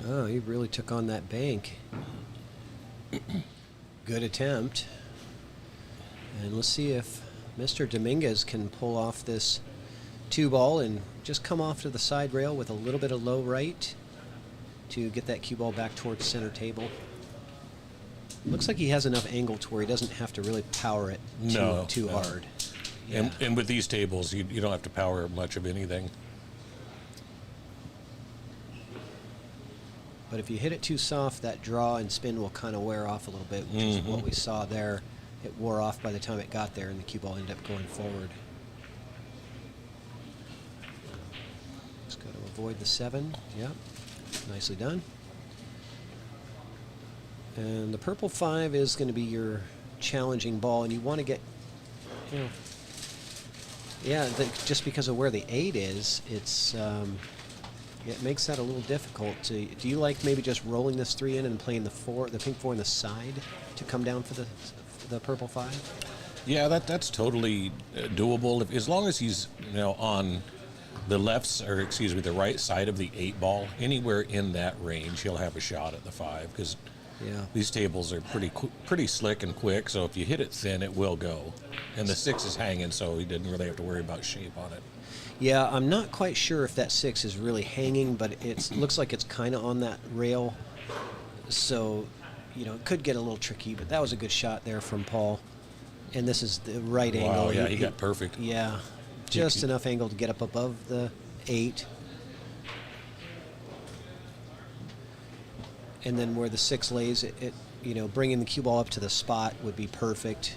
Oh, he really took on that bank. Good attempt. And let's see if Mr. Dominguez can pull off this 2-ball and just come off to the side rail with a little bit of low right to get that cue ball back towards center table. Looks like he has enough angle to where he doesn't have to really power it too hard. Yeah. And with these tables, you don't have to power much of anything. But if you hit it too soft, that draw and spin will kind of wear off a little bit, which is what we saw there. It wore off by the time it got there, and the cue ball ended up going forward. Just got to avoid the 7. Yep, nicely done. And the purple 5 is going to be your challenging ball, and you want to get, just because of where the 8 is, it makes that a little difficult. Do you like maybe just rolling this 3 in and playing the pink 4 in the side to come down for the purple 5? Yeah, that's totally doable as long as he's on the the right side of the 8-ball. Anywhere in that range, he'll have a shot at the 5 because these tables are pretty slick and quick. So if you hit it thin, it will go. And the 6 is hanging, so he didn't really have to worry about shape on it. Yeah, I'm not quite sure if that 6 is really hanging, but it looks like it's kind of on that rail. So, it could get a little tricky, but that was a good shot there from Paul. And this is the right angle. Wow, yeah, he got perfect. Yeah, just enough angle to get up above the 8. And then where the 6 lays, bringing the cue ball up to the spot would be perfect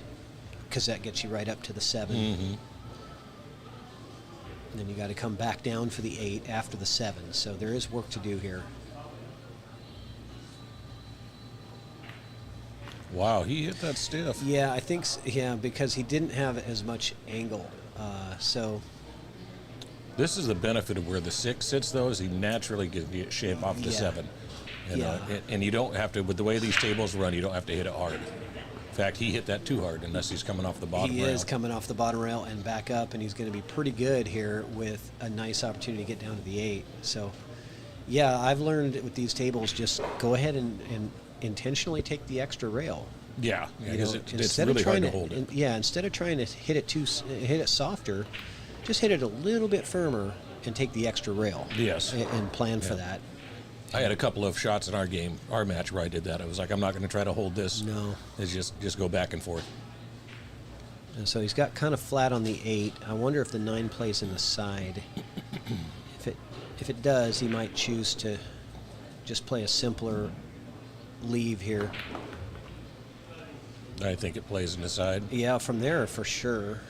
because that gets you right up to the 7. Mm-hmm. And then you got to come back down for the 8 after the 7. So there is work to do here. Wow, he hit that stiff. Yeah, I think because he didn't have as much angle. So this is the benefit of where the 6 sits, though, is he naturally can get shape off the 7. And you don't have to, with the way these tables run, you don't have to hit it hard. In fact, he hit that too hard unless he's coming off the bottom rail. He is coming off the bottom rail and back up, and he's going to be pretty good here with a nice opportunity to get down to the 8. So, yeah, I've learned with these tables, just go ahead and intentionally take the extra rail. Yeah, because it's really hard to hold it. Instead of trying to hit it softer, just hit it a little bit firmer and take the extra rail. Yes. And plan for that. I had a couple of shots in our match where I did that. I was like, I'm not going to try to hold this. No. It's just go back and forth. And so he's got kind of flat on the 8. I wonder if the 9 plays in the side. If it does, he might choose to just play a simpler leave here. I think it plays in the side. Yeah, from there for sure.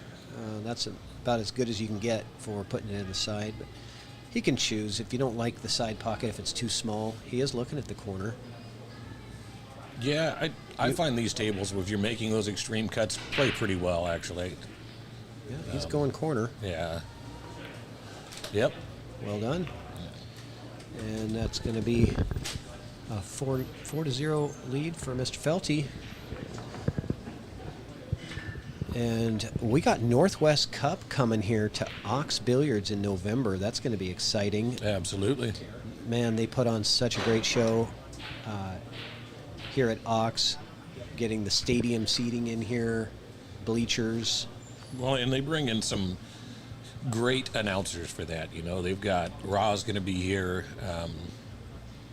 That's about as good as you can get for putting it in the side. But he can choose. If you don't like the side pocket, if it's too small, he is looking at the corner. Yeah, I find these tables, if you're making those extreme cuts, play pretty well, actually. Yeah, he's going corner. Yeah. Yep. Well done. And that's going to be a 4-0 lead for Mr. Felty. And we got Northwest Cup coming here to Ox Billiards in November. That's going to be exciting. Absolutely. Man, they put on such a great show here at Ox, getting the stadium seating in here, bleachers. Well, and they bring in some great announcers for that. You know, they've got Ra's going to be here.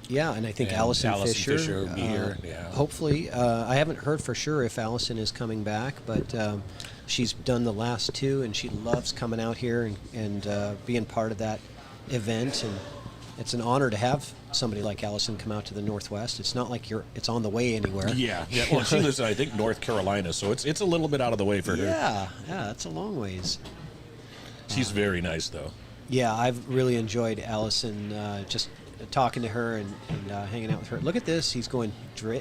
Yeah, and I think And Allison Allison Fisher Fisher will be here, yeah. Hopefully, I haven't heard for sure if Allison is coming back, but she's done the last 2, and she loves coming out here and being part of that event. And it's an honor to have somebody like Allison come out to the Northwest. It's not like it's on the way anywhere. Yeah. Well, she lives in, I think, North Carolina, so it's a little bit out of the way for her. Yeah, that's a long ways. She's very nice, though. Yeah, I've really enjoyed Allison, just talking to her and hanging out with her. Look at this. He's going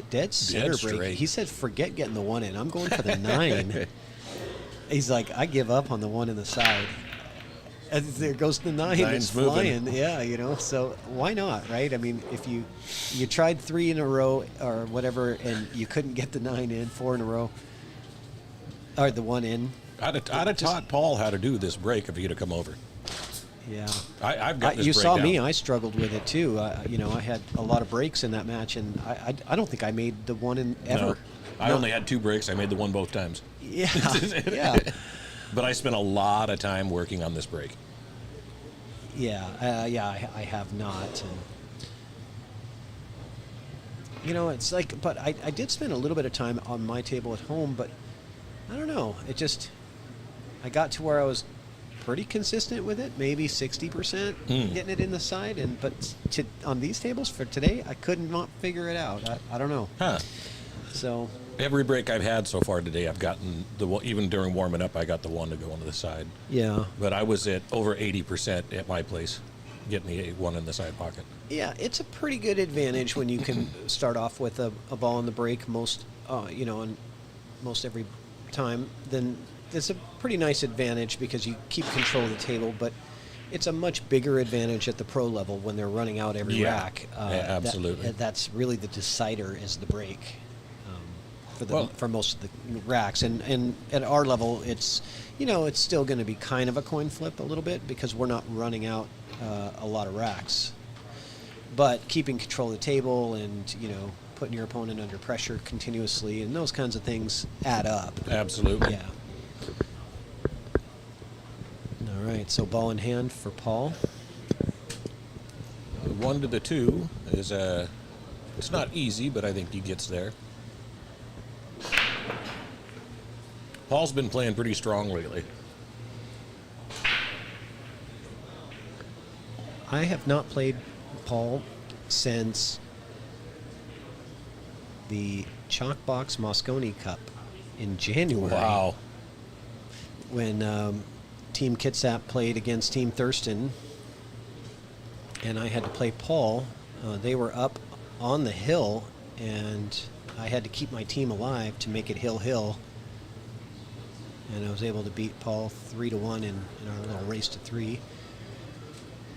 dead center break. straight. He said, forget getting the 1 in. I'm going for the 9. He's like, I give up on the 1 in the side. And there goes the 9. Nine's It's flying. moving. Yeah, you know, so why not, right? I mean, if you tried 3 in a row or whatever and you couldn't get the 9 in, 4 in a row, or the 1 in. I'd have taught Paul how to do this break if he'd have come over. Yeah. I've got this You break saw down. me. I struggled with it too. You know, I had a lot of breaks in that match, and I don't think I made the 1 in ever. No. I No. only had 2 breaks. I made the 1 both times. Yeah. Yeah. But I spent a lot of time working on this break. Yeah. I have not. And, you know, it's like, but I did spend a little bit of time on my table at home, but I don't know. I got to where I was pretty consistent with it, maybe 60% getting it in the side, but on these tables for today, I could not figure it out. I don't know. Huh. So Every break I've had so far today, I've gotten even during warming up, I got the 1 to go onto the side. yeah, But I was at over 80% at my place, getting the 1 in the side pocket. yeah, it's a pretty good advantage when you can start off with a ball in the break most every time. Then it's a pretty nice advantage because you keep control of the table, but it's a much bigger advantage at the pro level when they're running out every Yeah. rack. Yeah, absolutely. That's really the decider is the break for most of the racks. And at our level, it's still going to be kind of a coin flip a little bit because we're not running out a lot of racks. But keeping control of the table and, putting your opponent under pressure continuously and those kinds of things add up. Absolutely. Yeah. All right, so ball in hand for Paul. 1 to the 2 is it's not easy, but I think he gets there. Paul's been playing pretty strong lately. I have not played Paul since the Chalkbox Moscone Cup in January. Wow. When Team Kitsap played against Team Thurston, and I had to play Paul. They were up on the hill, and I had to keep my team alive to make it hill. And I was able to beat Paul 3-1 in our little race to 3.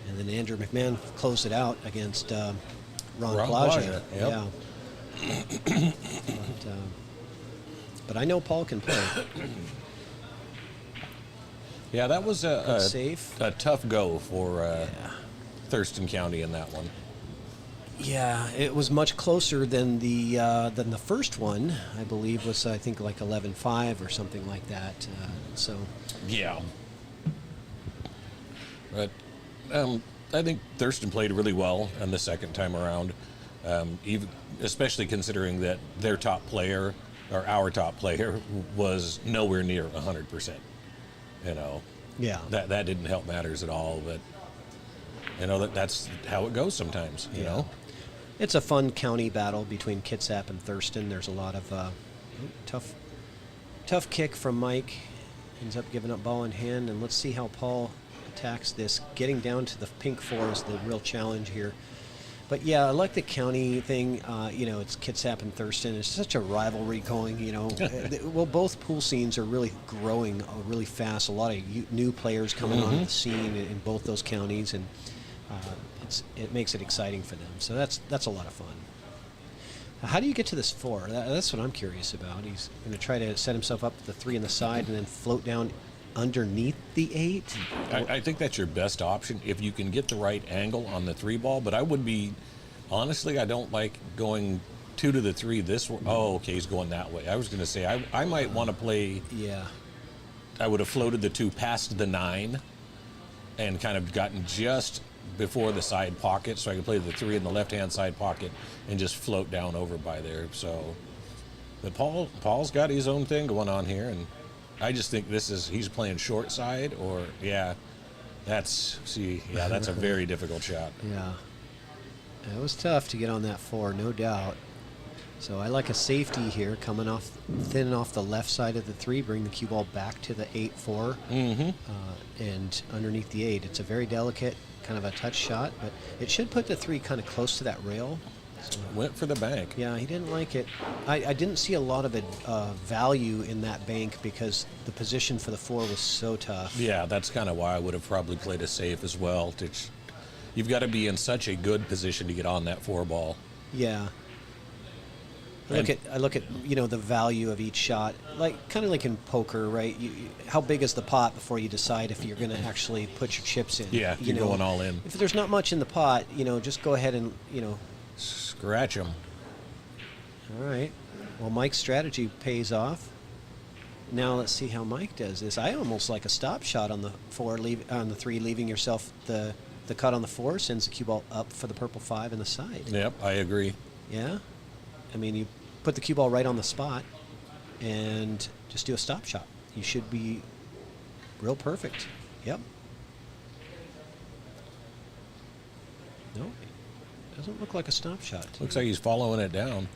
And then Andrew McMahon closed it out against Ron Plaja. Yep. Yeah. But I know Paul can play. Yeah, that was a Safe. tough go for Thurston County in that one. Yeah, it was much closer than the first one. I believe was like 11-5 or something like that. So Yeah. But I think Thurston played really well on the second time around, especially considering that their top player or our top player, was nowhere near 100%. You know, Yeah. that didn't help matters at all. But you know that's how it goes sometimes. You know. It's a fun county battle between Kitsap and Thurston. There's a lot of tough kick from Mike. Ends up giving up ball in hand, and let's see how Paul attacks this. Getting down to the pink 4 is the real challenge here. But yeah, I like the county thing. You know, it's Kitsap and Thurston. It's such a rivalry going. You know, well, both pool scenes are really growing really fast. A lot of new players coming onto the scene in both those counties, and it makes it exciting for them. So that's a lot of fun. How do you get to this 4? That's what I'm curious about. He's going to try to set himself up with the 3 on the side and then float down underneath the 8. I think that's your best option if you can get the right angle on the 3 ball. But I would be, honestly, I don't like going 2 to the 3 this way. Oh, okay, he's going that way. I was going to say I might want to play. Yeah. I would have floated the 2 past the 9 and kind of gotten just before the side pocket, so I could play the 3 in the left-hand side pocket and just float down over by there. So, but Paul's got his own thing going on here, and I just think he's playing short side, or that's a very difficult shot. Yeah. It was tough to get on that 4, no doubt. So I like a safety here, coming off thin off the left side of the 3, bring the cue ball back to the 8-4, and underneath the 8. It's a very delicate kind of a touch shot, but it should put the 3 kind of close to that rail. So, went for the bank. Yeah, he didn't like it. I didn't see a lot of value in that bank because the position for the 4 was so tough. Yeah, that's kind of why I would have probably played a safe as well. You've got to be in such a good position to get on that 4 ball. Yeah. I look at the value of each shot, kind of like in poker, right? How big is the pot before you decide if you're going to actually put your chips in? Yeah, you're going all in. If there's not much in the pot, just go ahead and scratch them. All right. Well, Mike's strategy pays off. Now let's see how Mike does this. I almost like a stop shot on the 4, on the 3, leaving yourself the cut on the 4, sends the cue ball up for the purple 5 in the side. Yep, I agree. Yeah. I mean, you put the cue ball right on the spot and just do a stop shot. You should be real perfect. Yep. No, doesn't look like a stop shot. Looks like he's following it down.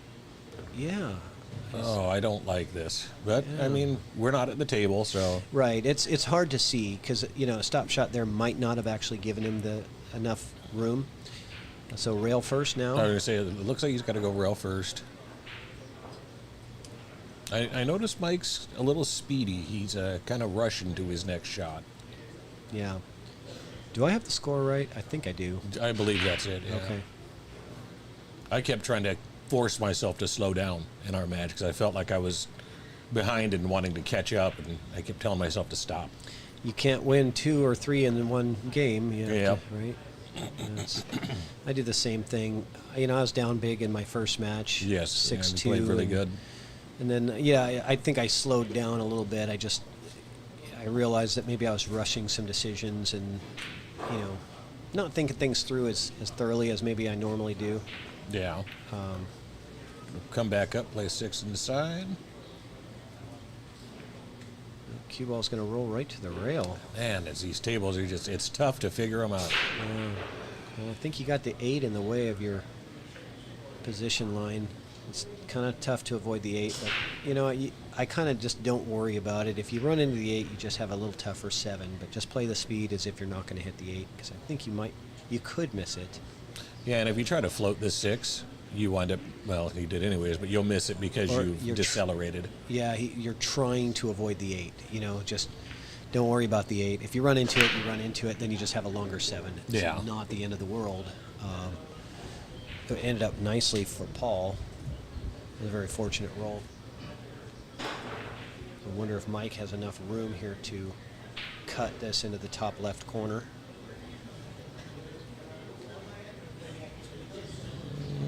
Yeah. Oh, I don't like this. But, Yeah. I mean, we're not at the table, so. Right. It's hard to see because, a stop shot there might not have actually given him enough room. So rail first now. I was going to say, it looks like he's got to go rail first. I noticed Mike's a little speedy. He's kind of rushing to his next shot. Yeah. Do I have the score right? I think I do. I believe that's it, yeah. Okay. I kept trying to force myself to slow down in our match because I felt like I was behind and wanting to catch up, and I kept telling myself to stop. You can't win 2 or 3 in one game. You have Yep. to, right? I did the same thing. I was down big in my first match. Yes, 6-2. played really good. And then, I think I slowed down a little bit. I realized that maybe I was rushing some decisions and, not thinking things through as thoroughly as maybe I normally do. Yeah. Come back up, play 6 in the side. Cue ball's going to roll right to the rail. Man, these tables are it's tough to figure them out. Well, I think you got the 8 in the way of your position line. It's kind of tough to avoid the 8, but I kind of just don't worry about it. If you run into the 8, you just have a little tougher 7, but just play the speed as if you're not going to hit the 8, because I think you could miss it. Yeah, and if you try to float the 6, you wind up, well, you did anyways, but you'll miss it because Or you've you're decelerated. You're trying to avoid the 8. Just don't worry about the 8. If you run into it, you run into it, then you just have a longer 7. It's Yeah. not the end of the world. It ended up nicely for Paul. It was a very fortunate roll. I wonder if Mike has enough room here to cut this into the top left corner.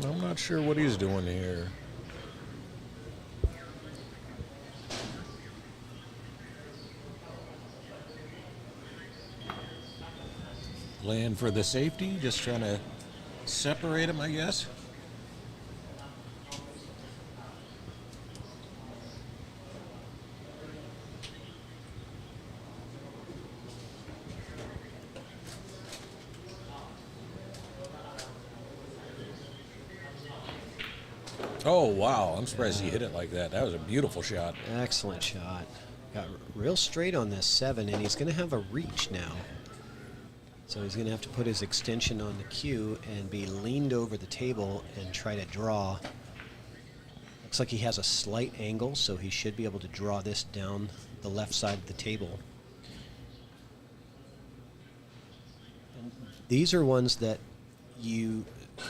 I'm not sure what he's doing here. Playing for the safety, just trying to separate him, I guess. Oh, wow. I'm surprised he hit it like that. That was a beautiful shot. Excellent shot. Got real straight on this 7, and he's going to have a reach now. So he's going to have to put his extension on the cue and be leaned over the table and try to draw. Looks like he has a slight angle, so he should be able to draw this down the left side of the table. And these are ones that you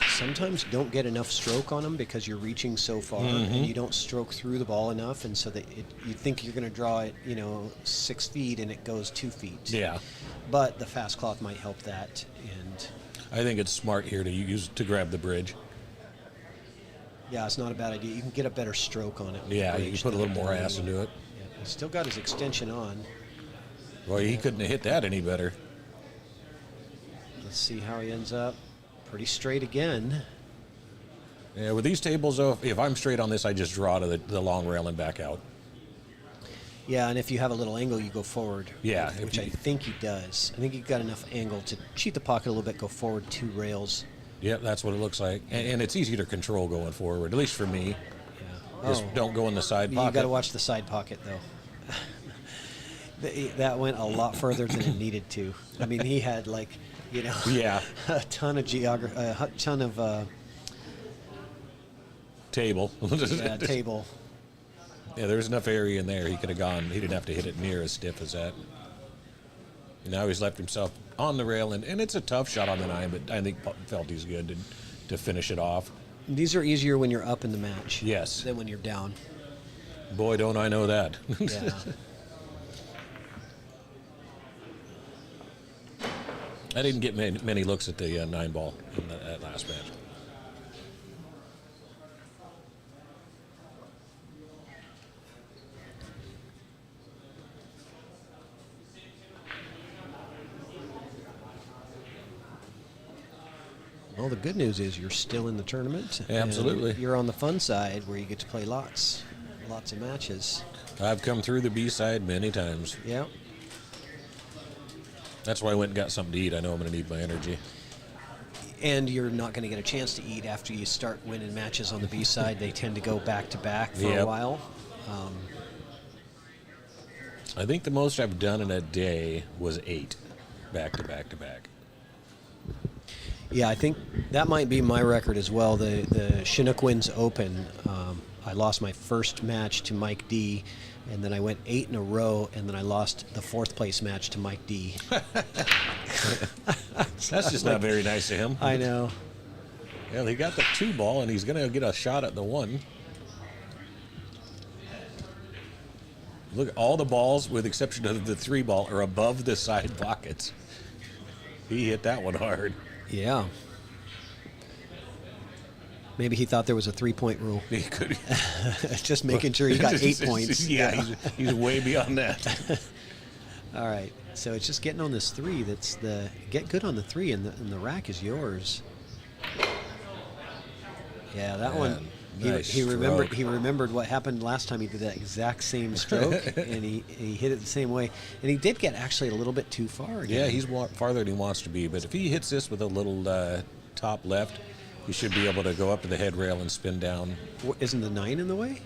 sometimes don't get enough stroke on them because you're reaching so far and you don't stroke through the ball enough, and so that you think you're going to draw it, 6 feet and it goes 2 feet. Yeah. But the fast cloth might help that, and I think it's smart here to grab the bridge. yeah, it's not a bad idea. You can get a better stroke on it. with Yeah, the you bridge can put a little than more with the ass lead. into it. Yeah, he's still got his extension on. Well, he couldn't have hit that any better. Let's see how he ends up. Pretty straight again. Yeah, with these tables, though, if I'm straight on this, I just draw to the long rail and back out. Yeah, and if you have a little angle, you go forward. Yeah, which I think he does. I think he got enough angle to cheat the pocket a little bit, go forward 2 rails. Yeah, that's what it looks like. And it's easy to control going forward, at least for me. Yeah. Just don't go in the side pocket. You got to watch the side pocket, though. That went a lot further than it needed to. I mean, he had Yeah. a ton of geography, a ton of Table. table. Yeah, there was enough area in there. He could have gone. He didn't have to hit it near as stiff as that. Now he's left himself on the rail, and it's a tough shot on the 9, but I think felt he's good to finish it off. These are easier when you're up in the match. Yes. Than when you're down. Boy, don't I know that. Yeah. I didn't get many looks at the 9 ball in that last match. Well, the good news is you're still in the tournament. and Absolutely. You're on the fun side where you get to play lots of matches. I've come through the B side many times. Yeah. That's why I went and got something to eat. I know I'm going to need my energy. And you're not going to get a chance to eat after you start winning matches on the B side. They tend to go back to back for a Yep. while. I think the most I've done in a day was 8, back to back to back. Yeah, I think that might be my record as well. The Chinook Winds Open, I lost my first match to Mike D, and then I went 8 in a row, and then I lost the 4th place match to Mike D. That's just not very nice of him. I know. Well, he got the 2 ball, and he's going to get a shot at the 1. Look, all the balls, with the exception of the 3 ball, are above the side pockets. He hit that one hard. Yeah. Maybe he thought there was a 3-point rule. He could. Just making sure he got 8 points. Yeah, he's way beyond that. All right. So it's just getting on this 3. That's the get good on the 3, and the rack is yours. Yeah, that one. Nice He remembered. stroke. He remembered what happened last time he did that exact same stroke, and he hit it the same way. And he did get actually a little bit too far. Again. Yeah, he's farther than he wants to be. But if he hits this with a little top left, he should be able to go up to the head rail and spin down. Isn't the 9 in the way?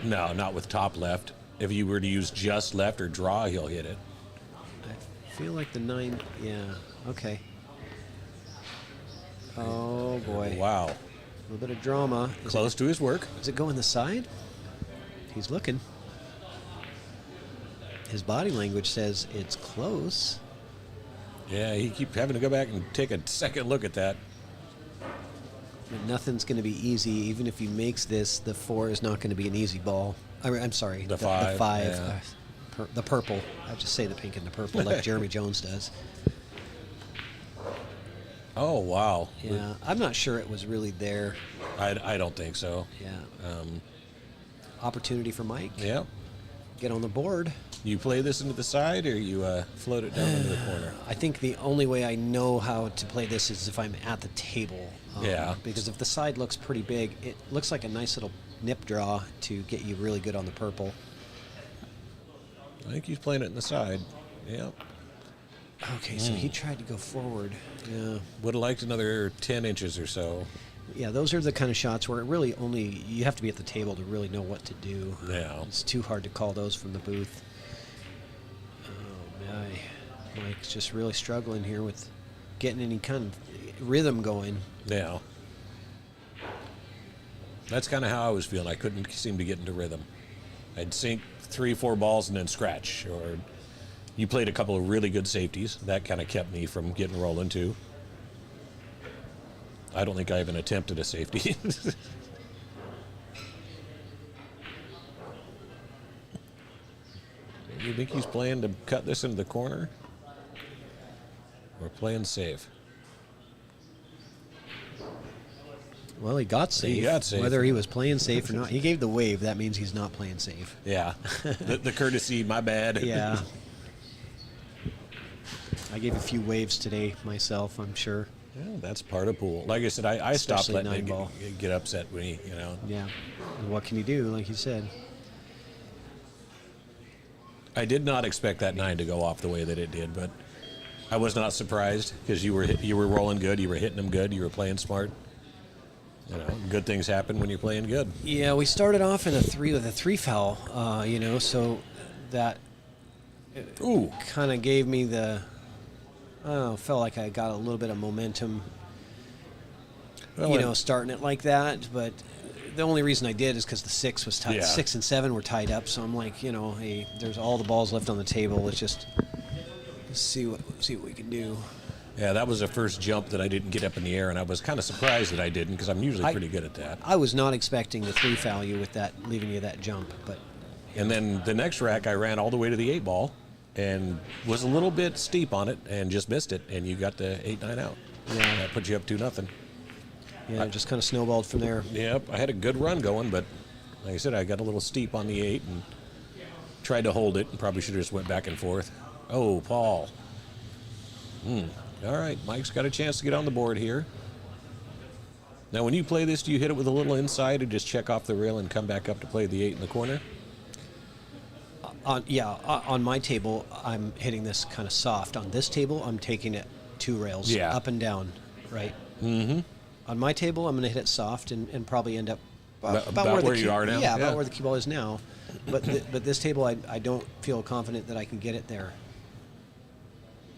No, not with top left. If you were to use just left or draw, he'll hit it. I feel like the 9. Yeah. Okay. Oh boy. Wow. A little bit of drama. Close to his work. Does it go in the side? He's looking. His body language says it's close. Yeah, he keeps having to go back and take a second look at that. But nothing's going to be easy. Even if he makes this, the 4 is not going to be an easy ball. I'm sorry. The 5, The 5. yeah. The purple. I just say the pink and the purple like Jeremy Jones does. Oh, wow. Yeah, I'm not sure it was really there. I don't think so. Yeah. Opportunity for Mike. Yeah. Get on the board. You play this into the side or you float it down into the corner? I think the only way I know how to play this is if I'm at the table. Yeah. Because if the side looks pretty big, it looks like a nice little nip draw to get you really good on the purple. I think he's playing it in the side. Yeah. Okay, so he tried to go forward. Yeah. Would have liked another 10 inches or so. Yeah, those are the kind of shots where it really only you have to be at the table to really know what to do. Yeah. It's too hard to call those from the booth. Oh my, Mike's just really struggling here with getting any kind of rhythm going. Yeah. That's kind of how I was feeling. I couldn't seem to get into rhythm. I'd sink 3-4 balls and then scratch. Or you played a couple of really good safeties. That kind of kept me from getting rolling too. I don't think I even attempted a safety. You think he's playing to cut this into the corner? We're playing safe. Well, he got safe. He got safe. Whether he was playing safe or not, he gave the wave. That means he's not playing safe. Yeah. The courtesy, my bad. Yeah. I gave a few waves today myself, I'm sure. Yeah, that's part of pool. Like I said, I stopped Especially letting it 9-ball. get upset when he, Yeah. And what can you do, like you said? I did not expect that 9 to go off the way that it did, but I was not surprised because you were rolling good, you were hitting them good, you were playing smart. Good things happen when you're playing good. Yeah, we started off in a 3 foul, so that Ooh. kind of gave me the, I don't know, felt like I got a little bit of momentum, Well, starting it like that. But the only reason I did is because the 6 was tied. Yeah. 6 and 7 were tied up, so I'm like, hey, there's all the balls left on the table. Let's just see what we can do. Yeah, that was the first jump that I didn't get up in the air, and I was kind of surprised that I didn't because I'm usually pretty good at that. I was not expecting the 3 foul you with that, leaving you that jump, but And then the next rack, I ran all the way to the 8 ball and was a little bit steep on it and just missed it, and you got the 8-9 out. Yeah. That put you up 2-0. yeah, it just kind of snowballed from there. Yep, I had a good run going, but like I said, I got a little steep on the 8 and tried to hold it and probably should have just went back and forth. Oh, Paul. All right, Mike's got a chance to get on the board here. Now, when you play this, do you hit it with a little inside or just check off the rail and come back up to play the 8 in the corner? On my table, I'm hitting this kind of soft. On this table, I'm taking it 2 rails, Yeah. up and down, right? Mm-hmm. On my table, I'm going to hit it soft and probably end up About where you are now? Yeah, Yeah. about where the cue ball is now. But but this table, I don't feel confident that I can get it there.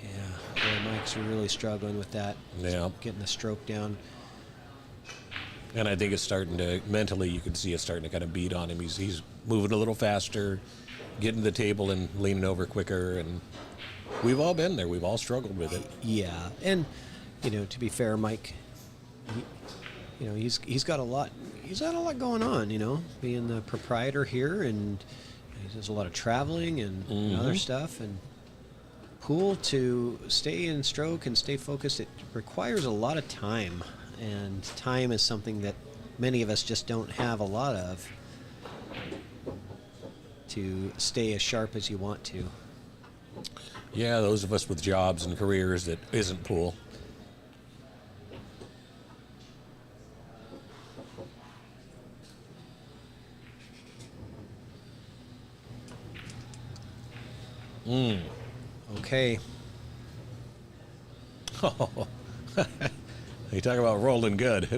Yeah, Mike's really struggling with that. Yeah. Getting the stroke down. And I think it's starting to, mentally, you can see it starting to kind of beat on him. He's moving a little faster, getting to the table and leaning over quicker. And we've all been there. We've all struggled with it. Yeah, and to be fair, Mike, he's got a lot. He's got a lot going on. Being the proprietor here, and he does a lot of traveling and other stuff. And pool, to stay in stroke and stay focused, it requires a lot of time, and time is something that many of us just don't have a lot of to stay as sharp as you want to. Yeah, those of us with jobs and careers that isn't pool. Okay. Oh, you talk about rolling good.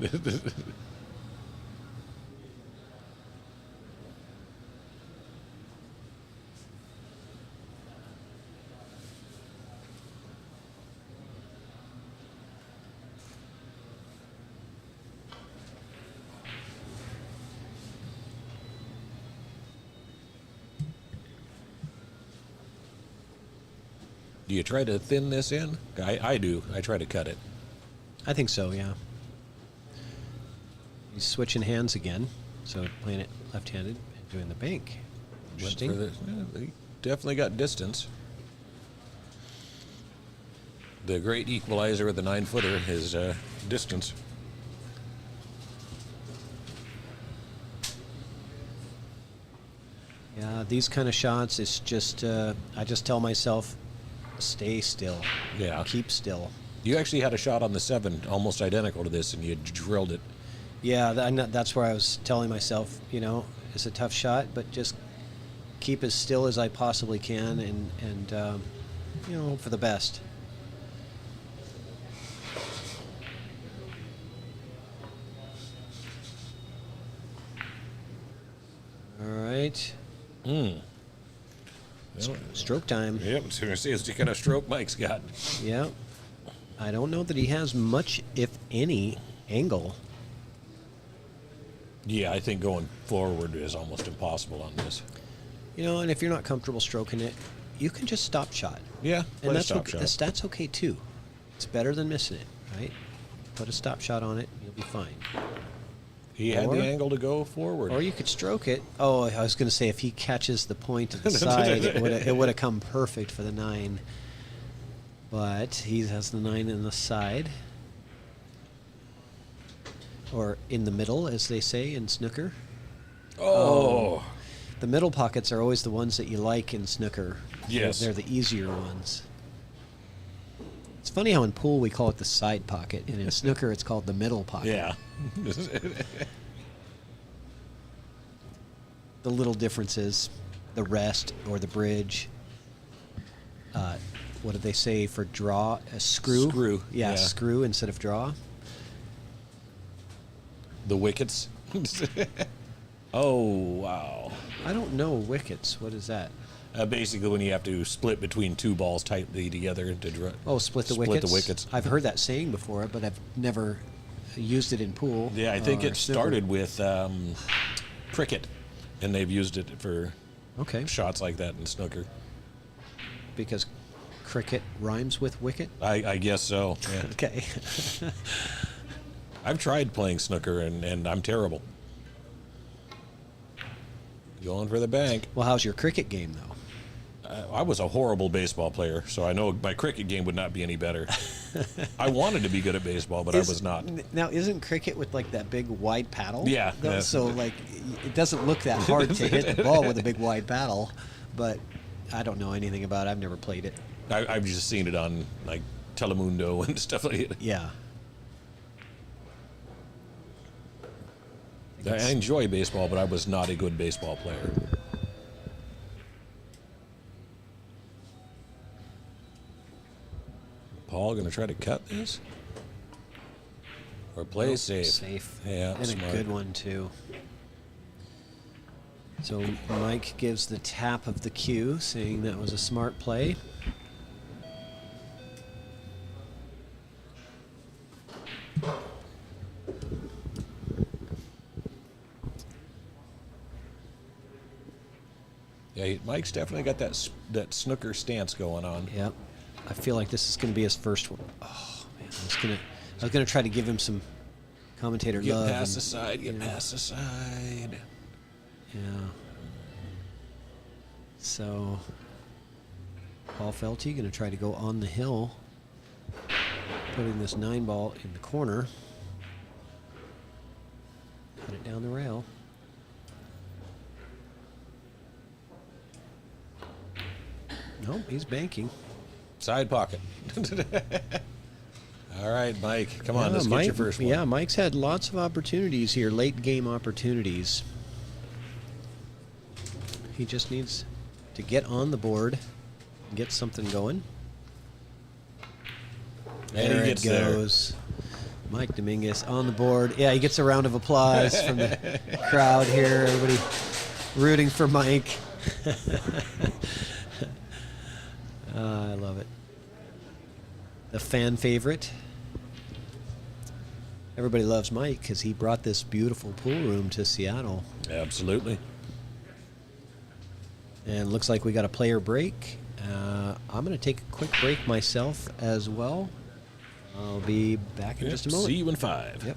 Do you try to thin this in? I do. I try to cut it. I think so, yeah. He's switching hands again, so playing it left-handed and doing the bank. Went Interesting. for he definitely got distance. The great equalizer of the 9-footer is distance. Yeah, these kind of shots, it's just, I just tell myself, stay still. Yeah. Keep still. You actually had a shot on the 7 almost identical to this, and you drilled it. Yeah, that's where I was telling myself, it's a tough shot, but just keep as still as I possibly can and hope for the best. All right. Stroke time. Yep, I was going to see what kind of stroke Mike's got. Yeah. I don't know that he has much, if any, angle. Yeah, I think going forward is almost impossible on this. You know, and if you're not comfortable stroking it, you can just stop shot. Yeah, And stop shot. that's okay too. It's better than missing it, right? Put a stop shot on it, you'll be fine. He had Or- the angle to go forward. Or you could stroke it. Oh, I was going to say if he catches the point of the side, it would have come perfect for the 9. But he has the 9 in the side. Or in the middle, as they say in snooker. Oh. The middle pockets are always the ones that you like in snooker. Yes. They're the easier ones. It's funny how in pool we call it the side pocket, and in snooker it's called the middle pocket. Yeah. The little differences, the rest or the bridge. What did they say for draw? A screw? Screw, Yeah, yeah. screw instead of draw. The wickets. Oh, wow. I don't know wickets. What is that? Basically, when you have to split between two balls tightly together to draw. Oh, split the wickets? I've heard that saying before, but I've never used it in pool. Yeah, I think or it snooker. started with cricket, and they've used it for Okay, shots like that in snooker. because cricket rhymes with wicket? I guess so. Yeah. Okay. I've tried playing snooker, and I'm terrible. Going for the bank. Well, how's your cricket game, though? I was a horrible baseball player, so I know my cricket game would not be any better. I wanted to be good at baseball, but I was not. Now, isn't cricket with like that big wide paddle? Yeah, though? yeah. So like, it doesn't look that hard to hit the ball with a big wide paddle, but I don't know anything about it. I've never played it. I've just seen it on like Telemundo and stuff like that. Yeah. I enjoy baseball, but I was not a good baseball player. Paul going to try to cut this? Or play safe? Safe. Yeah, And smart. a good one, too. So Mike gives the tap of the cue, saying that was a smart play. Yeah, Mike's definitely got that snooker stance going on. Yep. I feel like this is going to be his first one. Oh man, I was gonna try to give him some commentator Get love. past and- the side, get yeah. past the side. Yeah. So, Paul Felty going to try to go on the hill, putting this 9 ball in the corner. Put it down the rail. Nope, he's banking. Side pocket. All right, Mike. Come on, Yeah, let's get your first one. Yeah, Mike's had lots of opportunities here, late game opportunities. He just needs to get on the board, get something going. And There he it gets there. goes. Mike Dominguez on the board. Yeah, he gets a round of applause from the crowd here. Everybody rooting for Mike. I love it. The fan favorite. Everybody loves Mike because he brought this beautiful pool room to Seattle. Absolutely. And looks like we got a player break. I'm going to take a quick break myself as well. I'll be back in just a moment. See you in 5. Yep.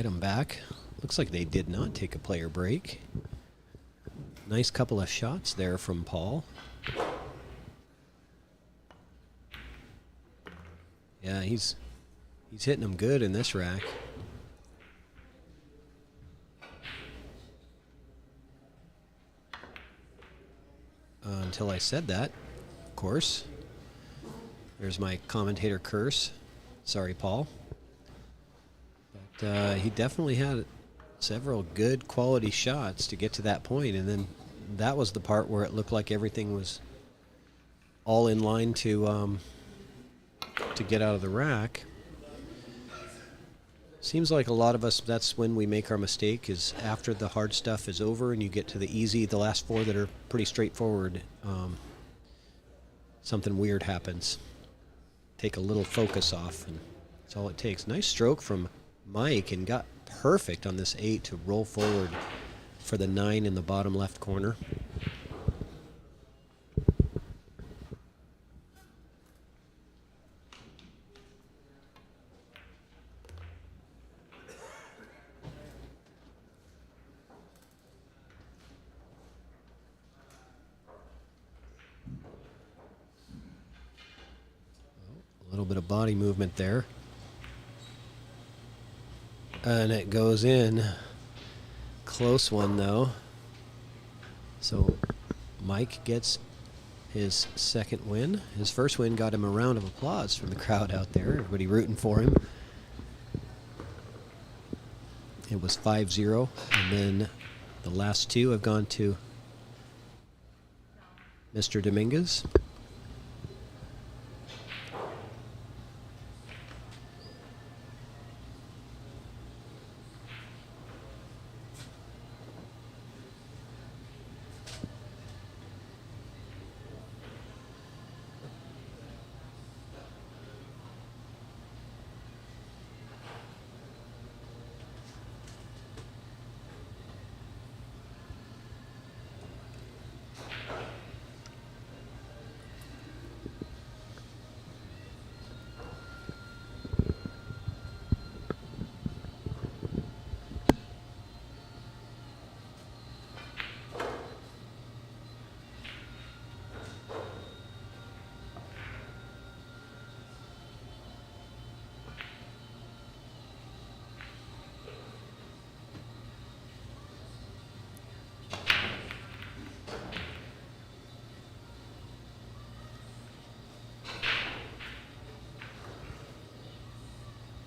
right, I'm back. Looks like they did not take a player break. Nice couple of shots there from Paul. Yeah, he's hitting them good in this rack. Until I said that, of course. There's my commentator curse. Sorry, Paul. But he definitely had several good quality shots to get to that point, and then that was the part where it looked like everything was all in line to get out of the rack. Seems like a lot of us, that's when we make our mistake, is after the hard stuff is over and you get to the easy, the last four that are pretty straightforward, something weird happens. Take a little focus off, and that's all it takes. Nice stroke from Mike, and got perfect on this 8 to roll forward for the 9 in the bottom left corner. A little bit of body movement there. And it goes in. Close one, though. So Mike gets his second win. His first win got him a round of applause from the crowd out there. Everybody rooting for him. It was 5-0. And then the last two have gone to Mr. Dominguez.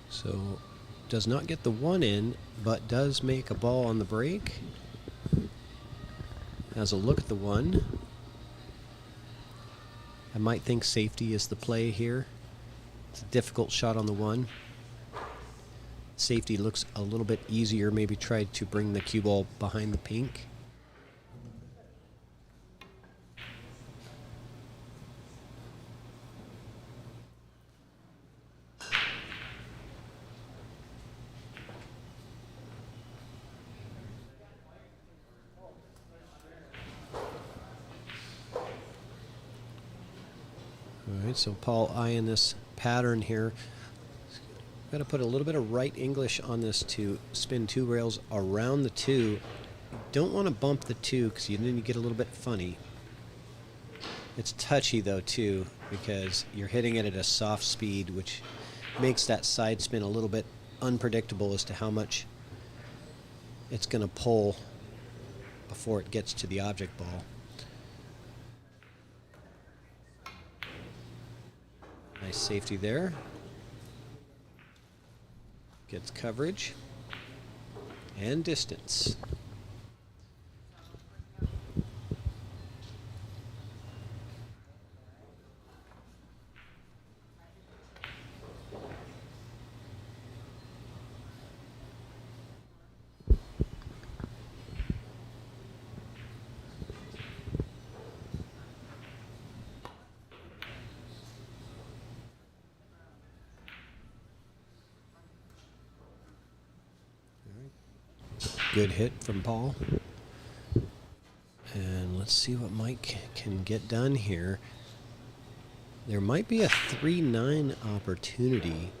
So does not get the one in, but does make a ball on the break. Has a look at the one. I might think safety is the play here. It's a difficult shot on the one. Safety looks a little bit easier. Maybe tried to bring the cue ball behind the pink. Alright, so Paul eyeing this pattern here. Got to put a little bit of right English on this to spin 2 rails around the 2. You don't want to bump the 2 because then you get a little bit funny. It's touchy though too, because you're hitting it at a soft speed, which makes that side spin a little bit unpredictable as to how much it's going to pull before it gets to the object ball. Nice safety there. Gets coverage and distance. Good hit from Paul. And let's see what Mike can get done here. There might be a 3-9 opportunity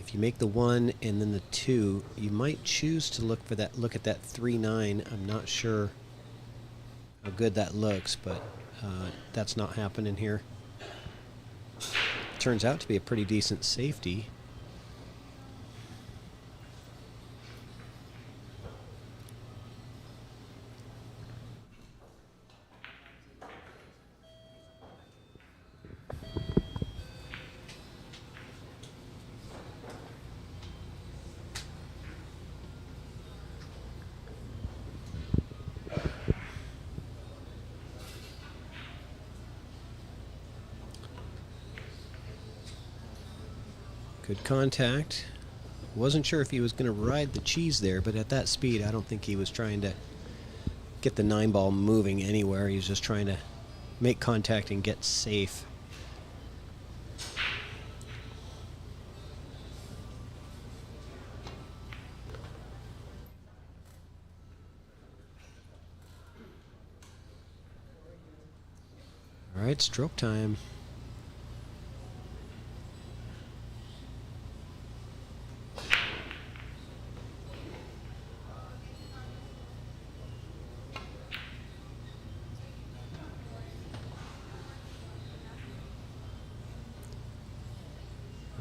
If you make the 1 and then the 2, you might choose to look at that 3-9. I'm not sure how good that looks, but that's not happening here. Turns out to be a pretty decent safety. Good contact. Wasn't sure if he was going to ride the cheese there, but at that speed, I don't think he was trying to get the 9 ball moving anywhere. He was just trying to make contact and get safe. All right, stroke time.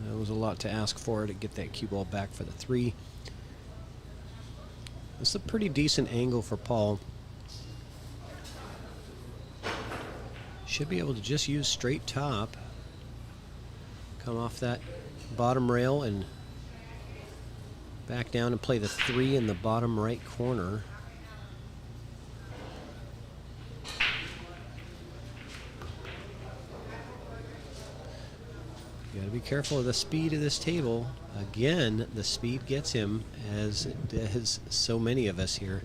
That was a lot to ask for to get that cue ball back for the 3. It's a pretty decent angle for Paul. Should be able to just use straight top. Come off that bottom rail and back down and play the 3 in the bottom right corner. You gotta be careful of the speed of this table. Again, the speed gets him, as it does so many of us here.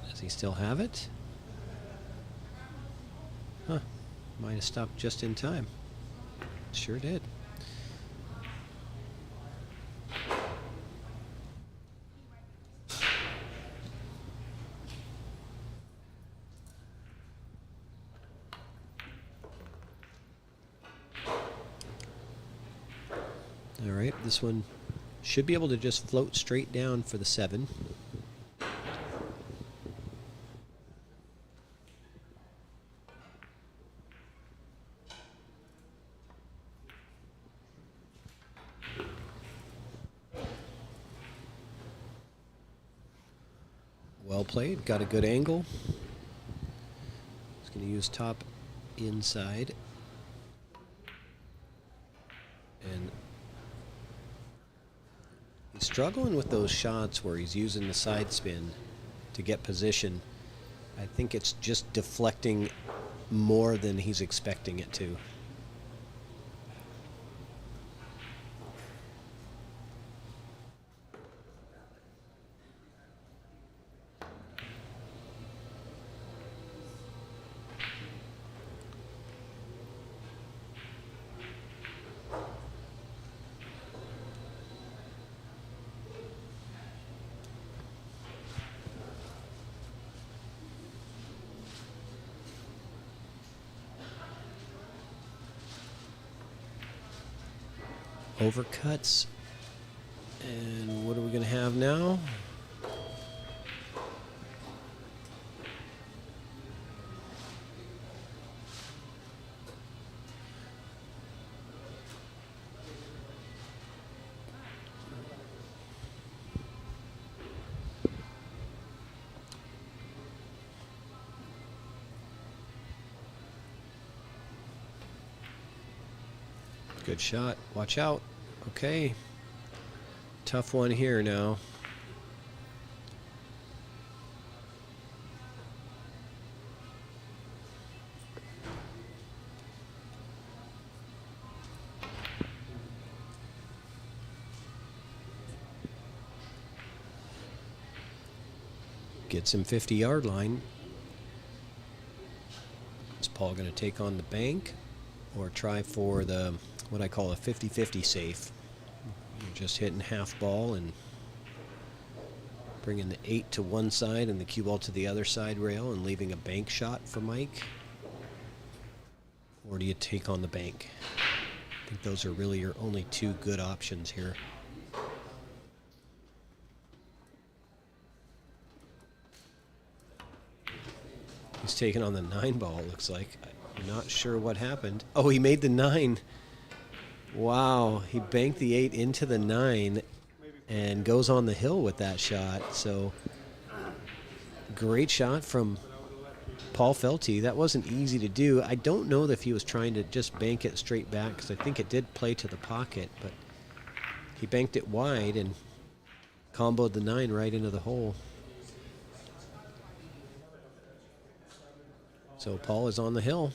Does he still have it? Huh. Might have stopped just in time. Sure did. All right, this one should be able to just float straight down for the 7. Well played, got a good angle. He's going to use top inside. And he's struggling with those shots where he's using the side spin to get position. I think it's just deflecting more than he's expecting it to. Overcuts. And what are we going to have now? Good shot. Watch out. Okay. Tough one here now. Gets him 50-yard line. Is Paul going to take on the bank or try for the what I call a 50-50 safe? You're just hitting half ball and bringing the 8 to one side and the cue ball to the other side rail and leaving a bank shot for Mike? Or do you take on the bank? I think those are really your only two good options here. He's taking on the 9 ball, it looks like. I'm not sure what happened. Oh, he made the 9. Wow, he banked the 8 into the 9 and goes on the hill with that shot. So great shot from Paul Felty. That wasn't easy to do. I don't know if he was trying to just bank it straight back, because I think it did play to the pocket, but he banked it wide and comboed the 9 right into the hole. So Paul is on the hill.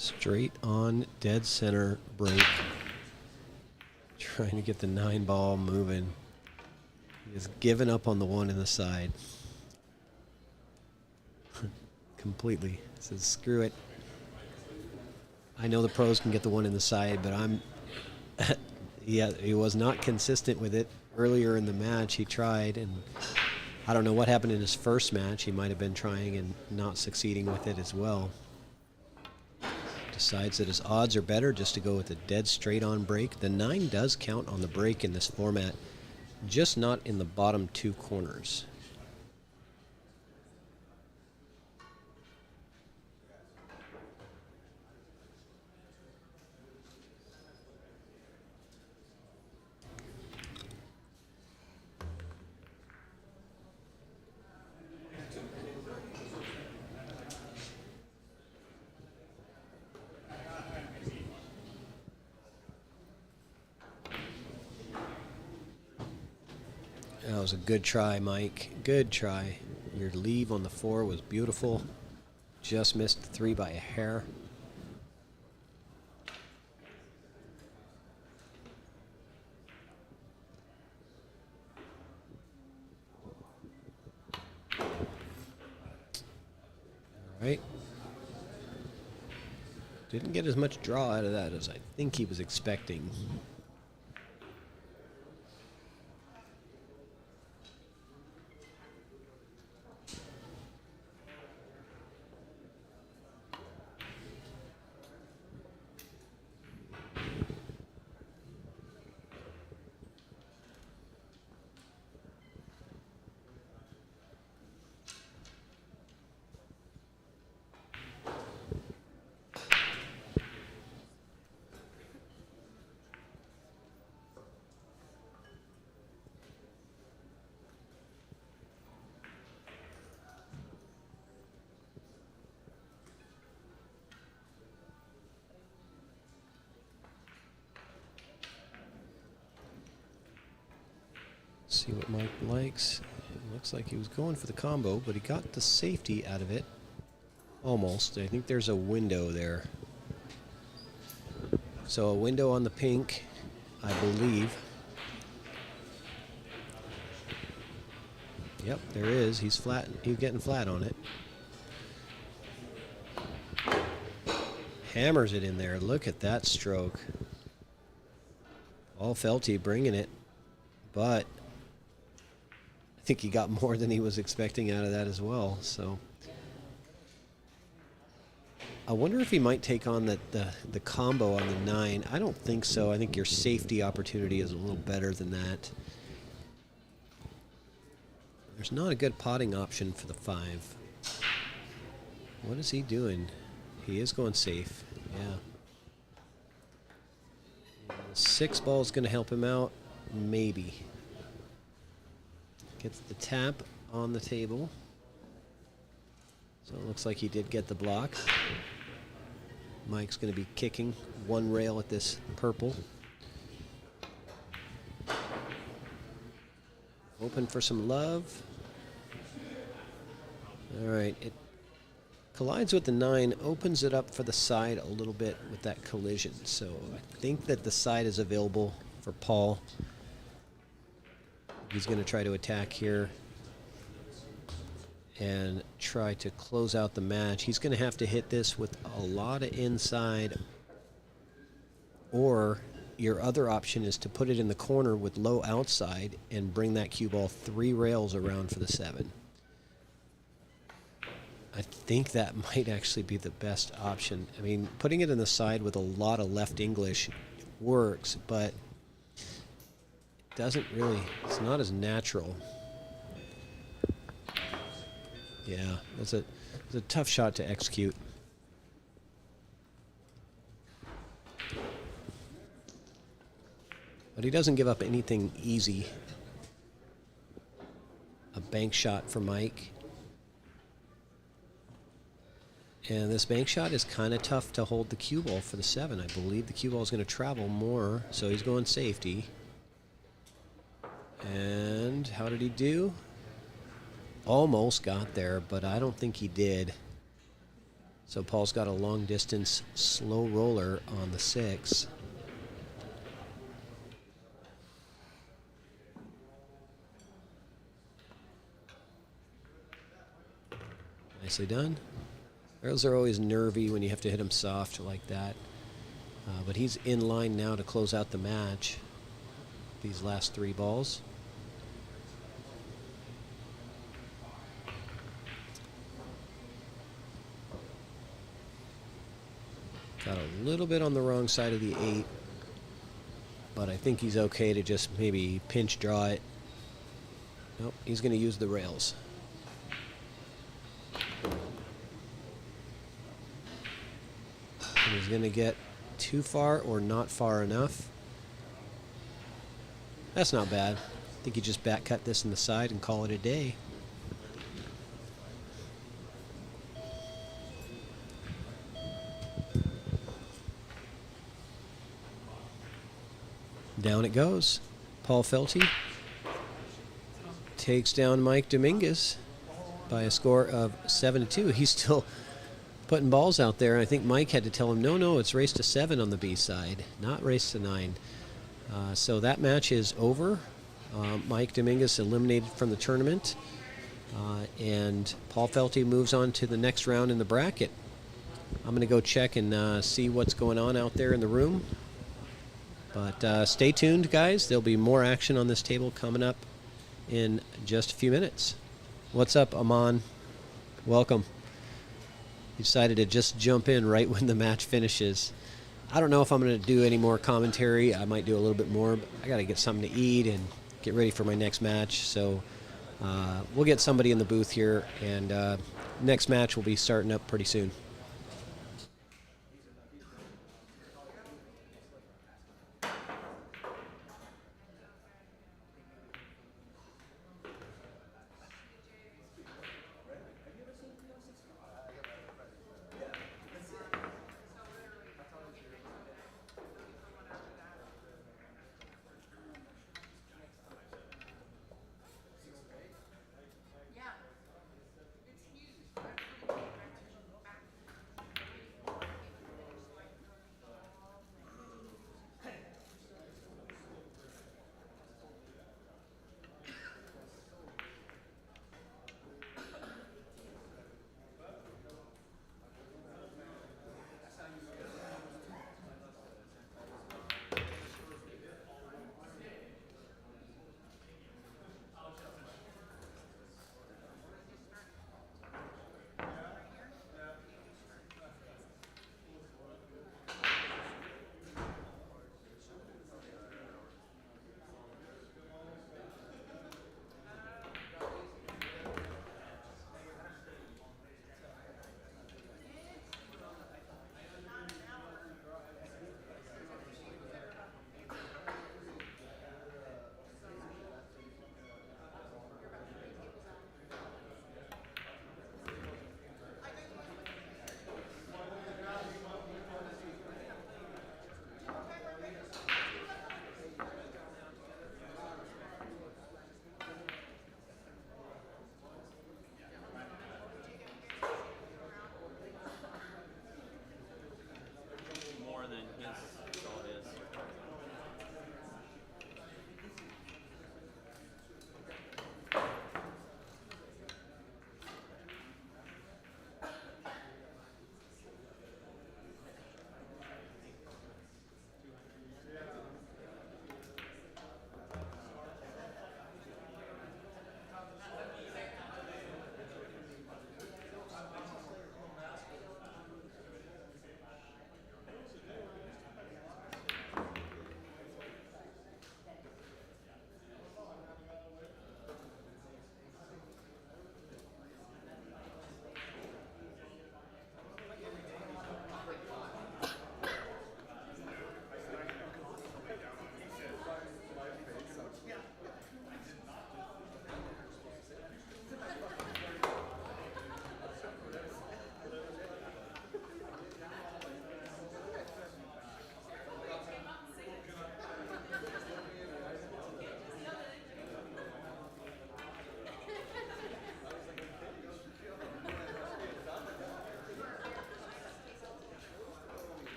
Straight on dead center break. Trying to get the 9 ball moving. He has given up on the 1 in the side. Completely. Says screw it. I know the pros can get the 1 in the side, but I'm yeah, he was not consistent with it earlier in the match. He tried, and I don't know what happened in his first match. He might have been trying and not succeeding with it as well. Decides that his odds are better just to go with a dead straight on break. The 9 does count on the break in this format, just not in the bottom 2 corners. That was a good try, Mike. Good try. Your leave on the 4 was beautiful. Just missed the 3 by a hair. All right. Didn't get as much draw out of that as I think he was expecting. See what Mike likes. It looks like he was going for the combo, but he got the safety out of it. Almost. I think there's a window there. So a window on the pink, I believe. Yep, there is. He's flat. He's getting flat on it. Hammers it in there. Look at that stroke. All Felty bringing it, but I think he got more than he was expecting out of that as well. So I wonder if he might take on the combo on the 9. I don't think so. I think your safety opportunity is a little better than that. There's not a good potting option for the 5. What is he doing? He is going safe. Yeah. The 6 ball is going to help him out. Maybe. Gets the tap on the table. So it looks like he did get the block. Mike's going to be kicking one rail at this purple. Open for some love. All right, it collides with the 9, opens it up for the side a little bit with that collision. So I think that the side is available for Paul. He's going to try to attack here and try to close out the match. He's going to have to hit this with a lot of inside, or your other option is to put it in the corner with low outside and bring that cue ball 3 rails around for the 7. I think that might actually be the best option. I mean, putting it in the side with a lot of left English works, but it doesn't really, it's not as natural. Yeah, it's a tough shot to execute. But he doesn't give up anything easy. A bank shot for Mike. And this bank shot is kind of tough to hold the cue ball for the 7. I believe the cue ball is going to travel more, so he's going safety. And how did he do? Almost got there, but I don't think he did. So Paul's got a long distance slow roller on the 6. Nicely done. Those are always nervy when you have to hit them soft like that. But he's in line now to close out the match. These last 3 balls. Got a little bit on the wrong side of the 8. But I think he's okay to just maybe pinch draw it. Nope, he's going to use the rails. And he's going to get too far or not far enough. That's not bad. I think you just back cut this in the side and call it a day. Down it goes. Paul Felty takes down Mike Dominguez by a score of 7-2. He's still putting balls out there. I think Mike had to tell him, no, it's race to 7 on the B side, not race to 9. So that match is over. Mike Dominguez eliminated from the tournament. And Paul Felty moves on to the next round in the bracket. I'm going to go check and see what's going on out there in the room. But stay tuned, guys. There'll be more action on this table coming up in just a few minutes. What's up, Aman? Welcome. You decided to just jump in right when the match finishes. I don't know if I'm going to do any more commentary. I might do a little bit more, but I got to get something to eat and get ready for my next match. So we'll get somebody in the booth here, and next match will be starting up pretty soon.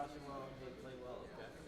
watching well and they play well. Okay.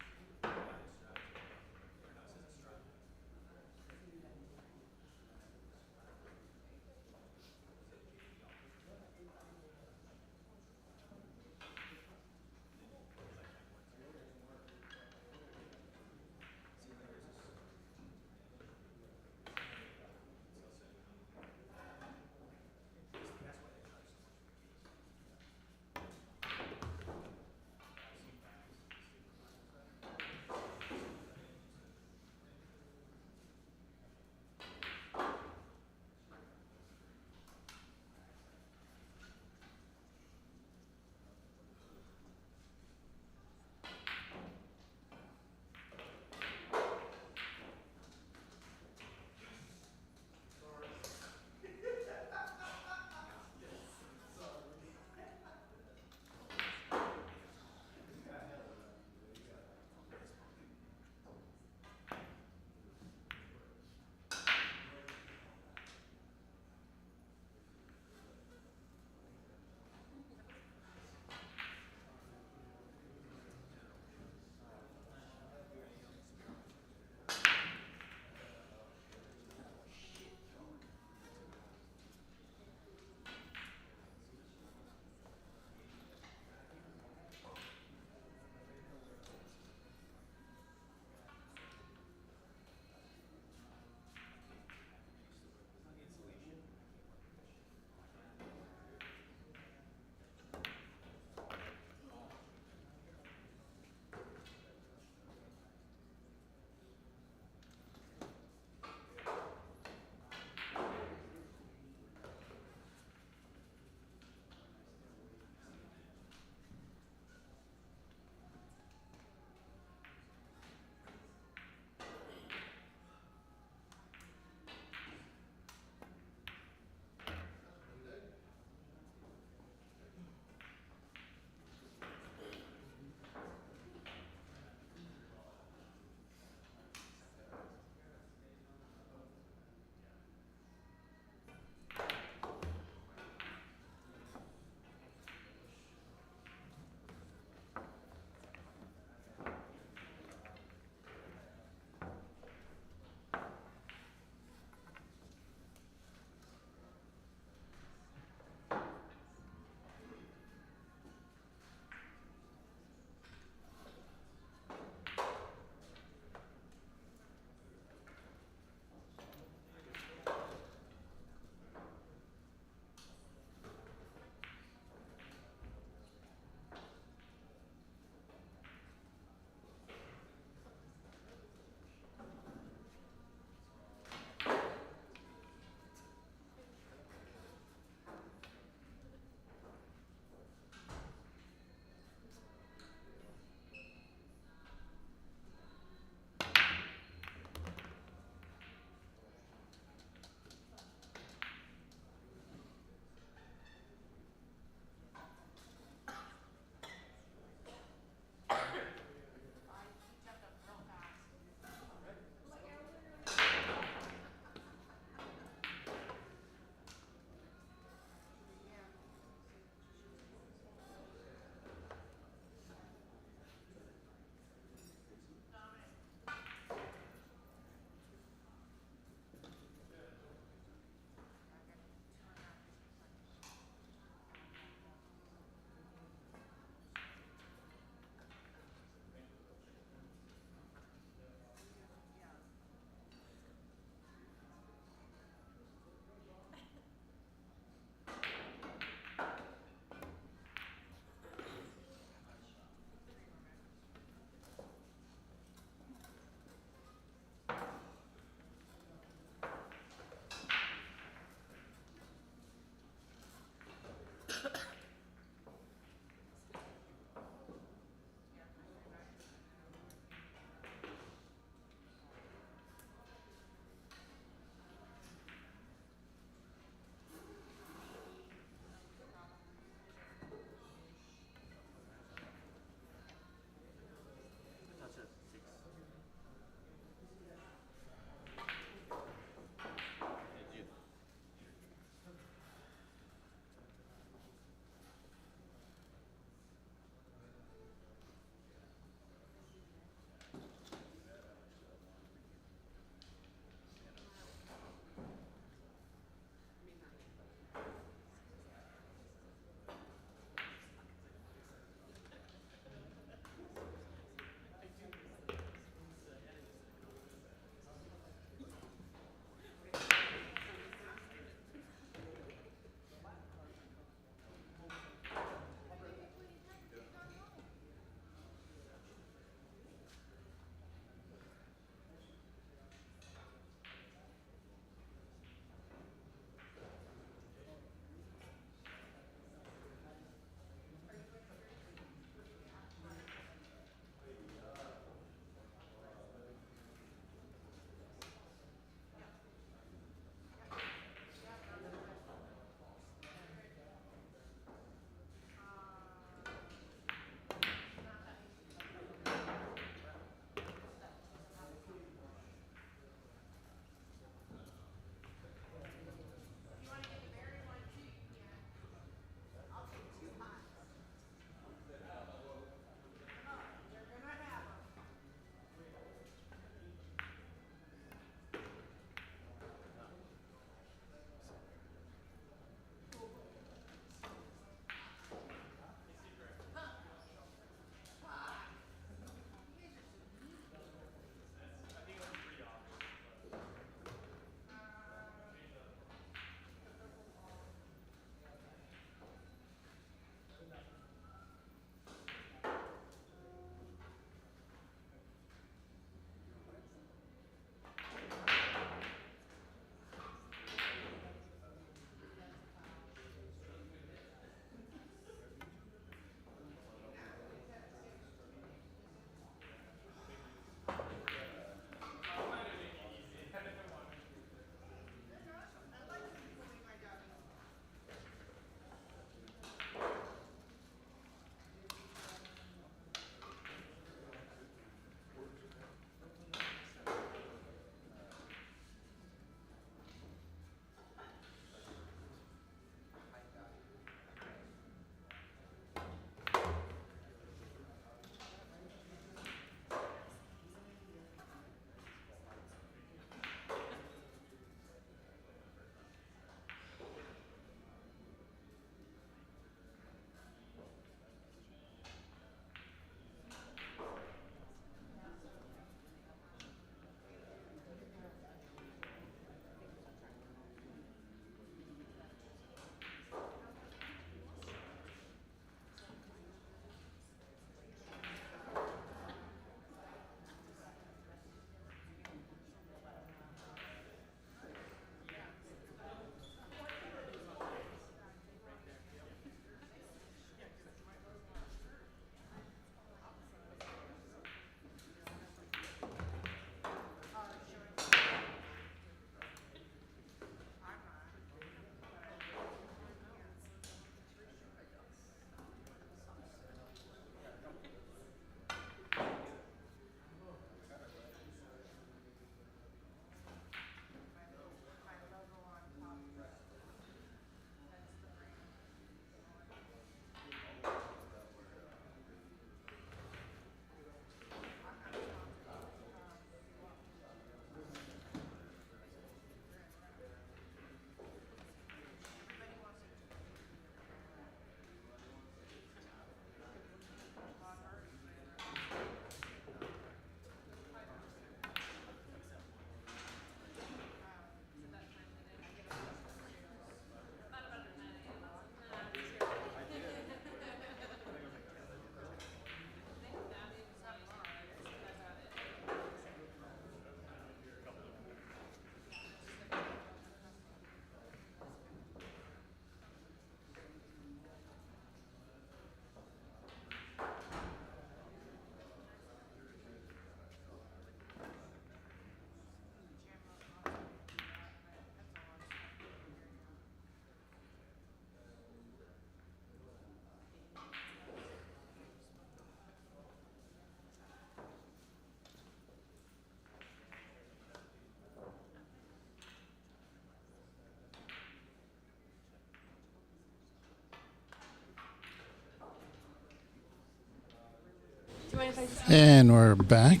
And we're back.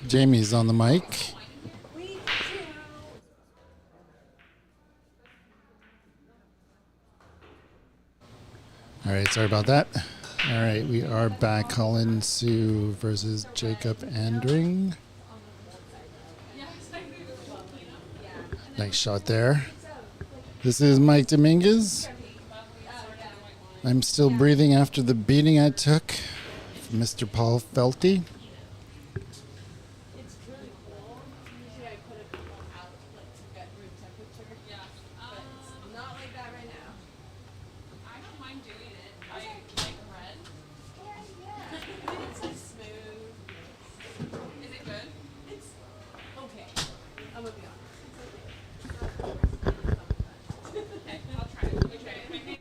Jamie's on the mic. All right, sorry about that. All right, we are back. Colin Sue versus Jacob Andring. Nice shot there. This is Mike Dominguez. I'm still breathing after the beating I took from Mr. Paul Felty. It's really cool. Usually I put it out like to get room temperature. Yeah. But it's not like that right now. I don't mind doing it. I like red. Yeah. It's like smooth. Is it good? It's okay. I'm gonna be honest. Okay, I'll try it. You try it.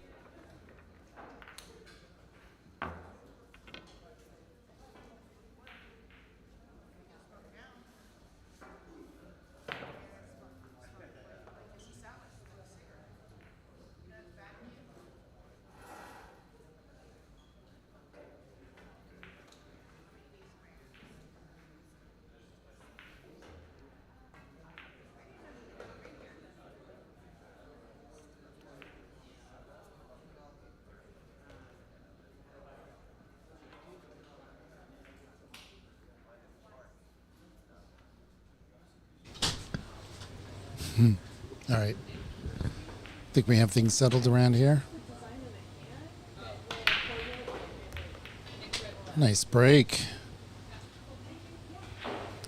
All right. Think we have things settled around here. Nice break.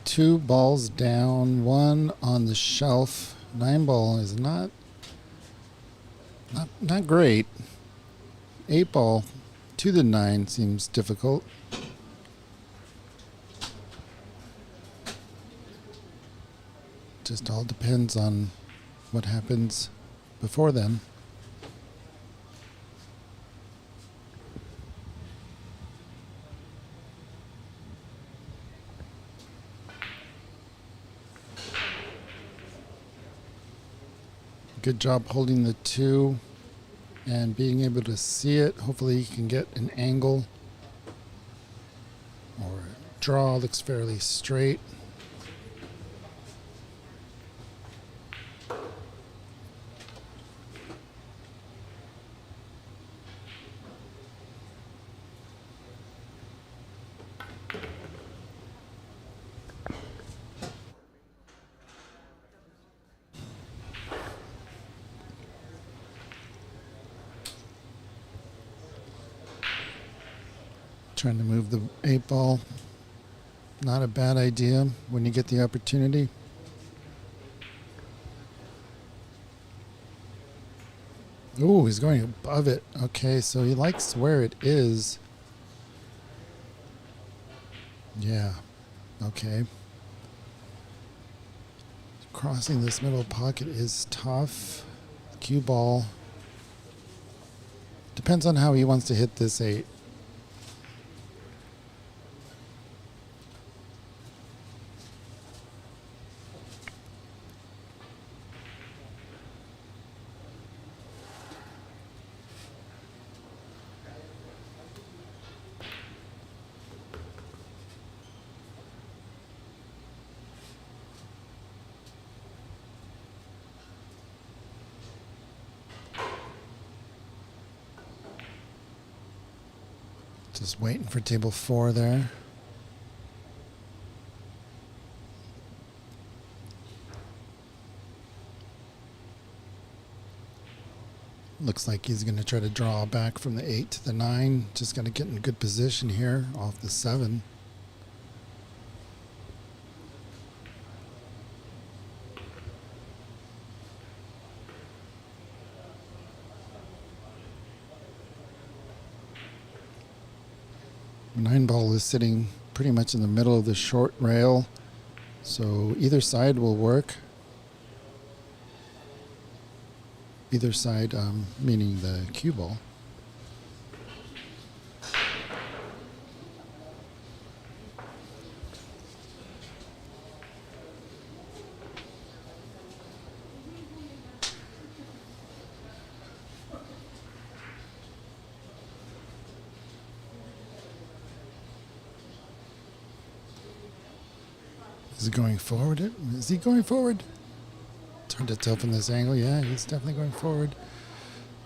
2 balls down, 1 on the shelf. 9 ball is not great. 8 ball to the 9 seems difficult. Just all depends on what happens before then. Good job holding the 2 and being able to see it. Hopefully you can get an angle or draw. Looks fairly straight. Trying to move the 8 ball. Not a bad idea when you get the opportunity. Ooh, he's going above it. Okay, so he likes where it is. Yeah, okay. Crossing this middle pocket is tough. Cue ball. Depends on how he wants to hit this 8. Just waiting for table 4 there. Looks like he's going to try to draw back from the 8 to the 9. Just got to get in good position here off the 7. The 9 ball is sitting pretty much in the middle of the short rail, so either side will work. Either side, meaning the cue ball. Is he going forward? Is he going forward? It's hard to tell from this angle. Yeah, he's definitely going forward.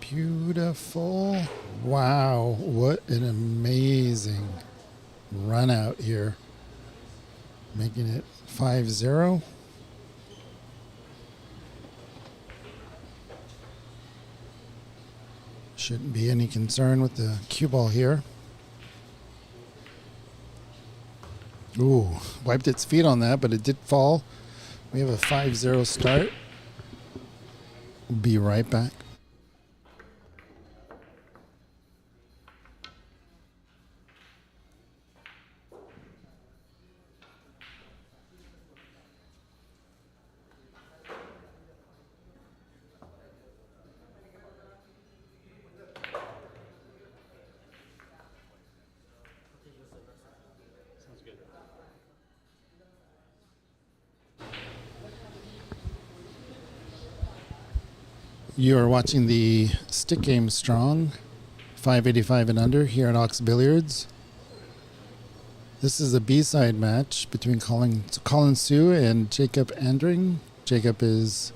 Beautiful. Wow, what an amazing run out here. Making it 5-0. Shouldn't be any concern with the cue ball here. Ooh, wiped its feet on that, but it did fall. We have a 5-0 start. We'll be right back. You are watching the Stick Game Strong 585 and under here at Ox Billiards. This is a B-side match between Colin Sue and Jacob Andring. Jacob is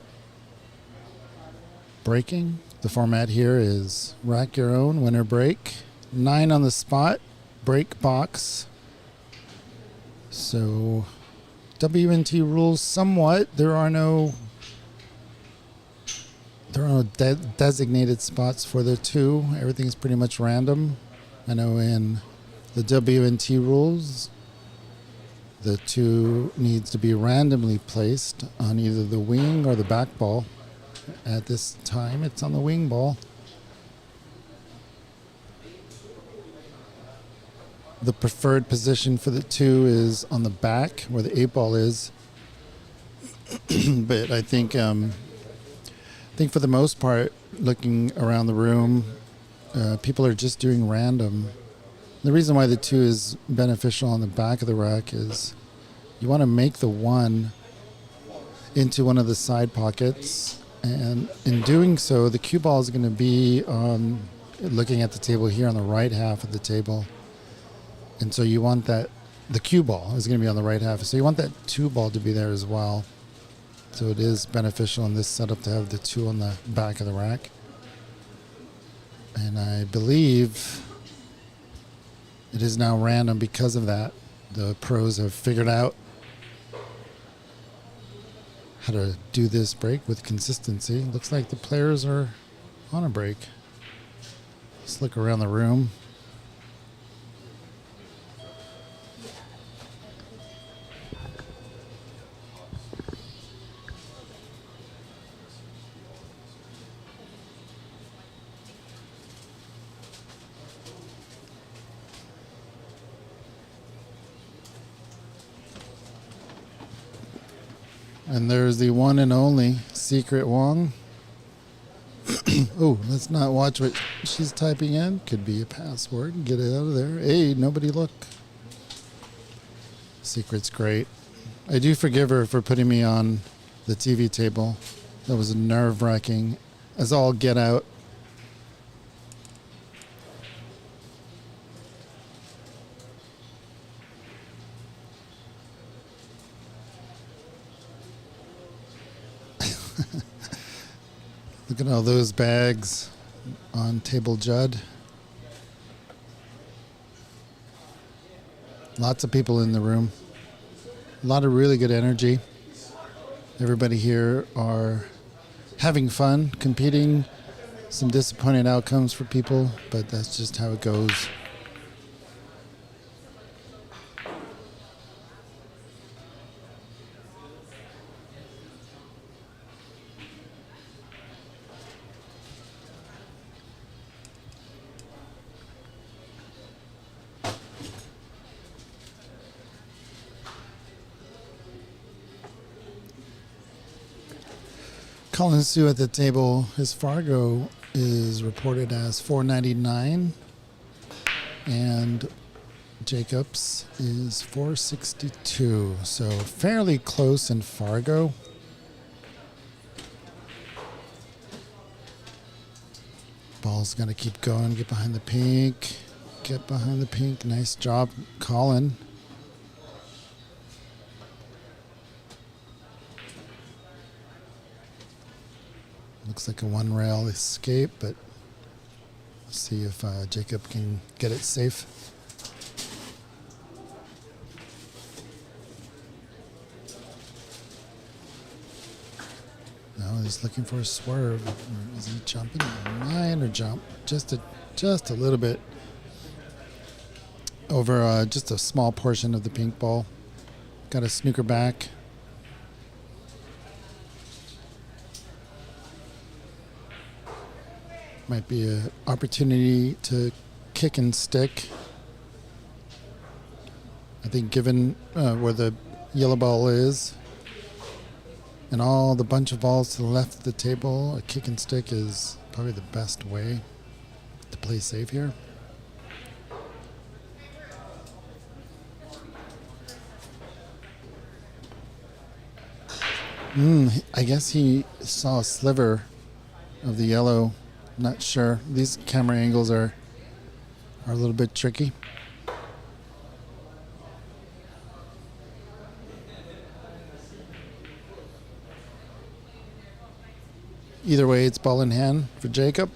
breaking. The format here is rack your own, winner break. 9 on the spot, break box. So WNT rules somewhat. There are no designated spots for the two. Everything's pretty much random. I know in the WNT rules, the two needs to be randomly placed on either the wing or the back ball. At this time, it's on the wing ball. The preferred position for the two is on the back where the 8 ball is. But I think for the most part, looking around the room, people are just doing random. The reason why the 2 is beneficial on the back of the rack is you want to make the 1 into one of the side pockets. And in doing so, the cue ball is going to be looking at the table here on the right half of the table. And so you want the cue ball is going to be on the right half. So you want that 2 ball to be there as well. So it is beneficial in this setup to have the 2 on the back of the rack. And I believe it is now random because of that. The pros have figured out how to do this break with consistency. Looks like the players are on a break. Let's look around the room. And there's the one and only Secret Wong. Oh, let's not watch what she's typing in. Could be a password. Get it out of there. Hey, nobody look. Secret's great. I do forgive her for putting me on the TV table. That was nerve-wracking as all get out. Look at all those bags on Table Judd. Lots of people in the room. A lot of really good energy. Everybody here are having fun, competing. Some disappointed outcomes for people, but that's just how it goes. Colin Sue at the table, his Fargo is reported as 499, and Jacobs is 462. So fairly close in Fargo. Ball's gonna keep going. Get behind the pink. Get behind the pink. Nice job, Colin. Looks like a one rail escape, but let's see if Jacob can get it safe. No, he's looking for a swerve. Or is he jumping? Nine or jump? Just a little bit over just a small portion of the pink ball. Got a snooker back. Might be an opportunity to kick and stick. I think given where the yellow ball is and all the bunch of balls to the left of the table, a kick and stick is probably the best way to play safe here. I guess he saw a sliver of the yellow. Not sure. These camera angles are a little bit tricky. Either way, it's ball in hand for Jacob.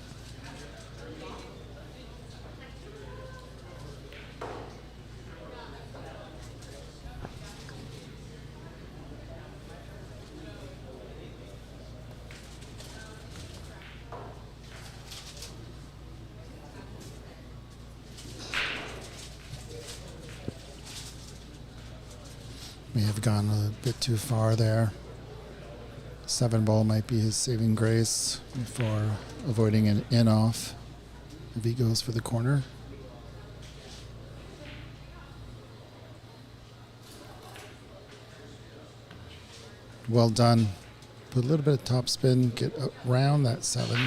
May have gone a bit too far there. 7 ball might be his saving grace for avoiding an in-off if he goes for the corner. Well done. Put a little bit of top spin, get around that 7.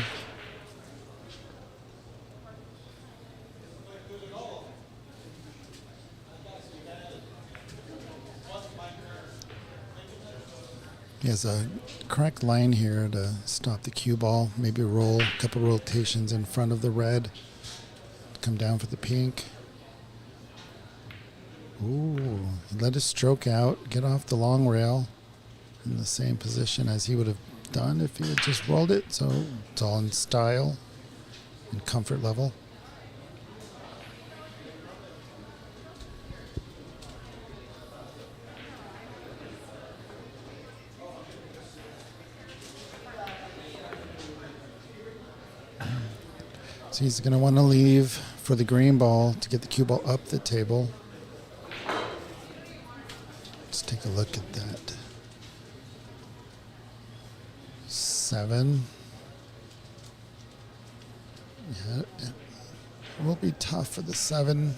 He has a correct line here to stop the cue ball. Maybe roll a couple rotations in front of the red. Come down for the pink. Ooh, let it stroke out. Get off the long rail in the same position as he would have done if he had just rolled it. So it's all in style and comfort level. So he's going to want to leave for the green ball to get the cue ball up the table. Let's take a look at that. 7. Yeah, it will be tough for the 7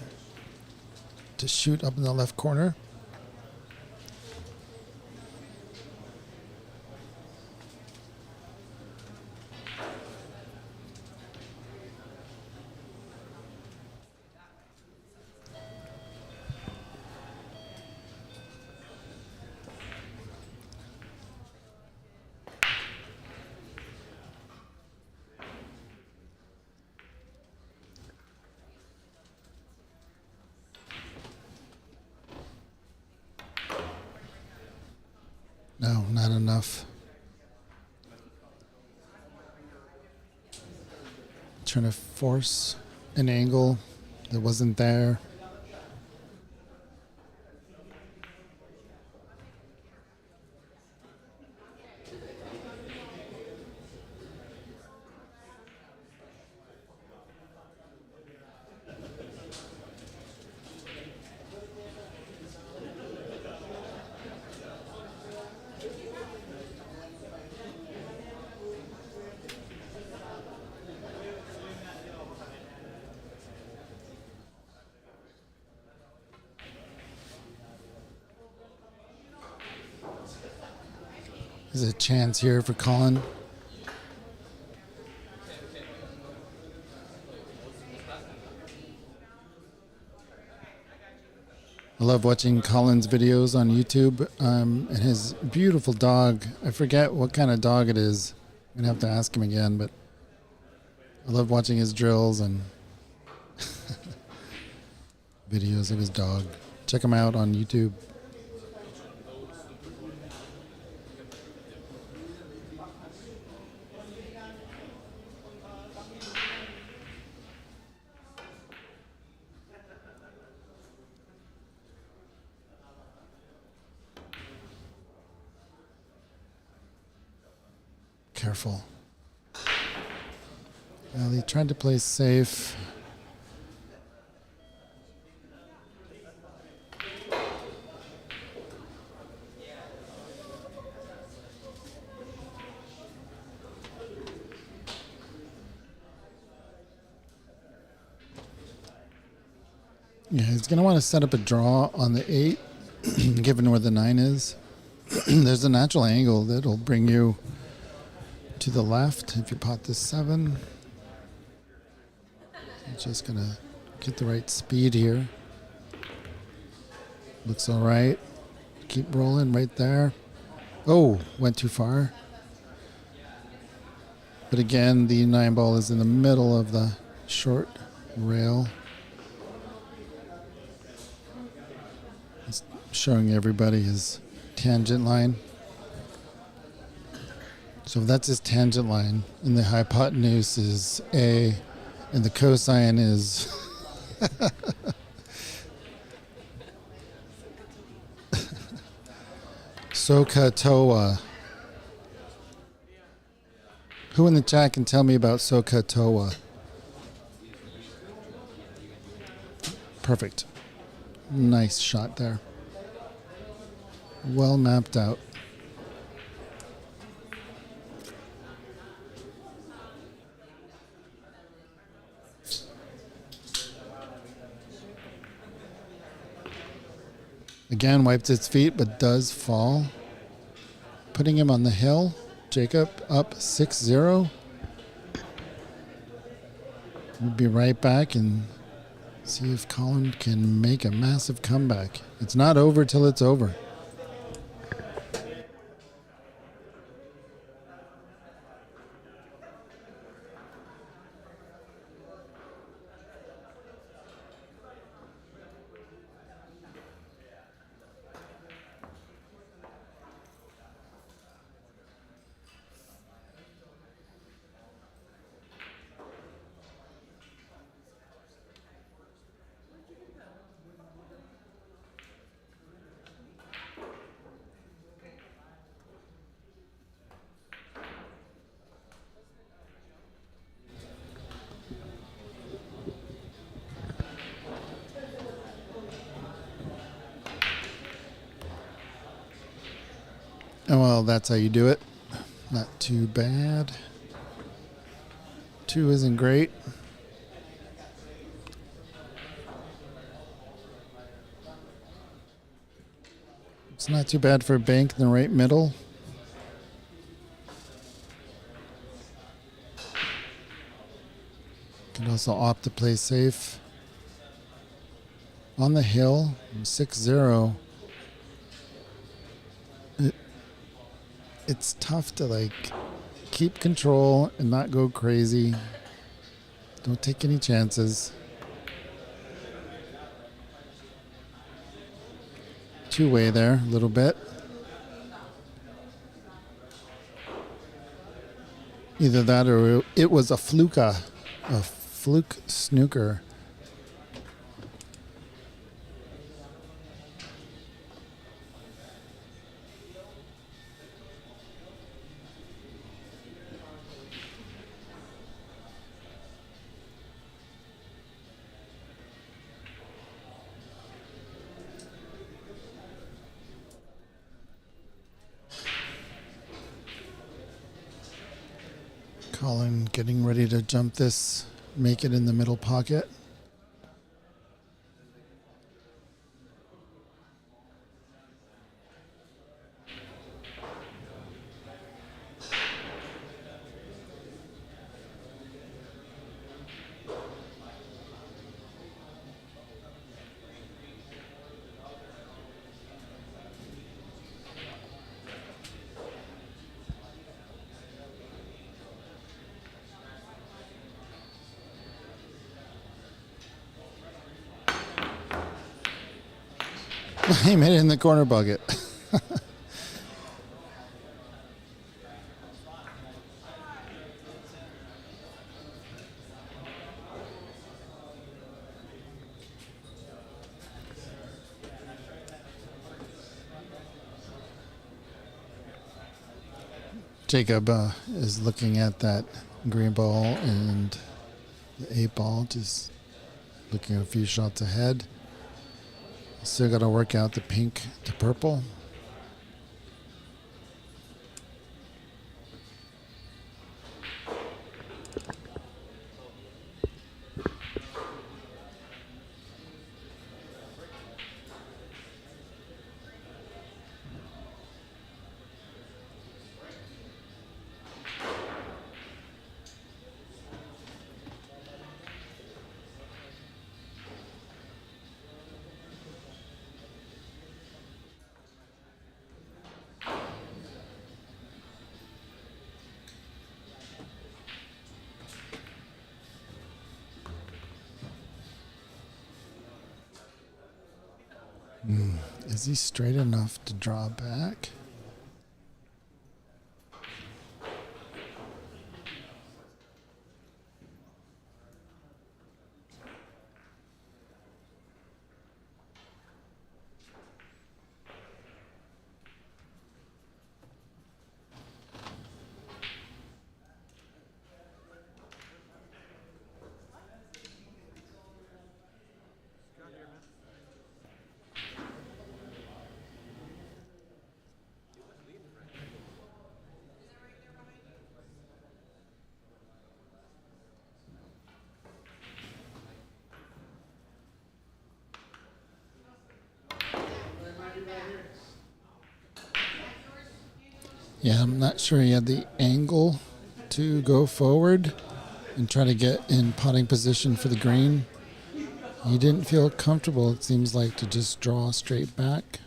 to shoot up in the left corner. No, not enough. Trying to force an angle that wasn't there. There's a chance here for Colin. I love watching Colin's videos on YouTube and his beautiful dog. I forget what kind of dog it is. I'm going to have to ask him again, but I love watching his drills and videos of his dog. Check him out on YouTube. careful. Well, he tried to play safe. Yeah, he's going to want to set up a draw on the 8, given where the 9 is. There's a natural angle that'll bring you to the left if you pot this 7. He's just going to get the right speed here. Looks all right. Keep rolling right there. Oh, went too far. But again, the 9 ball is in the middle of the short rail. It's showing everybody his tangent line. So that's his tangent line, and the hypotenuse is A, and the cosine is SOHCAHTOA. Who in the chat can tell me about SOHCAHTOA? Perfect. Nice shot there. Well mapped out. Again, wiped its feet, but does fall. Putting him on the hill. Jacob up 6-0. We'll be right back and see if Colin can make a massive comeback. It's not over till it's over. Oh, well, that's how you do it. Not too bad. 2 isn't great. It's not too bad for a bank in the right middle. Could also opt to play safe. On the hill, 6-0. It's tough to like keep control and not go crazy. Don't take any chances. Two-way there a little bit. Either that or it was a fluke snooker. Colin getting ready to jump this, make it in the middle pocket. He made it in the corner bucket. Jacob is looking at that green ball and the 8 ball, just looking a few shots ahead. Still got to work out the pink to purple. Is he straight enough to draw back? Yeah, I'm not sure he had the angle to go forward and try to get in potting position for the green. He didn't feel comfortable, it seems like, to just draw straight back.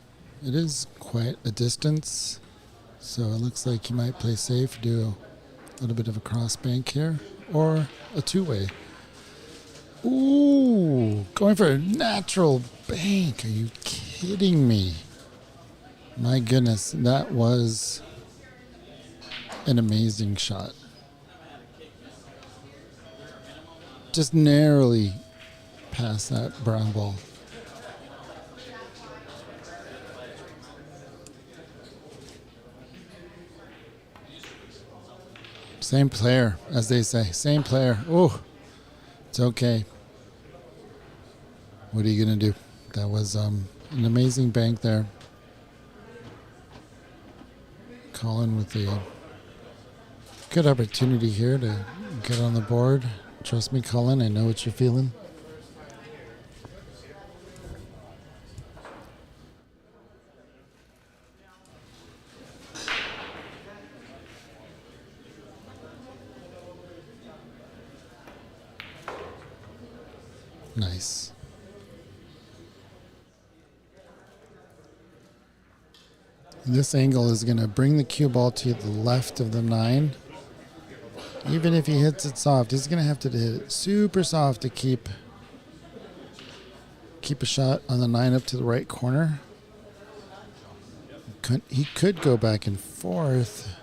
It is quite a distance, so it looks like he might play safe, do a little bit of a cross bank here, or a two-way. Ooh, going for a natural bank. Are you kidding me? My goodness, that was an amazing shot. Just narrowly past that brown ball. Same player, as they say. Same player. Oh, it's okay. What are you going to do? That was an amazing bank there. Colin with the good opportunity here to get on the board. Trust me, Colin, I know what you're feeling. Nice. This angle is going to bring the cue ball to the left of the 9. Even if he hits it soft, he's going to have to hit it super soft to keep a shot on the 9 up to the right corner. He could go back and forth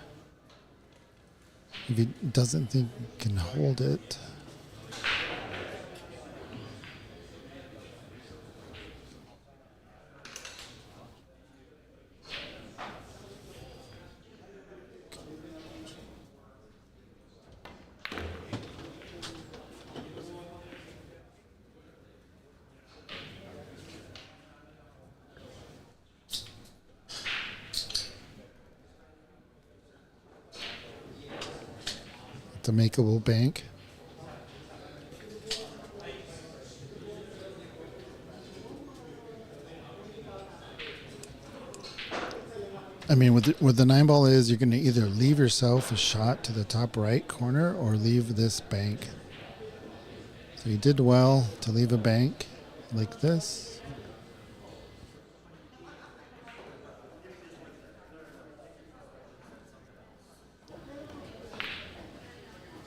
if he doesn't think he can hold it. It's a makeable bank. I mean, what the 9 ball is, you're going to either leave yourself a shot to the top right corner or leave this bank. So you did well to leave a bank like this.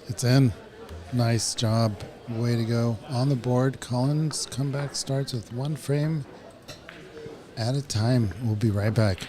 It's in. Nice job. Way to go. On the board, Colin's comeback starts with 1 frame at a time. We'll be right back.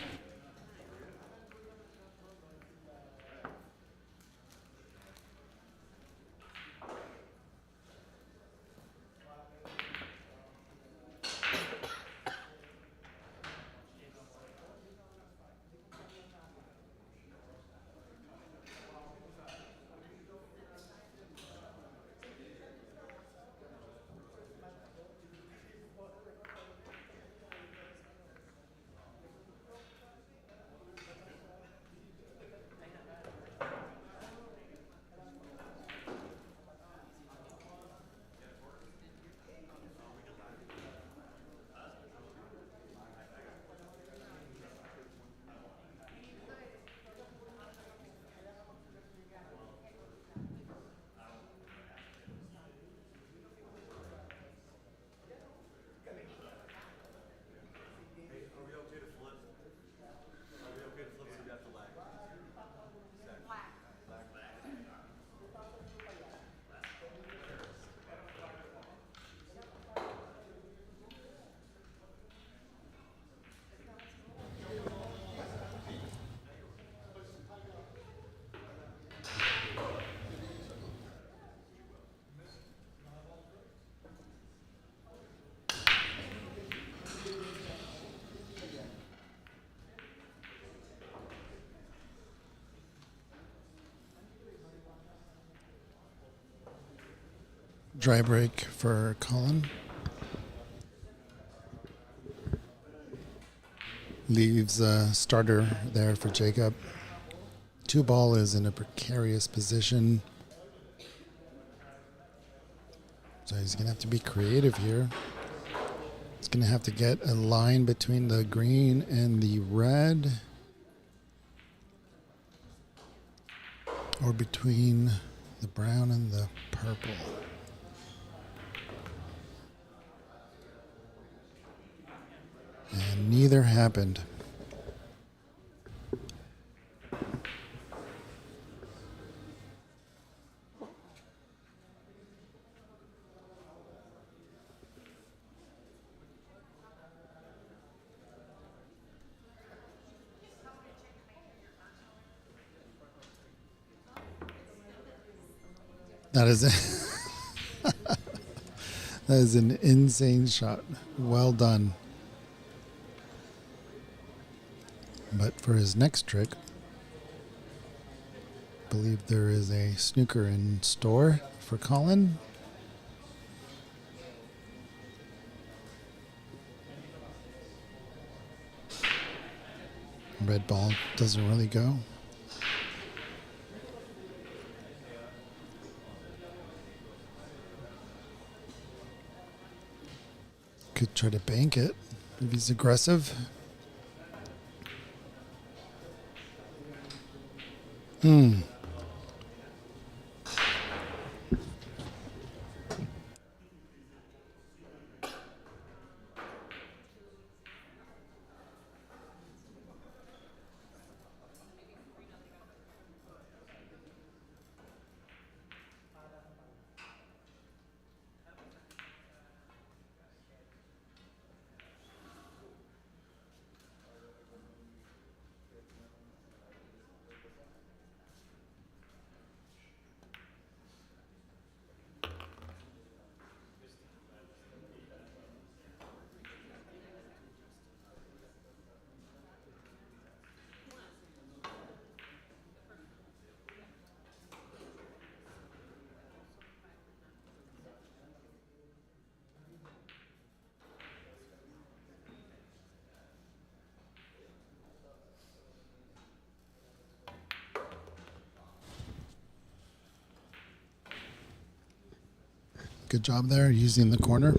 Dry break for Colin. Leaves a starter there for Jacob. 2-ball is in a precarious position. So he's going to have to be creative here. He's going to have to get a line between the green and the red. Or between the brown and the purple. And neither happened. That is that is an insane shot. Well done. But for his next trick, I believe there is a snooker in store for Colin. Red ball doesn't really go. Could try to bank it if he's aggressive. Good job there using the corner.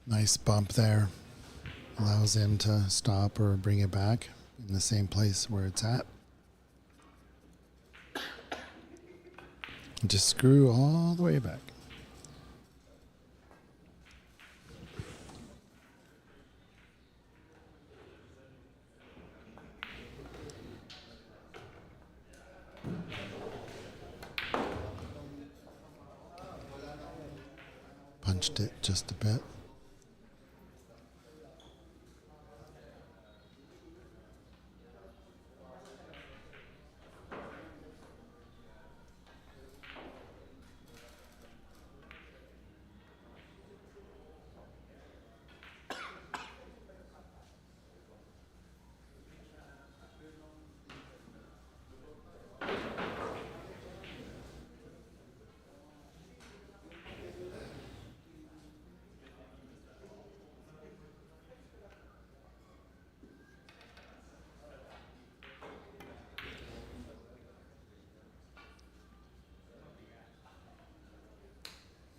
Nice bump there. Allows him to stop or bring it back in the same place where it's at. And just screw all the way back. Punched it just a bit.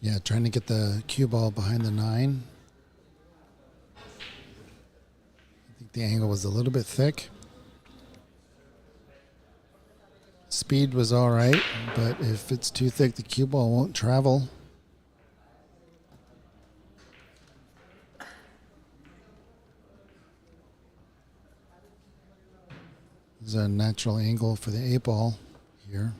Yeah, trying to get the cue ball behind the 9. I think the angle was a little bit thick. Speed was all right, but if it's too thick, the cue ball won't travel. There's a natural angle for the 8 ball here.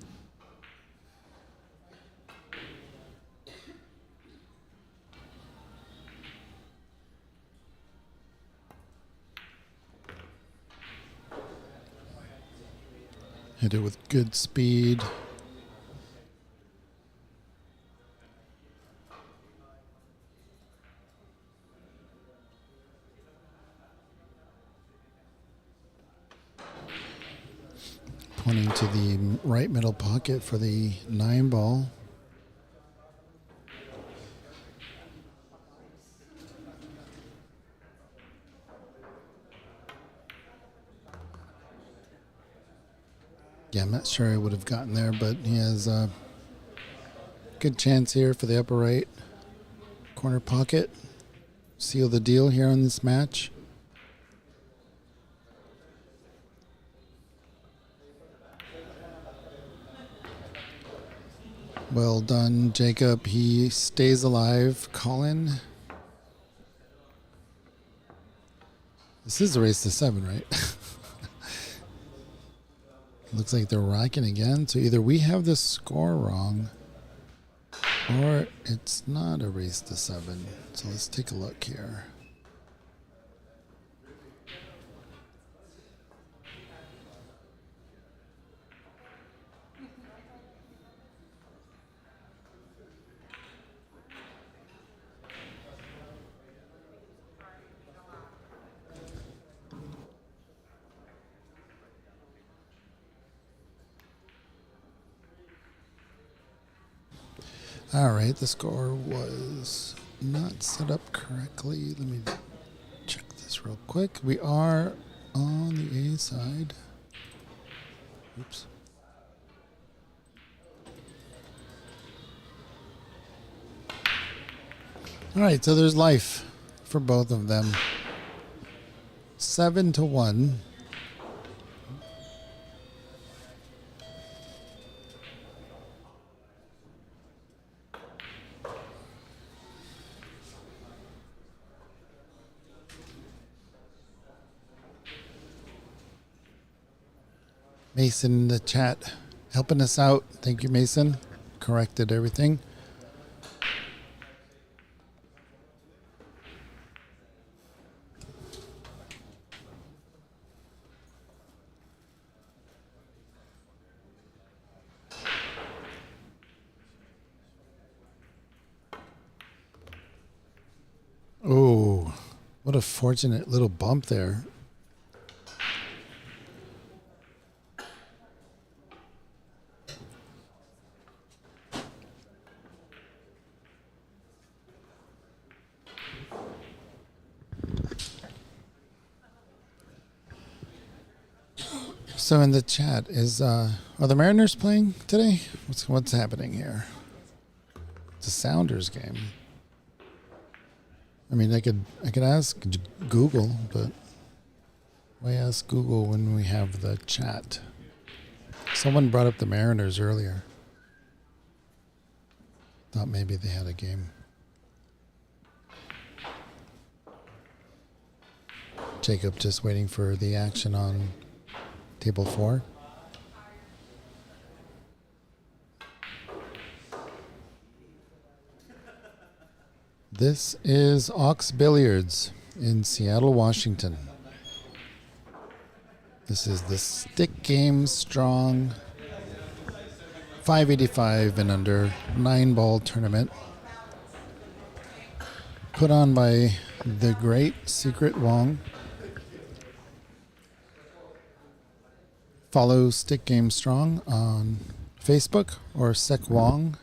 Hit it with good speed. right middle pocket for the 9 ball. Yeah, I'm not sure I would have gotten there, but he has a good chance here for the upper right corner pocket. Seal the deal here on this match. Well done, Jacob. He stays alive. Colin. This is a race to 7, right? Looks like they're rocking again. So either we have the score wrong or it's not a race to 7. So let's take a look here. All right, the score was not set up correctly. Let me check this real quick. We are on the A side. Oops. All right, so there's life for both of them. 7-1. Mason in the chat helping us out. Thank you, Mason. Corrected everything. Oh, what a fortunate little bump there. So in the chat is are the Mariners playing today? What's happening here? It's a Sounders game. I mean, I could ask Google, but why ask Google when we have the chat? Someone brought up the Mariners earlier. Thought maybe they had a game. Jacob just waiting for the action on table 4. This is Ox Billiards in Seattle, Washington. This is the stick game strong 585 and under 9-ball tournament put on by the great Secret Wong. Follow Stick Game Strong on Facebook or Sec Wong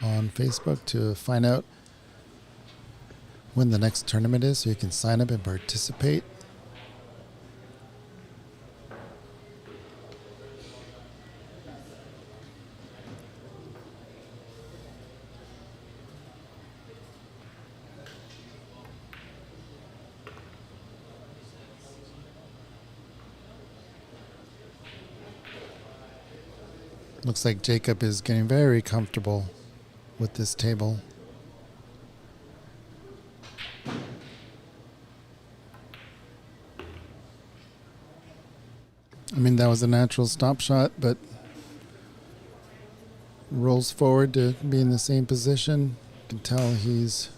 on Facebook to find out when the next tournament is so you can sign up and participate. Looks like Jacob is getting very comfortable with this table. I mean, that was a natural stop shot, but rolls forward to be in the same position. You can tell he's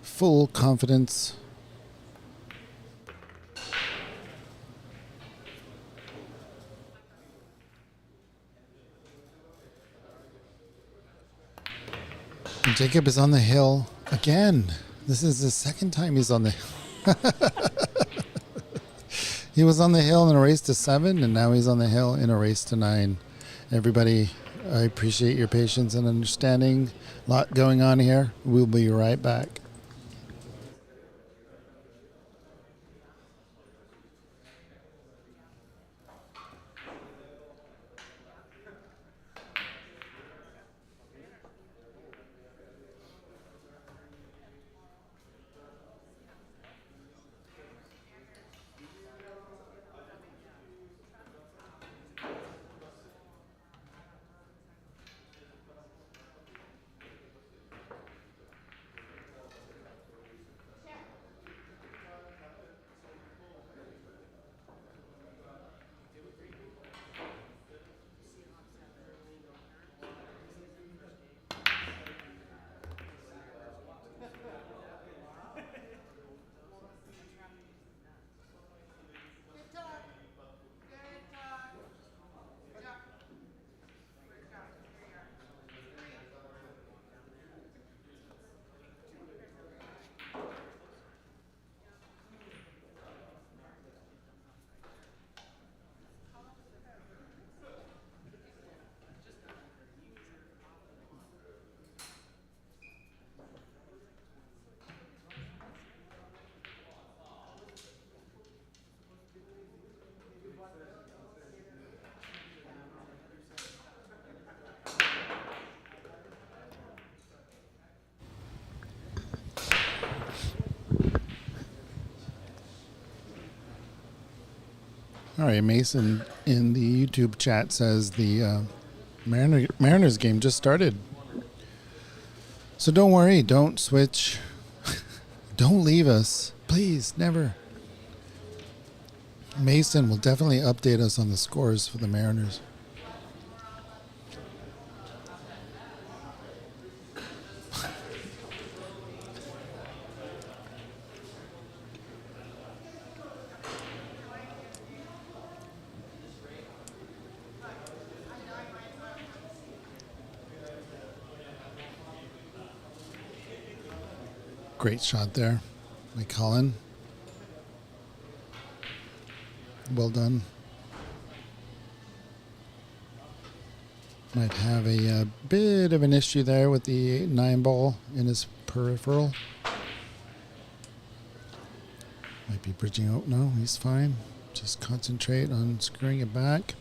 full confidence. And Jacob is on the hill again. This is the second time he's on the He was on the hill in a race to 7, and now he's on the hill in a race to 9. Everybody, I appreciate your patience and understanding. A lot going on here. We'll be right back. All right, Mason in the YouTube chat says the Mariners game just started. So don't worry, don't switch. Don't leave us. Please, never. Mason will definitely update us on the scores for the Mariners. Great shot there by Colin. Well done. Might have a bit of an issue there with the 9 ball in his peripheral. Might be bridging out. No, he's fine. Just concentrate on screwing it back.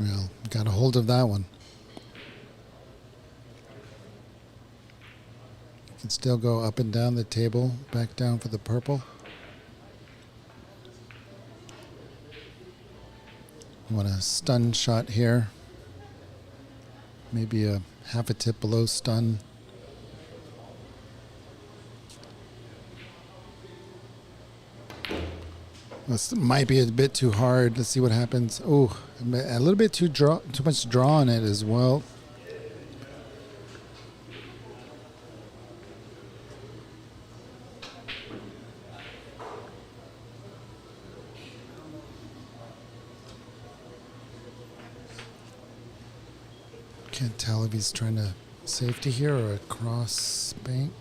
Well, got a hold of that one. Can still go up and down the table, back down for the purple. Want a stun shot here. Maybe a half a tip below stun. This might be a bit too hard. Let's see what happens. Oh, a little bit too much draw on it as well. Can't tell if he's trying to safety here or a cross bank.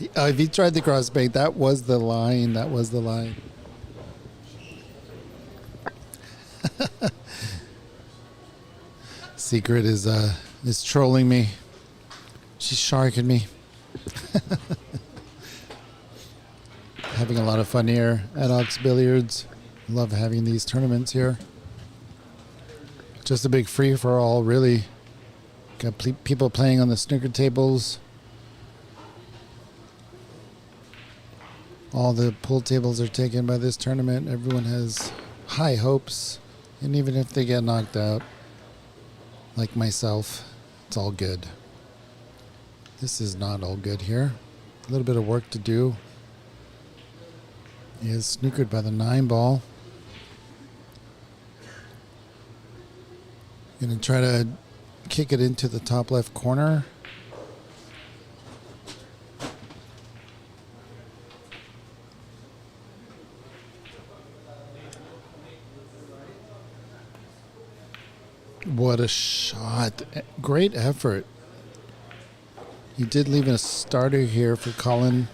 If he tried the cross bank, that was the line. That was the line. Secret is trolling me. She's sharking me. Having a lot of fun here at Ox Billiards. Love having these tournaments here. Just a big free for all, really. Got people playing on the snooker tables. All the pool tables are taken by this tournament. Everyone has high hopes. And even if they get knocked out, like myself, it's all good. This is not all good here. A little bit of work to do. He is snookered by the 9 ball. Gonna try to kick it into the top left corner. What a shot. Great effort. He did leave a starter here for Colin.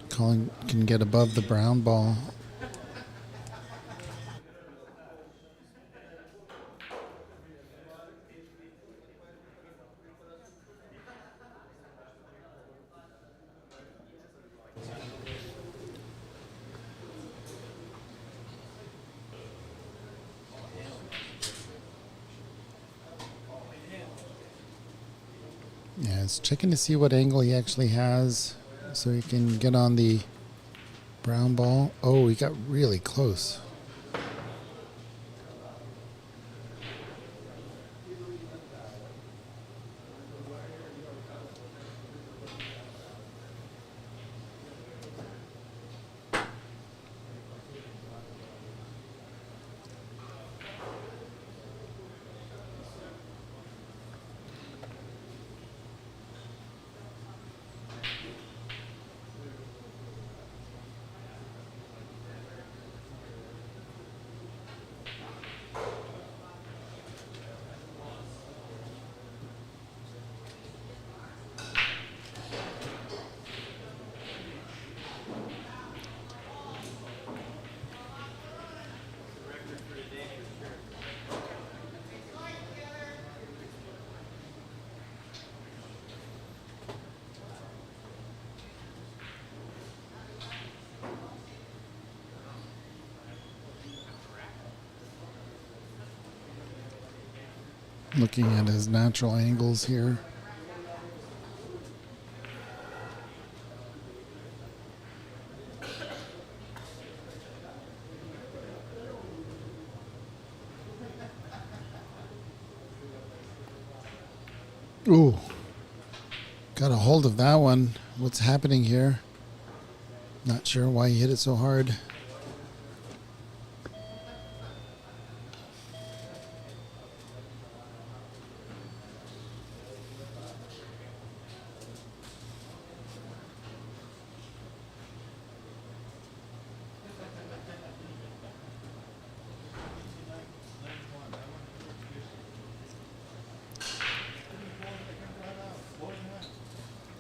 Colin can get above the brown ball. Yeah, it's checking to see what angle he actually has so he can get on the brown ball. Oh, he got really close. Looking at his natural angles here. Ooh, got a hold of that one. What's happening here? Not sure why he hit it so hard.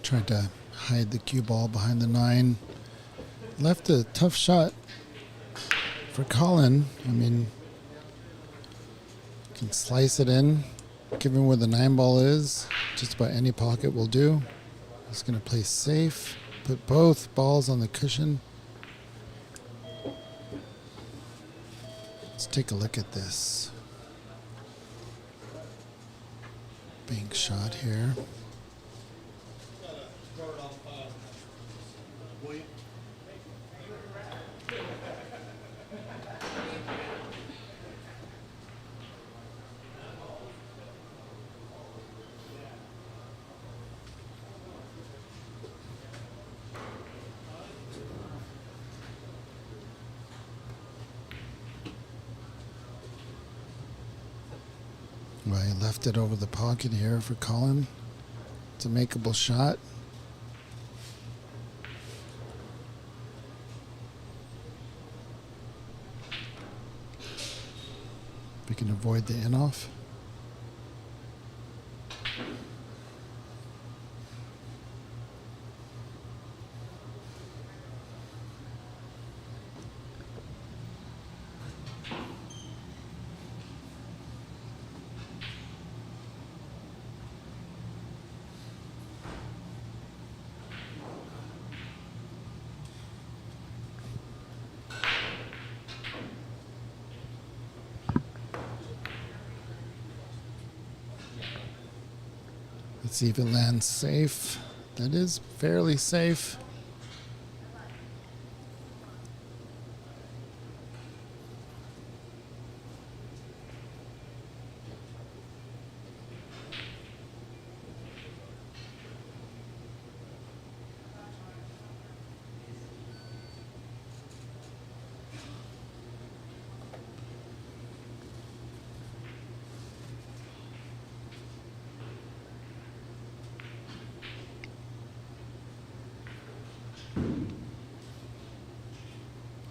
Tried to hide the cue ball behind the 9. Left a tough shot for Colin. I mean, can slice it in, given where the 9 ball is. Just about any pocket will do. He's going to play safe. Put both balls on the cushion. Let's take a look at this. Bank shot here. Well, he left it over the pocket here for Colin. It's a makeable shot. We can avoid the in-off. Let's see if it lands safe. That is fairly safe.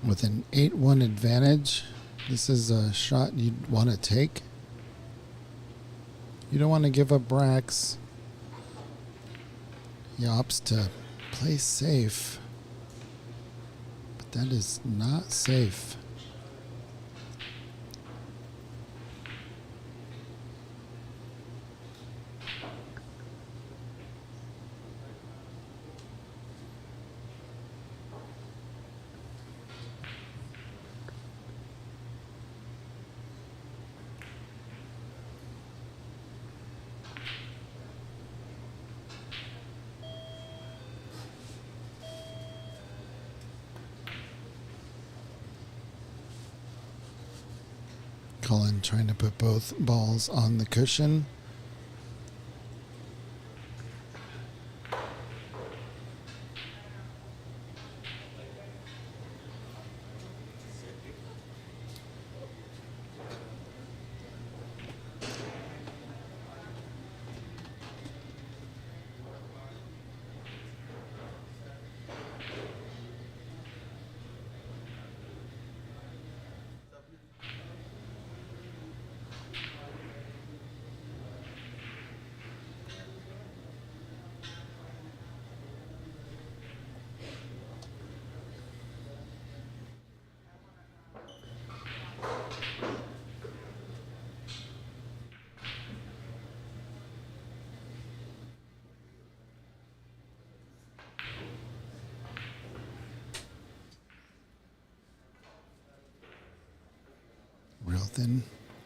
With an 8-1 advantage, This is a shot you'd want to take. You don't want to give up racks. He opts to play safe. But that is not safe. Colin trying to put both balls on the cushion.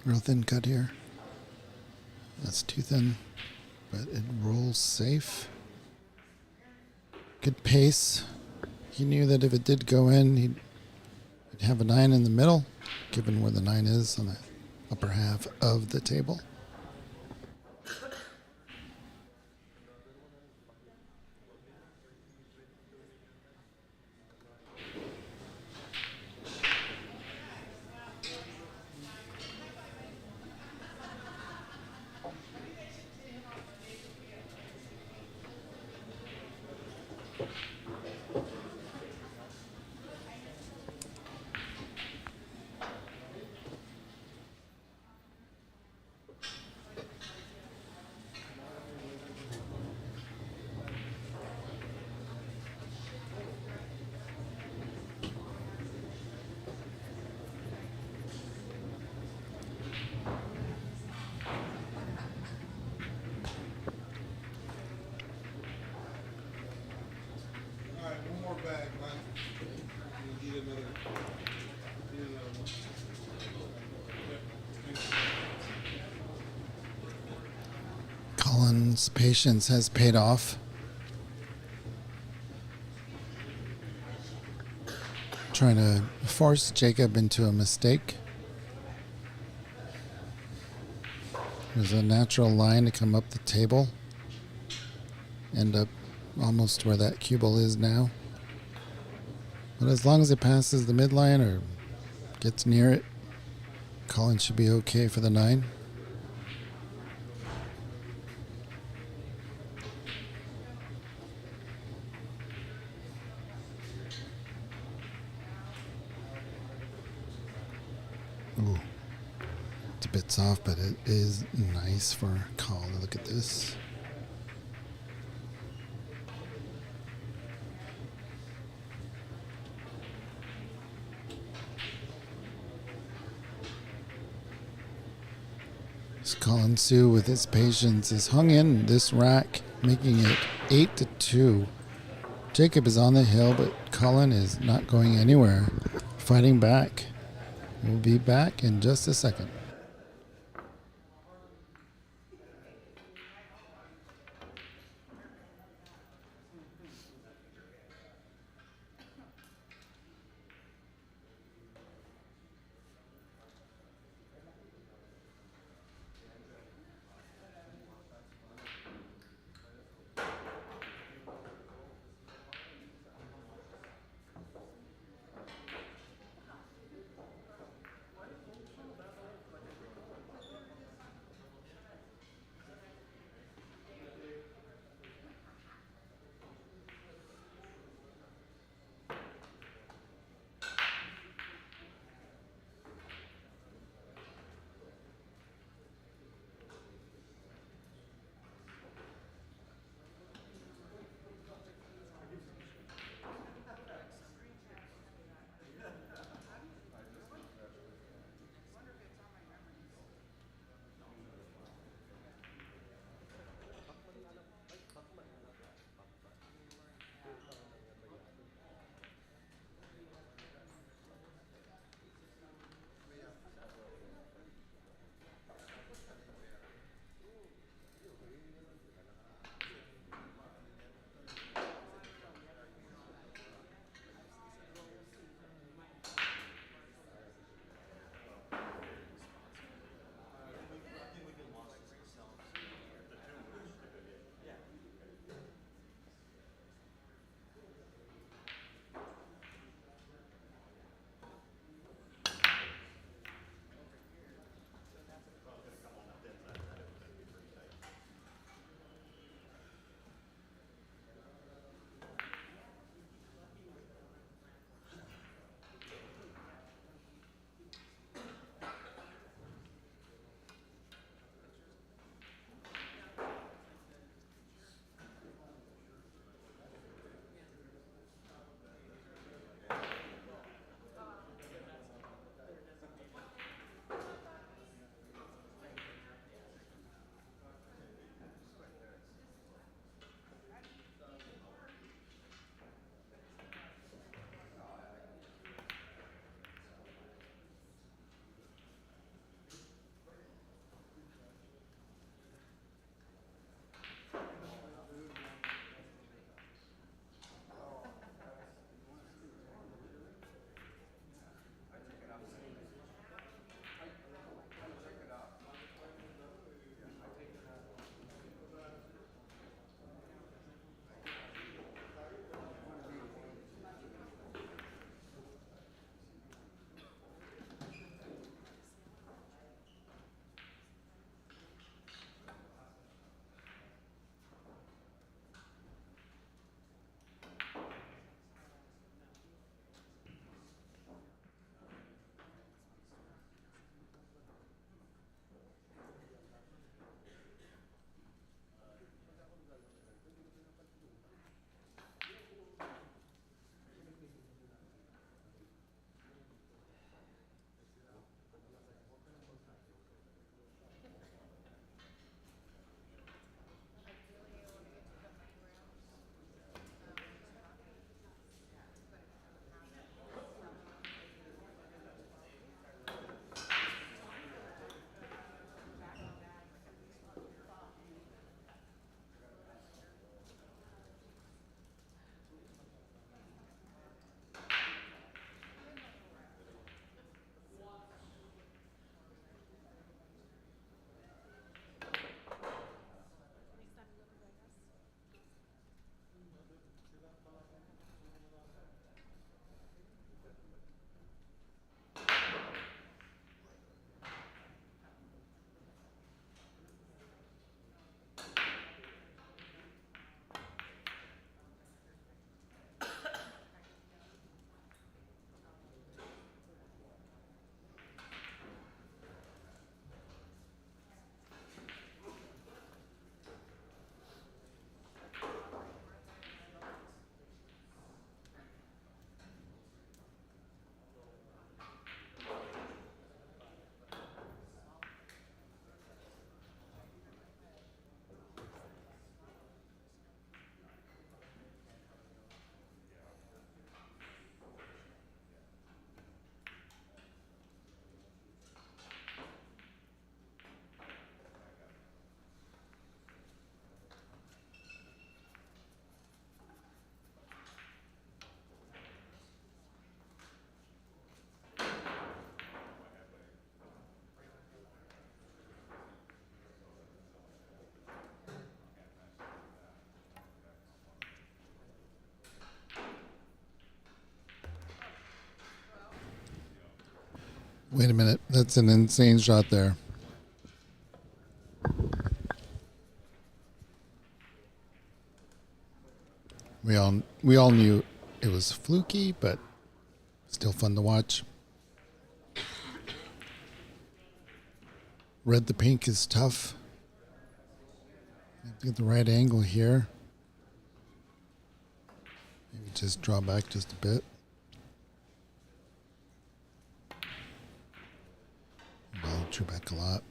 Real thin cut here. That's too thin, but it rolls safe. Good pace. He knew that if it did go in, he'd have a 9 in the middle, given where the 9 is on the upper half of the table. All right, one more bag, man. We'll get another one. Yep. Colin's patience has paid off. Trying to force Jacob into a mistake. There's a natural line to come up the table. End up almost where that cue ball is now. But as long as it passes the midline or gets near it, Colin should be okay for the 9. Ooh. It's a bit soft, but it is nice for Colin. Look at this. Colin Sue, with his patience, is hung in this rack, making it 8-2. Jacob is on the hill, but Colin is not going anywhere, fighting back. We'll be back in just a second. Wait a minute. That's an insane shot there. We all knew it was fluky, but still fun to watch. Red the pink is tough. Have to get the right angle here. Maybe just draw back just a bit. Well, drew back a lot.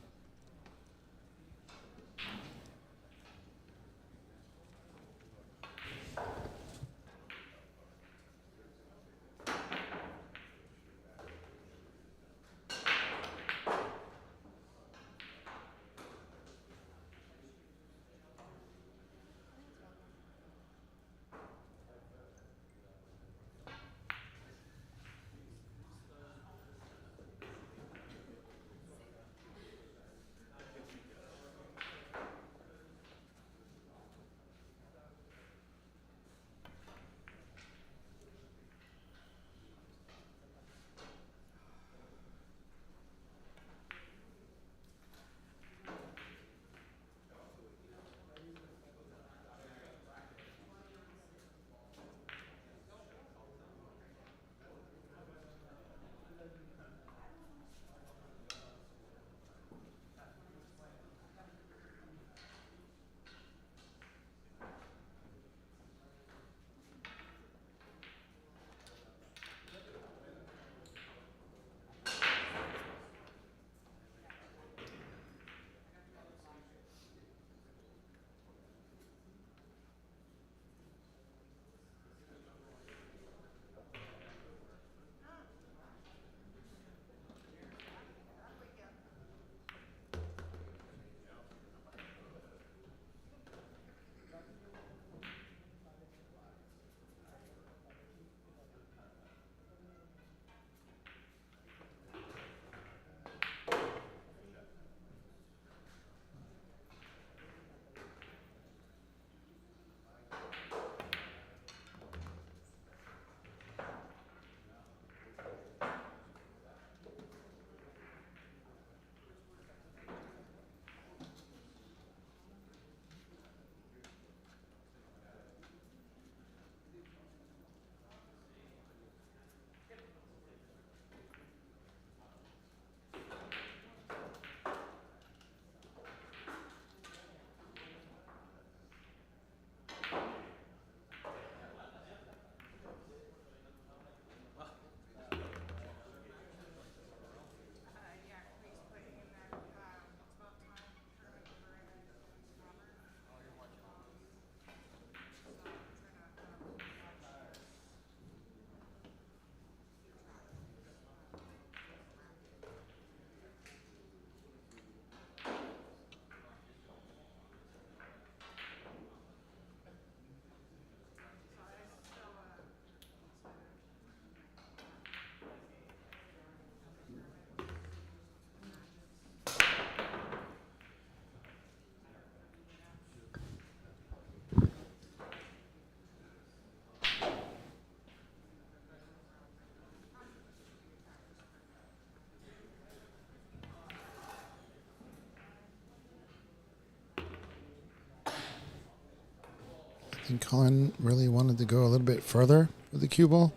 I think Colin really wanted to go a little bit further with the cue ball.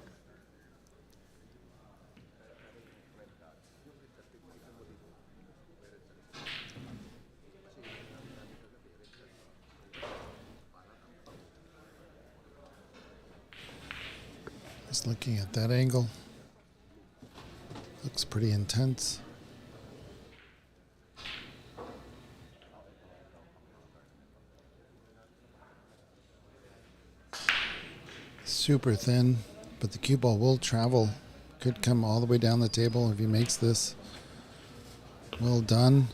Just looking at that angle. Looks pretty intense. Super thin, but the cue ball will travel. Could come all the way down the table if he makes this. Well done.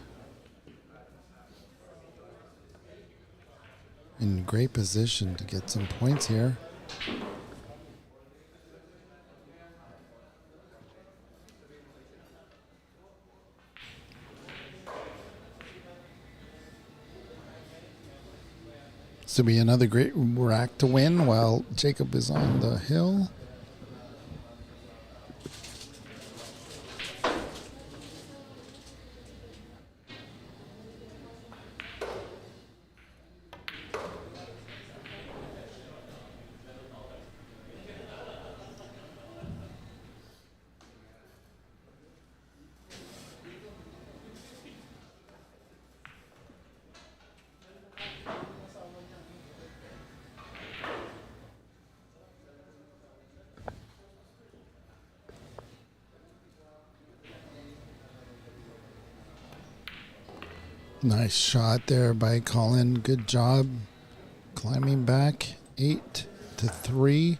In great position to get some points here. This will be another great rack to win while Jacob is on the hill. Nice shot there by Colin. Good job climbing back 8-3.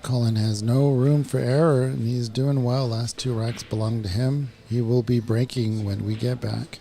Colin has no room for error, and he's doing well. Last 2 racks belong to him. He will be breaking when we get back.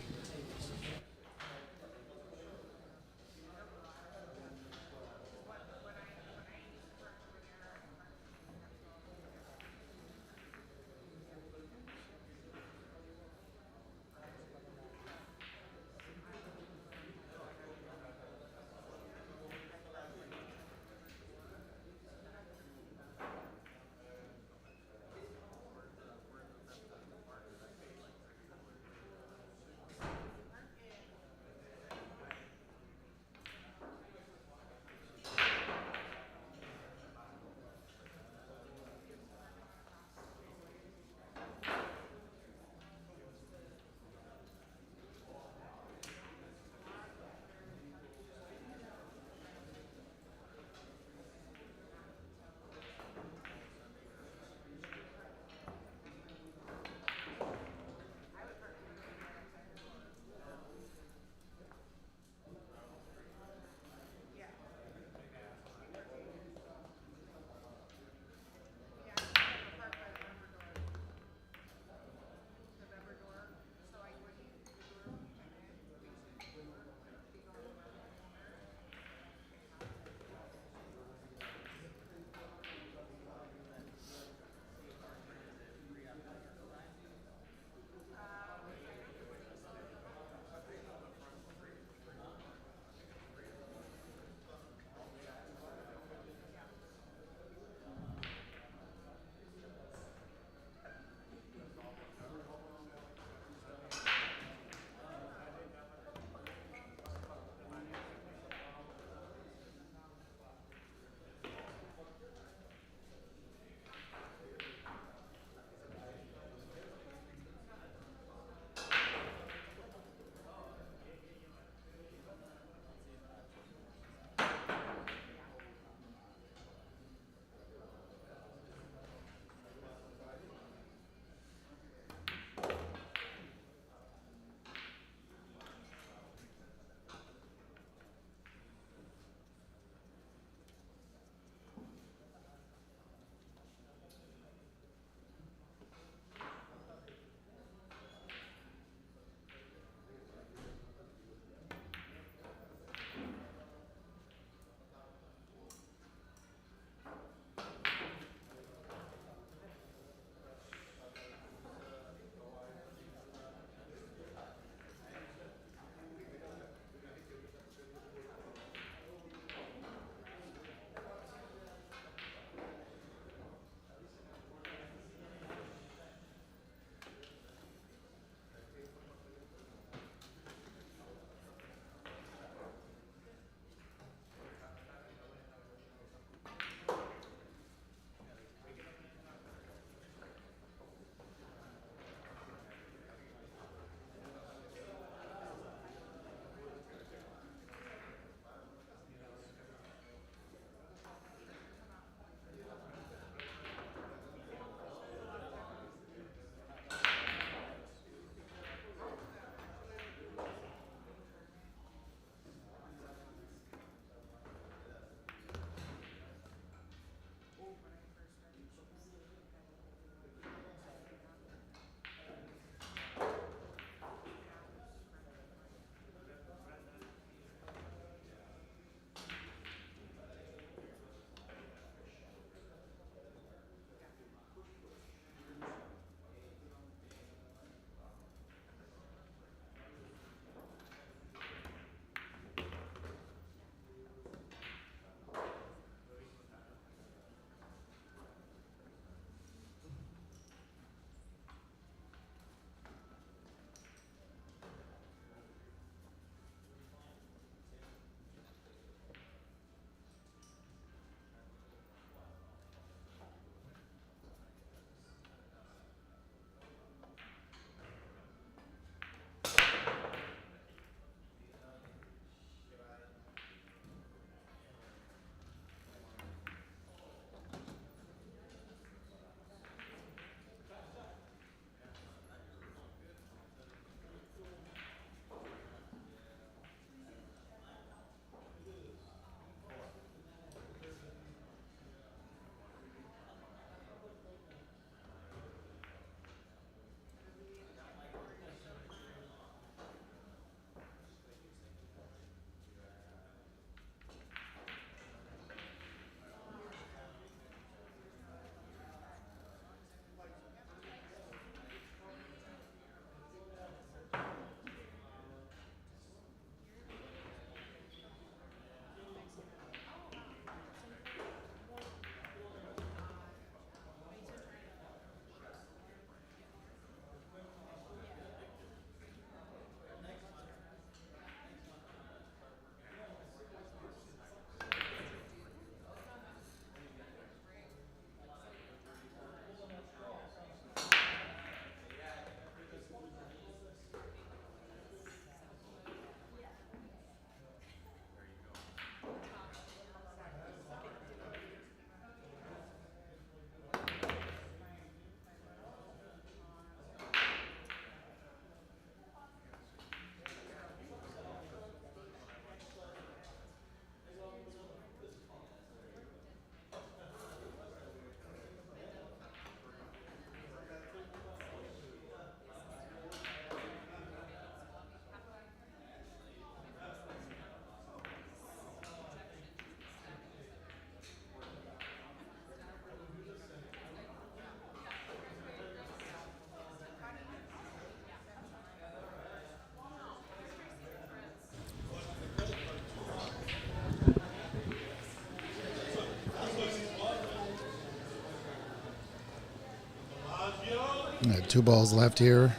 Two balls left here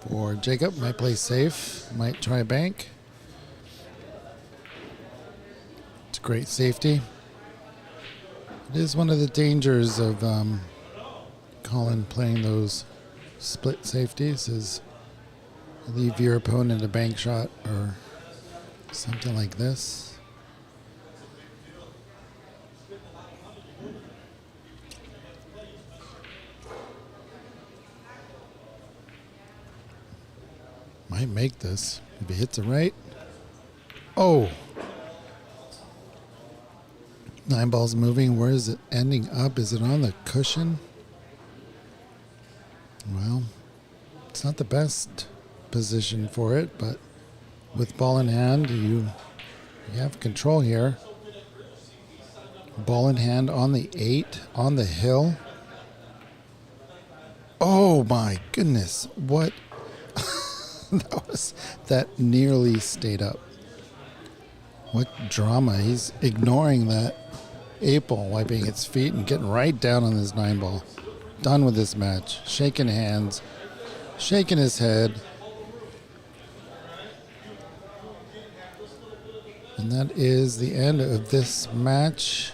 for Jacob. Might play safe. Might try bank. It's a great safety. It is one of the dangers of Colin playing those split safeties is leave your opponent a bank shot or something like this. Might make this if he hits it right. Oh! 9 balls moving. Where is it ending up? Is it on the cushion? Well, it's not the best position for it, but with ball in hand, you have control here. Ball in hand on the 8, on the hill. Oh my goodness, what? That nearly stayed up. What drama. He's ignoring that 8 ball, wiping its feet and getting right down on his 9 ball. Done with this match. Shaking hands, shaking his head. And that is the end of this match.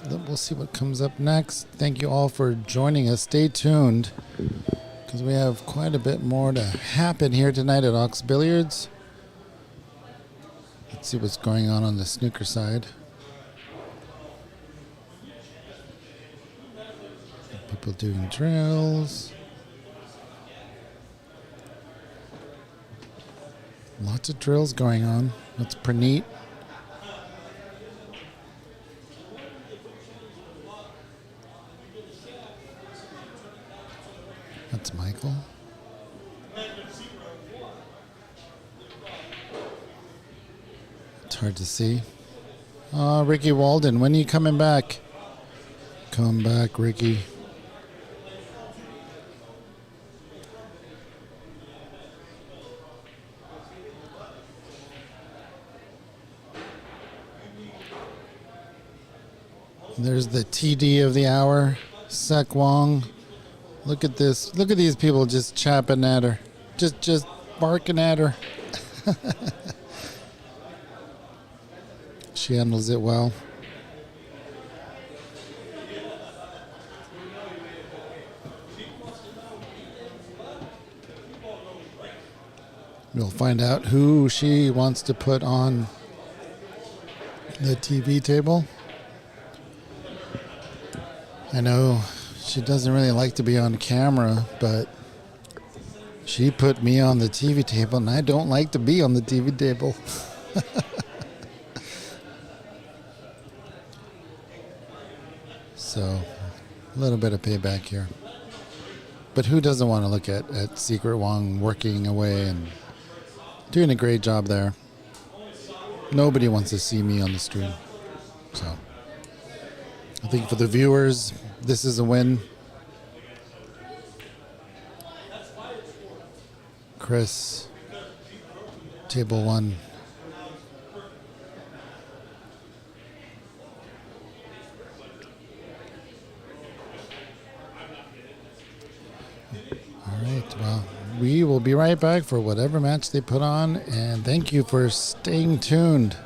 We'll see what comes up next. Thank you all for joining us. Stay tuned, because we have quite a bit more to happen here tonight at Ox Billiards. Let's see what's going on the snooker side. People doing drills. Lots of drills going on. That's Praneet. That's Michael. It's hard to see. Ricky Walden, when are you coming back? Come back, Ricky. There's the TD of the hour, Sek Wong. Look at this. Look at these people just chapping at her. Just barking at her. She handles it well. We'll find out who she wants to put on the TV table. I know she doesn't really like to be on camera, but she put me on the TV table, and I don't like to be on the TV table. So, a little bit of payback here. But who doesn't want to look at Secret Wong working away and doing a great job there? Nobody wants to see me on the stream. So, I think for the viewers, this is a win. Chris, table 1. All right, well, we will be right back for whatever match they put on, and thank you for staying tuned.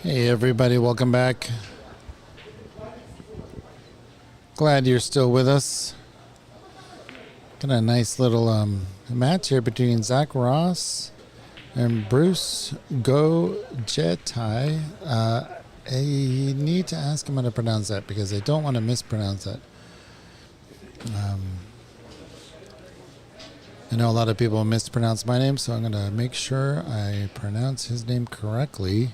Hey everybody, welcome back. Glad you're still with us. Got a nice little match here between Zach Ross and Bruce Gojetai. I need to ask him how to pronounce that because I don't want to mispronounce that. I know a lot of people mispronounce my name, so I'm going to make sure I pronounce his name correctly.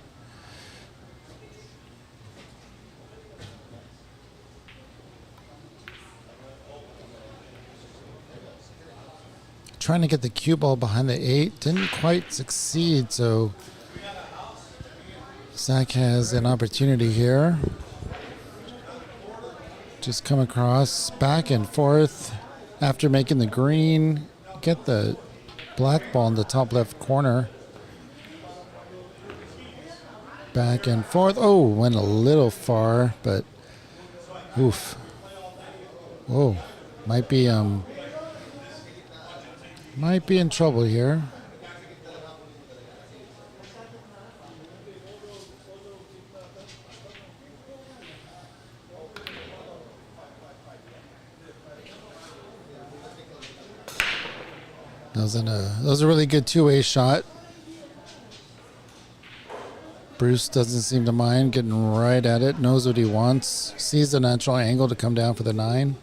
Trying to get the cue ball behind the 8. Didn't quite succeed, so Zach has an opportunity here. Just come across back and forth after making the green. Get the black ball in the top left corner. Back and forth. Oh, went a little far, but oof. Whoa, might be in trouble here. That was a really good two-way shot. Bruce doesn't seem to mind getting right at it, knows what he wants, sees the natural angle to come down for the 9.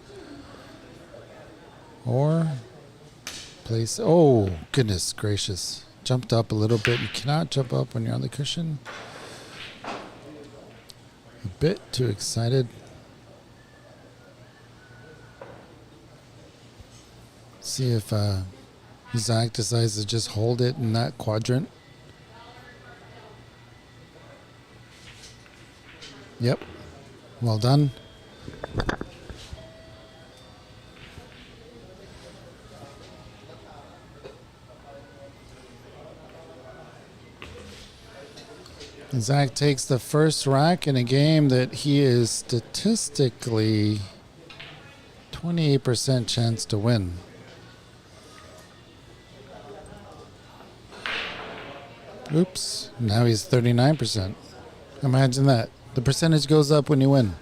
Or place, oh, goodness gracious. Jumped up a little bit. You cannot jump up when you're on the cushion. A bit too excited. See if Zach decides to just hold it in that quadrant. Yep. Well done. Zach takes the first rack in a game that he is statistically 28% chance to win. Oops, now he's 39%. Imagine that. The percentage goes up when you win.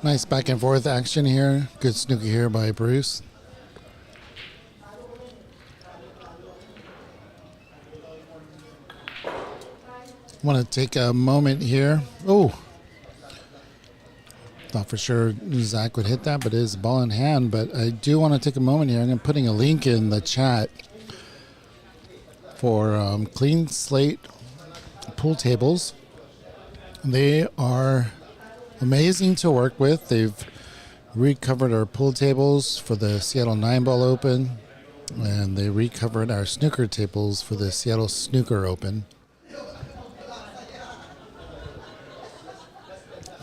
Nice back and forth action here. Good snooker here by Bruce. Want to take a moment here. Oh, thought for sure Zach would hit that, but it is ball in hand. But I do want to take a moment here. I'm putting a link in the chat for Clean Slate pool tables. They are amazing to work with. They've recovered our pool tables for the Seattle 9-Ball Open, and they recovered our snooker tables for the Seattle Snooker Open.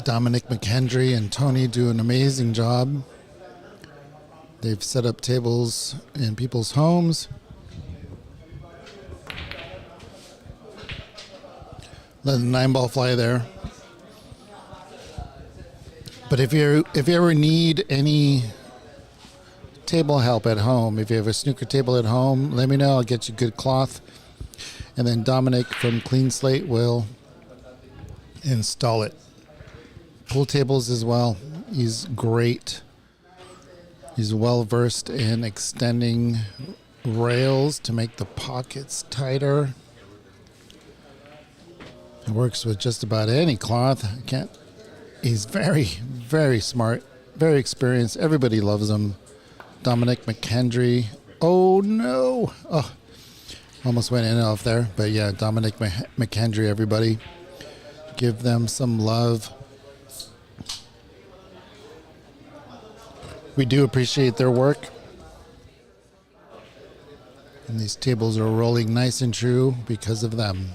Dominic McHenry and Tony do an amazing job. They've set up tables in people's homes. Let the 9-ball fly there. But if you ever need any table help at home, if you have a snooker table at home, let me know. I'll get you good cloth. And then Dominic from Clean Slate will install it. Pool tables as well. He's great. He's well versed in extending rails to make the pockets tighter. He works with just about any cloth. He's very, very smart, very experienced. Everybody loves him. Dominic McHenry. Oh no! Oh, almost went in and off there. But yeah, Dominic McHenry. Everybody, give them some love. We do appreciate their work. And these tables are rolling nice and true because of them.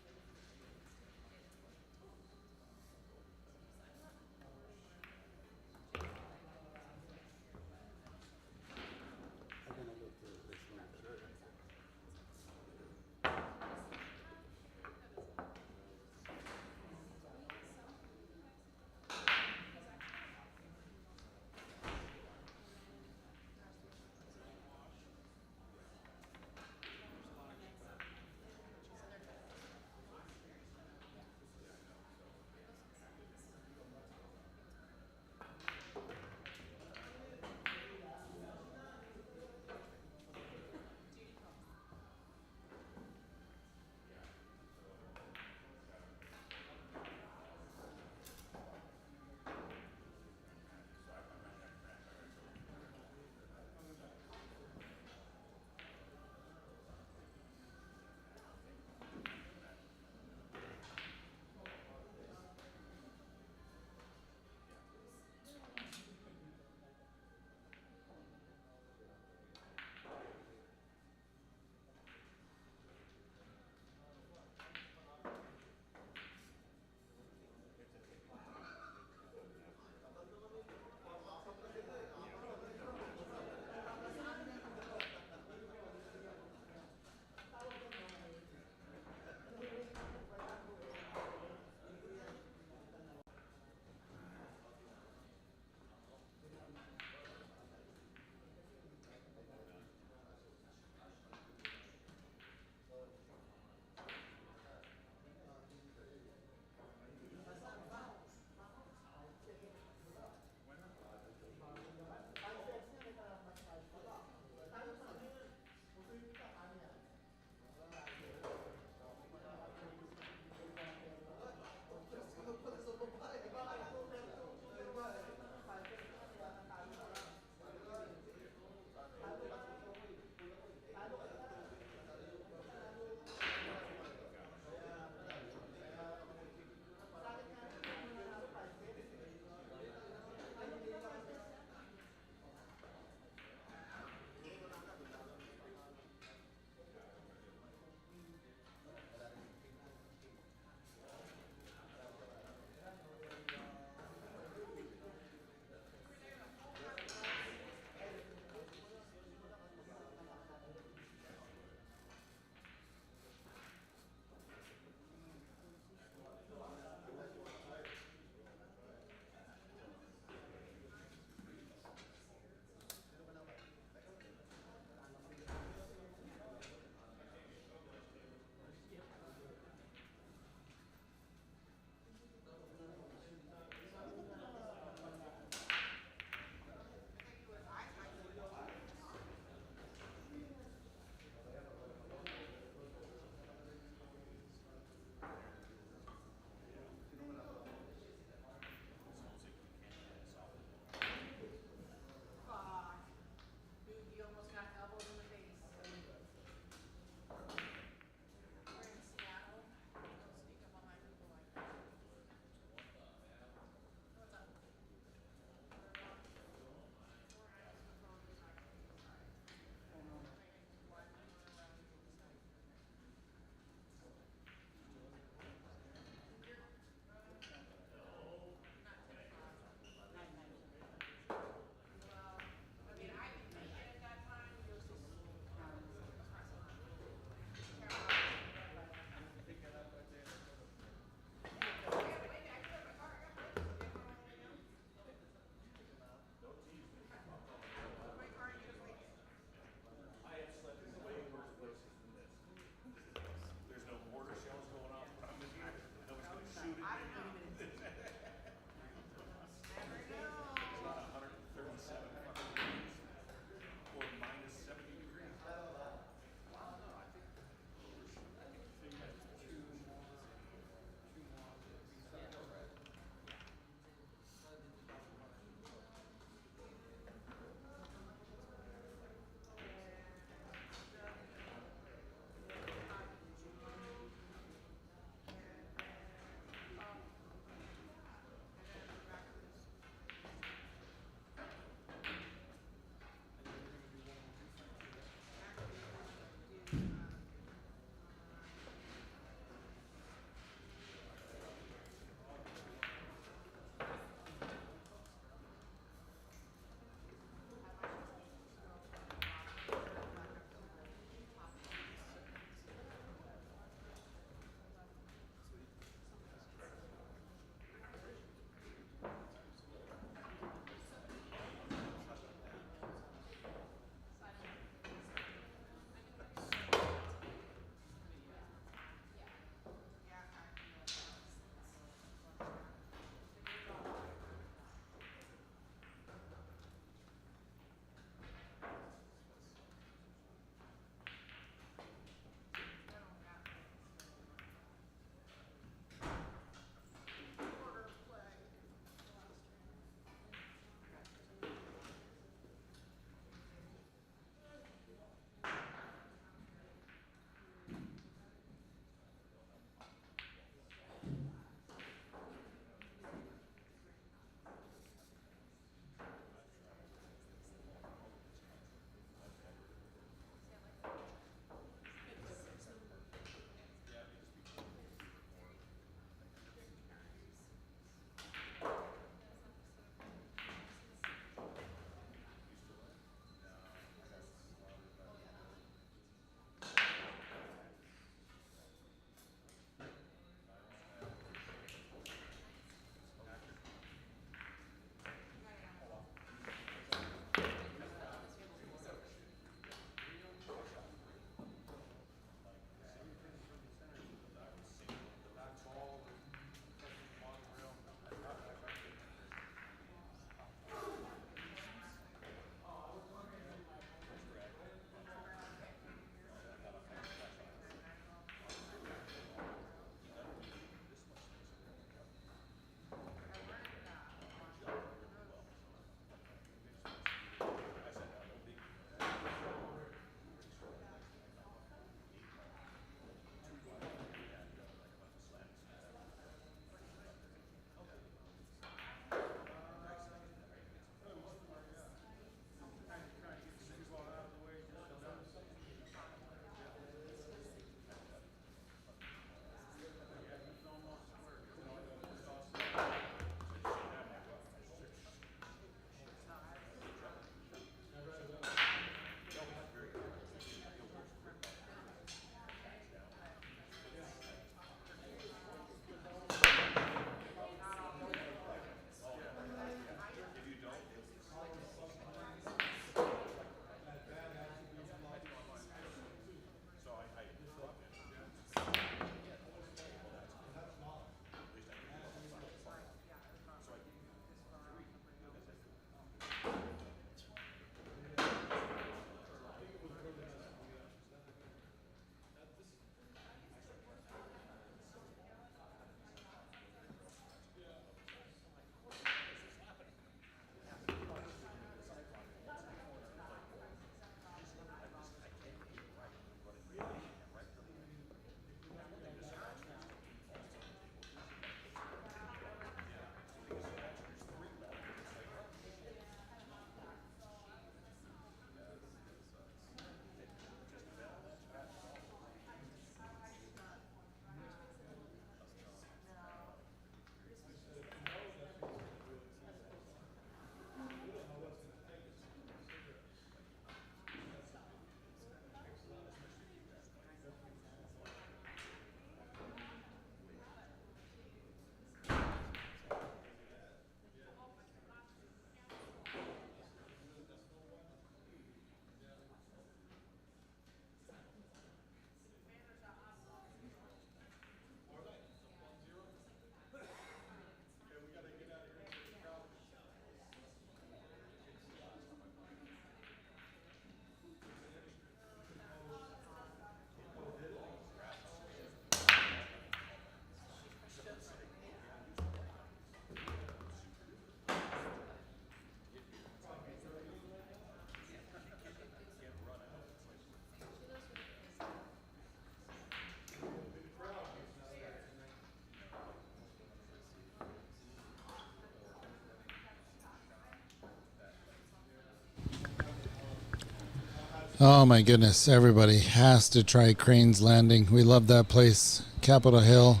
Oh my goodness, everybody has to try Crane's Landing. We love that place. Capitol Hill,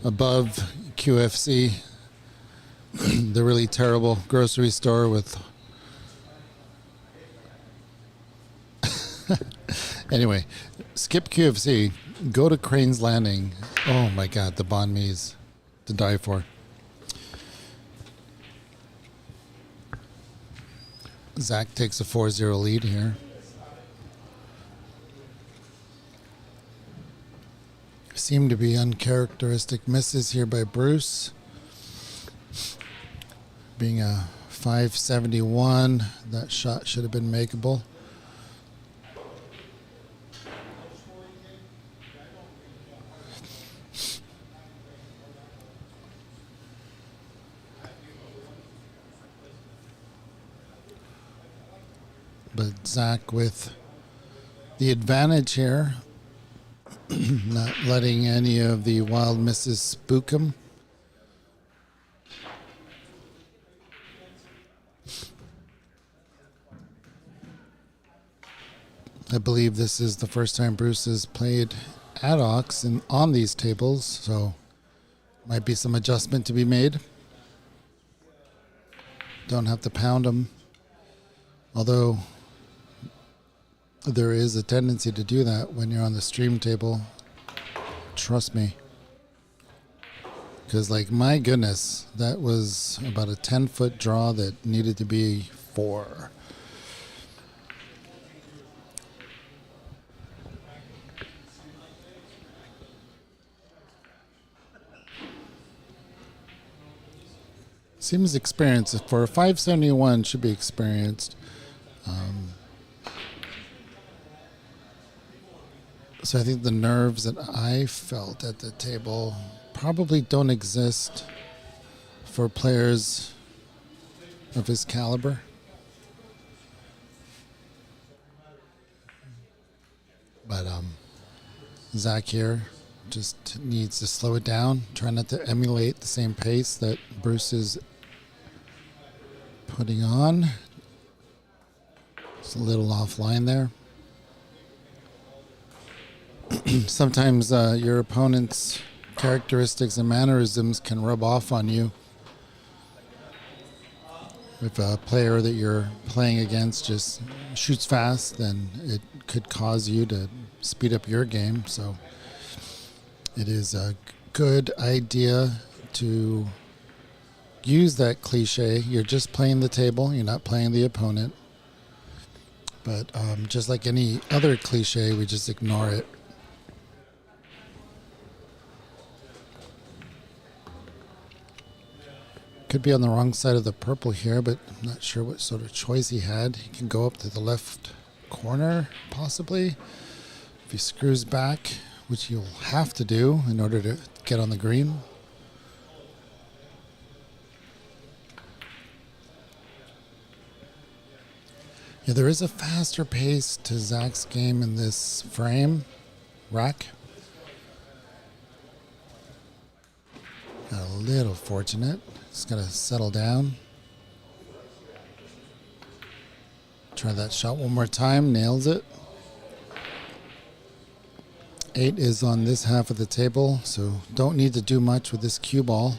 above QFC, the really terrible grocery store with... Anyway, skip QFC, go to Crane's Landing. Oh my God, the banh mi's to die for. Zach takes a 4-0 lead here. Seem to be uncharacteristic misses here by Bruce. Being a 571, that shot should have been makeable. But Zach with the advantage here, not letting any of the wild misses spook him. I believe this is the first time Bruce has played at Ox and on these tables, so might be some adjustment to be made. Don't have to pound them, although there is a tendency to do that when you're on the stream table. Trust me. Because, like, my goodness, that was about a 10-foot draw that needed to be 4. Seems experienced. For a 571, should be experienced. So I think the nerves that I felt at the table probably don't exist for players of his caliber. But Zach here just needs to slow it down, try not to emulate the same pace that Bruce is putting on. It's a little offline there. Sometimes your opponent's characteristics and mannerisms can rub off on you. If a player that you're playing against just shoots fast, then it could cause you to speed up your game. So it is a good idea to use that cliche. You're just playing the table, you're not playing the opponent. But just like any other cliche, we just ignore it. Could be on the wrong side of the purple here, but I'm not sure what sort of choice he had. He can go up to the left corner, possibly. If he screws back, which he'll have to do in order to get on the green. Yeah, there is a faster pace to Zach's game in this frame, rack. Got a little fortunate. Just got to settle down. Try that shot one more time. Nails it. 8 is on this half of the table, so don't need to do much with this cue ball.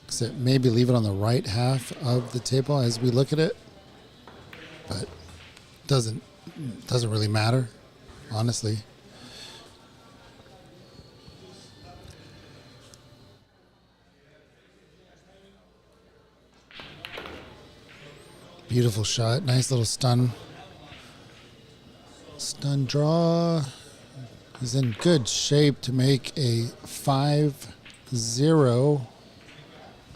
Except maybe leave it on the right half of the table as we look at it. But doesn't really matter, honestly. Beautiful shot. Nice little stun. Stun draw. He's in good shape to make a 5-0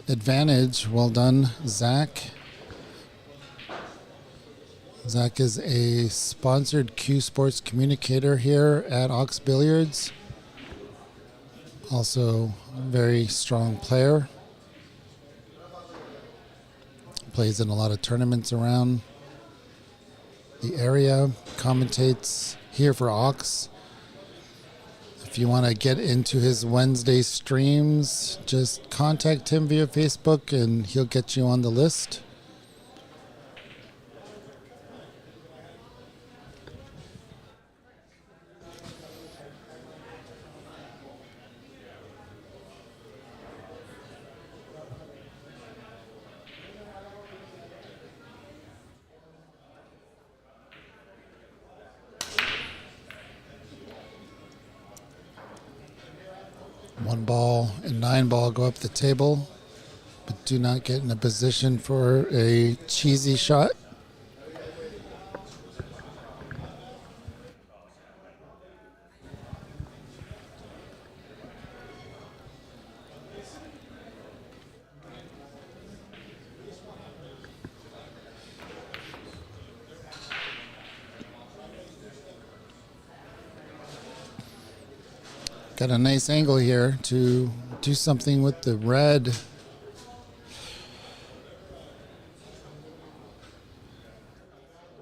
advantage. Well done, Zach. Zach is a sponsored Q Sports communicator here at Ox Billiards. Also a very strong player. Plays in a lot of tournaments around the area. Commentates here for Ox. If you want to get into his Wednesday streams, just contact him via Facebook and he'll get you on the list. ball and 9 ball go up the table, but do not get in a position for a cheesy shot. Got a nice angle here to do something with the red.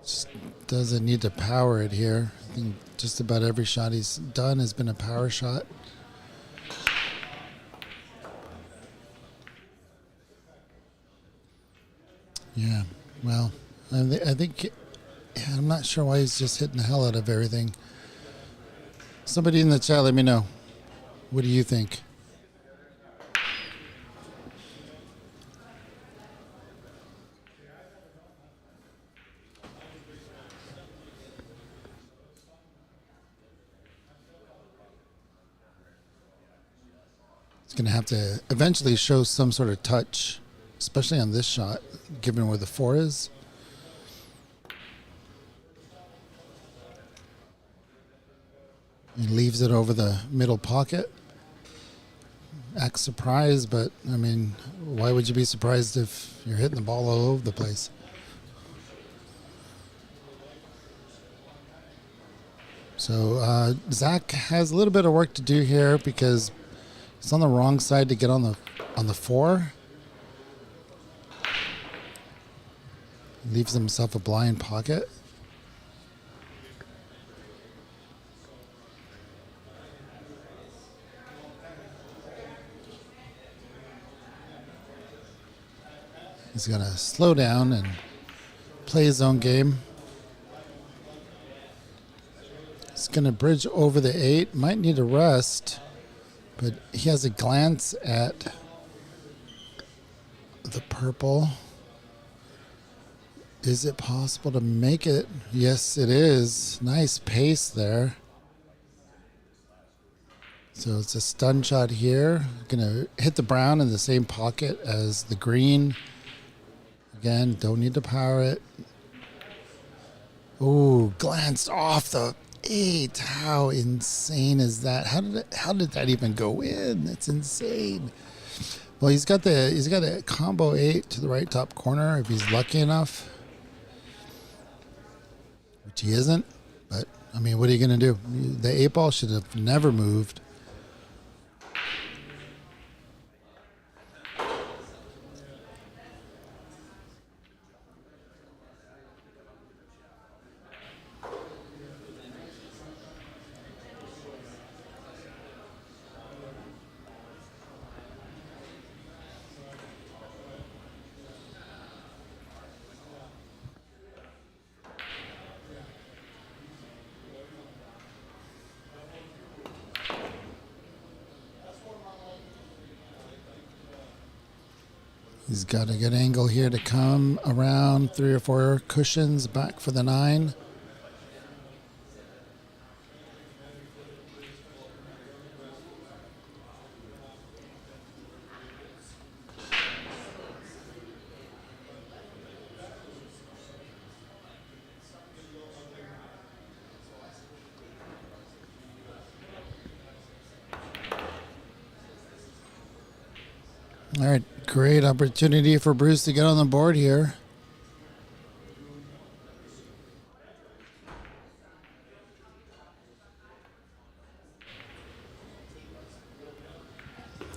Just doesn't need to power it here. I think just about every shot he's done has been a power shot. Yeah, well, I think, yeah, I'm not sure why he's just hitting the hell out of everything. Somebody in the chat, let me know. What do you think? It's going to have to eventually show some sort of touch, especially on this shot, given where the 4 is. He leaves it over the middle pocket. Acts surprised, but I mean, why would you be surprised if you're hitting the ball all over the place? So Zach has a little bit of work to do here because he's on the wrong side to get on the 4. Leaves himself a blind pocket. He's going to slow down and play his own game. He's going to bridge over the 8. Might need a rest, but he has a glance at the purple. Is it possible to make it? Yes, it is. Nice pace there. So it's a stun shot here. Going to hit the brown in the same pocket as the green. Again, don't need to power it. Ooh, glanced off the 8. How insane is that? How did that even go in? That's insane. Well, he's got a combo 8 to the right top corner if he's lucky enough, which he isn't. But I mean, what are you going to do? The 8 ball should have never moved. He's got a good angle here to come around 3 or 4 cushions back for the 9. All right, great opportunity for Bruce to get on the board here.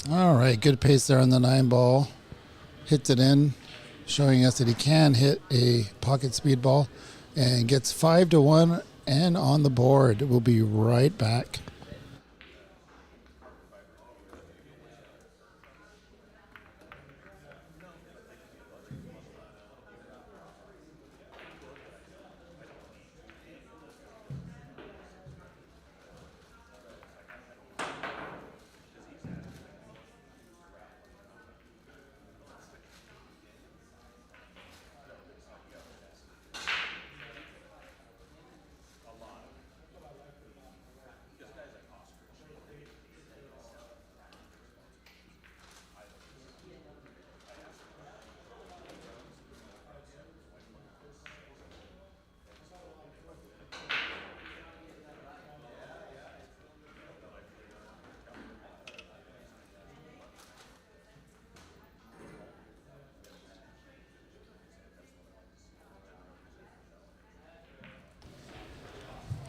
All right, good pace there on the 9 ball. Hits it in, showing us that he can hit a pocket speed ball and gets 5-1 and on the board. We'll be right back.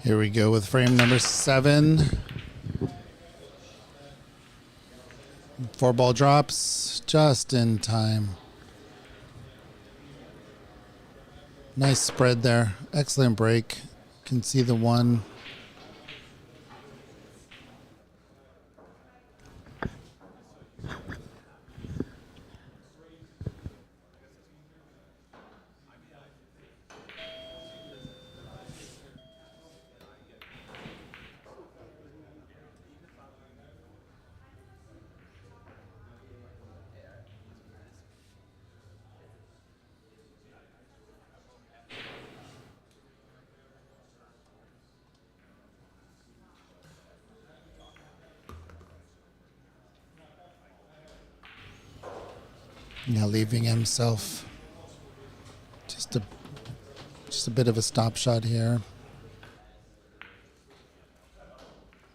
Here we go with frame number 7. 4 ball drops just in time. Nice spread there. Excellent break. Can see the one. Now leaving himself just a bit of a stop shot here.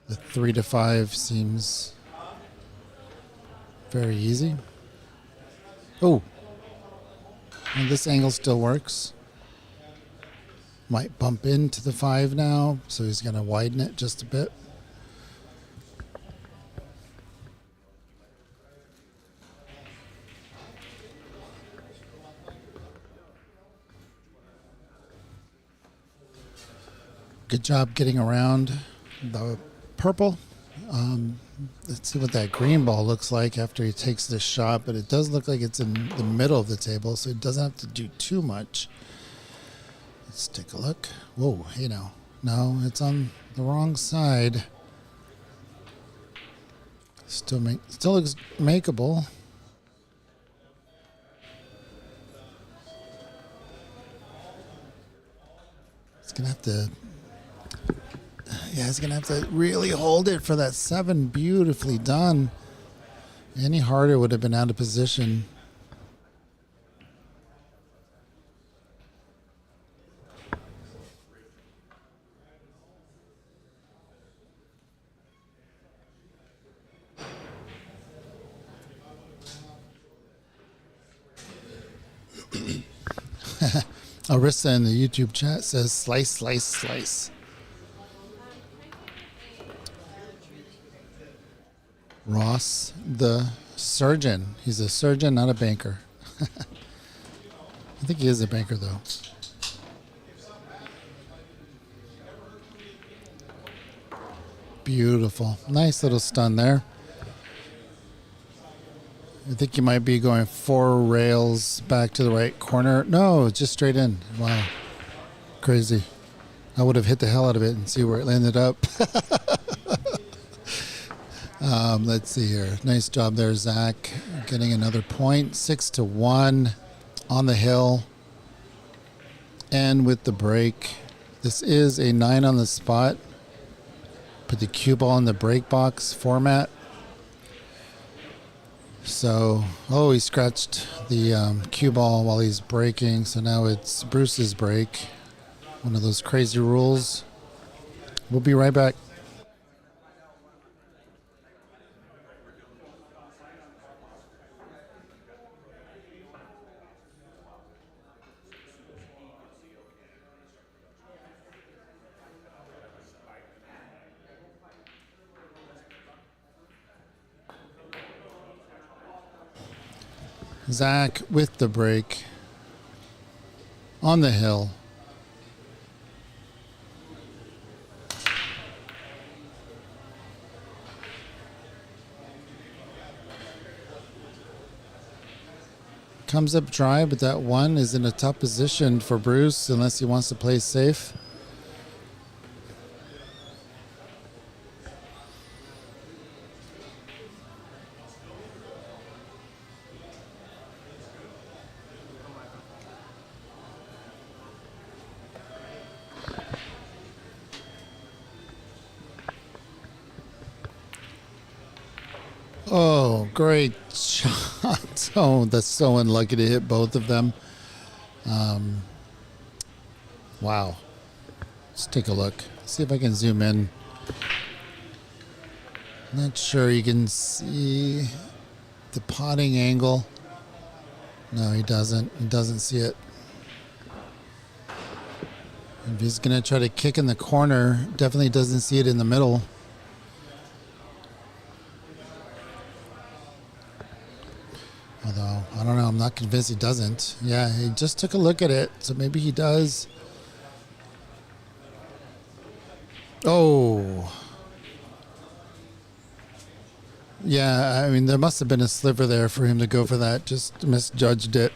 The 3 to 5 seems very easy. Oh, and this angle still works. Might bump into the 5 now, so he's going to widen it just a bit. Good job getting around the purple. Let's see what that green ball looks like after he takes this shot, but it does look like it's in the middle of the table, so it doesn't have to do too much. Let's take a look. Whoa, hey now. No, it's on the wrong side. Still looks makeable. It's gonna have to. Yeah, he's going to have to really hold it for that 7. Beautifully done. Any harder would have been out of position. Arissa in the YouTube chat says slice, slice, slice. Ross, the surgeon. He's a surgeon, not a banker. I think he is a banker, though. Beautiful. Nice little stun there. I think you might be going 4 rails back to the right corner. No, just straight in. Wow. Crazy. I would have hit the hell out of it and see where it landed up. Let's see here. Nice job there, Zach. Getting another point. 6 to 1 on the hill. And with the break. This is a 9 on the spot. Put the cue ball in the break box format. So, oh, he scratched the cue ball while he's breaking. So now it's Bruce's break. One of those crazy rules. We'll be right back. Zach with the break on the hill. Comes up dry, but that 1 is in a tough position for Bruce unless he wants to play safe. Oh, great shot. Oh, that's so unlucky to hit both of them. Wow. Let's take a look. See if I can zoom in. Not sure you can see the potting angle. No, he doesn't. He doesn't see it. If he's going to try to kick in the corner, definitely doesn't see it in the middle. Although, I don't know, I'm not convinced he doesn't. Yeah, he just took a look at it, so maybe he does. Oh. Yeah, I mean, there must have been a sliver there for him to go for that. Just misjudged it.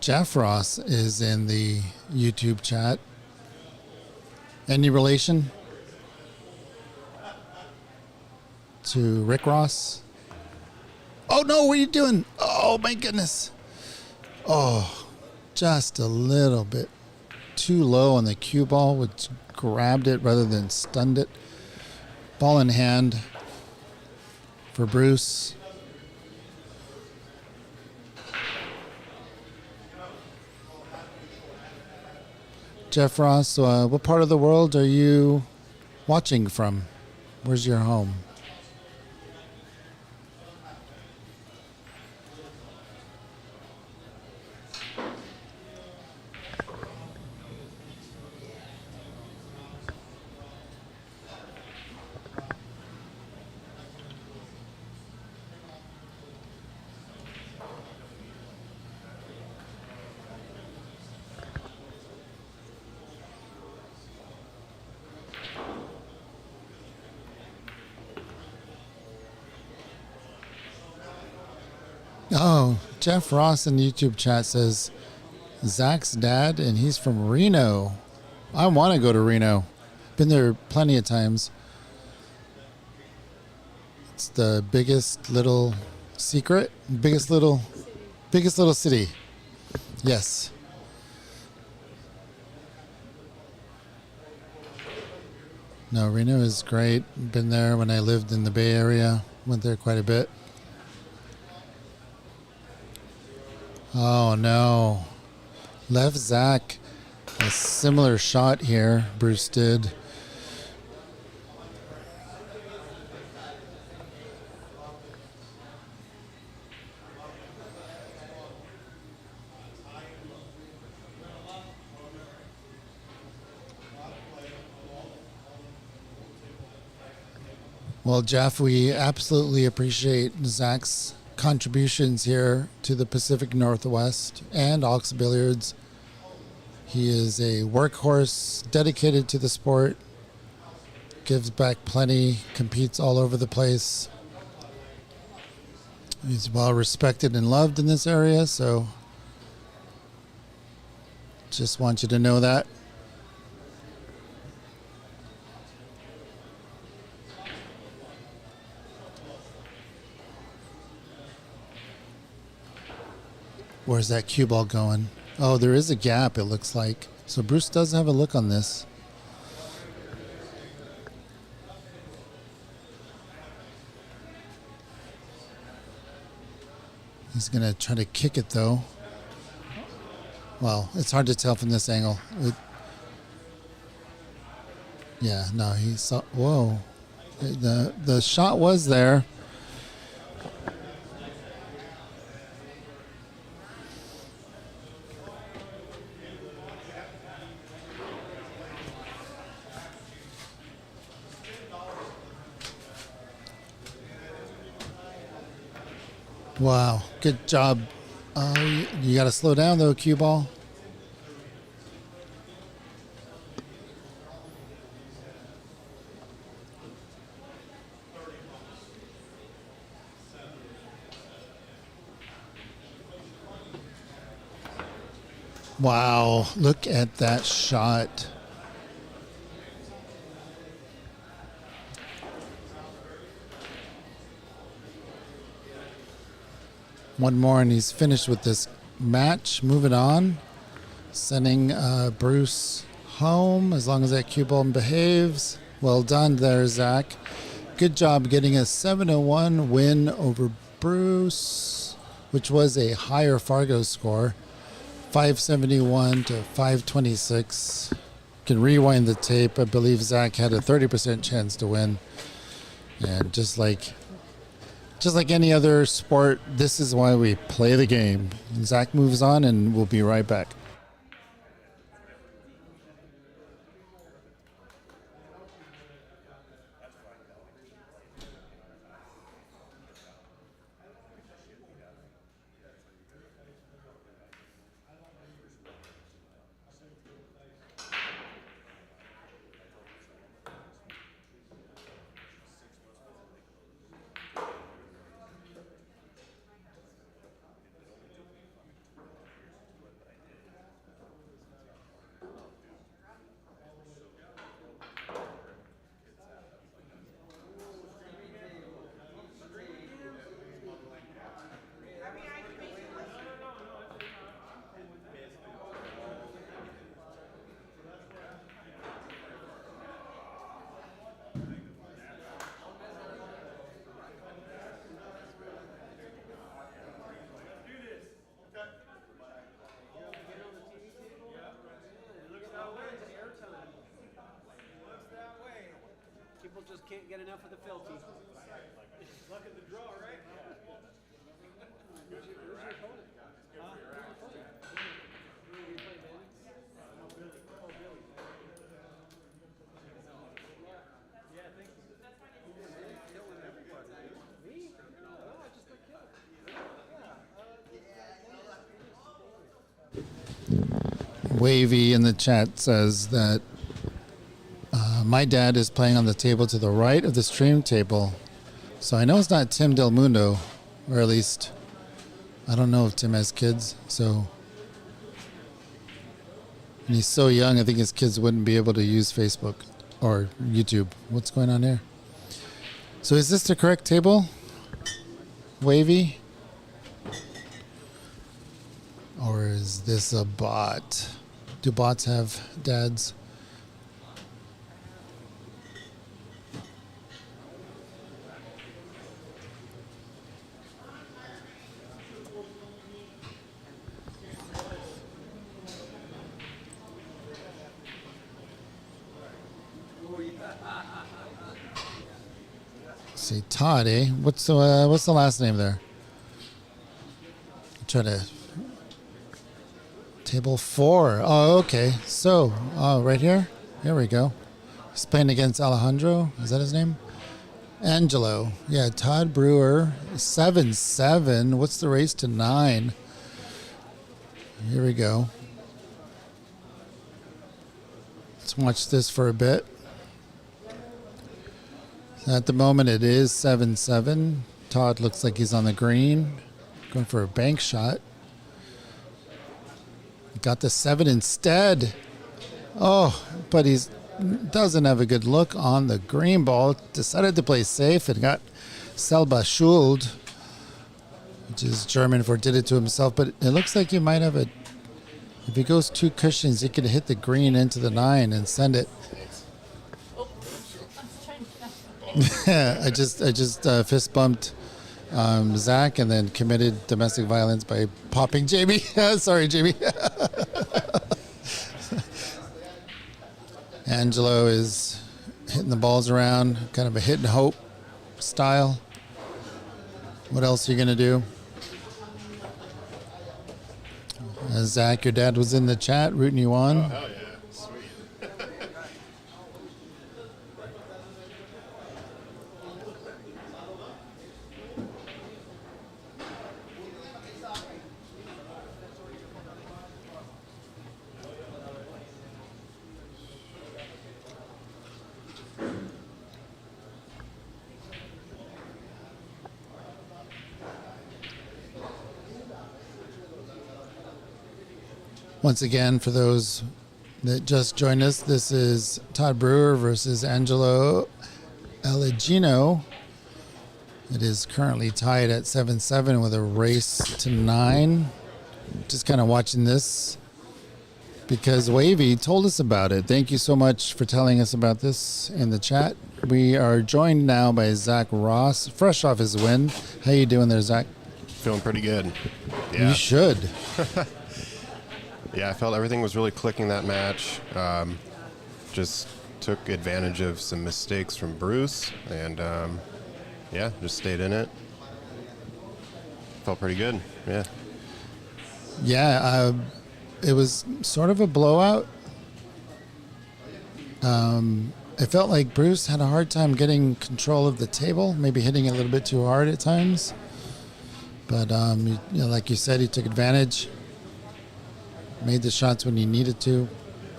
Jeff Ross is in the YouTube chat. Any relation to Rick Ross? Oh no, what are you doing? Oh my goodness. Oh, just a little bit too low on the cue ball, which grabbed it rather than stunned it. Ball in hand for Bruce. Jeff Ross, what part of the world are you watching from? Where's your home? Oh, Jeff Ross in the YouTube chat says Zach's dad, and he's from Reno. I want to go to Reno. Been there plenty of times. It's the biggest little secret, biggest little city. Yes. No, Reno is great. Been there when I lived in the Bay Area. Went there quite a bit. Oh no. Left Zach a similar shot here. Bruce did. Well, Jeff, we absolutely appreciate Zach's contributions here to the Pacific Northwest and Ox Billiards. He is a workhorse dedicated to the sport, gives back plenty, competes all over the place. He's well respected and loved in this area, so just want you to know that. Where's that cue ball going? Oh, there is a gap, it looks like. So Bruce does have a look on this. He's going to try to kick it, though. Well, it's hard to tell from this angle. Yeah, no, he saw... Whoa. The shot was there. Wow, good job. You got to slow down, though, cue ball. Wow, look at that shot. One more and he's finished with this match. Moving on. Sending Bruce home as long as that cue ball behaves. Well done there, Zach. Good job getting a 7-1 win over Bruce. which was a higher Fargo score, 571 to 526. Can rewind the tape. I believe Zach had a 30% chance to win. And just like any other sport, this is why we play the game. Zach moves on, and we'll be right back. People just can't get enough of the filthy. Luck of the draw, right? Who's your opponent? Huh? Who's your opponent? Who are you playing, Manny? Oh, Billy. Oh, Billy. Yeah, thank you. You're killing everybody. Me? No, I just got killed. Wavy in the chat says that my dad is playing on the table to the right of the stream table. So I know it's not Tim Del Mundo, or at least I don't know if Tim has kids. So, and he's so young, I think his kids wouldn't be able to use Facebook or YouTube. What's going on here? So is this the correct table? Wavy? Or is this a bot? Do bots have dads? See, Todd, eh? What's the last name there? Try to table 4. Oh, okay. So, right here. Here we go. He's playing against Alejandro. Is that his name? Angelo. Yeah, Todd Brewer. 7-7. What's the race to 9? Here we go. Let's watch this for a bit. At the moment, it is 7-7. Todd looks like he's on the green, going for a bank shot. Got the 7 instead. Oh, but he doesn't have a good look on the green ball. Decided to play safe and got selber schuld, which is German for did it to himself. But it looks like he might have a. If he goes 2 cushions, he could hit the green into the 9 and send it. I just fist bumped Zach and then committed domestic violence by popping Jamie. Sorry, Jamie. Angelo is hitting the balls around, kind of a hit and hope style. What else are you going to do? Zach, your dad was in the chat rooting you on. Oh, hell yeah. Sweet. Once again, for those that just joined us, this is Todd Brewer versus Angelo Eligino. It is currently tied at 7-7 with a race to 9. Just kind of watching this because Wavy told us about it. Thank you so much for telling us about this in the chat. We are joined now by Zach Ross, fresh off his win. How you doing there, Zach? feeling pretty good. You Yeah. should. Yeah, I felt everything was really clicking that match. Just took advantage of some mistakes from Bruce, and yeah, just stayed in it. Felt pretty good. Yeah. Yeah, it was sort of a blowout. It felt like Bruce had a hard time getting control of the table, maybe hitting it a little bit too hard at times. But like you said, he took advantage, made the shots when he needed to.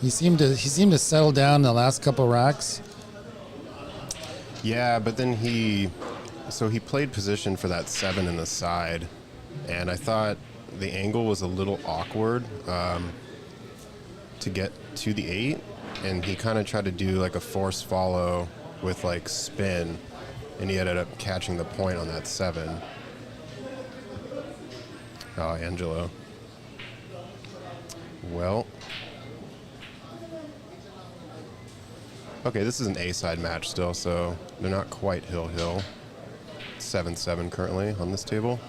He seemed to settle down the last couple racks. Yeah, but then he played position for that 7 in the side, and I thought the angle was a little awkward to get to the 8, and he kind of tried to do like a force follow with like spin, and he ended up catching the point on that 7. Oh, Angelo. Well. Okay, this is an A-side match still, so they're not quite hill-hill. 7-7 currently on this table.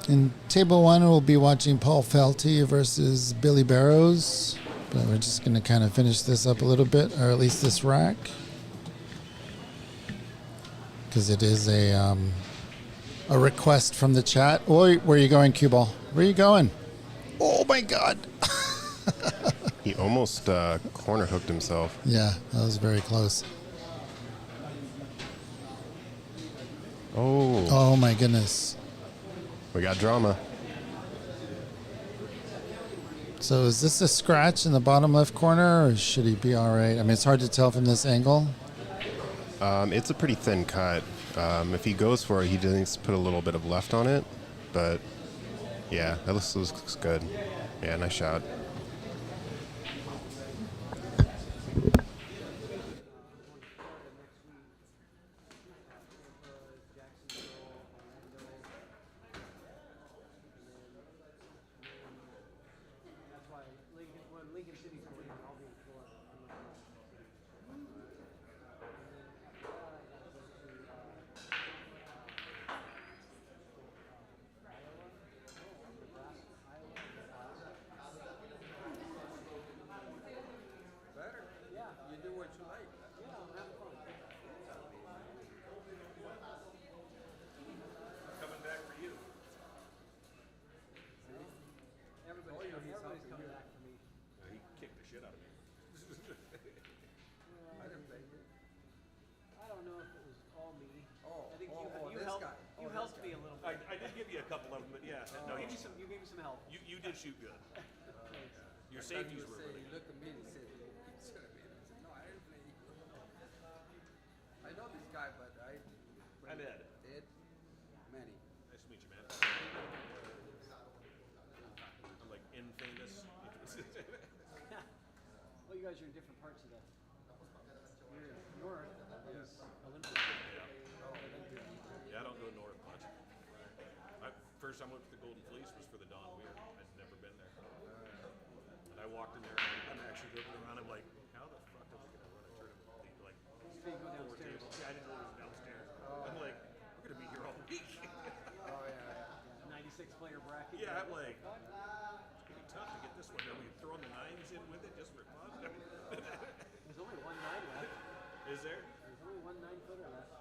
In table 1, we'll be watching Paul Felty versus Billy Barrows. But we're just going to kind of finish this up a little bit, or at least this rack. Because it is a request from the chat. Oh, where are you going, cue ball? Where are you going? Oh, my God. He almost corner hooked himself. Yeah, that was very close. Oh. Oh, my goodness. We got drama. So is this a scratch in the bottom left corner, or should he be all right? I mean, it's hard to tell from this angle. It's a pretty thin cut. If he goes for it, he needs to put a little bit of left on it. But, yeah, that looks good. Yeah, nice shot. I did give you a couple of them, but yeah, no, you gave me some help. You did shoot good. Your safeties were really good. Look at me and said, "It's gonna be." I said, "No, I didn't play." I know this guy, but I'm Ed. Ed, Manny. Nice to meet you, man. I'm like infamous. Well, you guys are in different parts of the. You're north. He's Olympia. Yeah, I don't go north much. First time I went to the Golden Fleece was for the Don Weir. I'd never been there. And I walked in there, I'm actually looking around, I'm like, how the fuck are we going to run a tournament? Like, So you go downstairs. yeah, I didn't know it was downstairs. I'm like, we're going to be here all week. Oh yeah. 96 player bracket. Yeah, I'm like, it's going to be tough to get this one. Are we throwing the 9s in with it just for fun? There's only 1 9 left. Is there? There's only 1 9-footer left.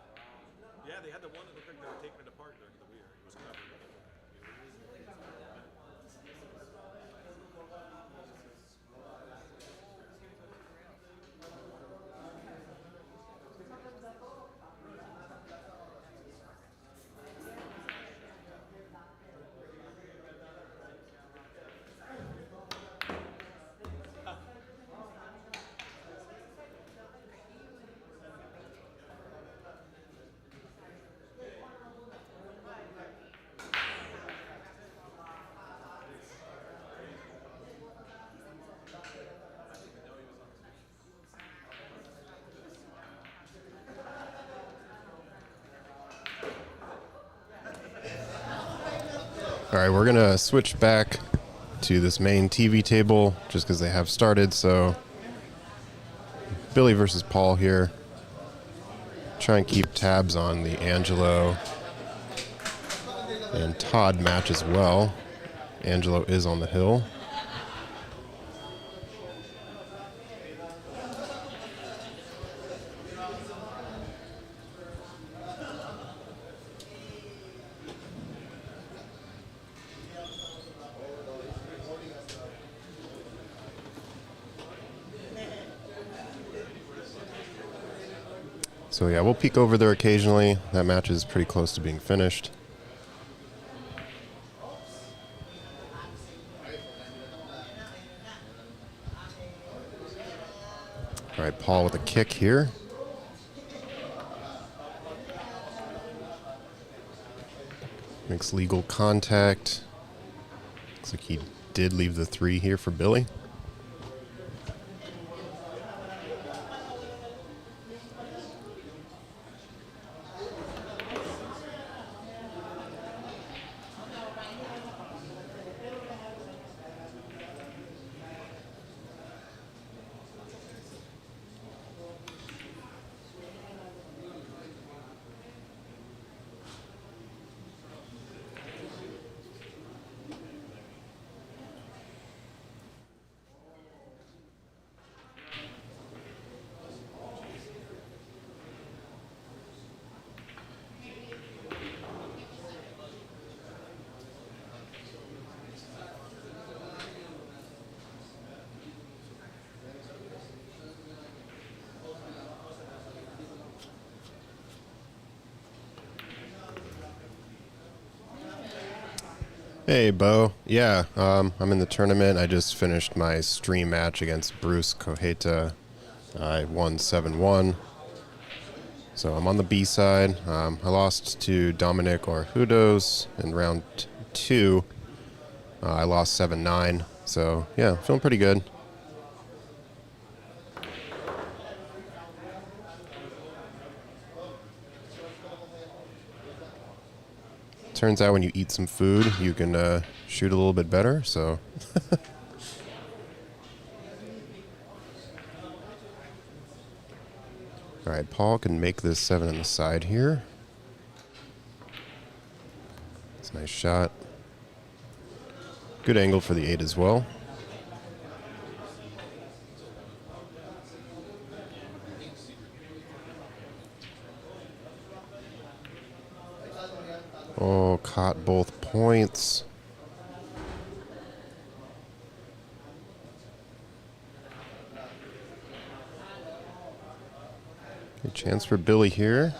Yeah, they had the one that looked like they were taking it apart during the Weir. It was covered. All right, we're going to switch back to this main TV table just because they have started. So Billy versus Paul here. try and keep tabs on the Angelo and Todd match as well. Angelo is on the hill. So yeah, we'll peek over there occasionally. That match is pretty close to being finished. All right, Paul with a kick here. Makes legal contact. Looks like he did leave the 3 here for Billy. Hey, Bo. Yeah, I'm in the tournament. I just finished my stream match against Bruce Cojeta. I won 7-1. So I'm on the B side. I lost to Dominic Orhudos in round 2. I lost 7-9. So, yeah, feeling pretty good. Turns out when you eat some food, you can shoot a little bit better, so. All right, Paul can make this 7 on the side here. It's a nice shot. Good angle for the 8 as well. Oh, caught both points. Good chance for Billy here.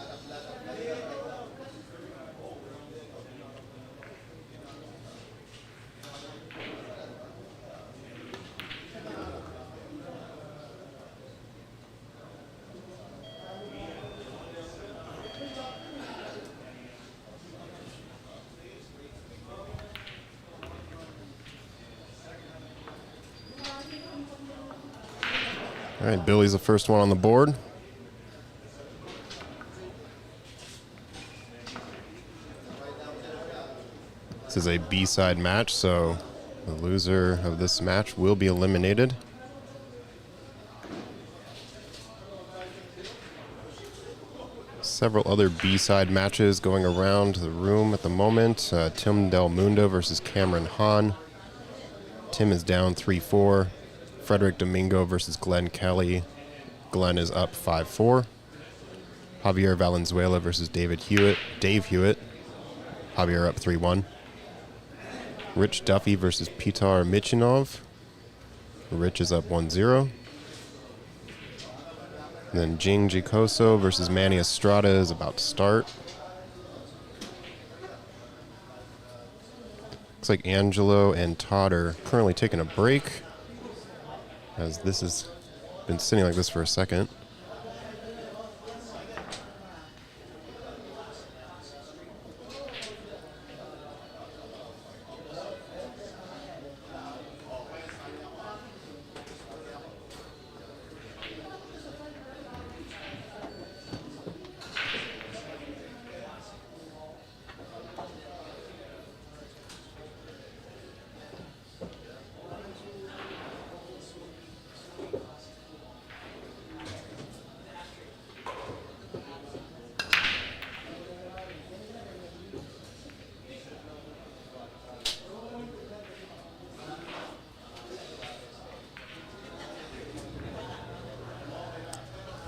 All right, Billy's the first one on the board. This is a B-side match, so the loser of this match will be eliminated. Several other B-side matches going around the room at the moment. Tim Del Mundo versus Cameron Hahn. Tim is down 3-4. Frederick Domingo versus Glenn Kelly. Glenn is up 5-4. Javier Valenzuela versus Dave Hewitt. Javier up 3-1. Rich Duffy versus Pitar Michinov. Rich is up 1-0. Then Jing Gicoso versus Manny Estrada is about to start. Looks like Angelo and Todd are currently taking a break, as this has been sitting like this for a second.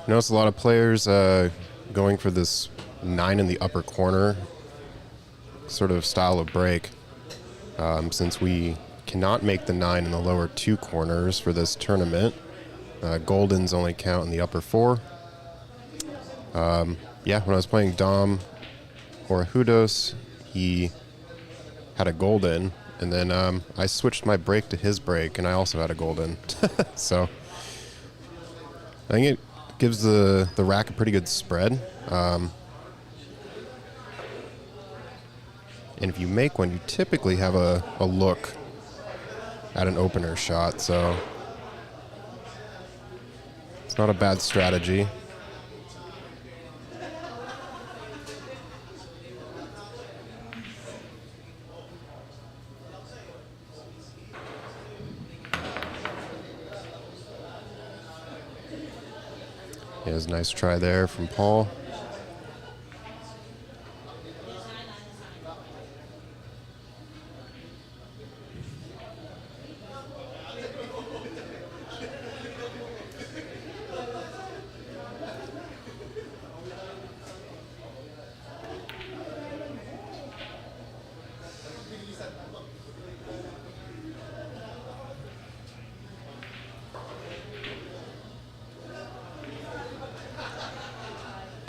Notice a lot of players going for this 9 in the upper corner sort of style of break. Since we cannot make the 9 in the lower 2 corners for this tournament, Goldens only count in the upper 4. Yeah, when I was playing Dom or Hudos, he had a golden, and then I switched my break to his break, and I also had a golden. So I think it gives the rack a pretty good spread. And if you make one, you typically have a look at an opener shot, so it's not a bad strategy. Yeah, it was a nice try there from Paul.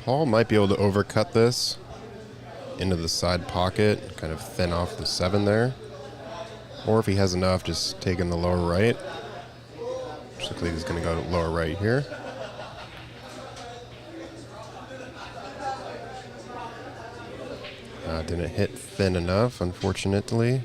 Paul might be able to overcut this into the side pocket, kind of thin off the 7 there. Or if he has enough, just take in the lower right. Looks like he's going to go to lower right here. Didn't hit thin enough, unfortunately.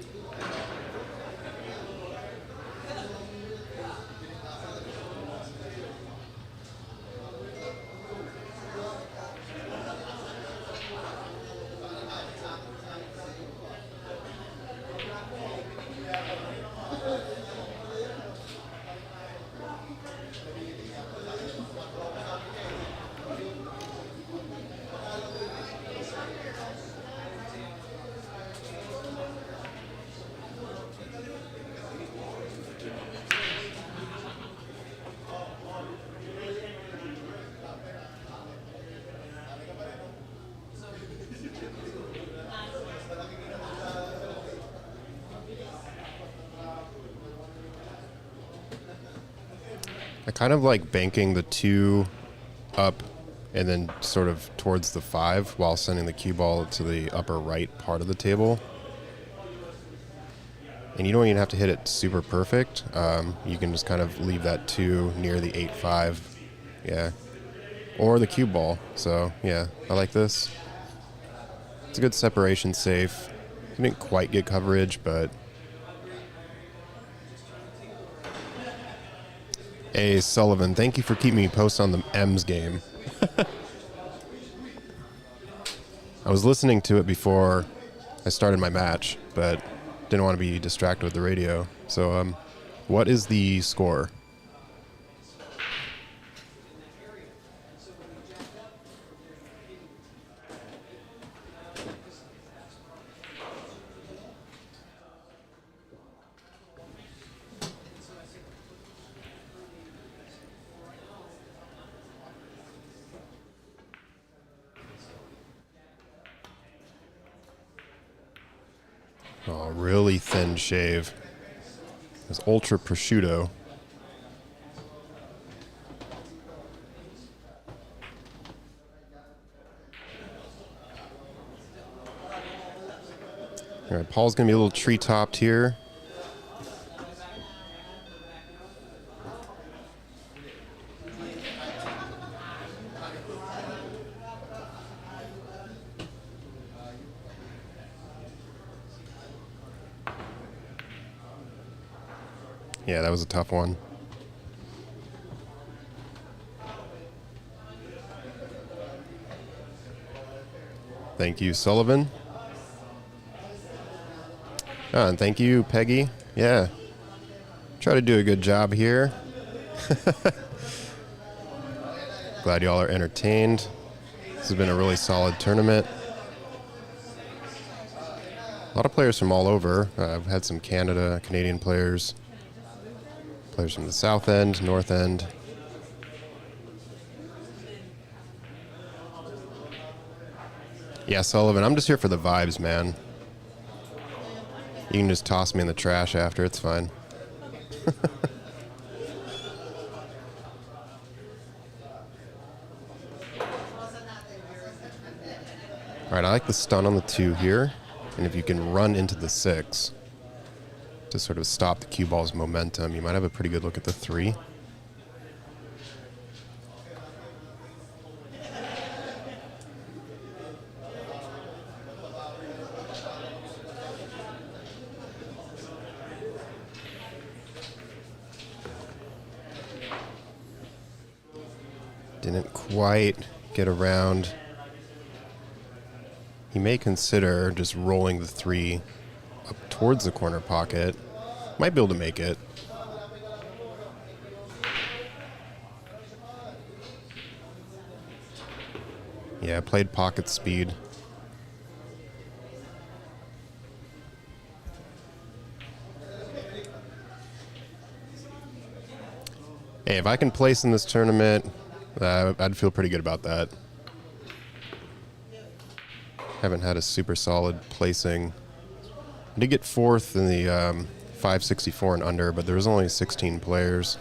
I kind of like banking the 2 up and then sort of towards the 5 while sending the cue ball to the upper right part of the table. And you don't even have to hit it super perfect. You can just kind of leave that 2 near the 8-5. Yeah. Or the cue ball. So, yeah, I like this. It's a good separation safe. Didn't quite get coverage, but... Hey, Sullivan, thank you for keeping me posted on the M's game. I was listening to it before I started my match, but didn't want to be distracted with the radio. So, what is the score? Oh, really thin shave. It's ultra prosciutto. All right, Paul's gonna be a little tree-topped here. Yeah, that was a tough one. Thank you, Sullivan. Oh, and thank you, Peggy. Yeah. Try to do a good job here. Glad y'all are entertained. This has been a really solid tournament. A lot of players from all over. I've had some Canadian players. Players from the South End, North End. Yeah, Sullivan, I'm just here for the vibes, man. You can just toss me in the trash after, it's fine. All right, I like the stun on the 2 here. And if you can run into the 6 to sort of stop the cue ball's momentum, you might have a pretty good look at the 3. Didn't quite get around. He may consider just rolling the 3 up towards the corner pocket. Might be able to make it. Yeah, played pocket speed. Hey, if I can place in this tournament, I'd feel pretty good about that. Haven't had a super solid placing. I did get 4th in the 564 and under, but there was only 16 players.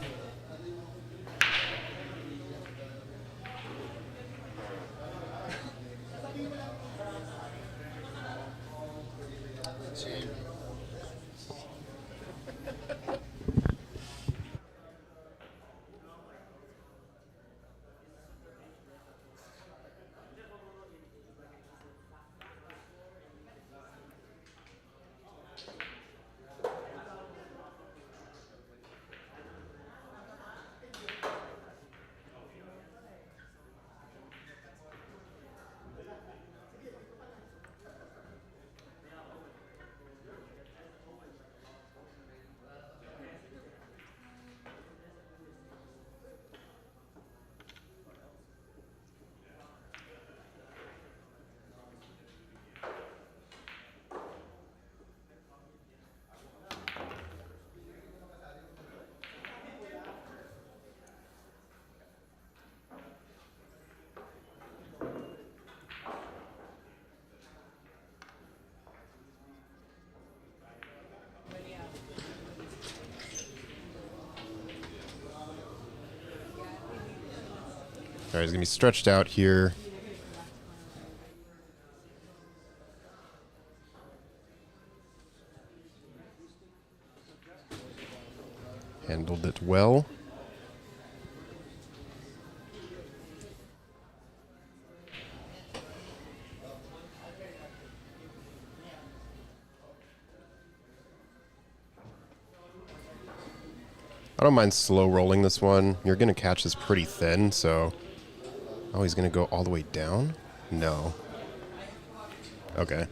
All right, he's going to be stretched out here. Handled it well. I don't mind slow rolling this one. You're going to catch this pretty thin, so... Oh, he's going to go all the way down? No. Okay.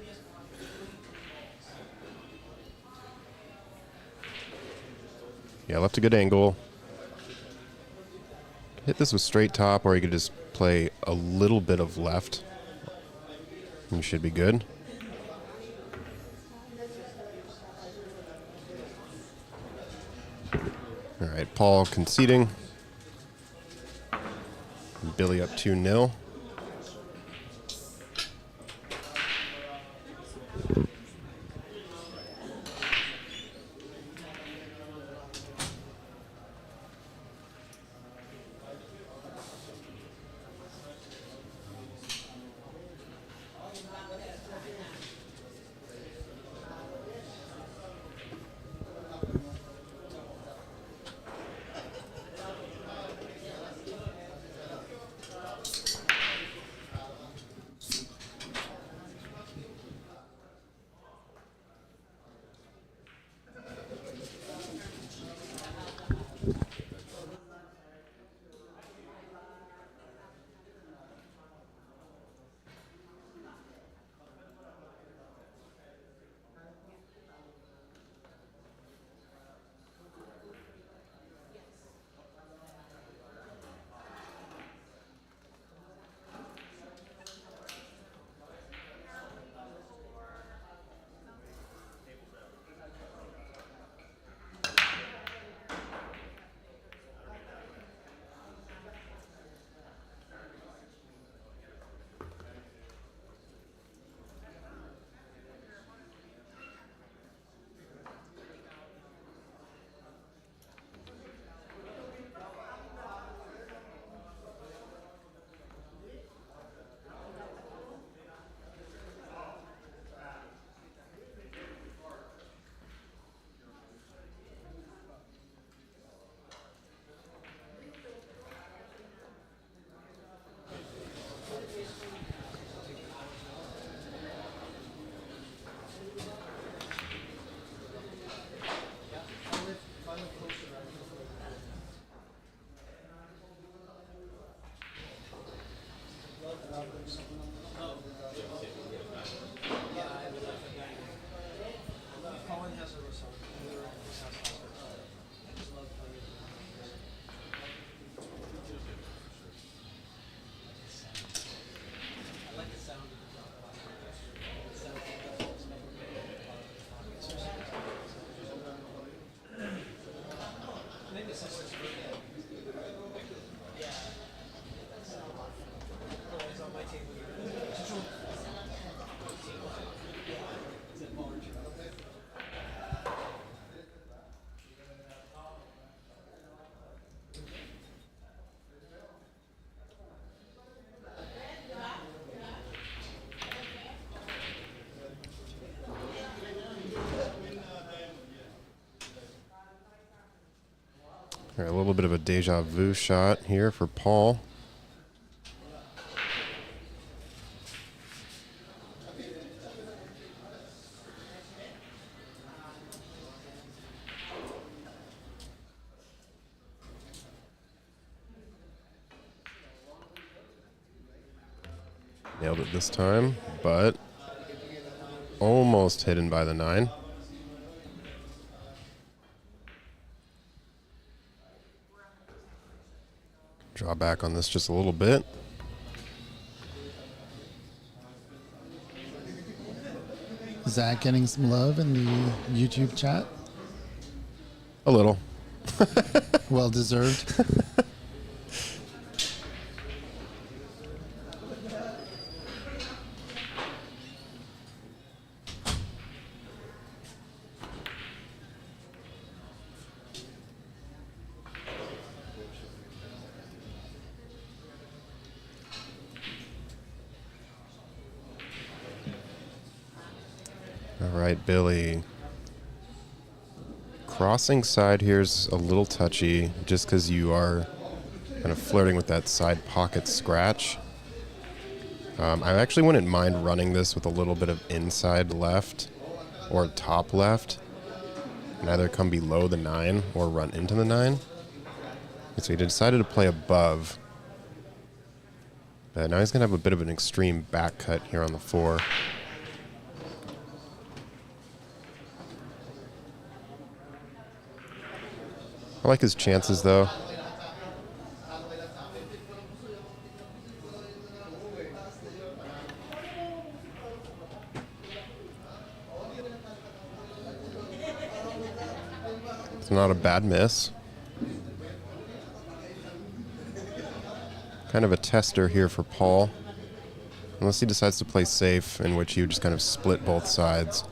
Yeah, left a good angle. Hit this with straight top, or you could just play a little bit of left. You should be good. All right, Paul conceding. Billy up 2-0. Colin has a resort. I just love playing. I like the sound of the drop box. It sounds like it's never been in the pockets or something. I think this is just yeah. It's on my table. Is it large? All right, a little bit of a deja vu shot here for Paul. Nailed it this time, but almost hidden by the 9. Draw back on this just a little bit. Zach getting some love in the YouTube chat. A little. Well deserved. All right, Billy. Crossing side here is a little touchy just because you are kind of flirting with that side pocket scratch. I actually wouldn't mind running this with a little bit of inside left or top left and either come below the 9 or run into the 9. So he decided to play above. But now he's going to have a bit of an extreme back cut here on the 4. I like his chances, though. It's not a bad miss. Kind of a tester here for Paul. Unless he decides to play safe, in which he would just kind of split both sides.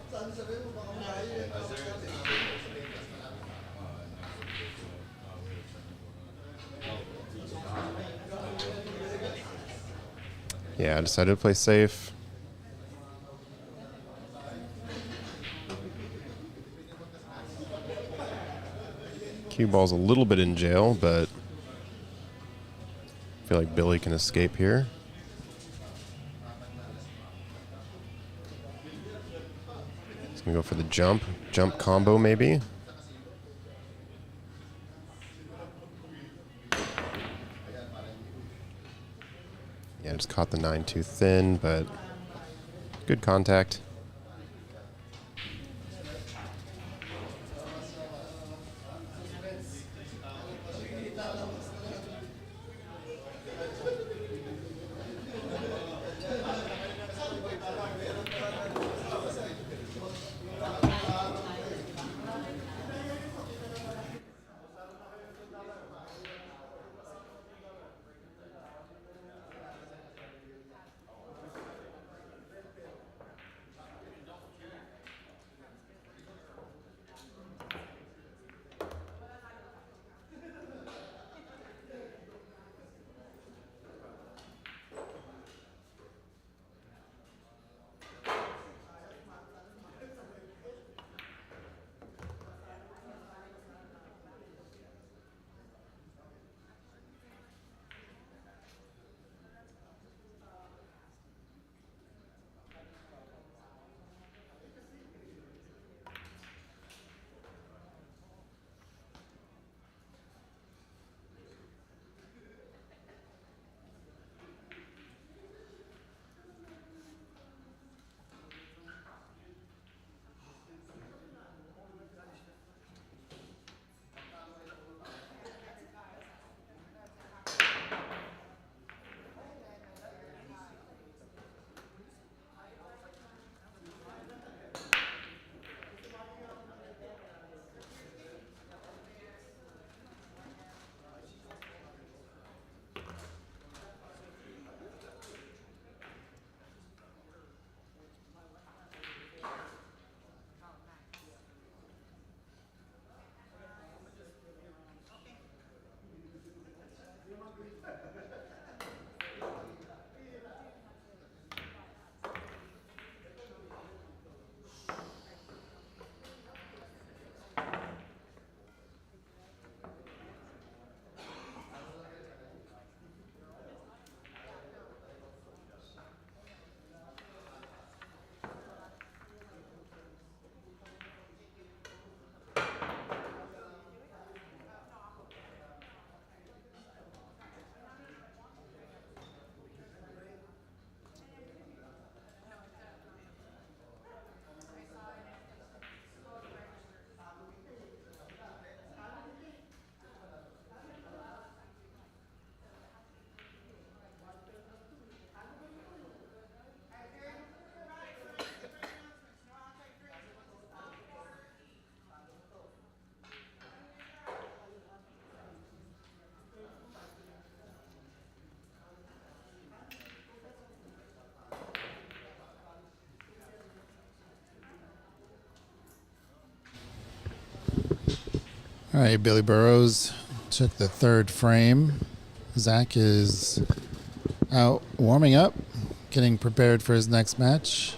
Yeah, I decided to play safe. Cue ball's a little bit in jail, but I feel like Billy can escape here. He's gonna go for the jump combo maybe. Yeah, just caught the 9 too thin, but good contact. All right, Billy Burrows took the third frame. Zach is out warming up, getting prepared for his next match.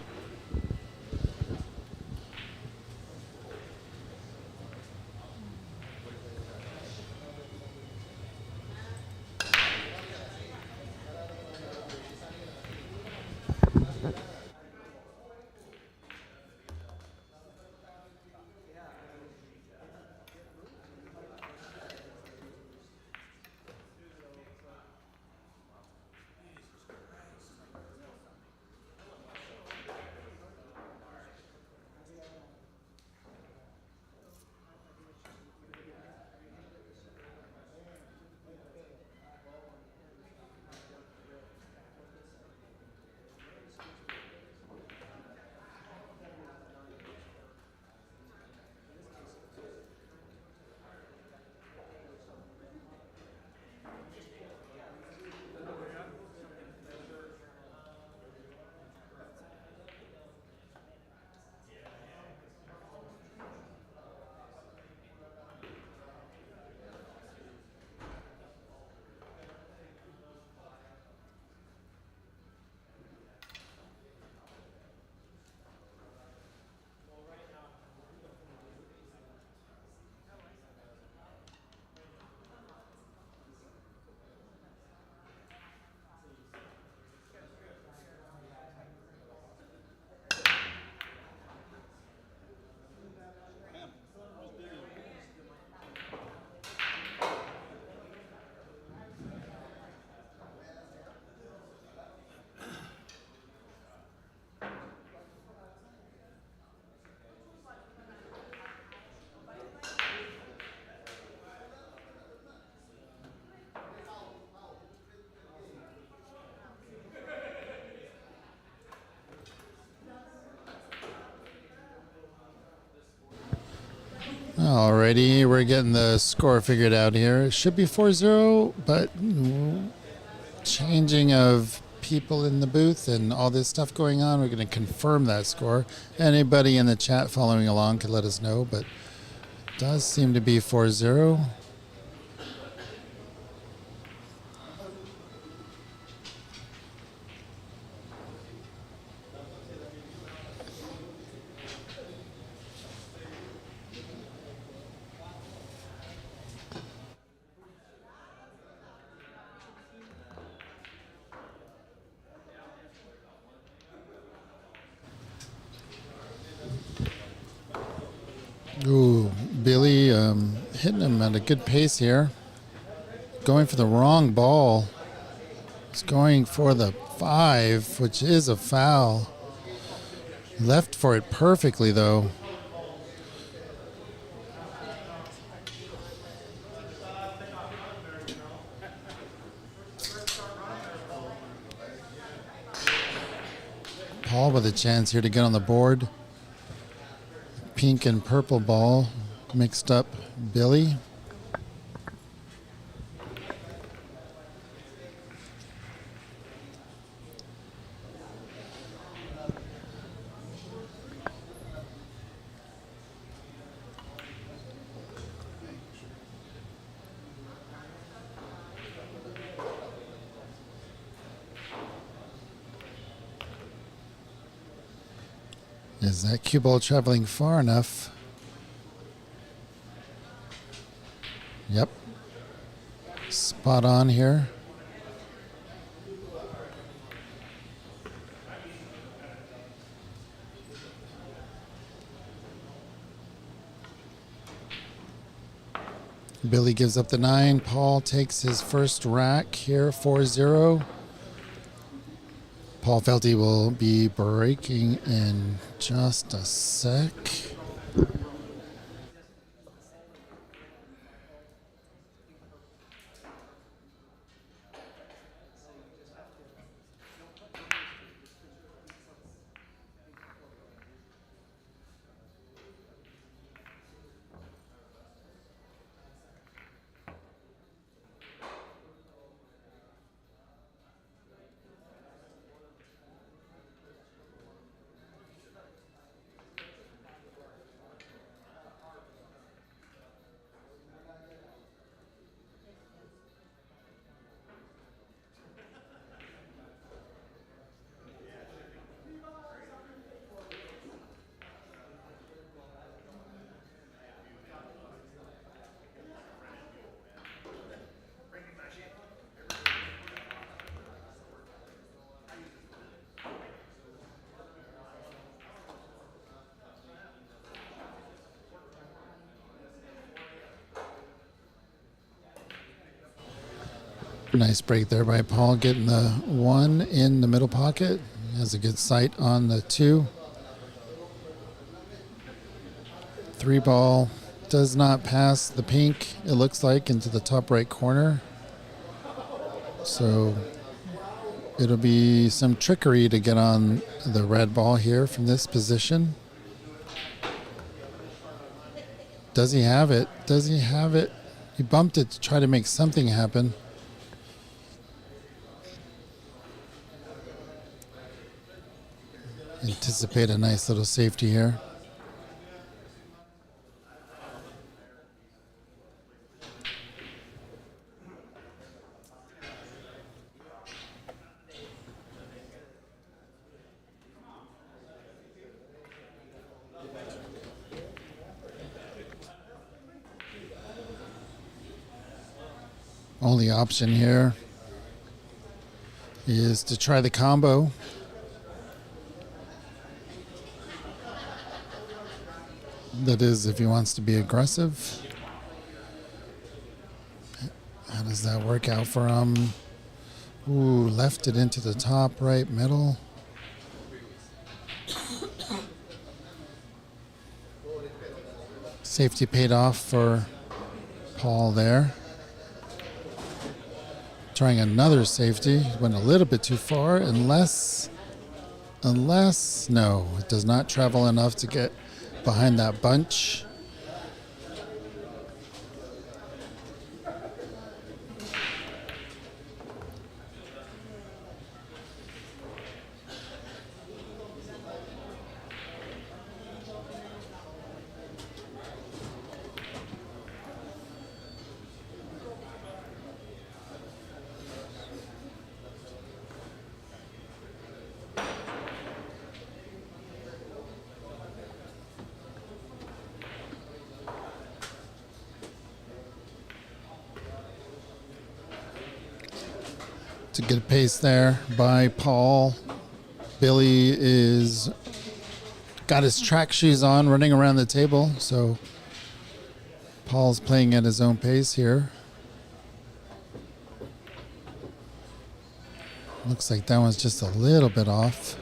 Alrighty, we're getting the score figured out here. It should be 4-0, but changing of people in the booth and all this stuff going on, we're going to confirm that score. Anybody in the chat following along could let us know, but it does seem to be 4-0. Ooh, Billy hitting him at a good pace here. Going for the wrong ball. He's going for the 5, which is a foul. Left for it perfectly, though. Paul with a chance here to get on the board. Pink and purple ball mixed up Billy. Is that cue ball traveling far enough? Yep. Spot on here. Billy gives up the 9. Paul takes his first rack here, 4-0. Paul Felty will be breaking in just a sec. Nice break there by Paul, getting the 1 in the middle pocket. Has a good sight on the 2. 3 ball does not pass the pink, it looks like, into the top right corner. So it'll be some trickery to get on the red ball here from this position. Does he have it? Does he have it? He bumped it to try to make something happen. Anticipate a nice little safety here. Only option here is to try the combo. That is, if he wants to be aggressive. How does that work out for him? Ooh, left it into the top right middle. Safety paid off for Paul there. Trying another safety. Went a little bit too far, unless, no, it does not travel enough to get behind that bunch. It's a good pace there by Paul. Billy is got his track shoes on, running around the table, so Paul's playing at his own pace here. Looks like that one's just a little bit off.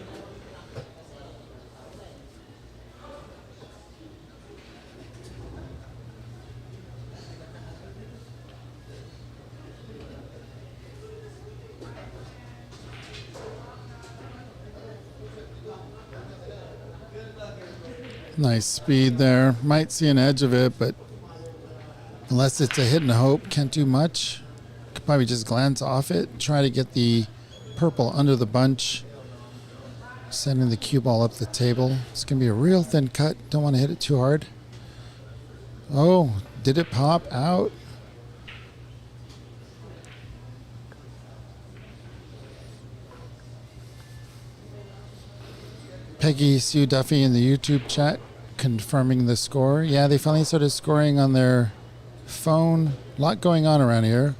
Nice speed there. Might see an edge of it, but unless it's a hit and a hope, can't do much. Could probably just glance off it. Try to get the purple under the bunch. Sending the cue ball up the table. It's going to be a real thin cut. Don't want to hit it too hard. Oh, did it pop out? Peggy Sue Duffy in the YouTube chat confirming the score. Yeah, they finally started scoring on their phone. A lot going on around here.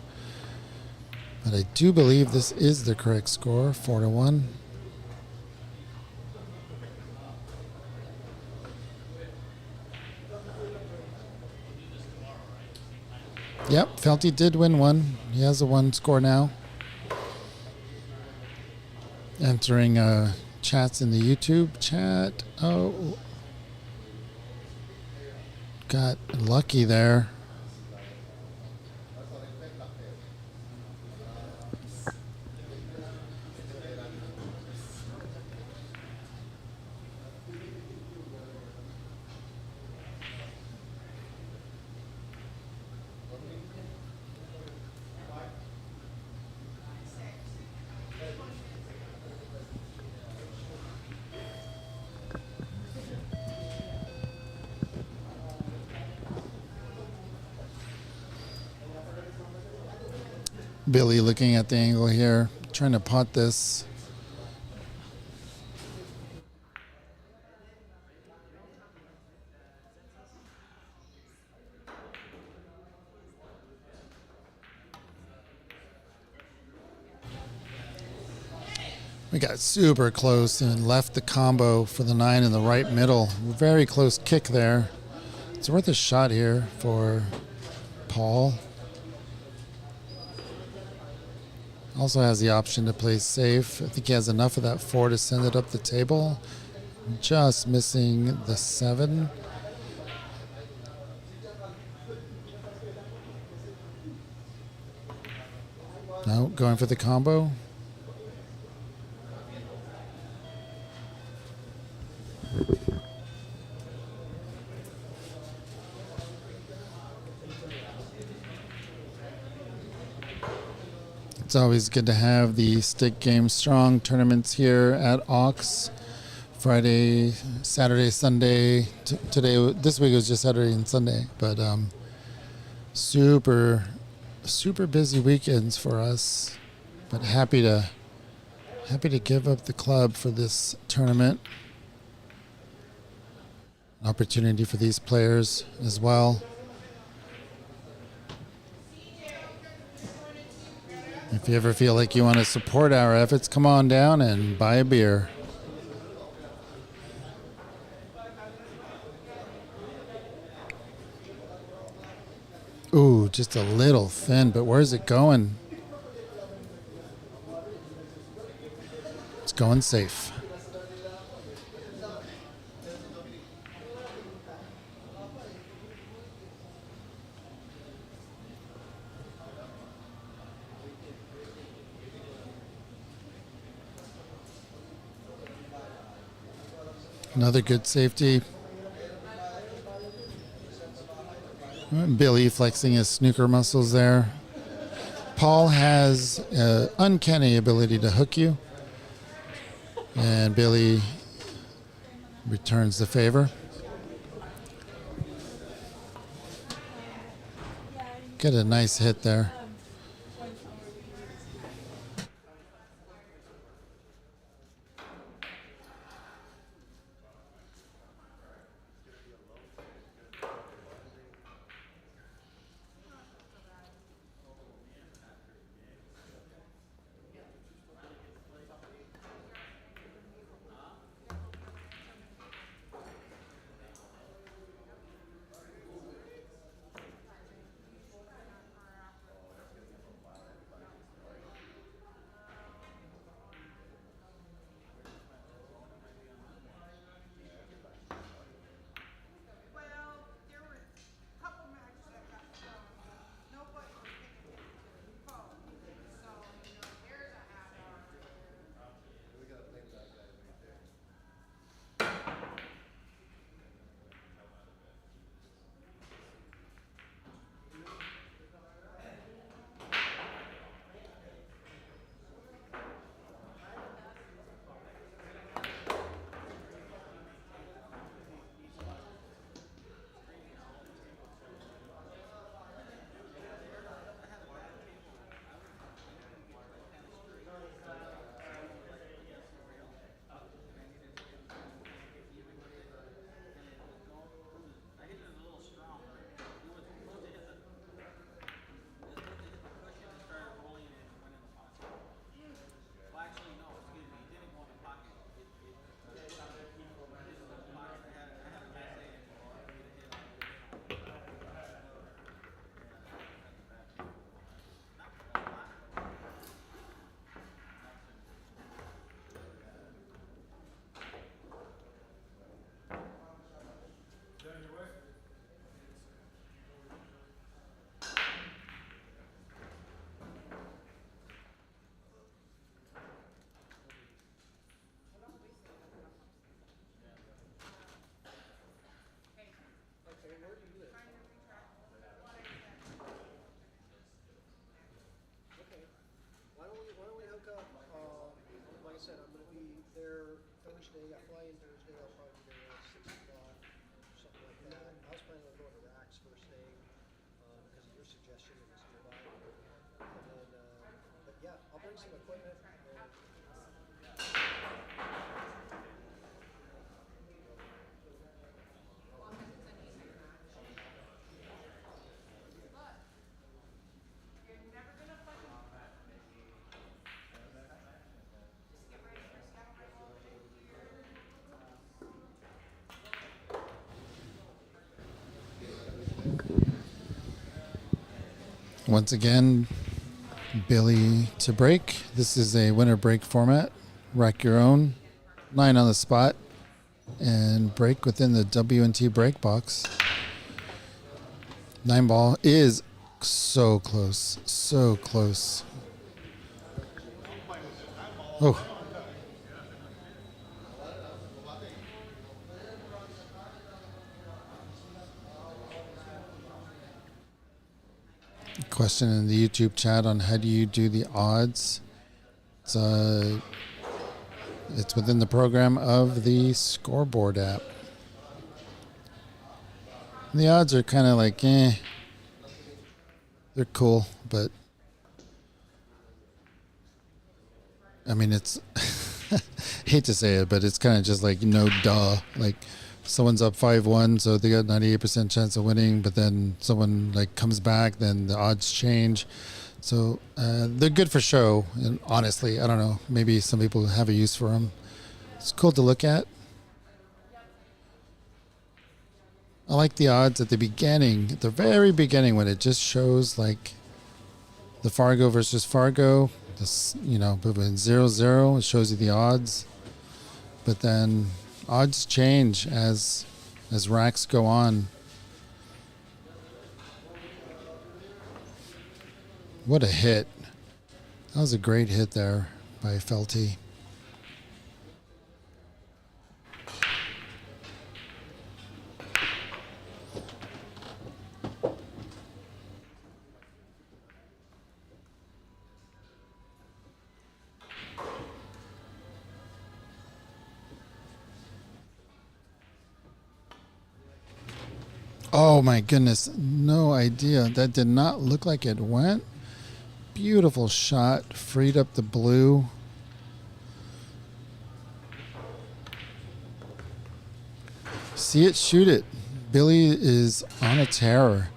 But I do believe this is the correct score, 4-1. Yep, Felty did win one. He has a 1 score now. Entering chats in the YouTube chat. Oh, got lucky there. Billy looking at the angle here, trying to pot this. We got super close and left the combo for the 9 in the right middle. Very close kick there. It's worth a shot here for Paul. Also has the option to play safe. I think he has enough of that 4 to send it up the table. Just missing the 7. No, going for the combo. It's always good to have the stick game strong tournaments here at Aux. Friday, Saturday, Sunday. Today, this week was just Saturday and Sunday, but super busy weekends for us. But happy to give up the club for this tournament. Opportunity for these players as well. If you ever feel like you want to support our efforts, come on down and buy a beer. Ooh, just a little thin, but where's it going? It's going safe. Another good safety. Billy flexing his snooker muscles there. Paul has an uncanny ability to hook you. And Billy returns the favor. Get a nice hit there. Thursday. I fly in Thursday. I'll probably be there at 6 o'clock, something like that. I was planning on going to Racks first thing because of your suggestion it was nearby. And then, but yeah, I'll bring some equipment. Once again, Billy to break. This is a winner break format. Rack your own. 9 on the spot. And break within the WNT break box. 9 ball is so close. So close. Oh. Question in the YouTube chat on how do you do the odds. It's within the program of the scoreboard app. And the odds are kind of like, they're cool, but I mean, it's hate to say it, but it's kind of just like, duh. Like someone's up 5-1, so they got 98% chance of winning, but then someone like comes back, then the odds change. So they're good for show, and honestly, I don't know, maybe some people have a use for them. It's cool to look at. I like the odds at the beginning, at the very beginning, when it just shows like the Fargo versus Fargo, this, but when 0-0, it shows you the odds. But then odds change as racks go on. What a hit. That was a great hit there by Felty. Oh my goodness, no idea. That did not look like it went. Beautiful shot, freed up the blue. See it, shoot it. Billy is on a tear.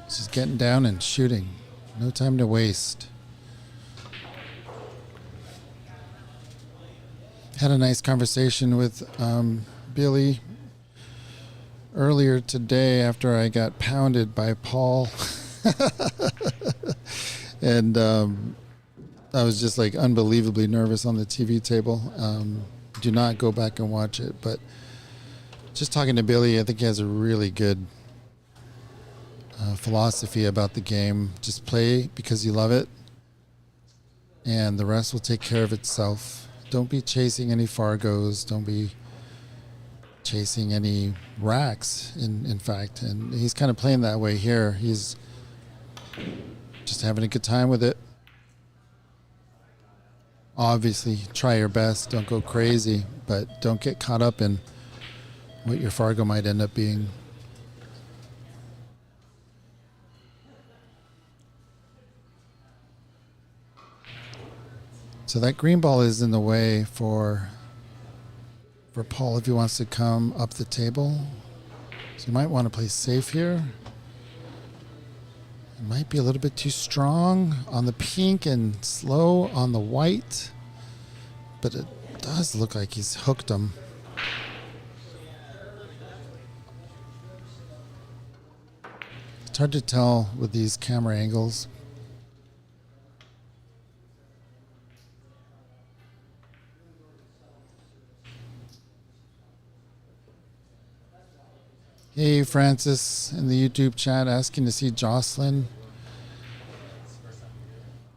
She's getting down and shooting. No time to waste. Had a nice conversation with Billy earlier today after I got pounded by Paul. And I was just like unbelievably nervous on the TV table. Do not go back and watch it. But just talking to Billy, I think he has a really good philosophy about the game. Just play because you love it, and the rest will take care of itself. Don't be chasing any Fargos. Don't be chasing any racks, in fact. And he's kind of playing that way here. He's just having a good time with it. Obviously, try your best. Don't go crazy, but don't get caught up in what your Fargo might end up being. So that green ball is in the way for Paul if he wants to come up the table. So you might want to play safe here. It might be a little bit too strong on the pink and slow on the white, but it does look like he's hooked him. It's hard to tell with these camera angles. Hey, Francis in the YouTube chat asking to see Jocelyn.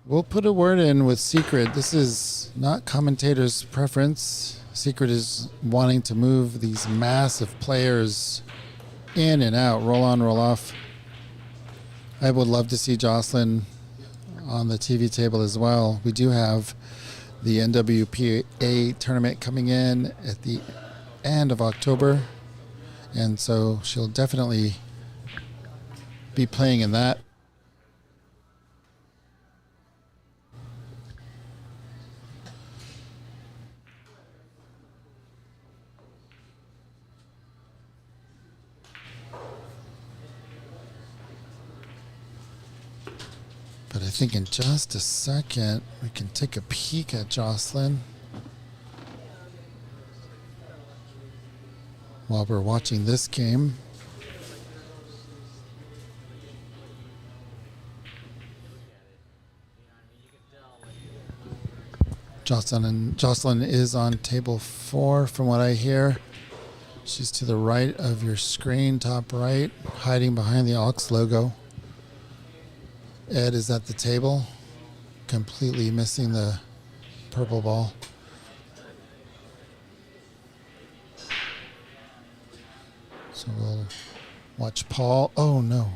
We'll put a word in with Secret. This is not commentator's preference. Secret is wanting to move these massive players in and out, roll on, roll off. I would love to see Jocelyn on the TV table as well. We do have the NWPA tournament coming in at the end of October. And so she'll definitely be playing in that. But I think in just a second, we can take a peek at Jocelyn while we're watching this game. Jocelyn is on table 4 from what I hear. She's to the right of your screen, top right, hiding behind the Aux logo. Ed is at the table, completely missing the purple ball. So we'll watch Paul. Oh no.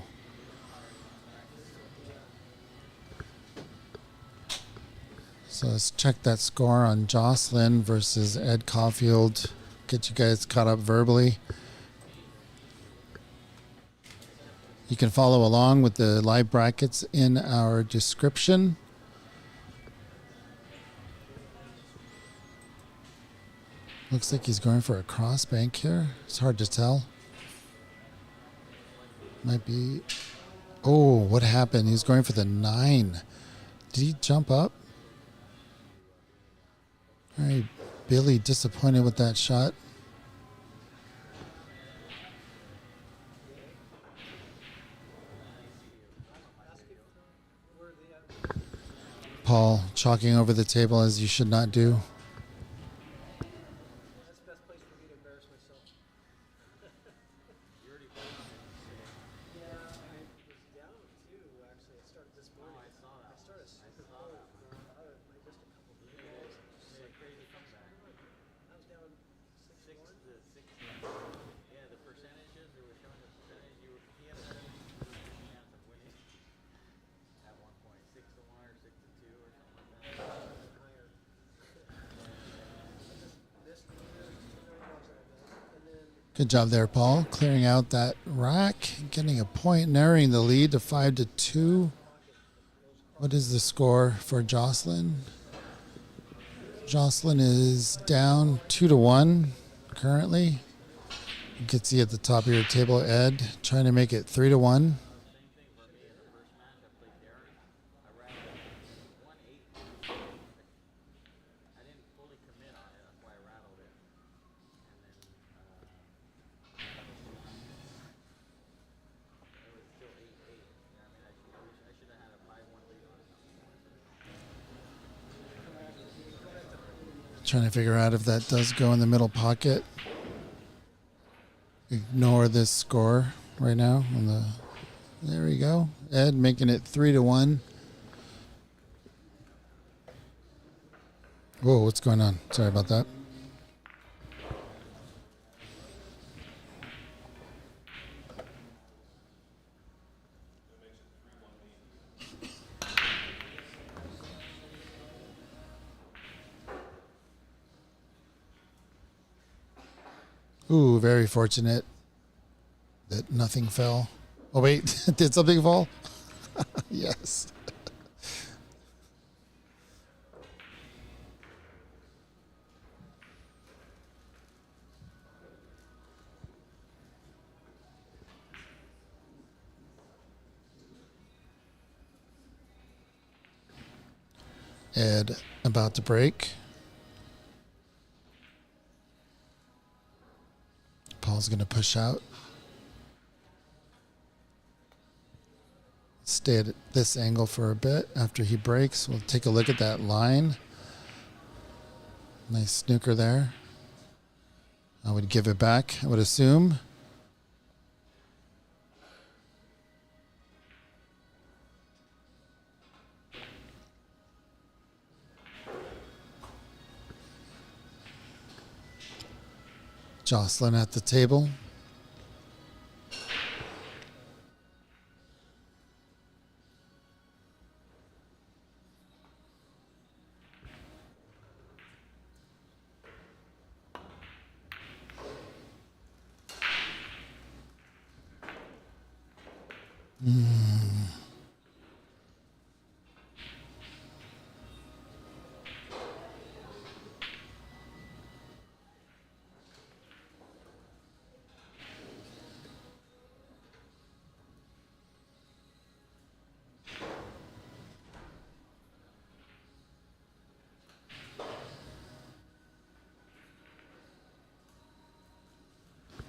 So let's check that score on Jocelyn versus Ed Caulfield. Get you guys caught up verbally. You can follow along with the live brackets in our description. Looks like he's going for a cross bank here. It's hard to tell. Might be. Oh, what happened? He's going for the 9. Did he jump up? All right, Billy disappointed with that shot. Paul chalking over the table as you should not do. That's the best place for me to embarrass myself. Yeah, I was down too, actually. I started this morning. I saw that. I started super cold. Just a couple of days. Just like crazy comeback. I was down 6-1. Yeah, the percentages, they were showing the percentage. He had a chance of winning at one point, 6-1 or 6-2 or something like that. Higher. Good job there, Paul. Clearing out that rack, getting a point, narrowing the lead to 5-2. What is the score for Jocelyn? Jocelyn is down 2-1 currently. You can see at the top of your table, Ed trying to make it 3-1. Trying to figure out if that does go in the middle pocket. Ignore this score right now. There we go. Ed making it 3-1. Whoa, what's going on? Sorry about that. Ooh, very fortunate that nothing fell. Oh, wait, did something fall? Yes. Ed about to break. Paul's going to push out. Stay at this angle for a bit after he breaks. We'll take a look at that line. Nice snooker there. I would give it back, I would assume. Jocelyn at the table.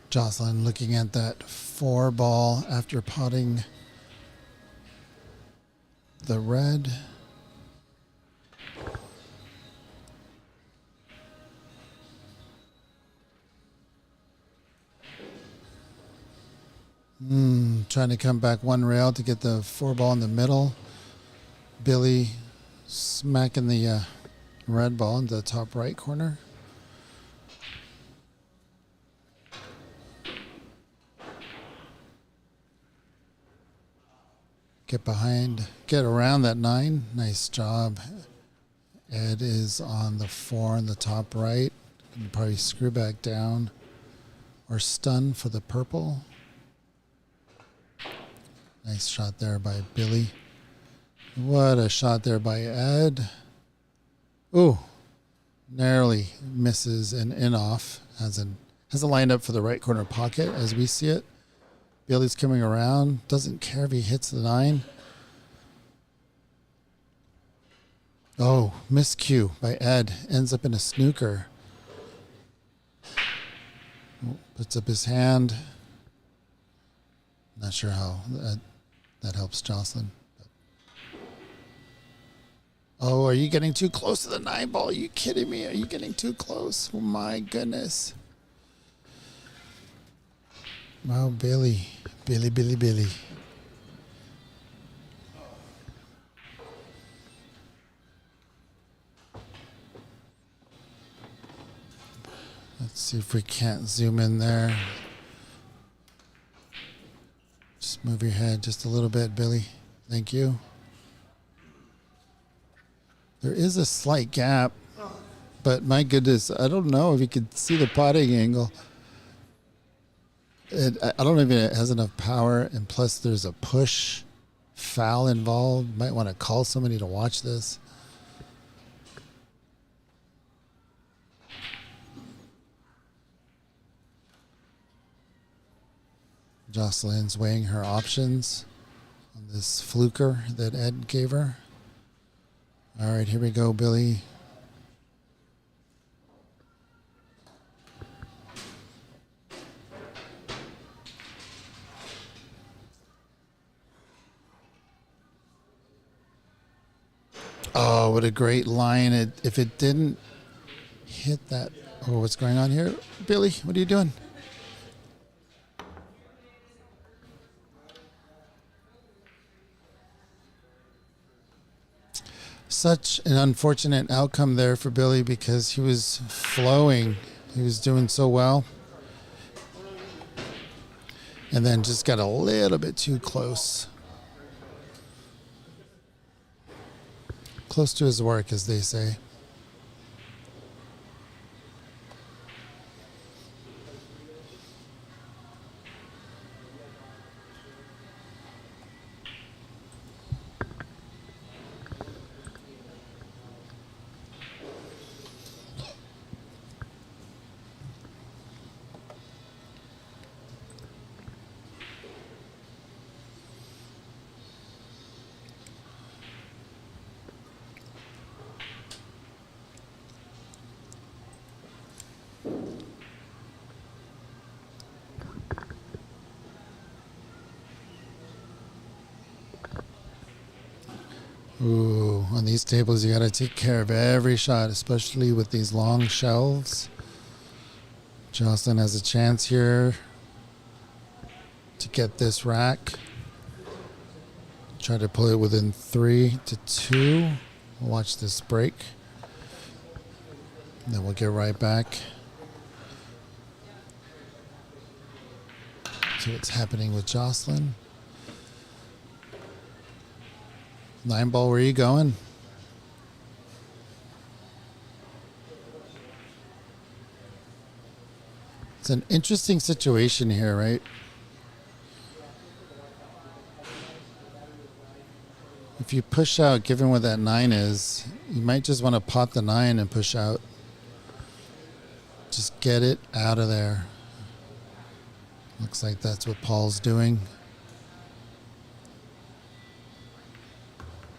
Jocelyn looking at that 4 ball after potting the red. Trying to come back one rail to get the 4-ball in the middle. Billy smacking the red ball into the top right corner. Get behind, get around that 9. Nice job. Ed is on the 4 in the top right. Can probably screw back down or stun for the purple. Nice shot there by Billy. What a shot there by Ed. Ooh, narrowly misses an in-off. Has a lined up for the right corner pocket as we see it. Billy's coming around. Doesn't care if he hits the 9. Oh, miscue by Ed. Ends up in a snooker. Puts up his hand. Not sure how that helps Jocelyn. Oh, are you getting too close to the 9 ball? Are you kidding me? Are you getting too close? Oh, my goodness. Wow, Billy. Billy. Let's see if we can't zoom in there. Just move your head just a little bit, Billy. Thank you. There is a slight gap, but my goodness, I don't know if you could see the potting angle. I don't know if it has enough power, and plus there's a push foul involved. Might want to call somebody to watch this. Jocelyn's weighing her options on this fluker that Ed gave her. All right, here we go, Billy. Oh, what a great line. If it didn't hit that. Oh, what's going on here? Billy, what are you doing? Such an unfortunate outcome there for Billy because he was flowing. He was doing so well. And then just got a little bit too close. Close to his work, as they say. Ooh, on these tables you got to take care of every shot, especially with these long shelves. Jocelyn has a chance here to get this rack. Try to pull it within 3-2. Watch this break. Then we'll get right back to what's happening with Jocelyn. 9 ball, where are you going? It's an interesting situation here, right? If you push out, given what that 9 is, you might just want to pot the 9 and push out. Just get it out of there. Looks like that's what Paul's doing.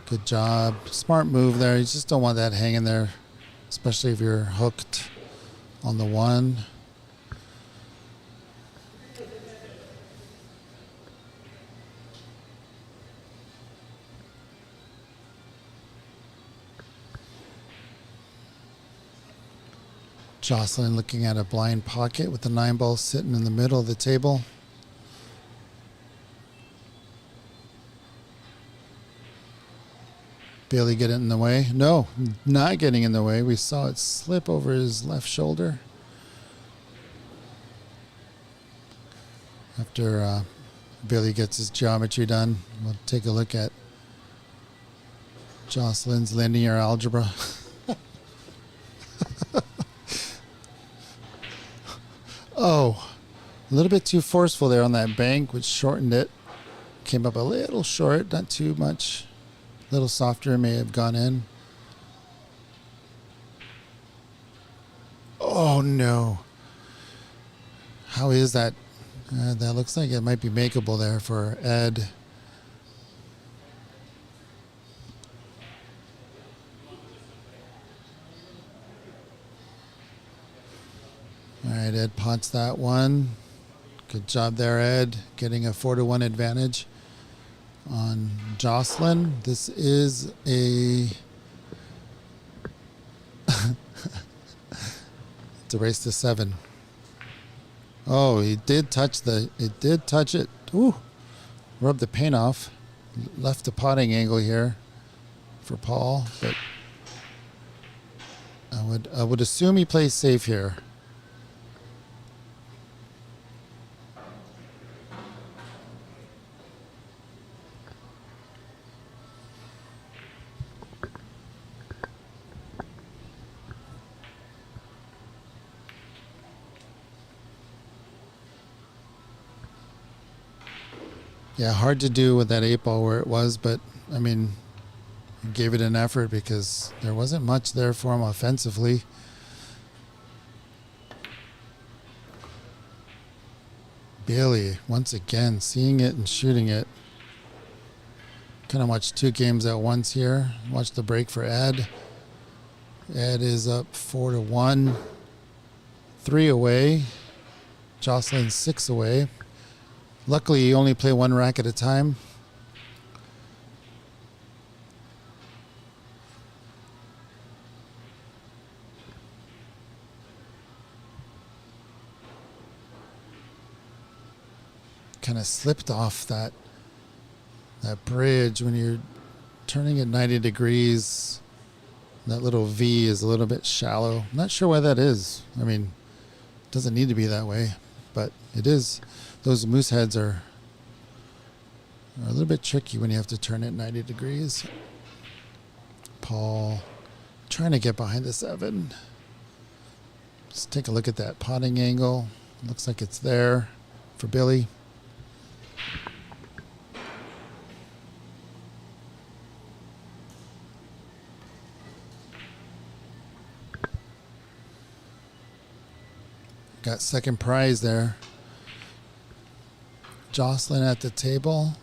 Good job. Smart move there. You just don't want that hanging there, especially if you're hooked on the 1. Jocelyn looking at a blind pocket with the 9 ball sitting in the middle of the table. Bailey get it in the way? No, not getting in the way. We saw it slip over his left shoulder. After Billy gets his geometry done, we'll take a look at Jocelyn's linear algebra. Oh, a little bit too forceful there on that bank, which shortened it. Came up a little short, not too much. A little softer, may have gone in. Oh no. How is that? That looks like it might be makeable there for Ed. All right, Ed pots that one. Good job there, Ed. Getting a 4-1 advantage on Jocelyn. This is a... It's a race to 7. Oh, he did touch the... It did touch it. Ooh. Rubbed the paint off. Left the potting angle here for Paul, but I would assume he plays safe here. Yeah, hard to do with that 8-ball where it was, but I mean, he gave it an effort because there wasn't much there for him offensively. Bailey, once again, seeing it and shooting it. Kind of watched 2 games at once here. Watch the break for Ed. Ed is up 4-1. 3 away. Jocelyn 6 away. Luckily, you only play 1 rack at a time. Kind of slipped off that bridge when you're turning at 90 degrees. That little V is a little bit shallow. I'm not sure why that is. I mean, it doesn't need to be that way, but it is. Those moose heads are a little bit tricky when you have to turn it 90 degrees. Paul trying to get behind the 7. Let's take a look at that potting angle. Looks like it's there for Billy. Got second prize there. Jocelyn at the table.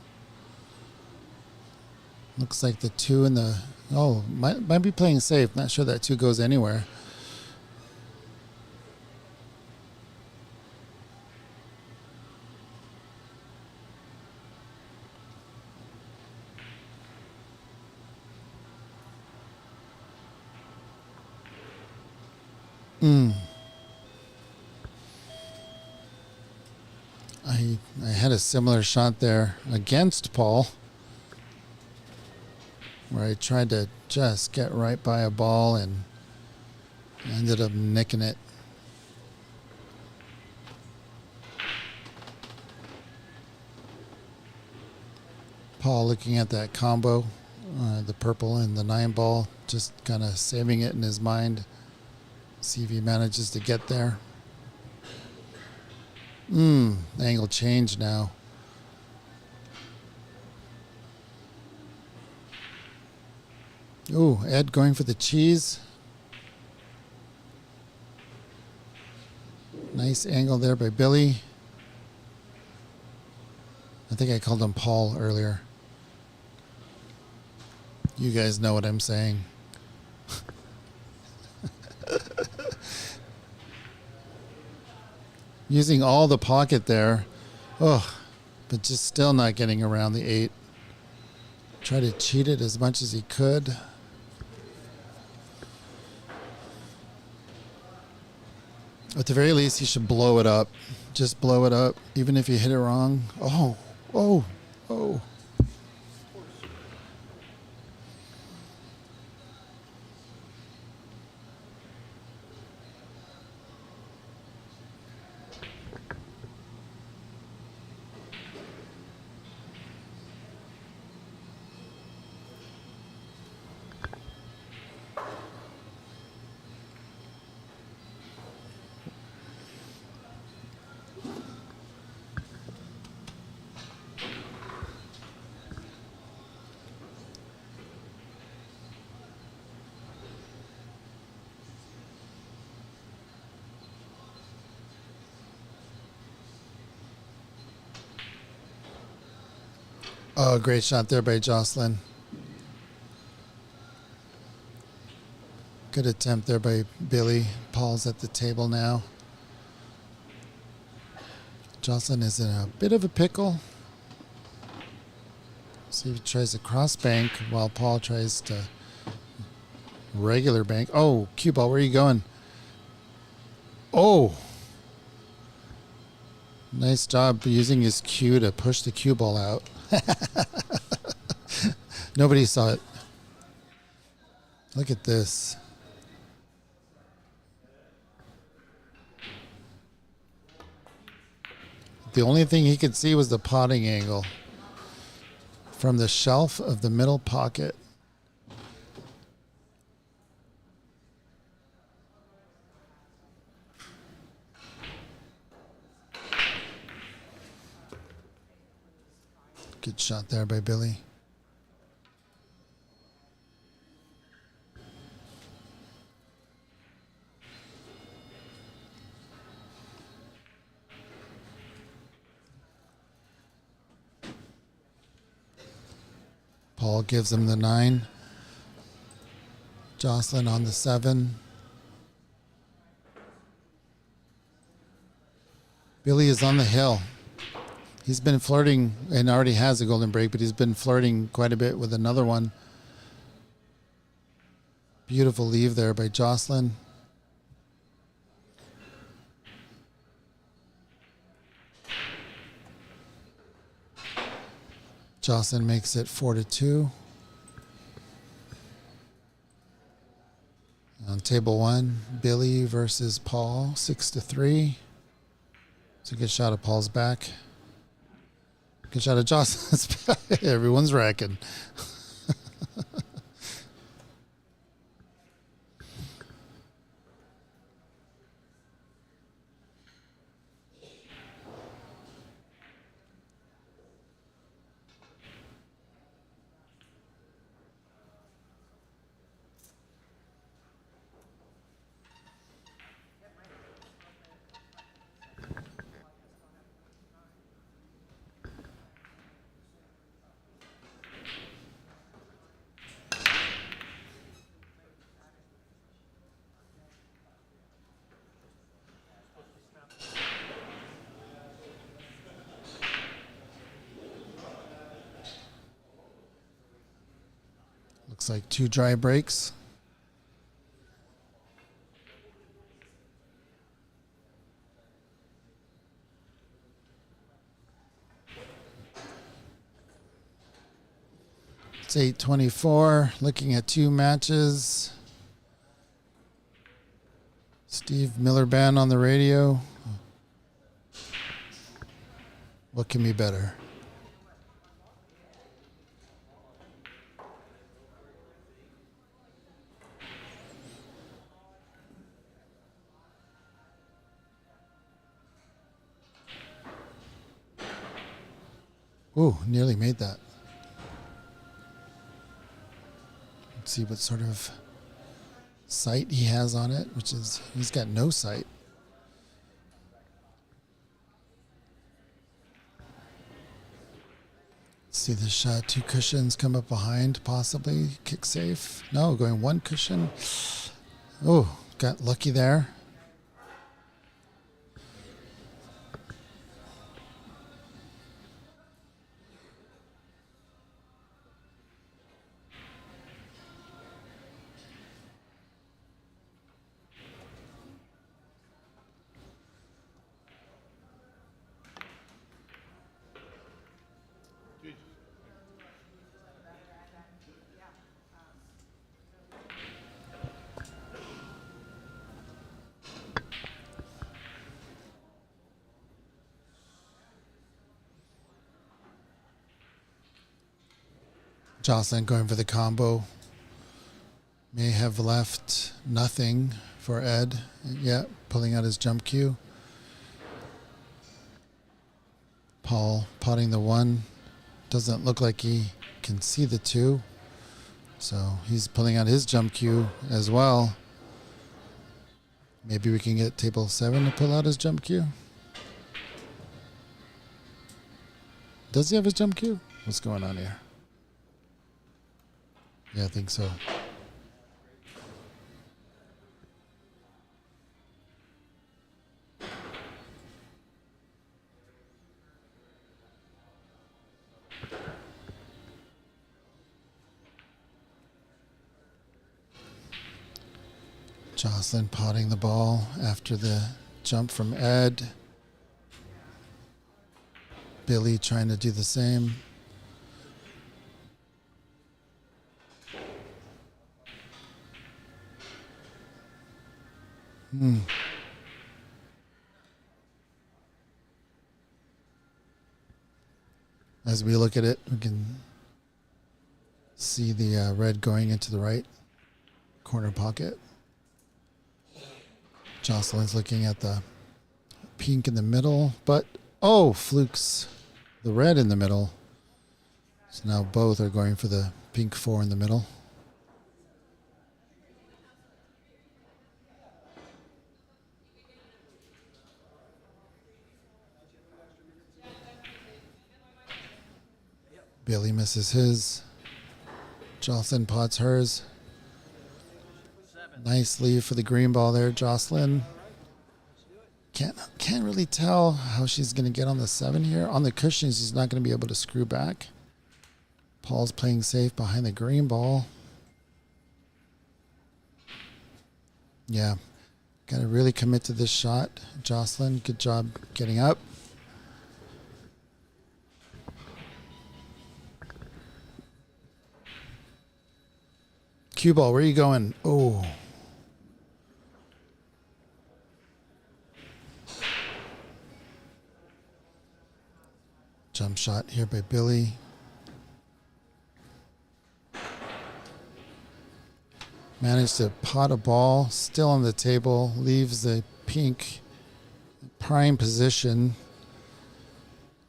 Looks like the 2 and the... Oh, might be playing safe. Not sure that 2 goes anywhere. I had a similar shot there against Paul where I tried to just get right by a ball and ended up nicking it. Paul looking at that combo, the purple and the 9 ball, just kind of saving it in his mind. See if he manages to get there. Angle change now. Ooh, Ed going for the cheese. Nice angle there by Billy. I think I called him Paul earlier. You guys know what I'm saying. Using all the pocket there. Oh, but just still not getting around the 8. Try to cheat it as much as he could. At the very least, he should blow it up. Just blow it up, even if you hit it wrong. Oh. Oh, great shot there by Jocelyn. Good attempt there by Billy. Paul's at the table now. Jocelyn is in a bit of a pickle. See if he tries to cross bank while Paul tries to regular bank. Oh, cue ball, where are you going? Oh. Nice job using his cue to push the cue ball out. Nobody saw it. Look at this. The only thing he could see was the potting angle from the shelf of the middle pocket. Good shot there by Billy. Paul gives him the 9. Jocelyn on the 7. Billy is on the hill. He's been flirting and already has a golden break, but he's been flirting quite a bit with another one. Beautiful leave there by Jocelyn. Jocelyn makes it 4-2. On table 1, Billy versus Paul, 6-3. It's a good shot of Paul's back. Good shot of Jocelyn's back. Everyone's racking. Looks like 2 dry breaks. It's 8:24. Looking at 2 matches. Steve Miller Band on the radio. What can be better? Ooh, nearly made that. Let's see what sort of sight he has on it, which is, he's got no sight. Let's see this shot. 2 cushions come up behind, possibly. Kick safe. No, going 1 cushion. Oh, got lucky there. Jocelyn going for the combo. May have left nothing for Ed. Yeah, pulling out his jump cue. Paul potting the 1. Doesn't look like he can see the 2. So he's pulling out his jump cue as well. Maybe we can get table 7 to pull out his jump cue. Does he have his jump cue? What's going on here? Yeah, I think so. Jocelyn potting the ball after the jump from Ed. Billy trying to do the same. As we look at it, we can see the red going into the right corner pocket. Jocelyn's looking at the pink in the middle, but oh, flukes the red in the middle. So now both are going for the pink 4 in the middle. Billy misses his. Jocelyn pots hers. Nice leave for the green ball there, Jocelyn. Can't really tell how she's going to get on the 7 here. On the cushions, she's not going to be able to screw back. Paul's playing safe behind the green ball. Yeah, got to really commit to this shot. Jocelyn, good job getting up. Cue ball, where are you going? Oh. Jump shot here by Billy. Managed to pot a ball, still on the table, leaves the pink prime position.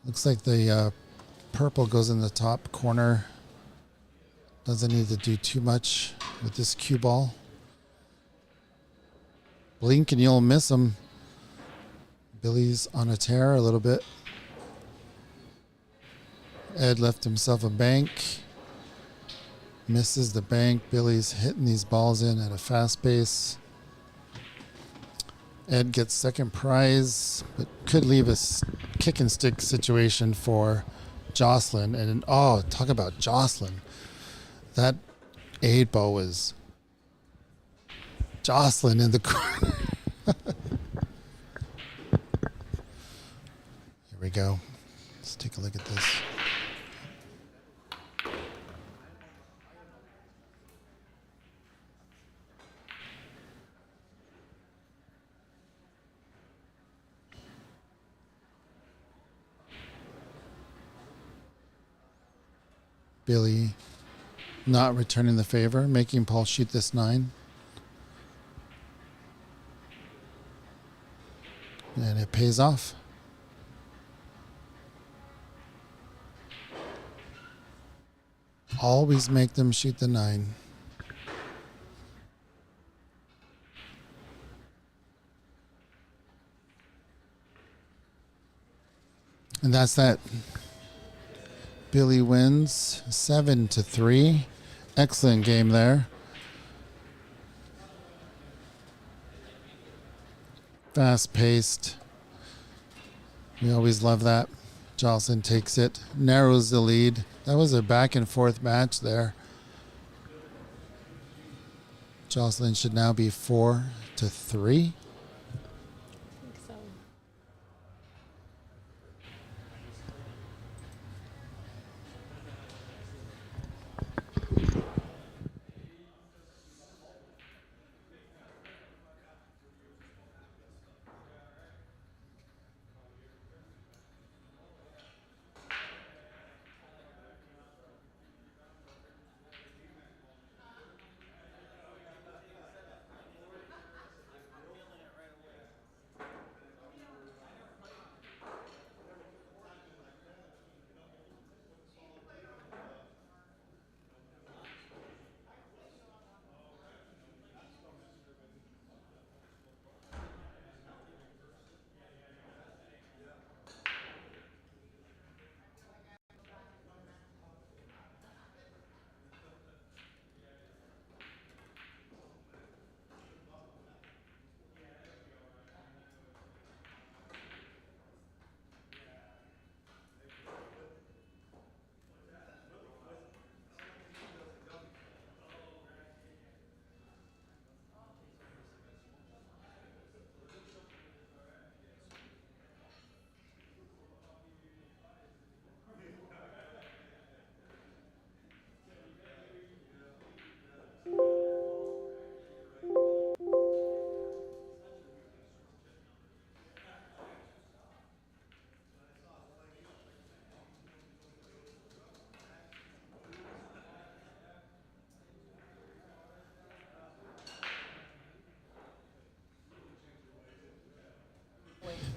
Looks like the purple goes in the top corner. Doesn't need to do too much with this cue ball. Blink and you'll miss him. Billy's on a tear a little bit. Ed left himself a bank. Misses the bank. Billy's hitting these balls in at a fast pace. Ed gets second prize, but could leave a kick and stick situation for Jocelyn. And oh, talk about Jocelyn. That 8 ball was Jocelyn in the corner. Here we go. Let's take a look at this. Billy not returning the favor, making Paul shoot this 9. And it pays off. Always make them shoot the 9. And that's that. Billy wins 7-3. Excellent game there. Fast paced. We always love that. Jocelyn takes it, narrows the lead. That was a back and forth match there. Jocelyn should now be 4-3.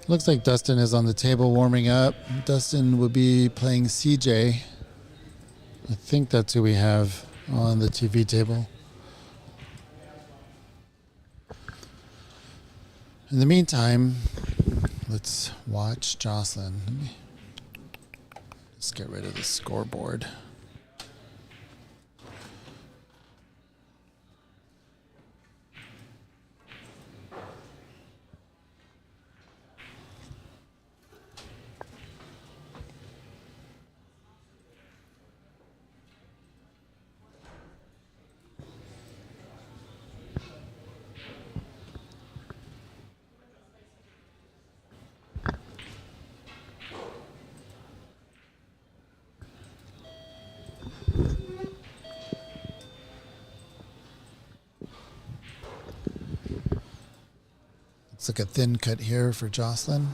Looks like Dustin is on the table warming up. Dustin will be playing CJ. I think that's who we have on the TV table. In the meantime, let's watch Jocelyn. Let's get rid of the scoreboard. Looks like a thin cut here for Jocelyn.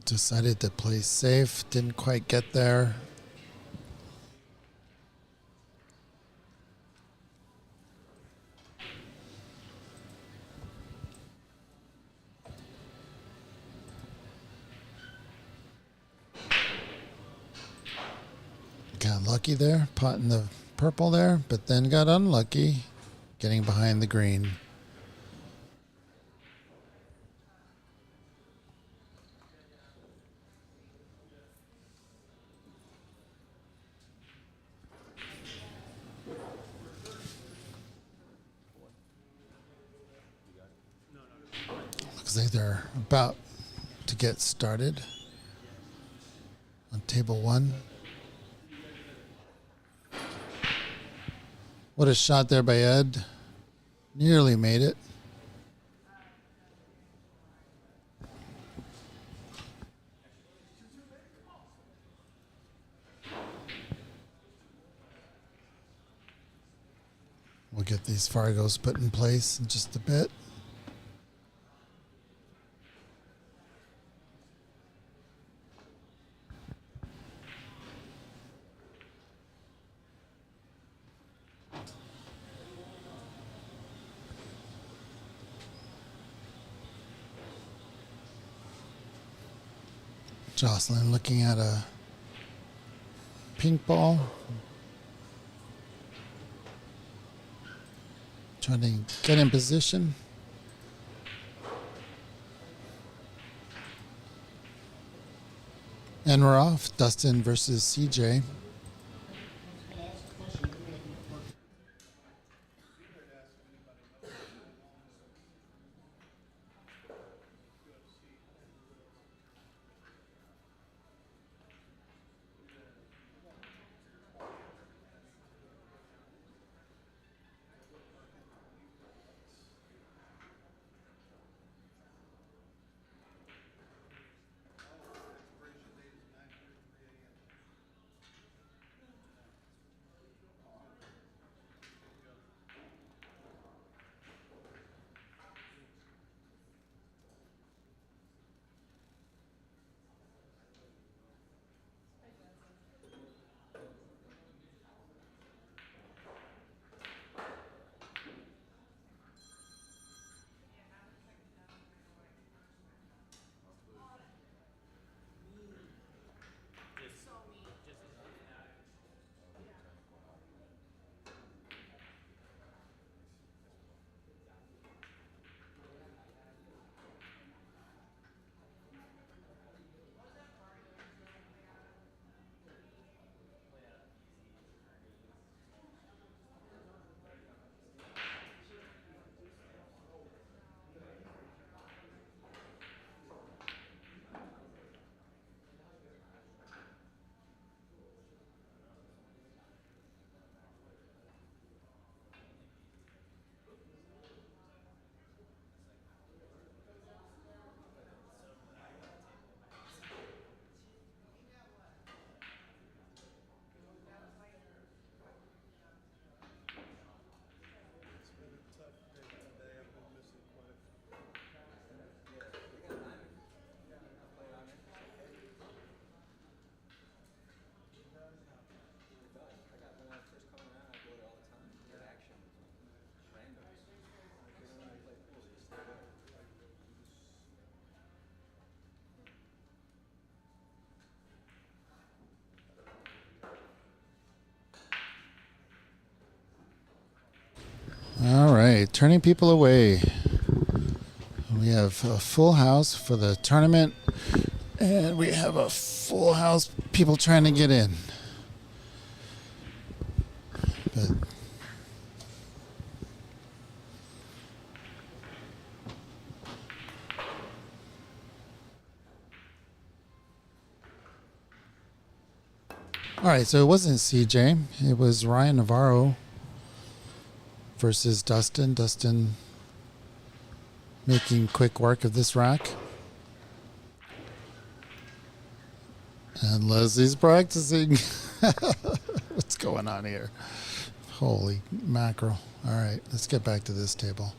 Decided to play safe, didn't quite get there. Got lucky there, potting the purple there, but then got unlucky getting behind the green. Looks like they're about to get started on table one. What a shot there by Ed. Nearly made it. We'll get these Fargos put in place in just a bit. Jocelyn looking at a pink ball. Trying to get in position. And we're off. Dustin versus CJ. right, turning people away. We have a full house for the tournament, and we have a full house people trying to get in. But all right, so it wasn't CJ. It was Ryan Navarro versus Dustin. Dustin making quick work of this rack. And Leslie's practicing. What's going on here? Holy mackerel. All right, let's get back to this table.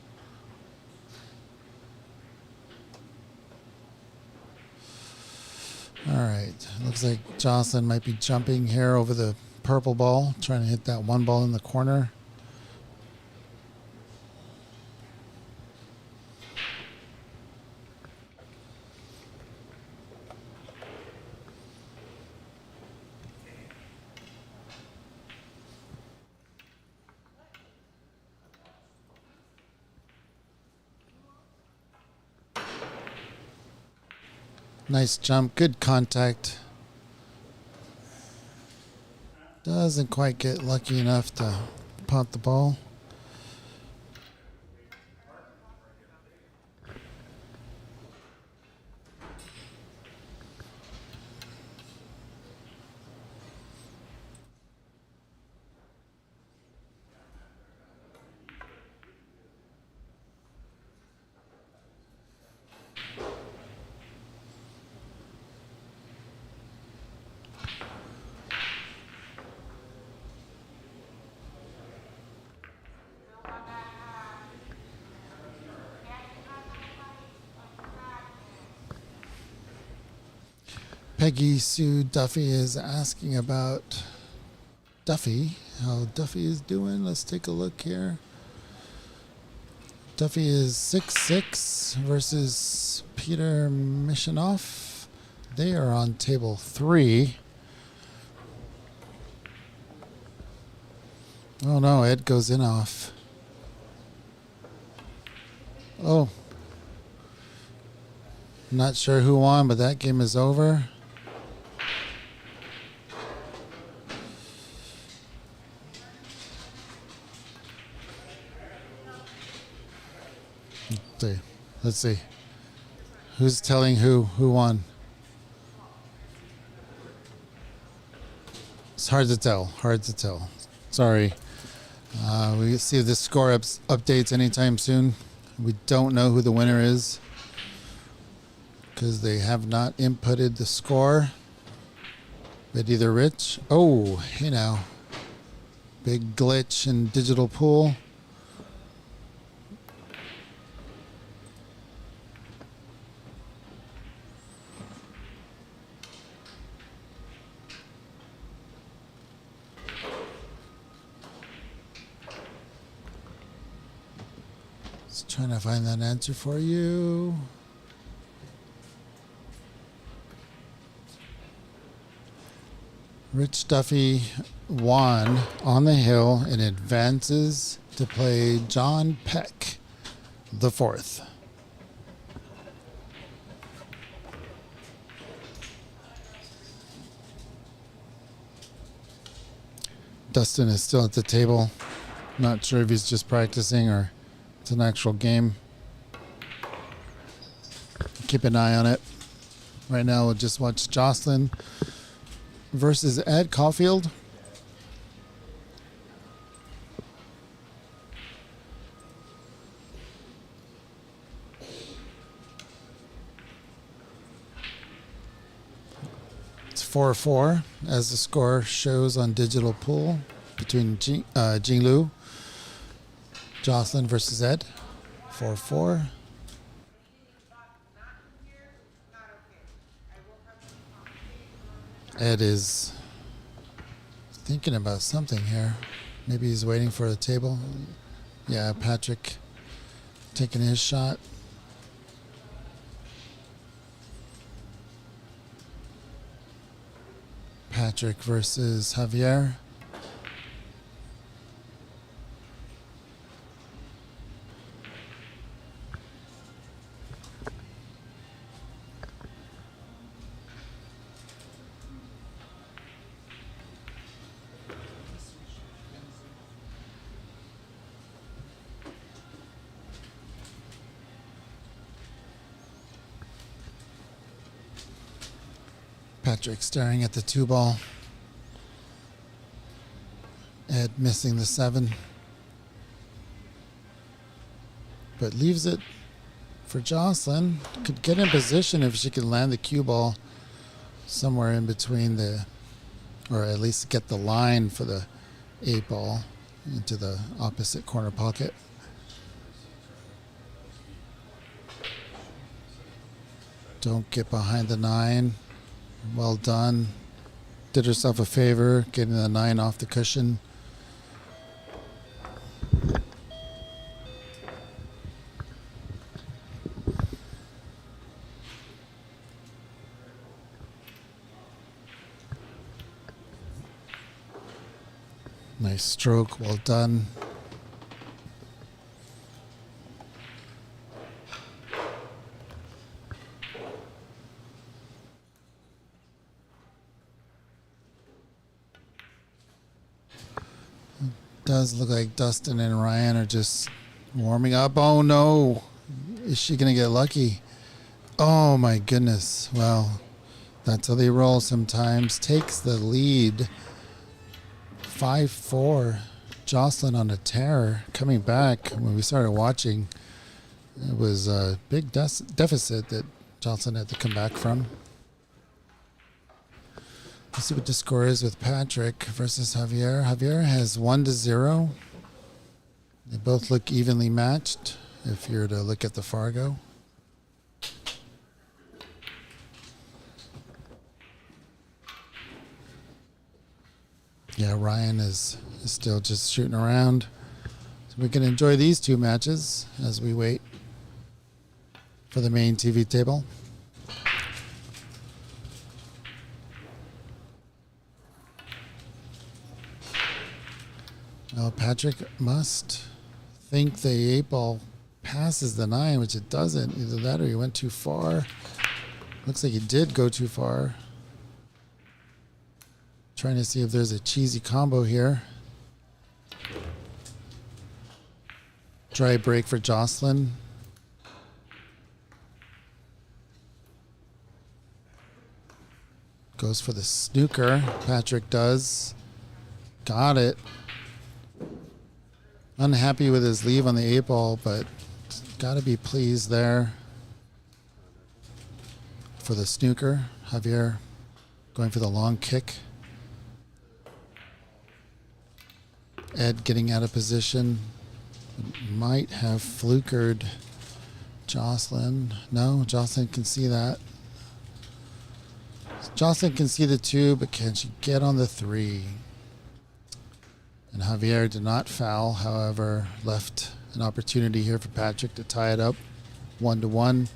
All right, looks like Jocelyn might be jumping here over the purple ball, trying to hit that one ball in the corner. Nice jump, good contact. Doesn't quite get lucky enough to pot the ball. Peggy Sue Duffy is asking about Duffy, how Duffy is doing. Let's take a look here. Duffy is 6'6" versus Peter Mishinov. They are on table 3. Oh no, Ed goes in off. Oh. Not sure who won, but that game is over. Let's see. Who's telling who won? It's hard to tell. Hard to tell. Sorry. We see if the score updates anytime soon. We don't know who the winner is because they have not inputted the score. But either Rich. Oh, hey now. Big glitch in digital pool. Trying to find that answer for you. Rich Duffy won on the hill and advances to play John Peck the 4th. Dustin is still at the table. Not sure if he's just practicing or it's an actual game. Keep an eye on it. Right now we'll just watch Jocelyn versus Ed Caulfield. It's 4-4 as the score shows on digital pool between Jing Lu. Jocelyn versus Ed, 4-4. Ed is thinking about something here. Maybe he's waiting for a table. Yeah, Patrick taking his shot. Patrick versus Javier. Patrick staring at the 2 ball. Ed missing the 7. But leaves it for Jocelyn. Could get in position if she could land the cue ball somewhere in between the, or at least get the line for the 8 ball into the opposite corner pocket. Don't get behind the 9. Well done. Did herself a favor getting the 9 off the cushion. Nice stroke, well done. Does look like Dustin and Ryan are just warming up. Oh no, is she gonna get lucky? Oh my goodness. Well, that's how they roll sometimes. Takes the lead. 5-4. Jocelyn on a tear. Coming back when we started watching, it was a big deficit that Jocelyn had to come back from. Let's see what the score is with Patrick versus Javier. Javier has 1-0. They both look evenly matched if you're to look at the Fargo. Yeah, Ryan is still just shooting around. So we can enjoy these 2 matches as we wait for the main TV table. Well, Patrick must think the 8 ball passes the 9, which it doesn't. Either that or he went too far. Looks like he did go too far. Trying to see if there's a cheesy combo here. Dry break for Jocelyn. Goes for the snooker. Patrick does. Got it. Unhappy with his leave on the 8 ball, but got to be pleased there. For the snooker, Javier going for the long kick. Ed getting out of position. Might have flukered Jocelyn. No, Jocelyn can see that. Jocelyn can see the 2, but can she get on the 3? And Javier did not foul, however, left an opportunity here for Patrick to tie it up 1-1.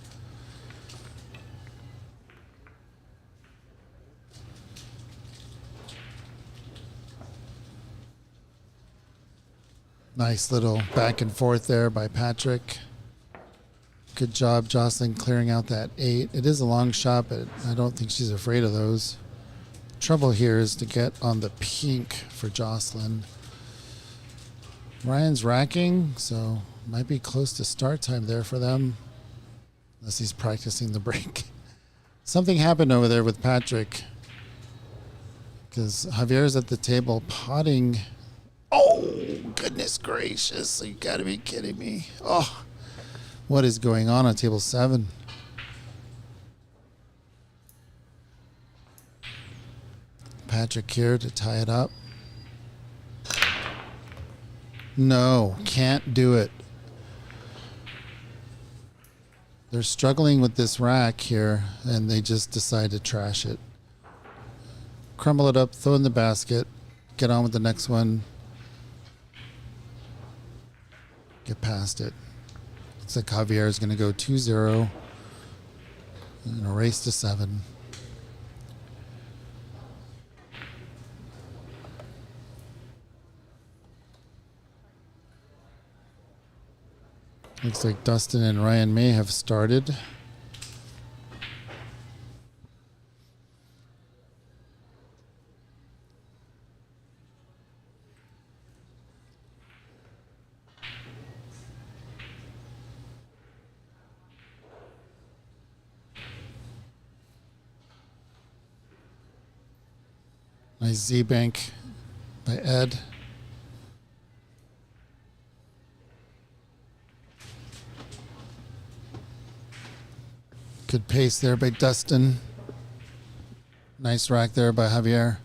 Nice little back and forth there by Patrick. Good job, Jocelyn, clearing out that 8. It is a long shot, but I don't think she's afraid of those. Trouble here is to get on the pink for Jocelyn. Ryan's racking, so might be close to start time there for them. Unless he's practicing the break. Something happened over there with Patrick. Because Javier's at the table potting. Oh, goodness gracious. You gotta be kidding me. Oh, what is going on table 7? Patrick here to tie it up. No, can't do it. They're struggling with this rack here, and they just decide to trash it. Crumble it up, throw it in the basket, get on with the next one. Get past it. Looks like Javier is going to go 2-0 and a race to 7. Looks like Dustin and Ryan may have started. Nice Z bank by Ed. Good pace there by Dustin. Nice rack there by Javier.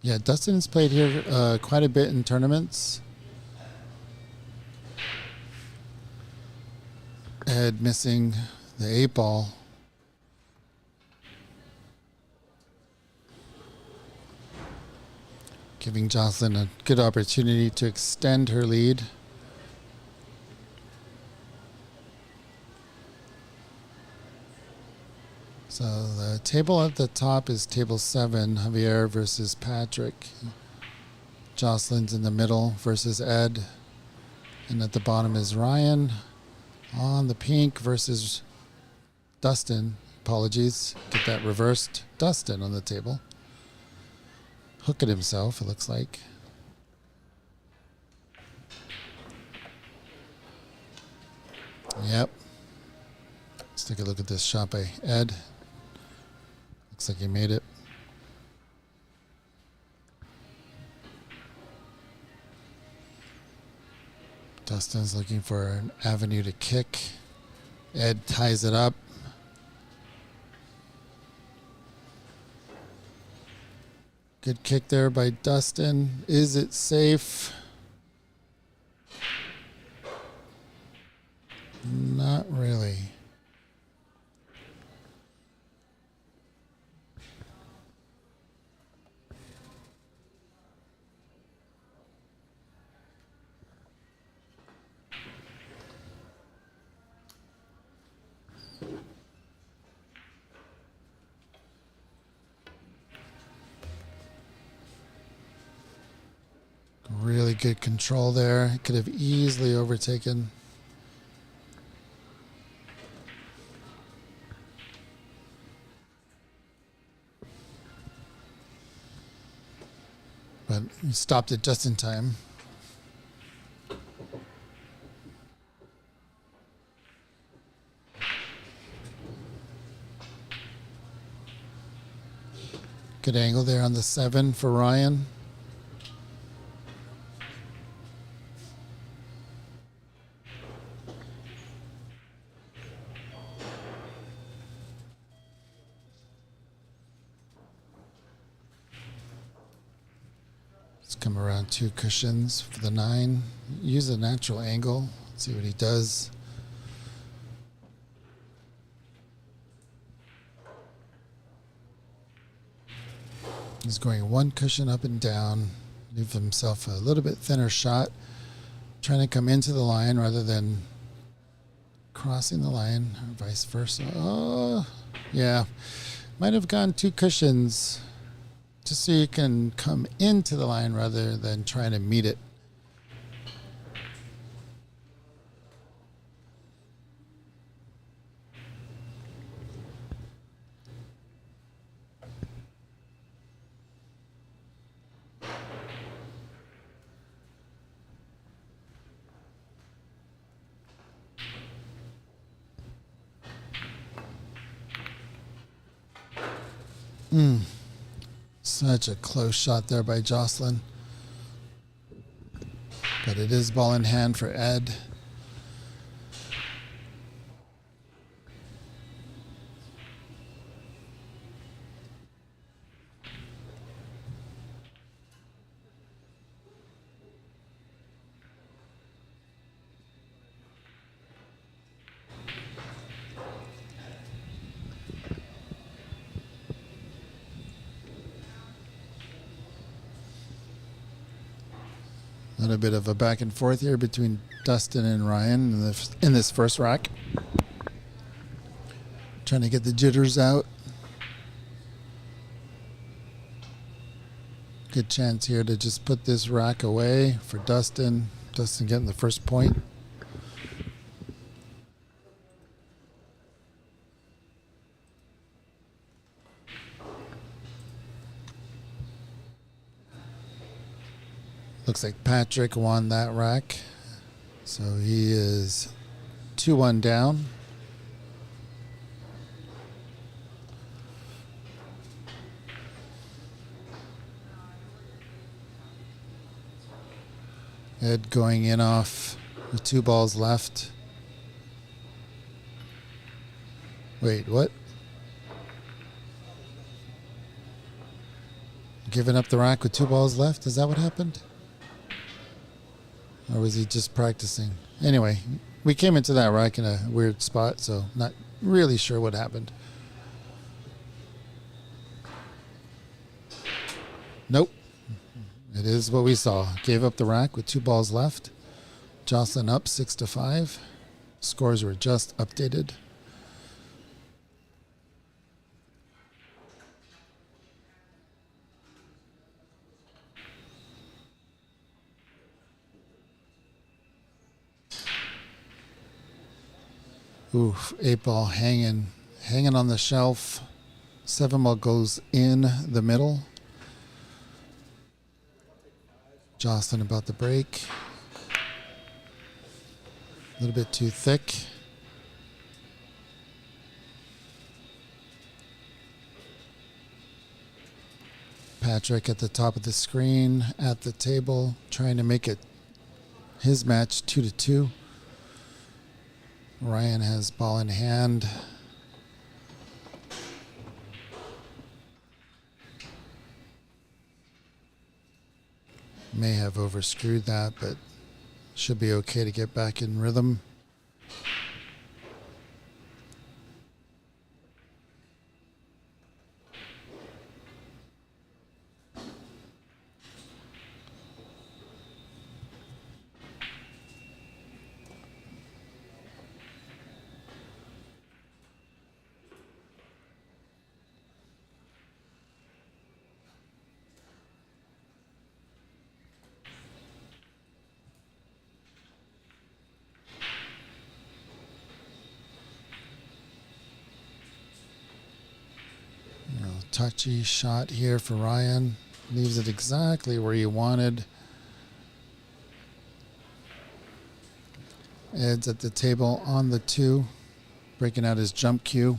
Yeah, Dustin's played here quite a bit in tournaments. Ed missing the 8-ball. Giving Jocelyn a good opportunity to extend her lead. So the table at the top is table 7, Javier versus Patrick. Jocelyn's in the middle versus Ed. And at the bottom is Ryan on the pink versus Dustin. Apologies, get that reversed. Dustin on the table. Hook at himself, it looks like. Yep. Let's take a look at this shot by Ed. Looks like he made it. Dustin's looking for an avenue to kick. Ed ties it up. Good kick there by Dustin. Is it safe? Not really. Really good control there. He could have easily overtaken. But he stopped it just in time. Good angle there on the 7 for Ryan. Come around 2 cushions for the 9. Use a natural angle. See what he does. He's going 1 cushion up and down. Leave himself a little bit thinner shot. Trying to come into the line rather than crossing the line, or vice versa. Oh, yeah. Might have gone 2 cushions. Just so you can come into the line rather than trying to meet it. Such a close shot there by Jocelyn. But it is ball in hand for Ed. A little bit of a back and forth here between Dustin and Ryan in this first rack. Trying to get the jitters out. Good chance here to just put this rack away for Dustin. Dustin getting the first point. Looks like Patrick won that rack. So he is 2-1 down. Ed going in off with 2 balls left. Wait, what? Giving up the rack with 2 balls left? Is that what happened? Or was he just practicing? Anyway, we came into that rack in a weird spot, so not really sure what happened. Nope. It is what we saw. Gave up the rack with 2 balls left. Jocelyn up 6-5. Scores were just updated. Oof, 8 ball hanging on the shelf. 7 ball goes in the middle. Jocelyn about the break. A little bit too thick. Patrick at the top of the screen, at the table, trying to make it his match 2-2. Ryan has ball in hand. May have overscrewed that, but should be okay to get back in rhythm. Touchy shot here for Ryan. Leaves it exactly where you wanted. Ed's at the table on the 2, breaking out his jump cue.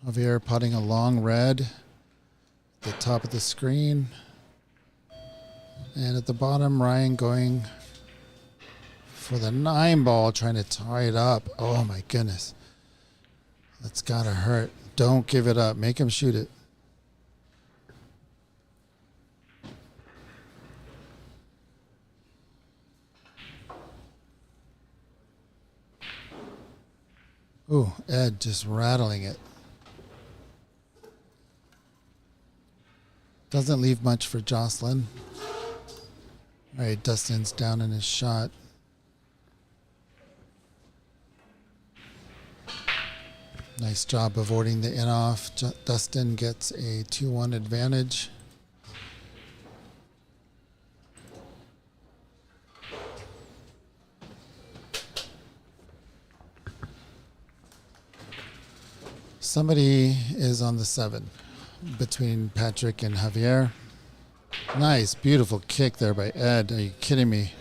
Javier putting a long red at the top of the screen. And at the bottom, Ryan going for the 9 ball, trying to tie it up. Oh my goodness. That's gotta hurt. Don't give it up. Make him shoot it. Ooh, Ed just rattling it. Doesn't leave much for Jocelyn. All right, Dustin's down in his shot. Nice job avoiding the in-off. Dustin gets a 2-1 advantage. Somebody is on the 7 between Patrick and Javier. Nice, beautiful kick there by Ed. Are you kidding me?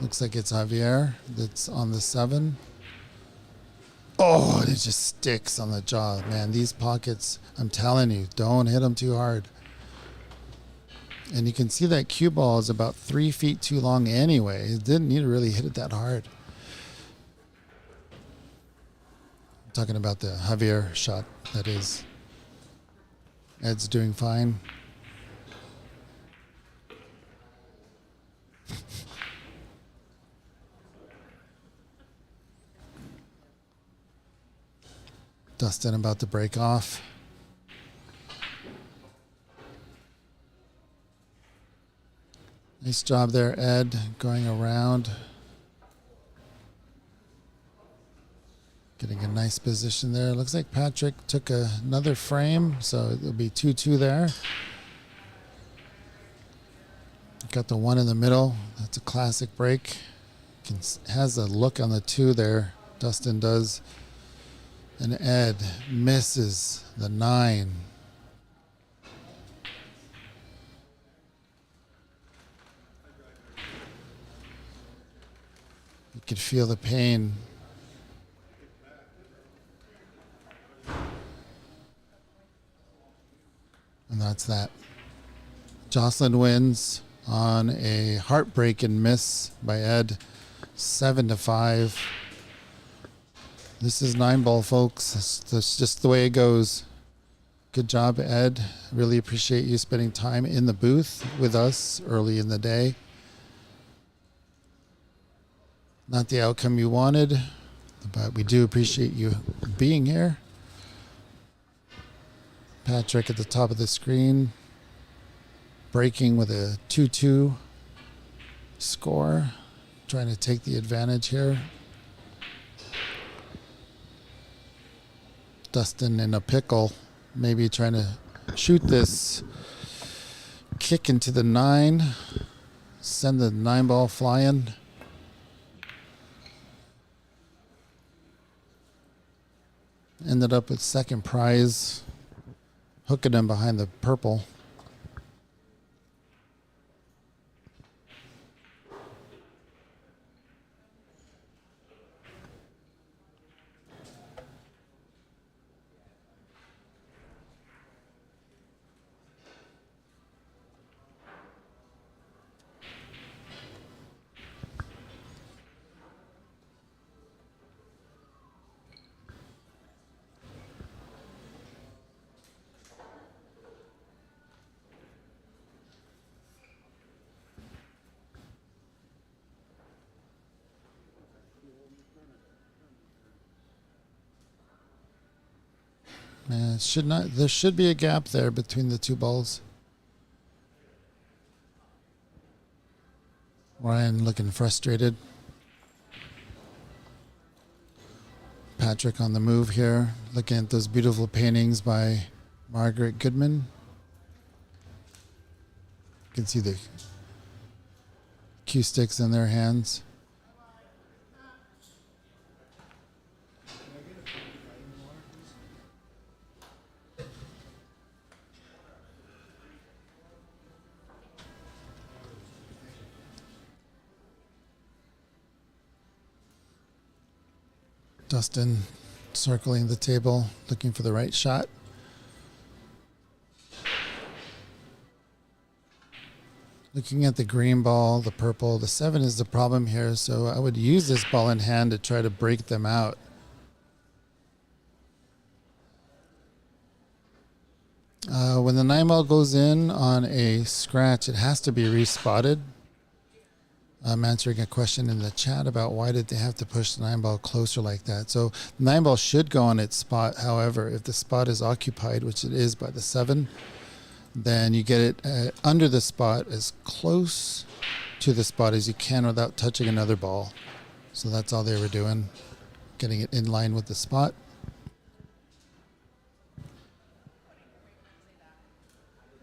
Looks like it's Javier that's on the 7. Oh, it just sticks on the jaw. Man, these pockets, I'm telling you, don't hit them too hard. And you can see that cue ball is about 3 feet too long anyway. It didn't need to really hit it that hard. I'm talking about the Javier shot, that is. Ed's doing fine. Dustin about to break off. Nice job there, Ed, going around. Getting a nice position there. Looks like Patrick took another frame, so it'll be 2-2 there. Got the 1 in the middle. That's a classic break. Has a look on the 2 there. Dustin does. And Ed misses the 9. You could feel the pain. And that's that. Jocelyn wins on a heartbreaking miss by Ed, 7-5. This is 9-ball, folks. That's just the way it goes. Good job, Ed. Really appreciate you spending time in the booth with us early in the day. Not the outcome you wanted, but we do appreciate you being here. Patrick at the top of the screen, breaking with a 2-2 score, trying to take the advantage here. Dustin in a pickle, maybe trying to shoot this kick into the 9, send the 9-ball flying. Ended up with second prize, hooking him behind the purple. It should not. There should be a gap there between the two balls. Ryan looking frustrated. Patrick on the move here, looking at those beautiful paintings by Margaret Goodman. You can see the cue sticks in their hands. Dustin circling the table, looking for the right shot. Looking at the green ball, the purple, the 7 is the problem here, so I would use this ball in hand to try to break them out. When the 9 ball goes in on a scratch, it has to be respotted. I'm answering a question in the chat about why did they have to push the 9 ball closer like that. So the 9 ball should go on its spot. However, if the spot is occupied, which it is by the 7, then you get it under the spot as close to the spot as you can without touching another ball. So that's all they were doing, getting it in line with the spot.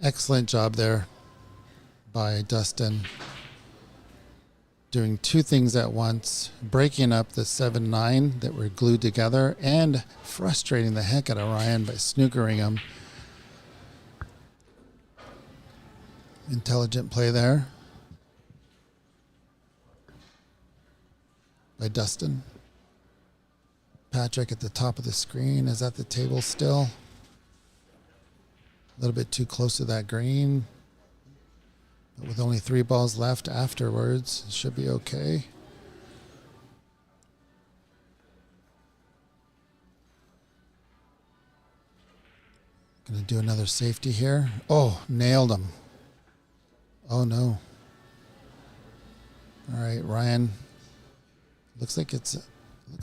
Excellent job there by Dustin. Doing two things at once, breaking up the 7-9 that were glued together and frustrating the heck out of Ryan by snookering him. Intelligent play there by Dustin. Patrick at the top of the screen is at the table still. A little bit too close to that green. But with only 3 balls left afterwards, it should be okay. Gonna do another safety here. Oh, nailed him. Oh no. All right, Ryan. Looks like it's a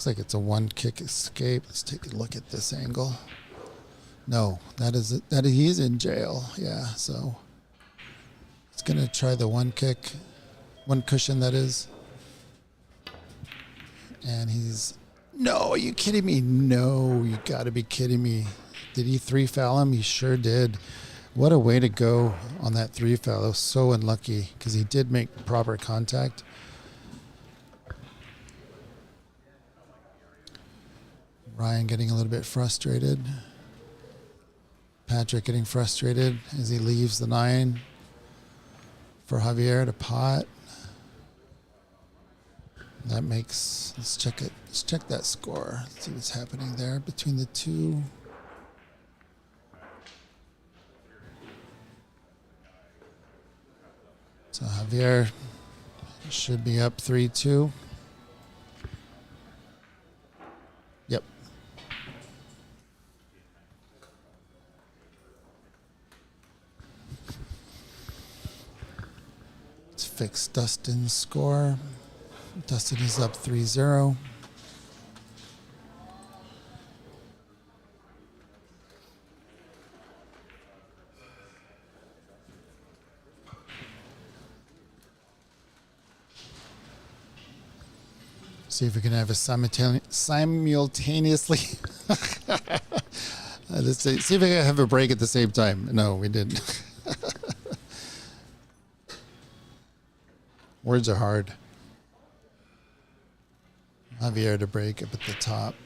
1-kick escape. Let's take a look at this angle. No, that he is in jail. Yeah, so he's gonna try the 1-kick, 1 cushion that is. And he's, no, are you kidding me? No, you gotta be kidding me. Did he 3-foul him? He sure did. What a way to go on that 3-foul. That was so unlucky because he did make proper contact. Ryan getting a little bit frustrated. Patrick getting frustrated as he leaves the 9 for Javier to pot. That makes, let's check it. Let's check that score. Let's see what's happening there between the two. So Javier should be up 3-2. Yep. Let's fix Dustin's score. Dustin is up 3-0. See if we can have a simultaneously. Let's see if we can have a break at the same time. No, we didn't. Words are hard. Javier to break up at the top.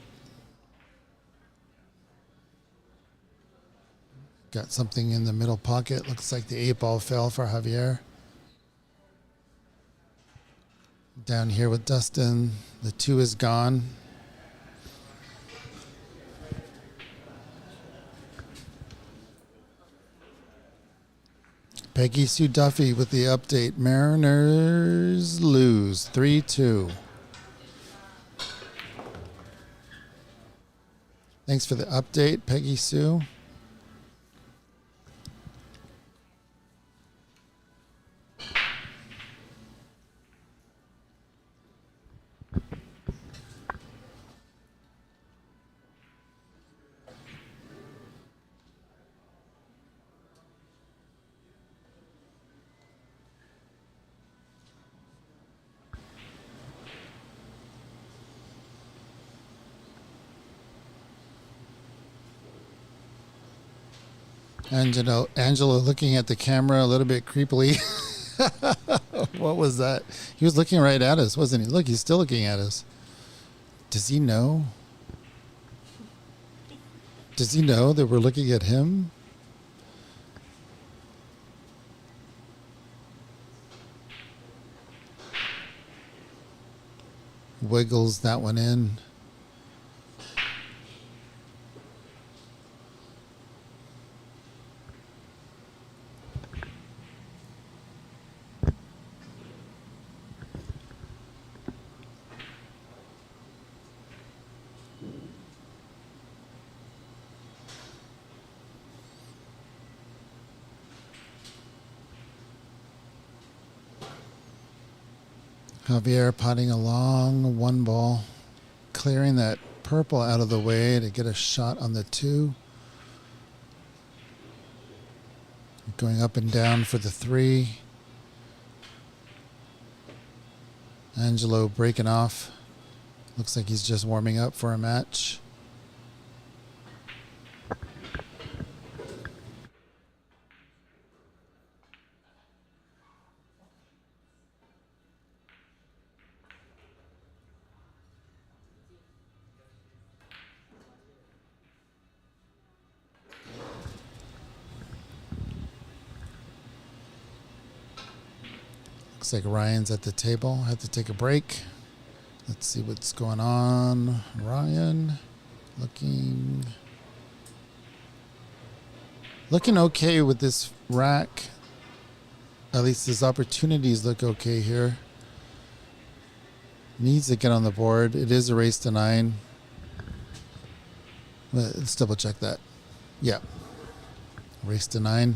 Got something in the middle pocket. Looks like the 8-ball fell for Javier. Down here with Dustin, the 2 is gone. Peggy Sue Duffy with the update. Mariners lose 3-2. Thanks for the update, Peggy Sue. Angelo looking at the camera a little bit creepily. What was that? He was looking right at us, wasn't he? Look, he's still looking at us. Does he know? Does he know that we're looking at him? Wiggles that one in. Javier potting a long 1-ball, clearing that purple out of the way to get a shot on the 2. Going up and down for the 3. Angelo breaking off. Looks like he's just warming up for a match. Looks like Ryan's at the table. Had to take a break. Let's see what's going on. Ryan looking okay with this rack. At least his opportunities look okay here. Needs to get on the board. It is a race to 9. Let's double check that. Yeah. Race to 9.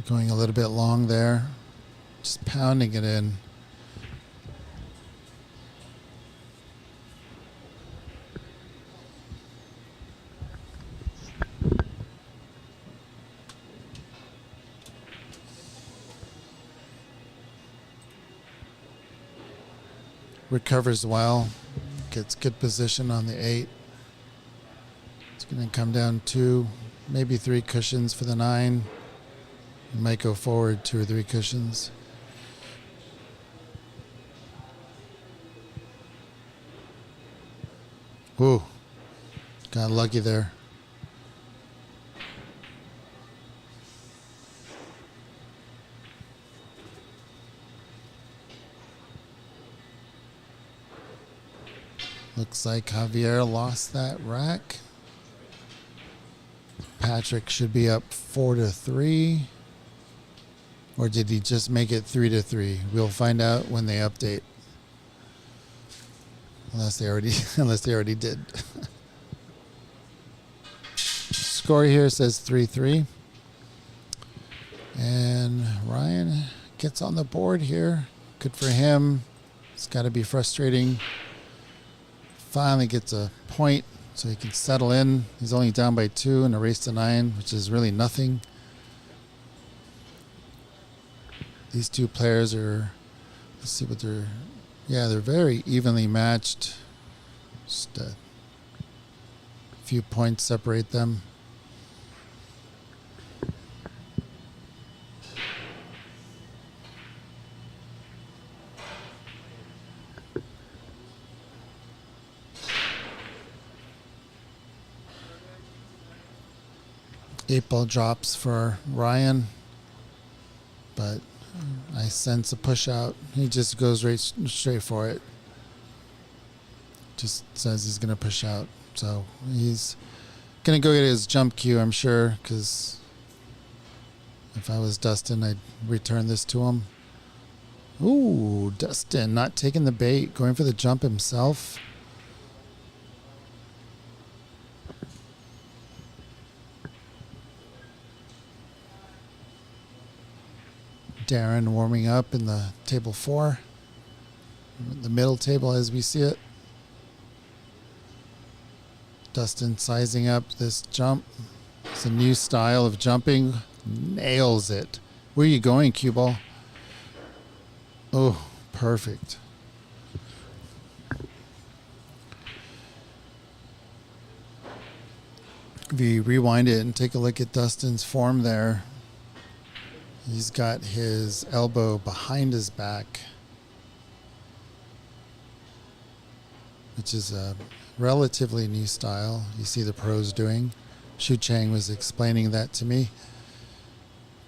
Going a little bit long there. Just pounding it in. Recovers well. Gets good position on the 8. It's going to come down 2, maybe 3 cushions for the 9. He might go forward 2 or 3 cushions. Ooh, got lucky there. Looks like Javier lost that rack. Patrick should be up 4-3. Or did he just make it 3-3? We'll find out when they update. Unless they already did. Score here says 3-3. And Ryan gets on the board here. Good for him. It's got to be frustrating. Finally gets a point so he can settle in. He's only down by 2 in a race to 9, which is really nothing. These two players are, let's see what they're, yeah, they're very evenly matched. Just a few points separate them. Eight ball drops for Ryan, but I sense a push out. He just goes straight for it. Just says he's going to push out. So he's going to go get his jump cue, I'm sure, because if I was Dustin, I'd return this to him. Ooh, Dustin not taking the bait, going for the jump himself. Darren warming up in the table 4, the middle table as we see it. Dustin sizing up this jump. It's a new style of jumping. Nails it. Where are you going, cue ball? Oh, perfect. If you rewind it and take a look at Dustin's form there, he's got his elbow behind his back, which is a relatively new style. You see the pros doing. Shu Chang was explaining that to me.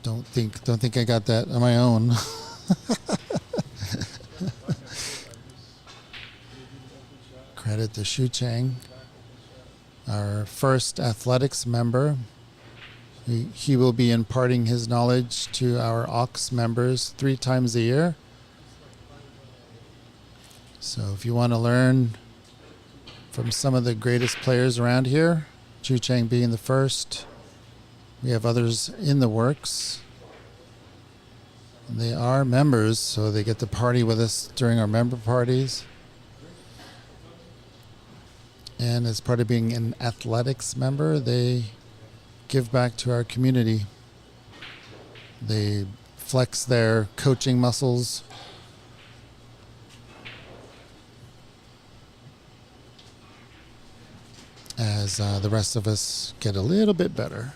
Don't think I got that on my own. Credit to Shu Chang, our first athletics member. He will be imparting his knowledge to our AUX members 3 times a year. So if you want to learn from some of the greatest players around here, Chu Chang being the first, we have others in the works. They are members, so they get to party with us during our member parties. And as part of being an athletics member, they give back to our community. They flex their coaching muscles. As the rest of us get a little bit better.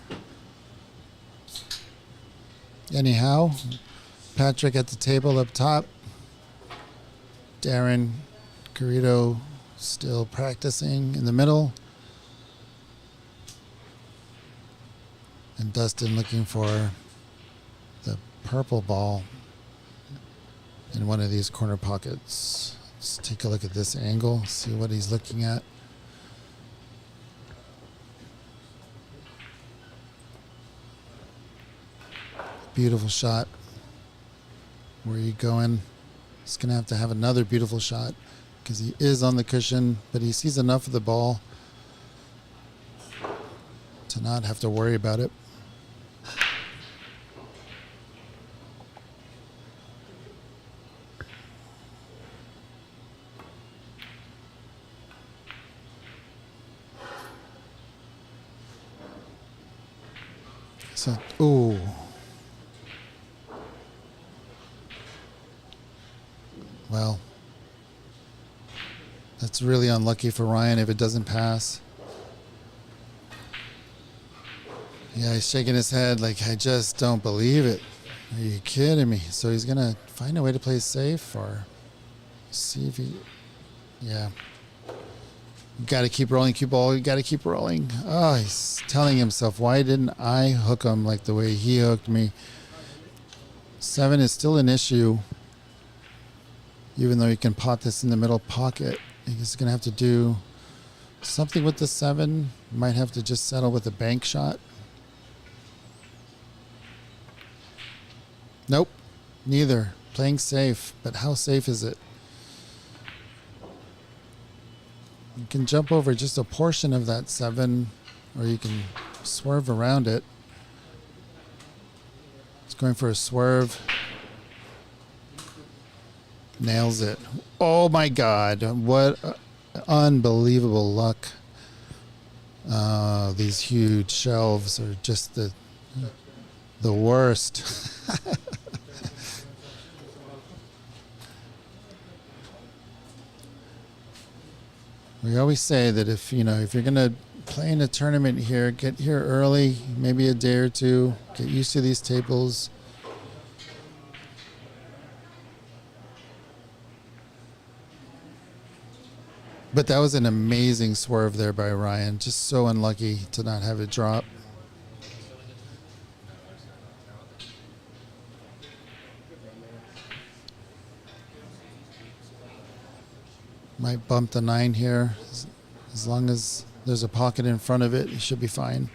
Anyhow, Patrick at the table up top. Darren Carrito still practicing in the middle. And Dustin looking for the purple ball in one of these corner pockets. Let's take a look at this angle, see what he's looking at. Beautiful shot. Where are you going? He's going to have another beautiful shot because he is on the cushion, but he sees enough of the ball to not have to worry about it. So, ooh. Well, That's really unlucky for Ryan if it doesn't pass. Yeah, he's shaking his head like, I just don't believe it. Are you kidding me? So he's going to find a way to play safe or see if he... Yeah. You got to keep rolling, cue ball. You got to keep rolling. Oh, he's telling himself, why didn't I hook him like the way he hooked me? 7 is still an issue. Even though you can pot this in the middle pocket. He's going to have to do something with the 7. Might have to just settle with a bank shot. Nope, neither. Playing safe, but how safe is it? You can jump over just a portion of that 7, or you can swerve around it. It's going for a swerve. Nails it. Oh my God, what unbelievable luck. These huge shelves are just the worst. We always say that if you're going to play in a tournament here, get here early, maybe a day or two, get used to these tables. But that was an amazing swerve there by Ryan. Just so unlucky to not have it drop. Might bump the 9 here. As long as there's a pocket in front of it, it should be fine.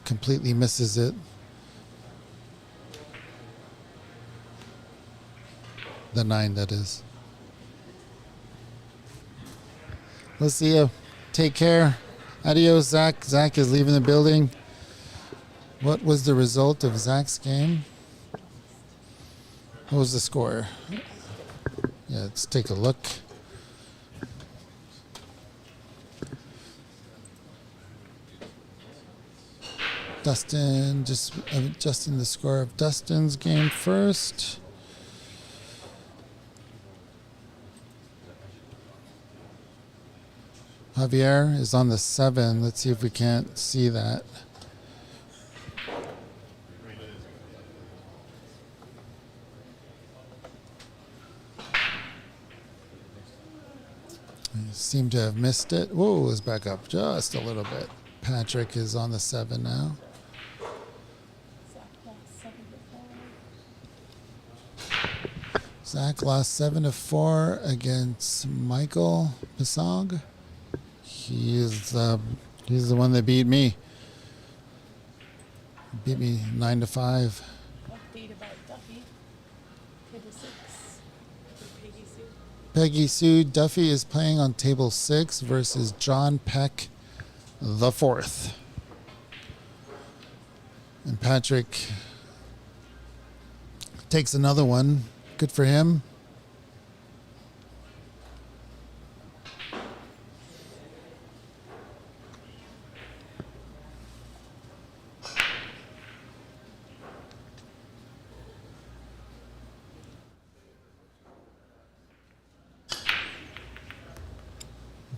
Completely misses it. The 9, that is. Let's see you. Take care. Adios, Zach. Zach is leaving the building. What was the result of Zach's game? What was the score? Yeah, let's take a look. Dustin, just adjusting the score of Dustin's game first. Javier is on the 7. Let's see if we can't see that. Seem to have missed it. Whoa, it's back up just a little bit. Patrick is on the 7 now. Zach lost 7-4 against Michael Pisog. He's the one that beat me. Beat me 9-5. Update about Duffy. Table 6. Peggy Sue. Peggy Sue Duffy is playing on table 6 versus John Peck the 4th. And Patrick takes another one. Good for him.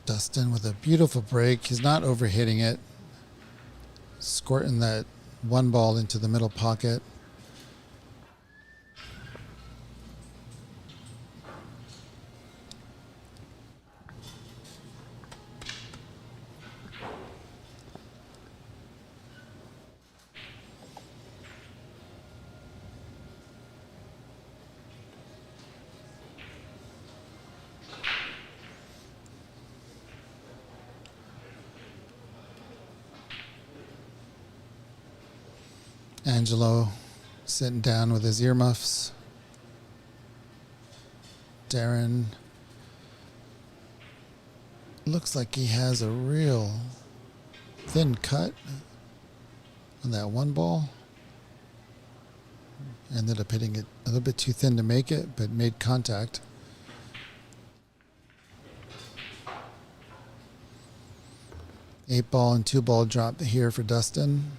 Dustin with a beautiful break. He's not overhitting it. Squirting that one ball into the middle pocket. Angelo sitting down with his earmuffs. Darren looks like he has a real thin cut on that one ball. Ended up hitting it a little bit too thin to make it, but made contact. Eight ball and 2 ball drop here for Dustin.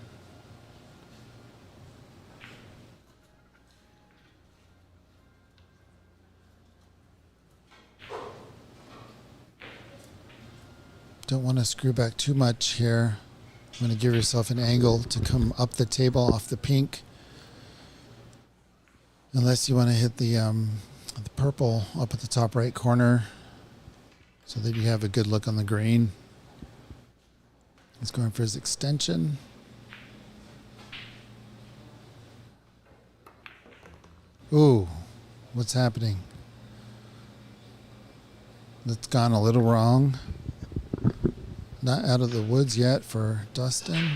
Don't want to screw back too much here. I'm going to give yourself an angle to come up the table off the pink. Unless you want to hit the purple up at the top right corner so that you have a good look on the green. He's going for his extension. Ooh, what's happening? That's gone a little wrong. Not out of the woods yet for Dustin.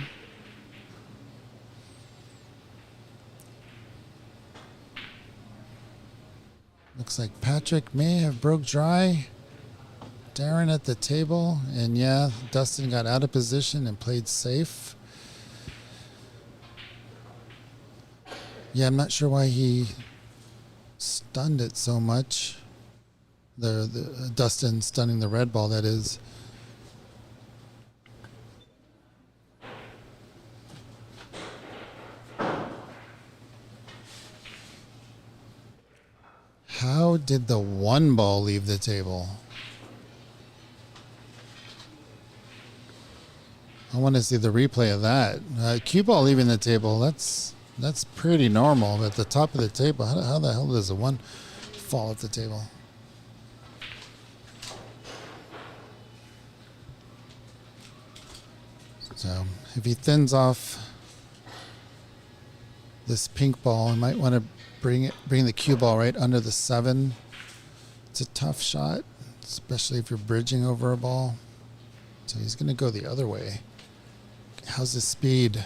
Looks like Patrick may have broke dry. Darren at the table. And yeah, Dustin got out of position and played safe. Yeah, I'm not sure why he stunned it so much. The Dustin stunning the red ball, that is. How did the one ball leave the table? I want to see the replay of that. Cue ball leaving the table, that's pretty normal. At the top of the table, how the hell does the one fall off the table? So if he thins off this pink ball, he might want to bring the cue ball right under the 7. It's a tough shot, especially if you're bridging over a ball. So he's going to go the other way. How's his speed?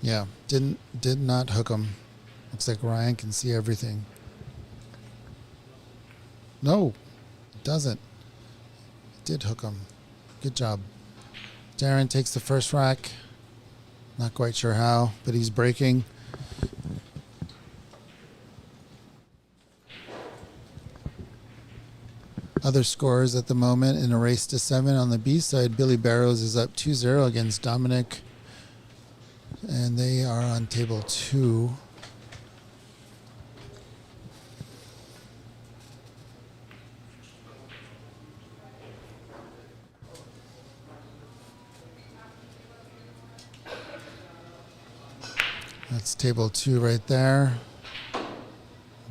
Yeah, did not hook him. Looks like Ryan can see everything. No, it doesn't. It did hook him. Good job. Darren takes the first rack. Not quite sure how, but he's breaking. Other scores at the moment in a race to 7 on the B side. Billy Barrows is up 2-0 against Dominic. And they are on table 2. That's table 2 right there.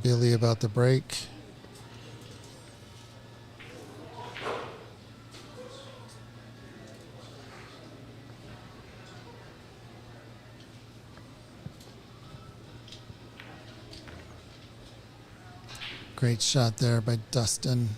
Billy about to break. Great shot there by Dustin.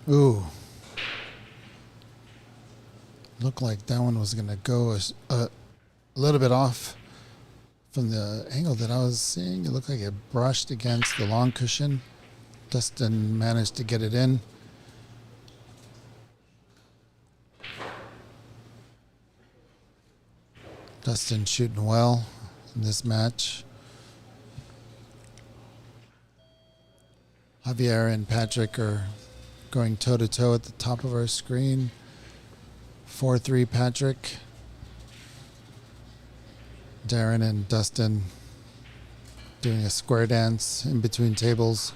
Ooh. Looked like that one was going to go a little bit off from the angle that I was seeing. It looked like it brushed against the long cushion. Dustin managed to get it in. Dustin shooting well in this match. Javier and Patrick are going toe-to-toe at the top of our screen. 4-3 Patrick. Darren and Dustin doing a square dance in between tables.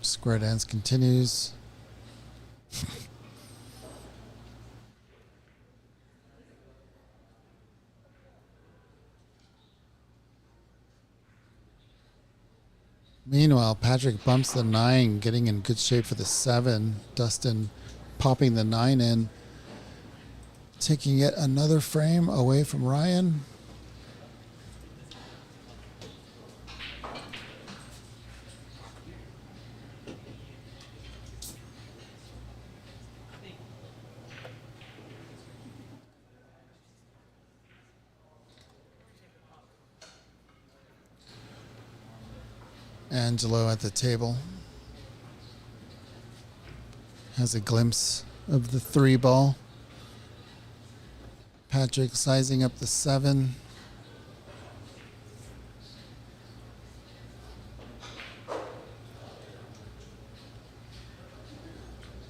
Square dance continues. Meanwhile, Patrick bumps the 9, getting in good shape for the 7. Dustin popping the 9 in, taking yet another frame away from Ryan. Angelo at the table has a glimpse of the 3 ball. Patrick sizing up the 7.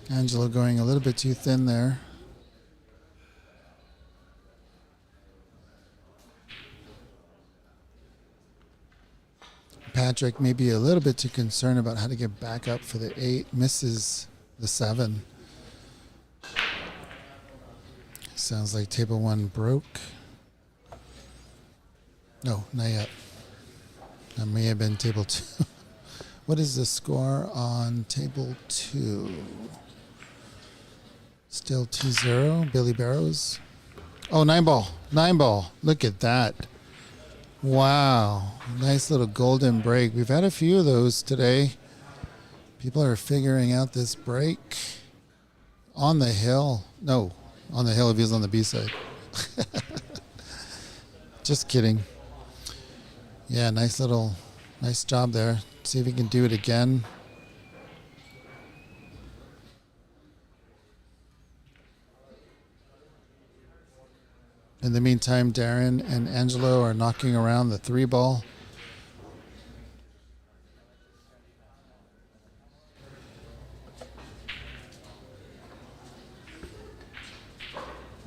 Angelo going a little bit too thin there. Patrick may be a little bit too concerned about how to get back up for the 8. Misses the 7. Sounds like table 1 broke. No, not yet. That may have been table 2. What is the score on table 2? Still 2-0. Billy Barrows. Oh, 9 ball. 9 ball. Look at that. Wow. Nice little golden break. We've had a few of those today. People are figuring out this break on the hill. No, on the hill if he was on the B side. Just kidding. Yeah, nice job there. See if he can do it again. In the meantime, Darren and Angelo are knocking around the 3 ball.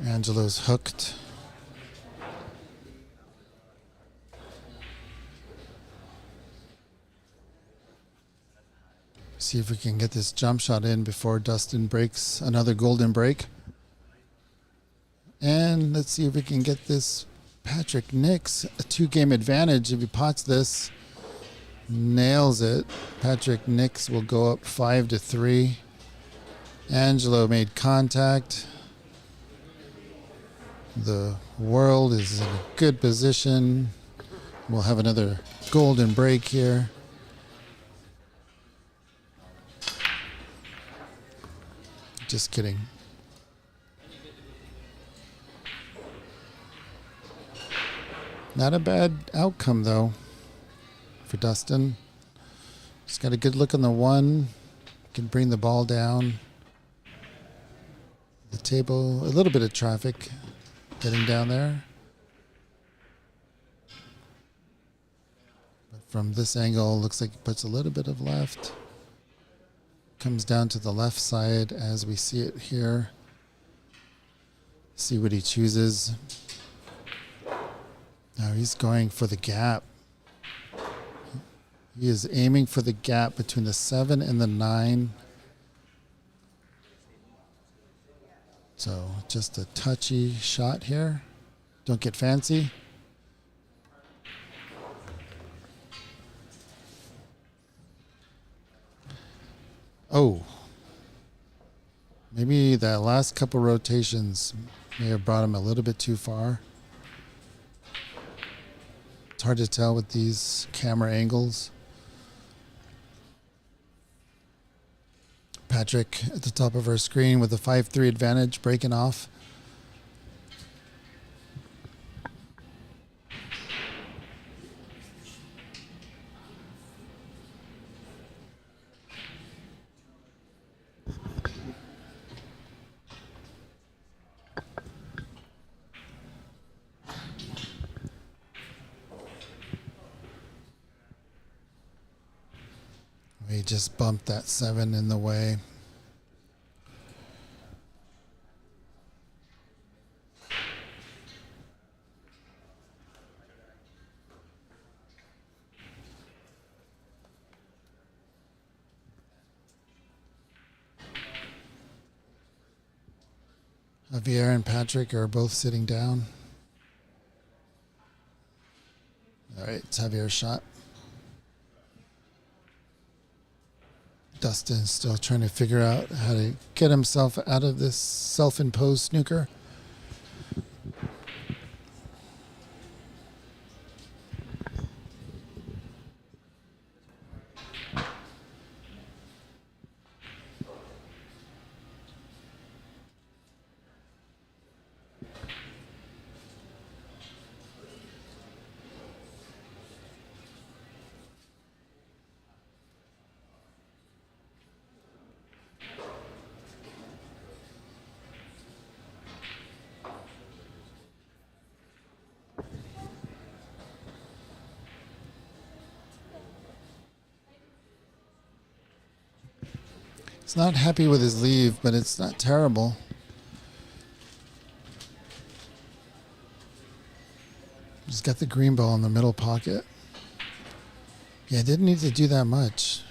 Angelo's hooked. See if we can get this jump shot in before Dustin breaks another golden break. And let's see if we can get this Patrick Nix a 2-game advantage. If he pots this, nails it, Patrick Nix will go up 5-3. Angelo made contact. The world is in a good position. We'll have another golden break here. Just kidding. Not a bad outcome, though, for Dustin. Just got a good look on the 1. Can bring the ball down. The table, a little bit of traffic getting down there. But from this angle, looks like he puts a little bit of left. Comes down to the left side as we see it here. See what he chooses. Now he's going for the gap. He is aiming for the gap between the 7 and the 9. So just a touchy shot here. Don't get fancy. Oh. Maybe that last couple rotations may have brought him a little bit too far. It's hard to tell with these camera angles. Patrick at the top of our screen with a 5-3 advantage, breaking off. We just bumped that 7 in the way. Javier and Patrick are both sitting down. All right, it's Javier's shot. Dustin's still trying to figure out how to get himself out of this self-imposed snooker. He's not happy with his leave, but it's not terrible. He's got the green ball in the middle pocket. Yeah, didn't need to do that much.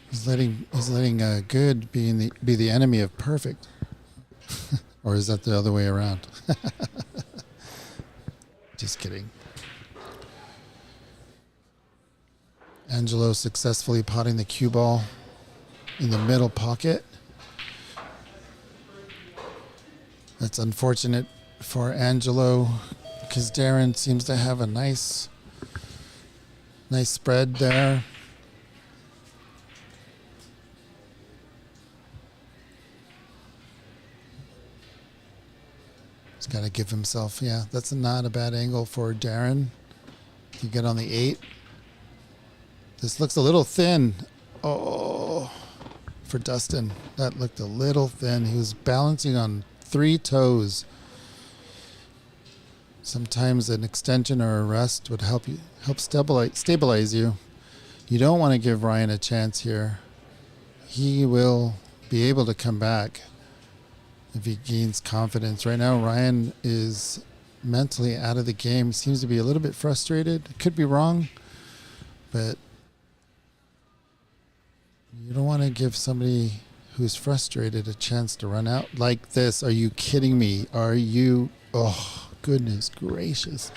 He's letting good be the enemy of perfect. Or is that the other way around? Just kidding. Angelo successfully potting the cue ball in the middle pocket. That's unfortunate for Angelo because Darren seems to have a nice spread there. He's got to give himself, yeah, that's not a bad angle for Darren to get on the 8. This looks a little thin. Oh, for Dustin, that looked a little thin. He was balancing on 3 toes. Sometimes an extension or a rest would help stabilize you. You don't want to give Ryan a chance here. He will be able to come back if he gains confidence. Right now, Ryan is mentally out of the game. He seems to be a little bit frustrated. Could be wrong, but you don't want to give somebody who's frustrated a chance to run out like this. Are you kidding me? Are you? Oh, goodness gracious.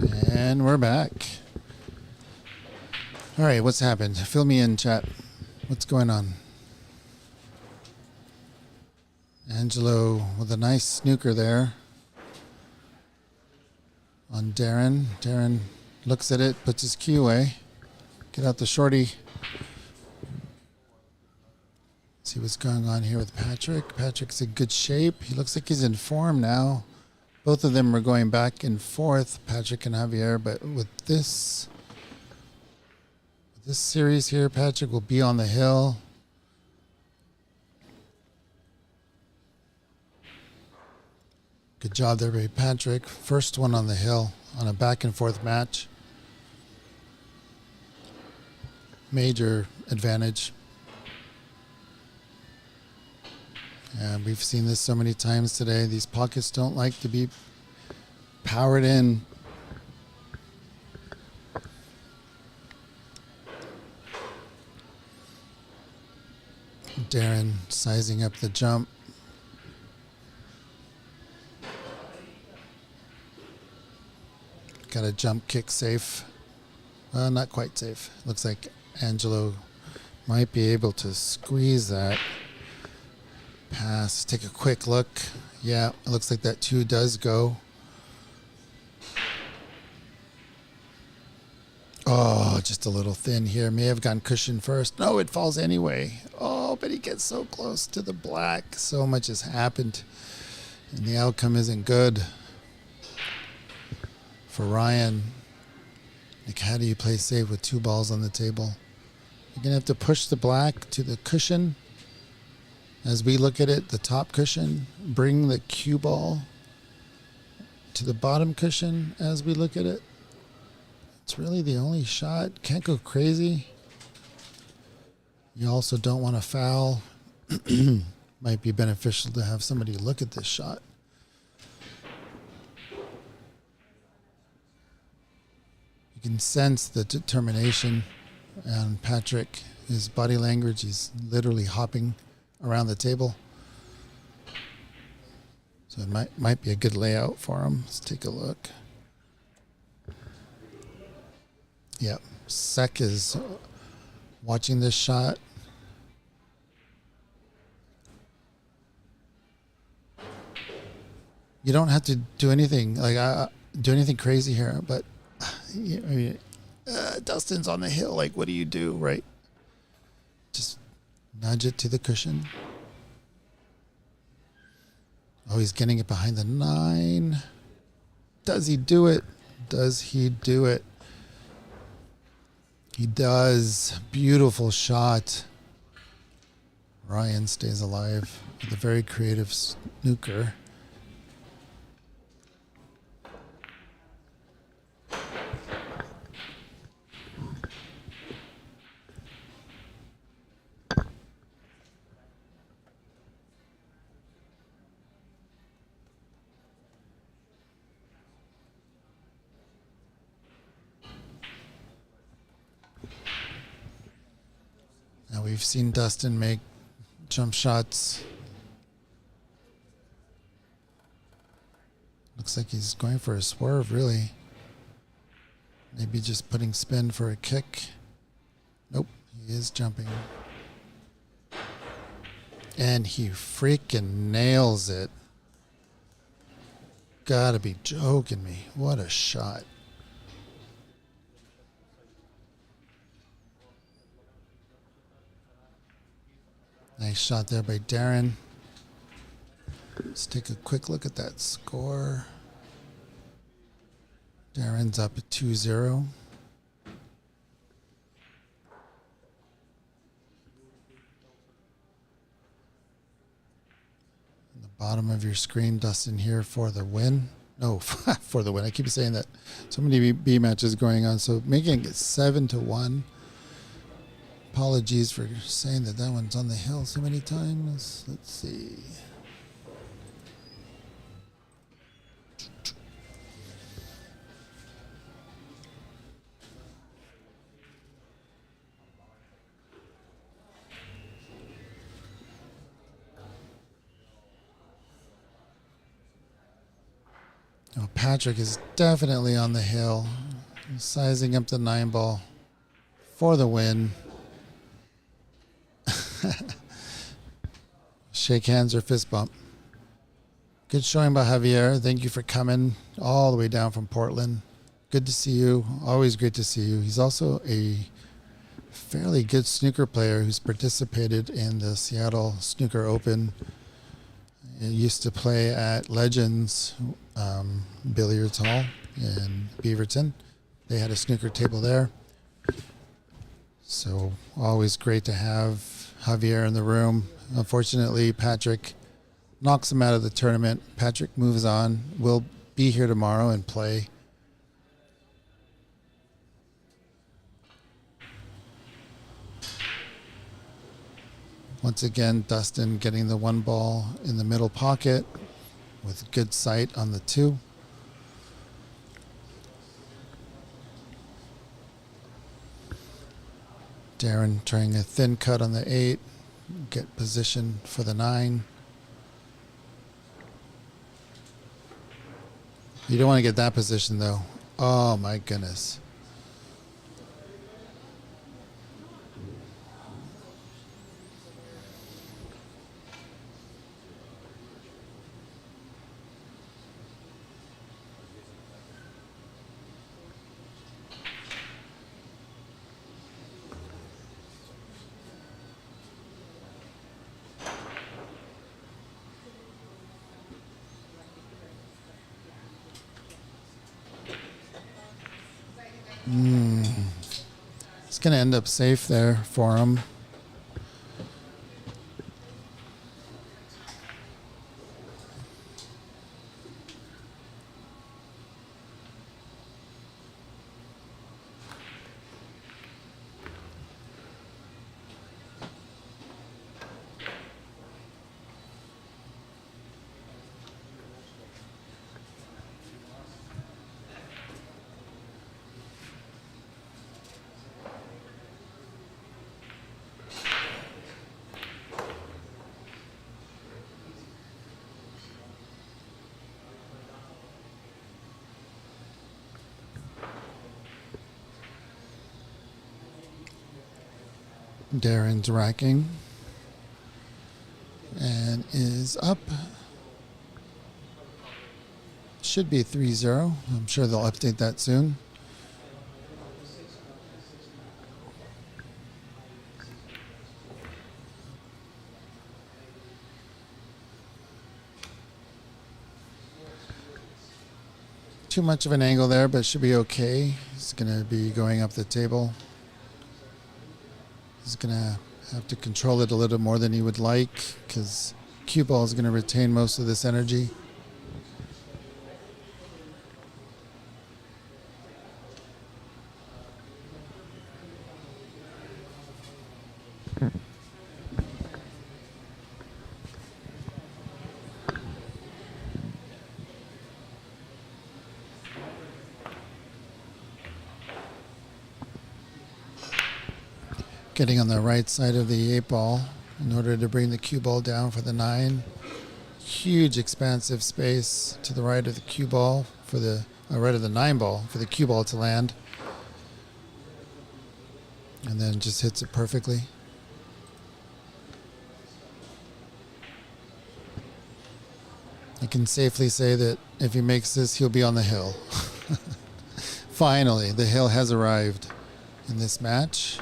And we're back. All right, what's happened? Fill me in, chat. What's going on? Angelo with a nice snooker there on Darren. Darren looks at it, puts his cue away. Get out the shorty. See what's going on here with Patrick. Patrick's in good shape. He looks like he's in form now. Both of them are going back and forth, Patrick and Javier, but with this series here, Patrick will be on the hill. Good job there by Patrick. First one on the hill on a back and forth match. Major advantage. And we've seen this so many times today. These pockets don't like to be powered in. Darren sizing up the jump. Got a jump kick safe. Well, not quite safe. Looks like Angelo might be able to squeeze that. Pass. Take a quick look. Yeah, it looks like that 2 does go. Oh, just a little thin here. May have gone cushion first. No, it falls anyway. Oh, but he gets so close to the black. So much has happened. And the outcome isn't good for Ryan. Like, how do you play safe with 2 balls on the table? You're going to have to push the black to the cushion. As we look at it, the top cushion, bring the cue ball to the bottom cushion as we look at it. It's really the only shot. Can't go crazy. You also don't want to foul. Might be beneficial to have somebody look at this shot. You can sense the determination on Patrick, his body language. He's literally hopping around the table. So it might be a good layout for him. Let's take a look. Yep. Sek is watching this shot. You don't have to do anything do anything crazy here, but Dustin's on the hill. Like, what do you do, right? Just nudge it to the cushion. Oh, he's getting it behind the 9. Does he do it? Does he do it? He does. Beautiful shot. Ryan stays alive with a very creative snooker. Now we've seen Dustin make jump shots. Looks like he's going for a swerve, really. Maybe just putting spin for a kick. Nope, he is jumping. And he freaking nails it. Gotta be joking me. What a shot. Nice shot there by Darren. Let's take a quick look at that score. Darren's up at 2-0. The bottom of your screen, Dustin here for the win. No, for the win. I keep saying that. So many B matches going on. So making it 7-1. Apologies for saying that one's on the hill so many times. Let's see. Oh, Patrick is definitely on the hill, sizing up the 9 ball for the win. Shake hands or fist bump. Good showing by Javier. Thank you for coming all the way down from Portland. Good to see you. Always great to see you. He's also a fairly good snooker player who's participated in the Seattle Snooker Open. He used to play at Legends Billiards Hall in Beaverton. They had a snooker table there. So always great to have Javier in the room. Unfortunately, Patrick knocks him out of the tournament. Patrick moves on. Will be here tomorrow and play. Once again, Dustin getting the 1 ball in the middle pocket with good sight on the 2. Darren trying a thin cut on the 8, get position for the 9. You don't want to get that position though. Oh my goodness. It's going to end up safe there for him. Darren's racking and is up. Should be 3-0. I'm sure they'll update that soon. Too much of an angle there, but should be okay. It's going to be going up the table. He's going to have to control it a little more than he would like because cue ball is going to retain most of this energy. Getting on the right side of the 8 ball in order to bring the cue ball down for the 9. Huge expansive space to the right of the cue ball for the right of the 9 ball for the cue ball to land, and then just hits it perfectly. I can safely say that if he makes this, he'll be on the hill. Finally, the hill has arrived in this match.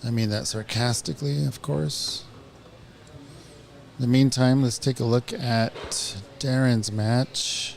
I mean that sarcastically, of course. In the meantime, let's take a look at Darren's match.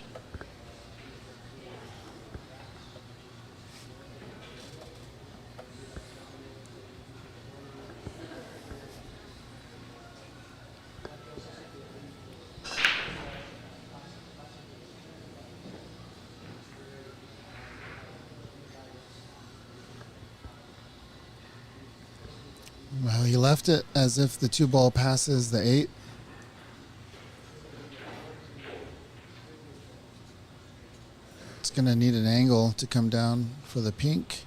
Well, he left it as if the 2 ball passes the 8. It's going to need an angle to come down for the pink.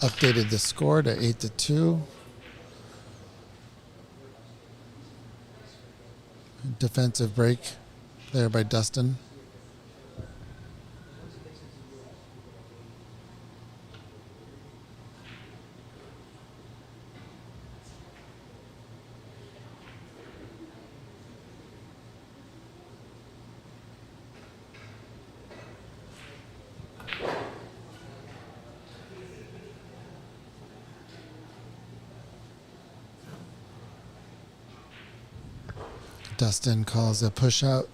updated the score to 8-2. Defensive break there by Dustin. Dustin calls a push out.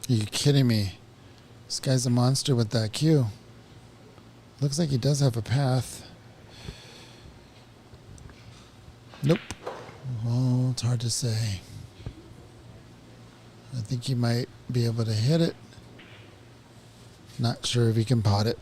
Are you kidding me? This guy's a monster with that cue. Looks like he does have a path. Nope. Oh, it's hard to say. I think he might be able to hit it. Not sure if he can pot it.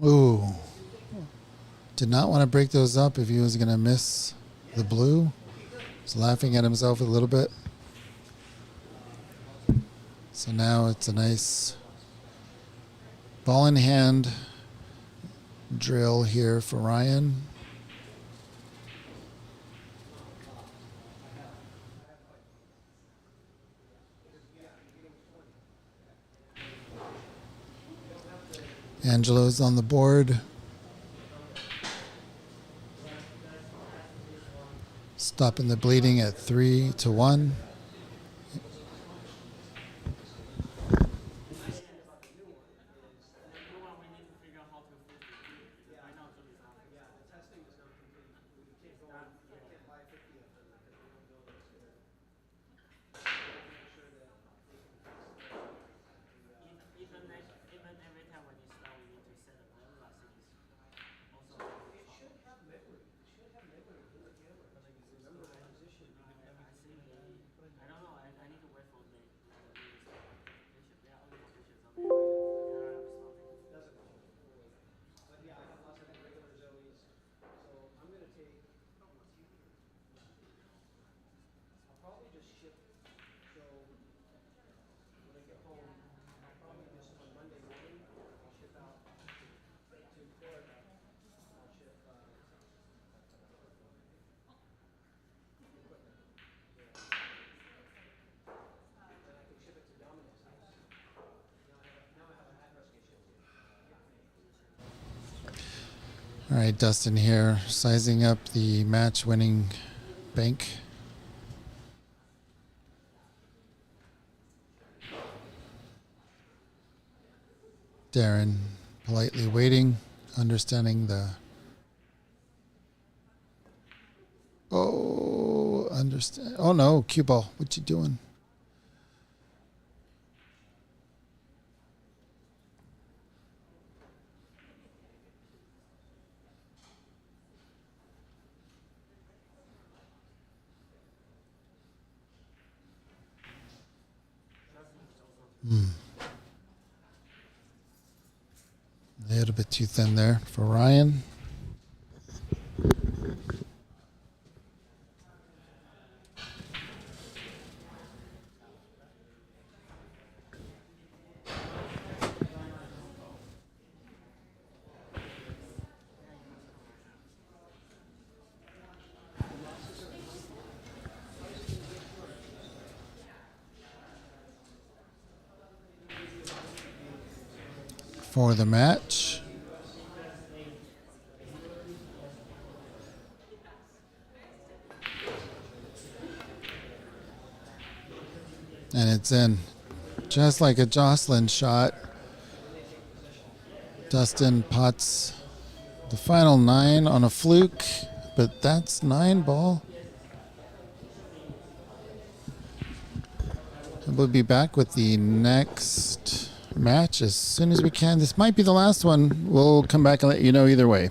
Ooh. Did not want to break those up if he was going to miss the blue. He's laughing at himself a little bit. So now it's a nice ball in hand drill here for Ryan. Angelo's on the board. Stopping the bleeding at 3-1. All right, Dustin here, sizing up the match-winning bank. Darren politely waiting, understanding the... Oh, understand. Oh no, cue ball. What you doing? A little bit too thin there for Ryan. For the match. And it's in. Just like a Jocelyn shot. Dustin pots The final 9 on a fluke, but that's 9 ball. And we'll be back with the next match as soon as we can. This might be the last one. We'll come back and let you know either way.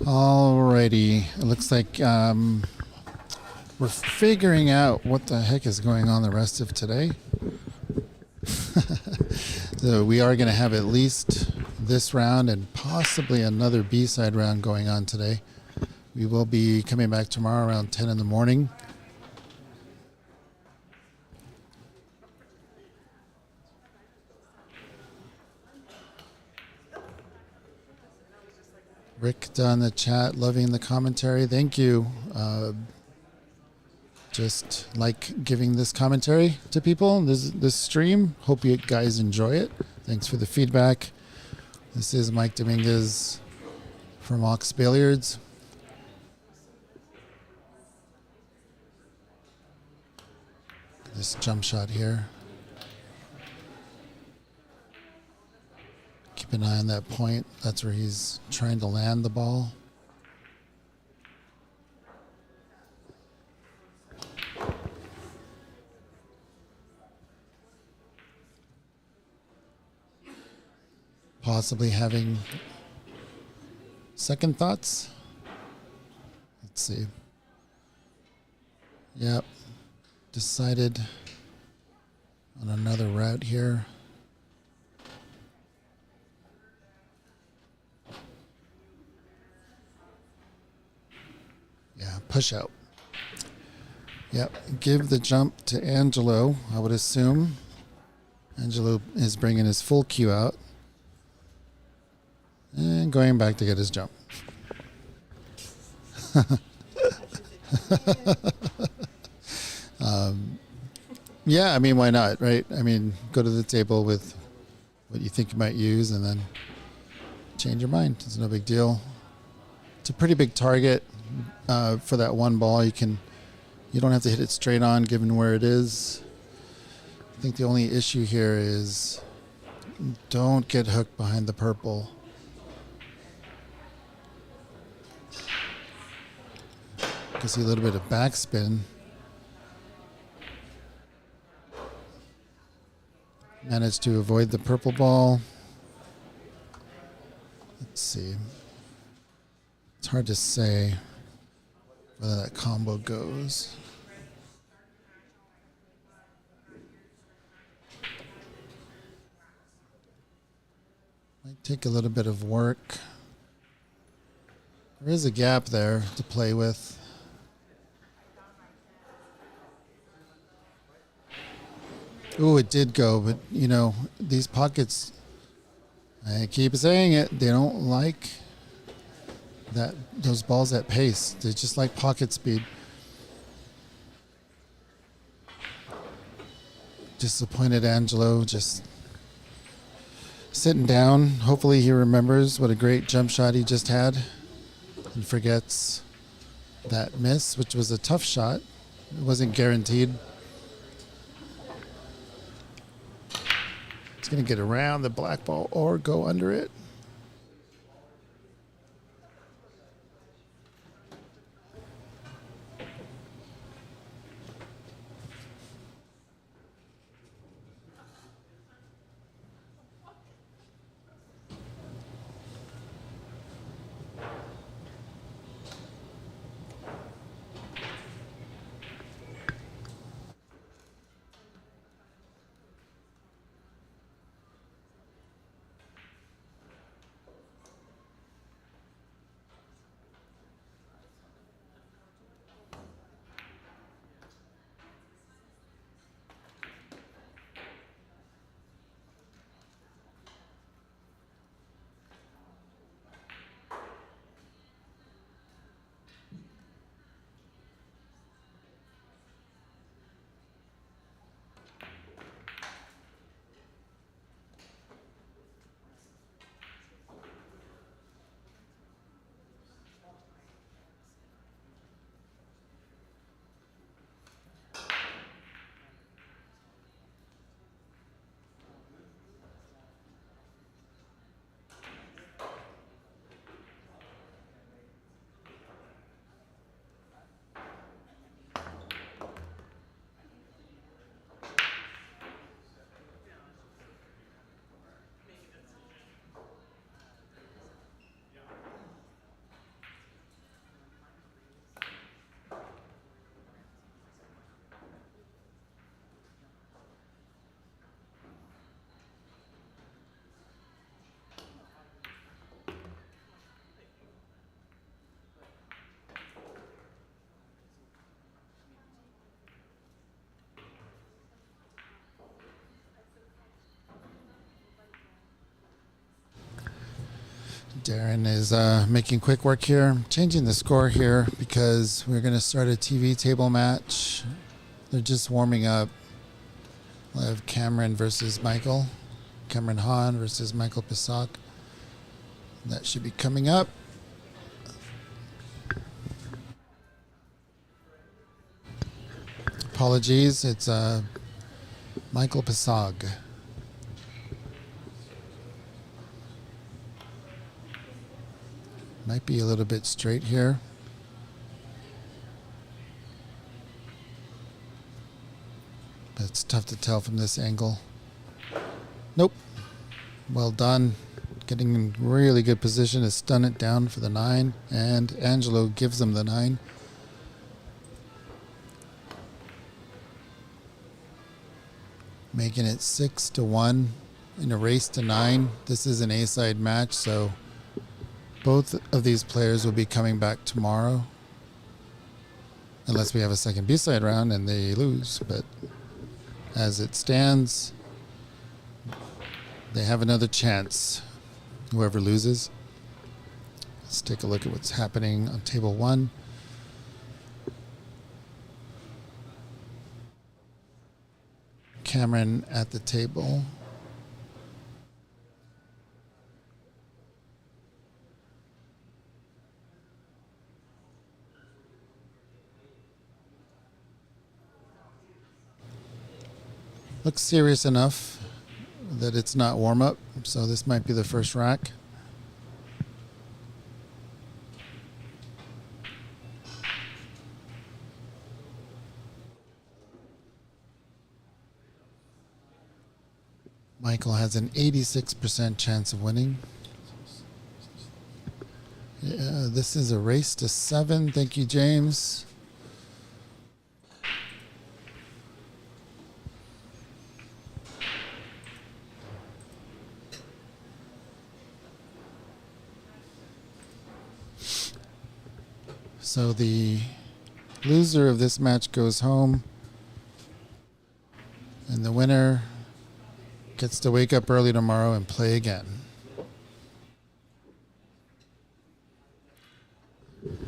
Alrighty, it looks like we're figuring out what the heck is going on the rest of today. So we are going to have at least this round and possibly another B-side round going on today. We will be coming back tomorrow around 10 in the morning. Rick down the chat, loving the commentary. Thank you. Just like giving this commentary to people, this stream. Hope you guys enjoy it. Thanks for the feedback. This is Mike Dominguez from Ox Billiards. this jump shot here. Keep an eye on that point. That's where he's trying to land the ball. Possibly having second thoughts. Let's see. Yep. Decided on another route here. Yeah, push out. Yep. Give the jump to Angelo, I would assume. Angelo is bringing his full cue out. And going back to get his jump. Yeah, I mean, why not, right? I mean, go to the table with what you think you might use and then change your mind. It's no big deal. It's a pretty big target for that one ball. You don't have to hit it straight on given where it is. I think the only issue here is don't get hooked behind the purple. You can see a little bit of backspin. Managed to avoid the purple ball. Let's see. It's hard to say whether that combo goes. Might take a little bit of work. There is a gap there to play with. Ooh, it did go, but you know, these pockets, I keep saying it, they don't like those balls at pace. They just like pocket speed. Disappointed Angelo, just sitting down. Hopefully he remembers what a great jump shot he just had and forgets that miss, which was a tough shot. It wasn't guaranteed. It's going to get around the black ball or go under it. Darren is making quick work here. Changing the score here because we're going to start a TV table match. They're just warming up. We'll have Cameron versus Michael. Cameron Hahn versus Michael Pisak. That should be coming up. Apologies. It's Michael Pasag. Might be a little bit straight here. But it's tough to tell from this angle. Nope. Well done. Getting in really good position to stun it down for the 9. And Angelo gives him the 9. Making it 6-1 in a race to 9. This is an A-side match, so both of these players will be coming back tomorrow. Unless we have a second B-side round and they lose. But as it stands, they have another chance, whoever loses. Let's take a look at what's happening on table 1. Cameron at the table. Looks serious enough that it's not warm up, so this might be the first rack. Michael has an 86% chance of winning. Yeah, this is a race to 7. Thank you, James. So the loser of this match goes home, and the winner gets to wake up early tomorrow and play again.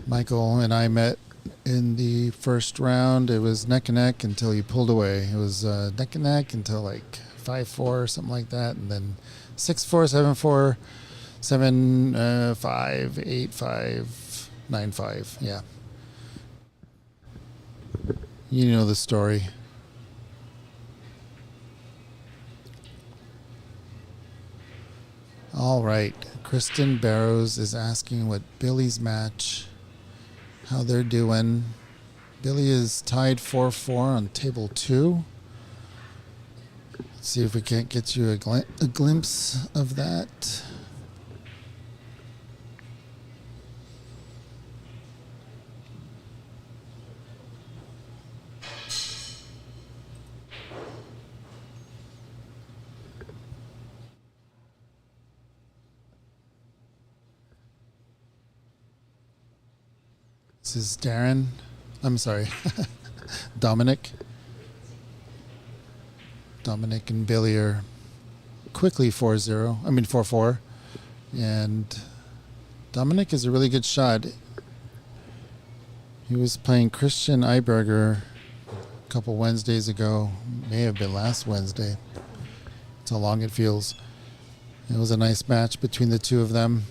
Michael and I met in the first round. It was neck and neck until he pulled away. It was neck and neck until like 5-4 or something like that, and then 6-4, 7-4, 7-5, 8-5, 9-5. Yeah. You know the story. All right. Kristen Barrows is asking what Billy's match, how they're doing. Billy is tied 4-4 on table 2. Let's see if we can't get you a glimpse of that. This is Darren. I'm sorry. Dominic. Dominic and Billy are quickly 4-4. And Dominic is a really good shot. He was playing Christian Eiberger a couple Wednesdays ago. May have been last Wednesday. That's how long it feels. It was a nice match between the two of them.